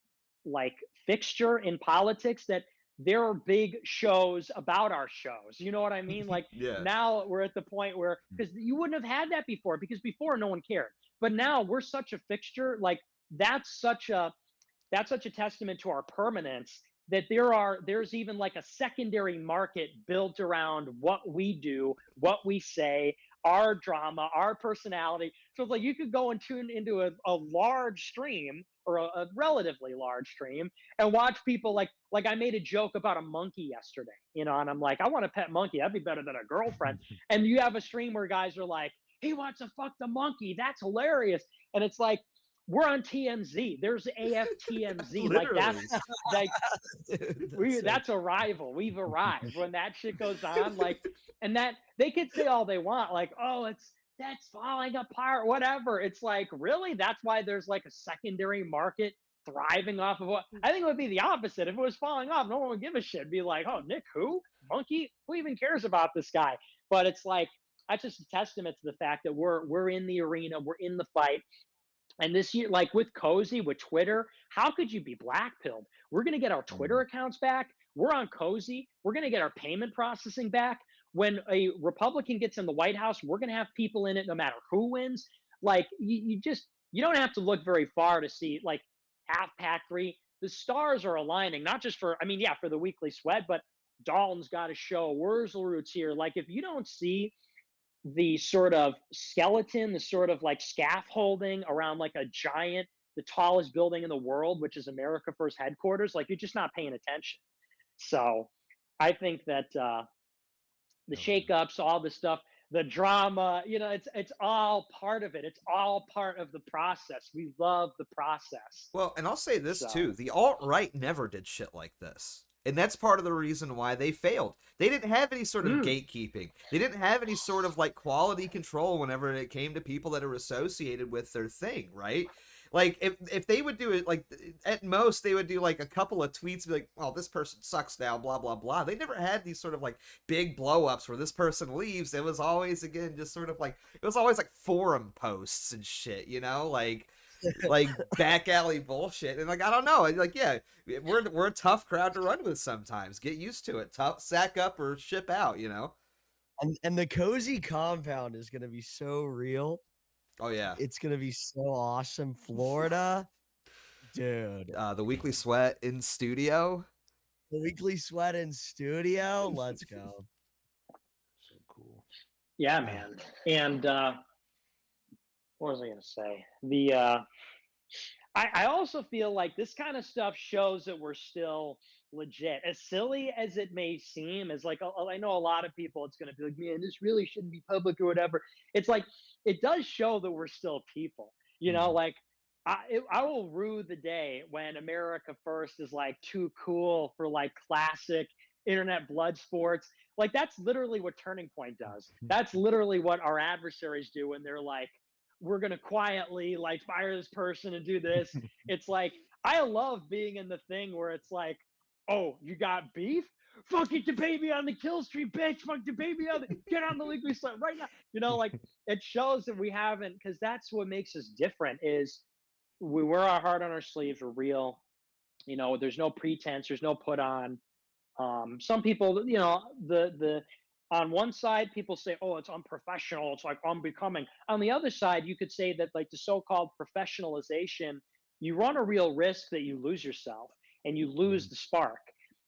like fixture in politics that there are big shows about our shows. You know what I mean? Like Yeah. now we're at the point where, because you wouldn't have had that before, because before no one cared. But now we're such a fixture. Like that's such a testament to our permanence that there's even like a secondary market built around what we do, what we say, our drama, our personality. So it's like you could go and tune into a large stream, or a relatively large stream, and watch people like I made a joke about a monkey yesterday, and I'm like, I want a pet monkey. That'd be better than a girlfriend. And you have a stream where guys are like, he wants to fuck the monkey. That's hilarious. And it's like, we're on TMZ. There's AFTMZ. Like that's like that's a rival. We've arrived when that shit goes on. Like, and that they could say all they want, like, oh, that's falling apart, whatever. It's like, really? That's why there's like a secondary market thriving off of what I think it would be the opposite. If it was falling off, no one would give a shit. It'd be like, oh, Nick, who? Monkey? Who even cares about this guy? But it's like that's just a testament to the fact that we're in the arena, we're in the fight. And this year, like with Cozy, with Twitter, how could you be blackpilled? We're going to get our Twitter accounts back. We're on Cozy. We're going to get our payment processing back. When a Republican gets in the White House, we're going to have people in it no matter who wins. Like, you don't have to look very far to see, like, half pack 3. The stars are aligning, not just for, for the weekly sweat, but Dalton's got a show. Wurzelroot's here. Like, if you don't see the sort of skeleton, the sort of like scaffolding around like a giant, the tallest building in the world, which is America First headquarters, like you're just not paying attention. So I think that the shakeups, all the stuff, the drama, it's all part of it. It's all part of the process. We love the process. Well, and I'll say this too: the alt-right never did shit like this. And that's part of the reason why they failed. They didn't have any sort of gatekeeping. They didn't have any sort of like quality control whenever it came to people that are associated with their thing, right? Like if they would do it, like at most they would do like a couple of tweets, be like, "Oh, this person sucks now," blah blah blah. They never had these sort of like big blow ups where this person leaves. It was always again just sort of like it was always like forum posts and shit, like back alley bullshit. And like I don't know, like yeah, we're a tough crowd to run with sometimes. Get used to it. Tough, sack up or ship out, And the Cozy compound is gonna be so real. Oh yeah, it's gonna be so awesome. Florida, dude. The weekly sweat in studio. The weekly sweat in studio. Let's go. So cool. Yeah, man. And what was I gonna say? I also feel like this kind of stuff shows that we're still legit. As silly as it may seem, as like I know a lot of people, it's gonna be like, man, this really shouldn't be public or whatever. It's like it does show that we're still people. Like I will rue the day when America First is like too cool for like classic internet blood sports. Like that's literally what Turning Point does. That's literally what our adversaries do when they're like, we're going to quietly like fire this person and do this. It's like, I love being in the thing where it's like, oh, you got beef? Fuck it, the baby on the kill street, bitch. Fuck the baby on get on the weekly sweat right now. Like it shows that we haven't, because that's what makes us different is we wear our heart on our sleeves. We're real. There's no pretense. There's no put on. Some people, the on one side, people say, oh, it's unprofessional. It's like unbecoming. On the other side, you could say that like the so-called professionalization, you run a real risk that you lose yourself and you lose the spark.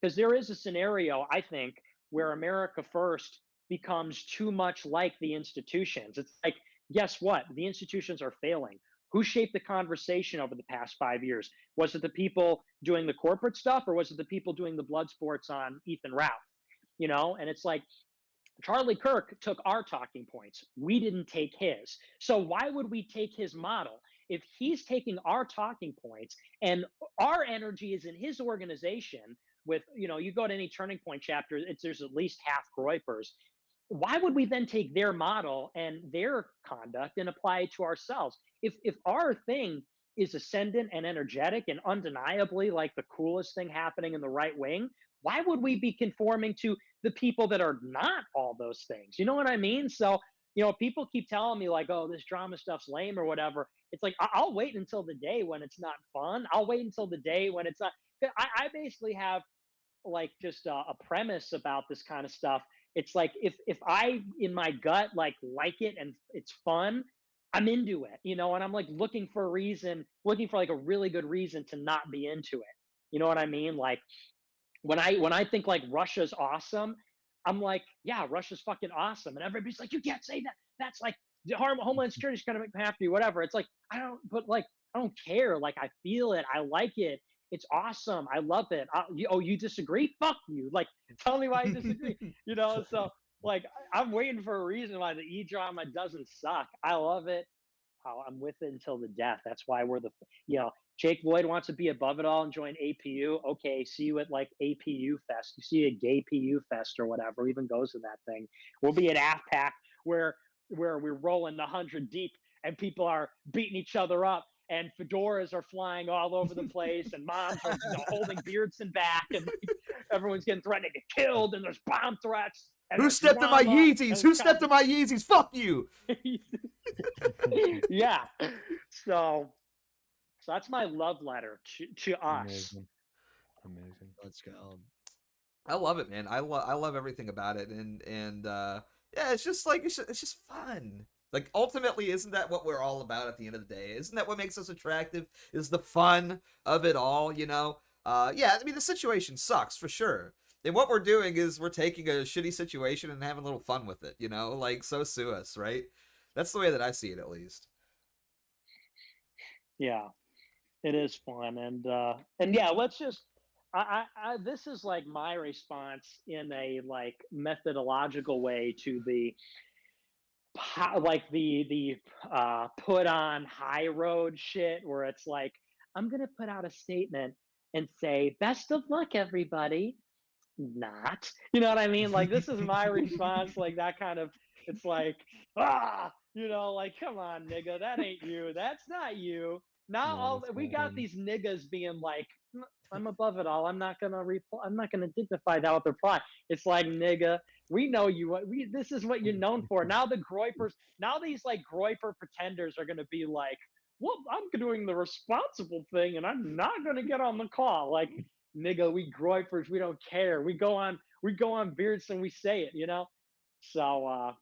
Because there is a scenario, I think, where America First becomes too much like the institutions. It's like, guess what? The institutions are failing. Who shaped the conversation over the past 5 years? Was it the people doing the corporate stuff, or was it the people doing the blood sports on Ethan Ralph? And it's like, Charlie Kirk took our talking points. We didn't take his. So why would we take his model? If he's taking our talking points and our energy is in his organization with, you go to any Turning Point chapter, there's at least half Groypers. Why would we then take their model and their conduct and apply it to ourselves? If our thing is ascendant and energetic and undeniably like the coolest thing happening in the right wing, why would we be conforming to the people that are not all those things? You know what I mean? So, people keep telling me like, oh, this drama stuff's lame or whatever. It's like, I'll wait until the day when it's not fun. I'll wait until the day when it's not. I basically have like just a premise about this kind of stuff. It's like if I in my gut like it and it's fun, I'm into it, and I'm like looking for like a really good reason to not be into it. You know what I mean? Like when I think like Russia's awesome, I'm like, yeah, Russia's fucking awesome, and everybody's like, you can't say that. That's like the Homeland Security is gonna make me have to, whatever. It's like I don't care. Like I feel it, I like it. It's awesome. I love it. You disagree? Fuck you. Like, tell me why you disagree. So like I'm waiting for a reason why the E-drama doesn't suck. I love it. I'm with it until the death. That's why we're Jake Lloyd wants to be above it all and join APU. Okay, see you at like APU Fest. You see a gay PU Fest or whatever even goes to that thing. We'll be at AFPAC where we're rolling 100 deep and people are beating each other up and fedoras are flying all over the place and moms are holding Beardson back and everyone's getting threatened to get killed and there's bomb threats. Who stepped in my Yeezys? Who stepped in my Yeezys? Fuck you. Yeah. So that's my love letter to us. Amazing. Let's go. I love it, man. I love everything about it, and yeah, it's just fun. Like ultimately, isn't that what we're all about at the end of the day? Isn't that what makes us attractive? Is the fun of it all? Yeah. I mean, the situation sucks for sure. And what we're doing is we're taking a shitty situation and having a little fun with it. Like so sue us, right? That's the way that I see it, at least. Yeah, it is fun, and yeah, let's just. This is like my response in a like methodological way to the put on high road shit where it's like I'm gonna put out a statement and say best of luck everybody. Not, you know what I mean? Like this is my response, like that kind of. It's like like come on, nigga, that ain't you. That's not you. Now we got these niggas being like, I'm above it all. I'm not gonna I'm not gonna dignify that with reply. It's like, nigga, we know you. This is what you're known for. Now the Groypers, now these like Groyper pretenders are gonna be like, well, I'm doing the responsible thing, and I'm not gonna get on the call. Like, nigga, we Groypers, we don't care. We go on Beardson, we say it. So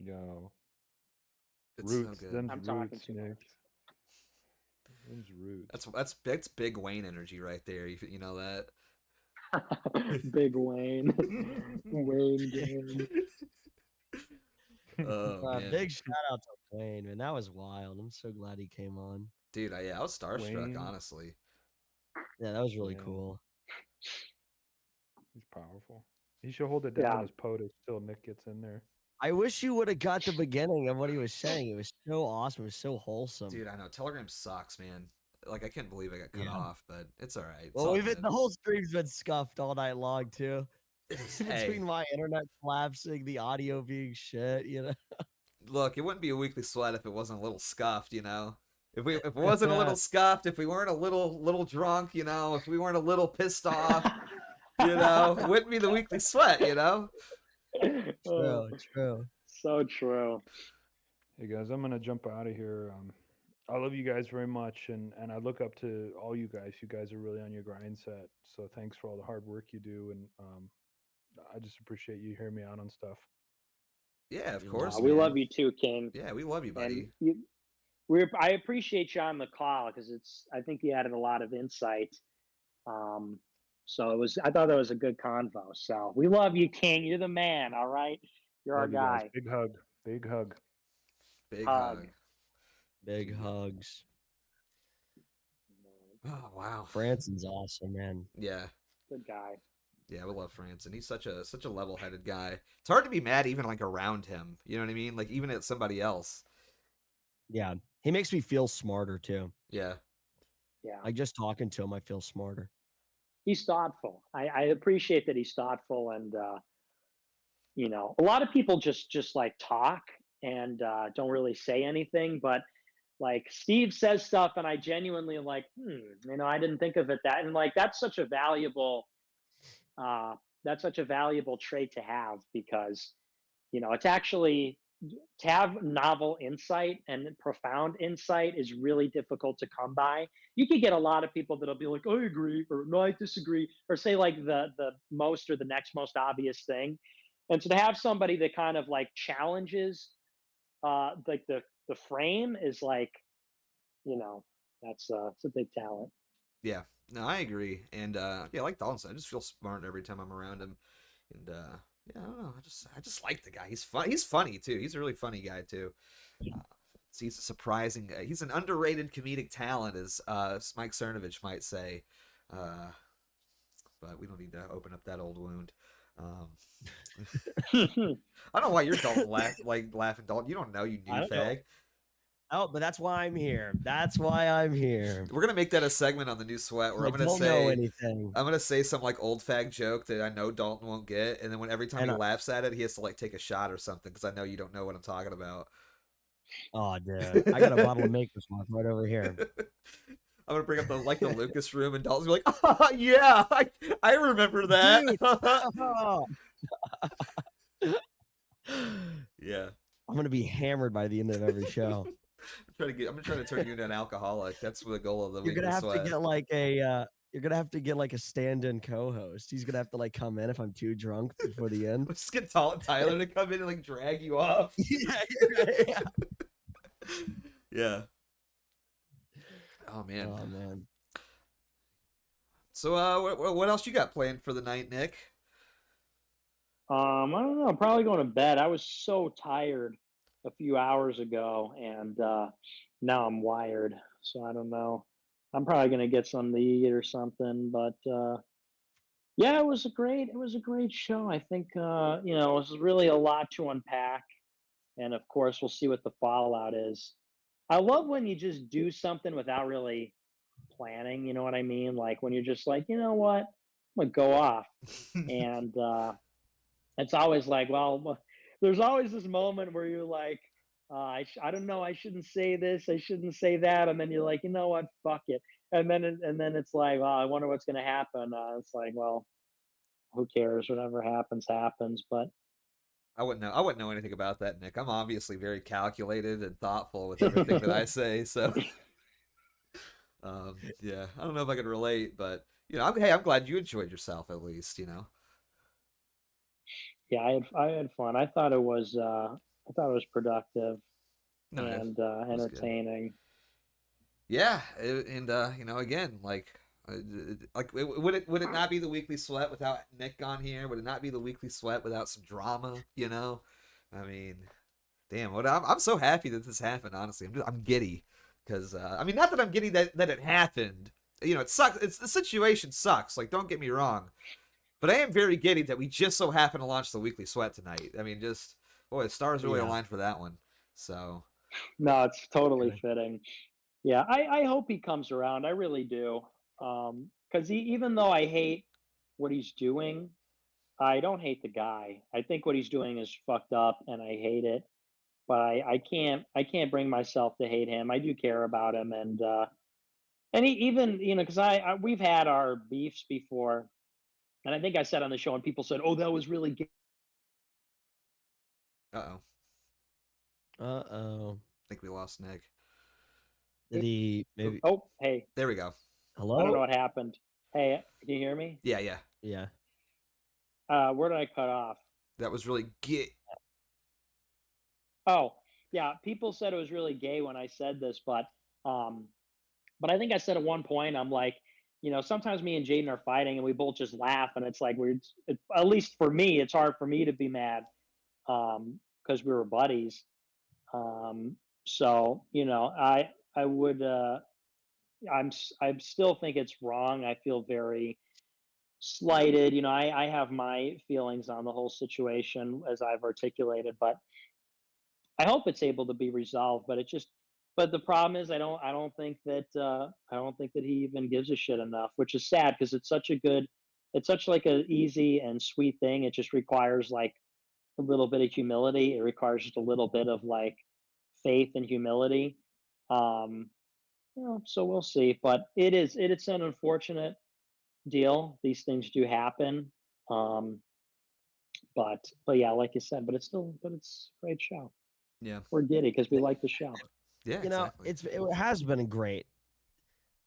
Yo. It's Roots, so good. them's I'm roots, talking too Nick. much. Them's roots. That's big Wayne energy right there. You know that. Big Wayne. Wayne game. Oh man. Big shout out to Wayne, man. That was wild. I'm so glad he came on. Dude, I was starstruck, Wayne. honestly. Yeah, that was really Yeah. cool. He's powerful. He should hold it down as POTUS till Nick gets in there. I wish you would have got the beginning of what he was saying. It was so awesome. It was so wholesome. Dude, I know. Telegram sucks, man. Like I couldn't believe I got cut off, but it's all right. It's Well, all we've been, good. the whole stream's been scuffed all night long too. Hey. Between my internet collapsing, the audio being shit, Look, it wouldn't be a weekly sweat if it wasn't a little scuffed, If it wasn't a little scuffed, if we weren't a little drunk, if we weren't a little pissed off, it wouldn't be the weekly sweat, True. So true. Hey guys, I'm gonna jump out of here. I love you guys very much, and I look up to all you guys. You guys are really on your grind set. So thanks for all the hard work you do, and I just appreciate you hearing me out on stuff. Yeah, of course. We love you too, King. Yeah, we love you, buddy. I appreciate you on the call because I think you added a lot of insight. So I thought that was a good convo. So we love you, King. You're the man. All right, you're Love our you guys. guy. Big hug. Big hug. Big hug. Big hugs. Oh wow, Franson's awesome, man. Yeah, good guy. Yeah, we love Franson. He's such a level-headed guy. It's hard to be mad even like around him. You know what I mean? Like even at somebody else. Yeah. He makes me feel smarter too. Yeah. Yeah. Like just talking to him, I feel smarter. He's thoughtful. I appreciate that he's thoughtful, and a lot of people just like talk and don't really say anything, but like Steve says stuff and I genuinely am like, I didn't think of it that, and like uh that's such a valuable trait to have, because it's actually, to have novel insight and profound insight is really difficult to come by. You could get a lot of people that'll be like, I agree, or no, I disagree, or say like the most or the next most obvious thing. And so to have somebody that kind of like challenges like the frame is like, you know, that's it's a big talent. Yeah. No, I agree. And yeah, like Dalton said, I just feel smart every time I'm around him. And yeah, I don't know. I just like the guy. He's fun. He's funny too. He's a really funny guy too. Uh, he's a surprising. He's an underrated comedic talent, as Mike Cernovich might say. Uh, but we don't need to open up that old wound. Um, I don't know why you're Dalton laughing, Dalton. You don't know, you new I don't know. fag. Oh, but that's why I'm here. That's why I'm here. We're gonna make that a segment on the new sweat where I I'm gonna don't know say anything. I'm gonna say some like old fag joke that I know Dalton won't get, and then when every time And he laughs at it, he has to like take a shot or something because I know you don't know what I'm talking about. Oh, dude, I got a bottle of Maker's Mark right over here. I'm gonna bring up the Lucas room, and Dalton's gonna be like, oh, yeah, I remember that. Dude. Yeah. I'm gonna be hammered by the end of every show. I'm gonna try to turn you into an alcoholic. That's the goal of the You're gonna weekly have sweat. to get like a you're gonna have to get like a stand-in co-host. He's gonna have to like come in if I'm too drunk before the end. Just get Tyler to come in and like drag you off. Yeah. Yeah. Oh man. Oh man. So what else you got planned for the night, Nick? I don't know. I'm probably going to bed. I was so tired a few hours ago, and now I'm wired. So I don't know. I'm probably going to get something to eat or something. But yeah, it was a great show. I think it was really a lot to unpack, and of course, we'll see what the fallout is. I love when you just do something without really planning. You know what I mean? Like when you're just like, you know what, I'm gonna go off, and it's always like, well, there's always this moment where you're like, I don't know, I shouldn't say this, I shouldn't say that, and then you're like, you know what, fuck it, and then it's like, well, I wonder what's gonna happen. It's like, well, who cares? Whatever happens, happens. But I wouldn't know anything about that, Nick. I'm obviously very calculated and thoughtful with everything that I say. So, yeah, I don't know if I could relate, but I'm glad you enjoyed yourself at least. yeah, I had fun. I thought it was productive No, it and was good. entertaining. Yeah, and again, would it not be the weekly sweat without Nick on here? Would it not be the weekly sweat without some drama? I mean, damn, I'm so happy that this happened. Honestly, I'm giddy because I mean, not that I'm giddy that it happened. It sucks. The situation sucks. Like, don't get me wrong, but I am very giddy that we just so happen to launch the weekly sweat tonight. I mean, just boy, the stars really aligned for that one. So No, it's totally fitting. Yeah, I hope he comes around. I really do. Because even though I hate what he's doing, I don't hate the guy. I think what he's doing is fucked up, and I hate it. But I can't bring myself to hate him. I do care about him, and he even because I we've had our beefs before, and I think I said on the show, and people said, "Oh, that was really gay." uh-oh, Uh-oh. I think we lost Nick. Did he maybe Oh, hey, There we go. hello? I don't know what happened. Hey, can you hear me? Yeah. Yeah. Where did I cut off? That was really get. Oh, yeah. People said it was really gay when I said this, um, but I think I said at one point, I'm like, sometimes me and Jaden are fighting and we both just laugh, and it's like at least for me, it's hard for me to be mad, because we were buddies. So I would I still think it's wrong. I feel very slighted. You know, I have my feelings on the whole situation as I've articulated, but I hope it's able to be resolved. But the problem is, I don't think that he even gives a shit enough, which is sad because it's such like a easy and sweet thing. It just requires like a little bit of humility. It requires just a little bit of like faith and humility. Um, so we'll see. But it's an unfortunate deal. These things do happen. Um, but yeah, like you said, it's a great show. Yeah. We're giddy because we like the show. Yeah, You know, exactly. it has been great,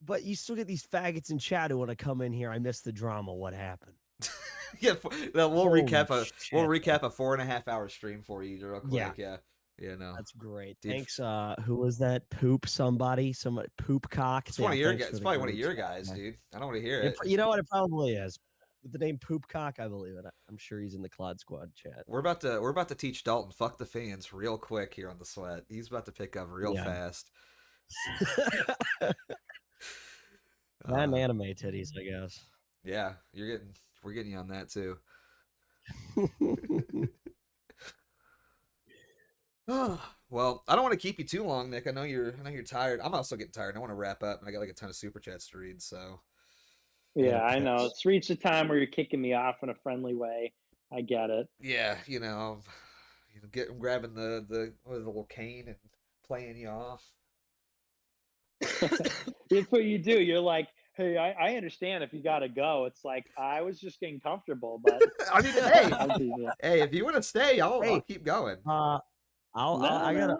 but you still get these faggots in chat who want to come in here. I missed the drama. What happened? Yeah, we'll Holy recap a shit, 4.5 hour stream for you real quick. Yeah. Yeah, no, That's great. Dude, Thanks. Who was that? Poop somebody? Somebody poop cock. it's one of Yeah, your thanks guys. for It's the probably one of great your chat, guys, man. dude. I don't want to hear it. You know what? It probably is. With the name Poop Cock, I believe it. I'm sure he's in the Clod Squad chat. We're about to teach Dalton fuck the fans real quick here on the sweat. He's about to pick up real Yeah. fast. And anime titties, I guess. Yeah, we're getting you on that too. Well, I don't want to keep you too long, Nick. I know you're tired. I'm also getting tired. I want to wrap up, and I got like a ton of super chats to read. So Yeah, I know. It's reached a time where you're kicking me off in a friendly way. I get it. yeah, grabbing the little cane and playing you off. That's what you do. You're like, hey, I understand if you got to go. It's like I was just getting comfortable, but I mean, hey, if you want to stay, I'll keep going. I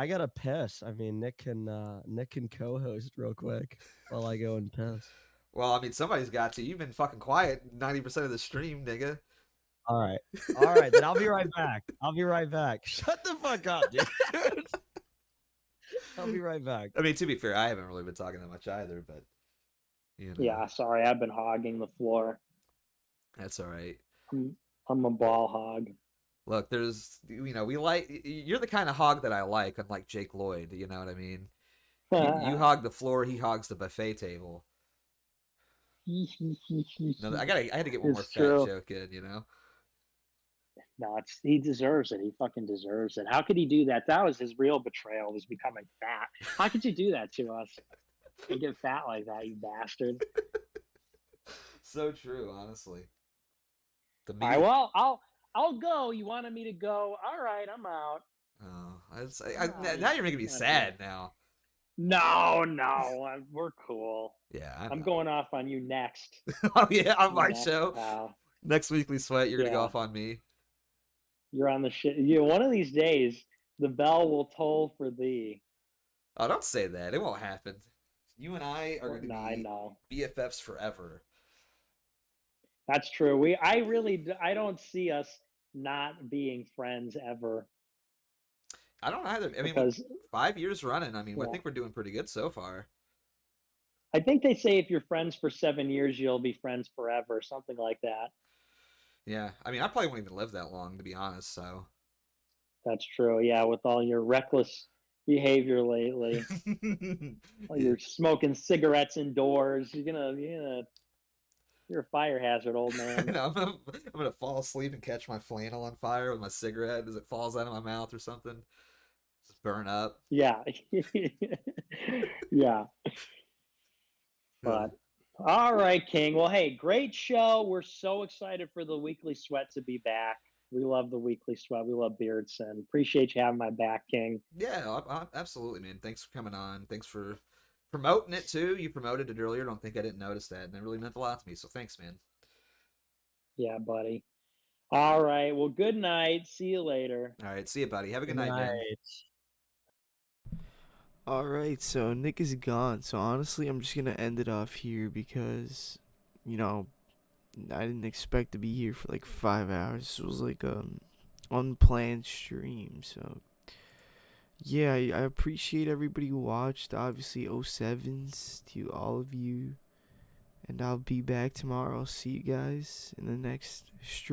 gotta piss. I mean, Nick can co-host real quick while I go and piss. Well, I mean, somebody's got to. You've been fucking quiet 90% of the stream, nigga. All right. Then I'll be right back. Shut the fuck up, dude. I'll be right back. I mean, to be fair, I haven't really been talking that much either, but Yeah, sorry, I've been hogging the floor. That's all right. I'm a ball hog. Look, you're the kind of hog that I like, unlike Jake Lloyd. You know what I mean? You hog the floor, he hogs the buffet table. No, I had to get one more fat joke in, you know. No, he deserves it. He fucking deserves it. How could he do that? That was his real betrayal, was becoming fat. How could you do that to us? You get fat like that, you bastard. So true, honestly. All right, well, I'll go. You wanted me to go. All right, I'm out. Oh, now you're making me sad now. No, we're cool. Yeah, I'm going off on you next. Oh yeah, on my show. Wow. Next weekly sweat, you're gonna go off on me. You're on the shit. One of these days, the bell will toll for thee. Oh, don't say that. It won't happen. You and I are going to be BFFs forever. That's true. I don't see us not being friends ever. I don't either. I mean, 5 years running. I mean, I think we're doing pretty good so far. I think they say if you're friends for 7 years, you'll be friends forever, something like that. Yeah, I mean, I probably won't even live that long, to be honest. So that's true. Yeah, with all your reckless behavior lately, you're smoking cigarettes indoors. You're a fire hazard, old man. I'm gonna fall asleep and catch my flannel on fire with my cigarette as it falls out of my mouth or something. Just burn up. Yeah, yeah. But all right, King. Well, hey, great show. We're so excited for the weekly sweat to be back. We love the weekly sweat. We love Beardson. Appreciate you having my back, King. Yeah, absolutely, man. Thanks for coming on. Thanks for promoting it too. You promoted it earlier. Don't think I didn't notice that, and it really meant a lot to me. So thanks, man. Yeah, buddy. All right. Well, good night. See you later. All right. See you, buddy. Have a good night, man. All right, so Nick is gone. So honestly, I'm just gonna end it off here because, I didn't expect to be here for like 5 hours. It was like unplanned stream. So yeah, I appreciate everybody who watched. Obviously, 07s to all of you, and I'll be back tomorrow. I'll see you guys in the next stream.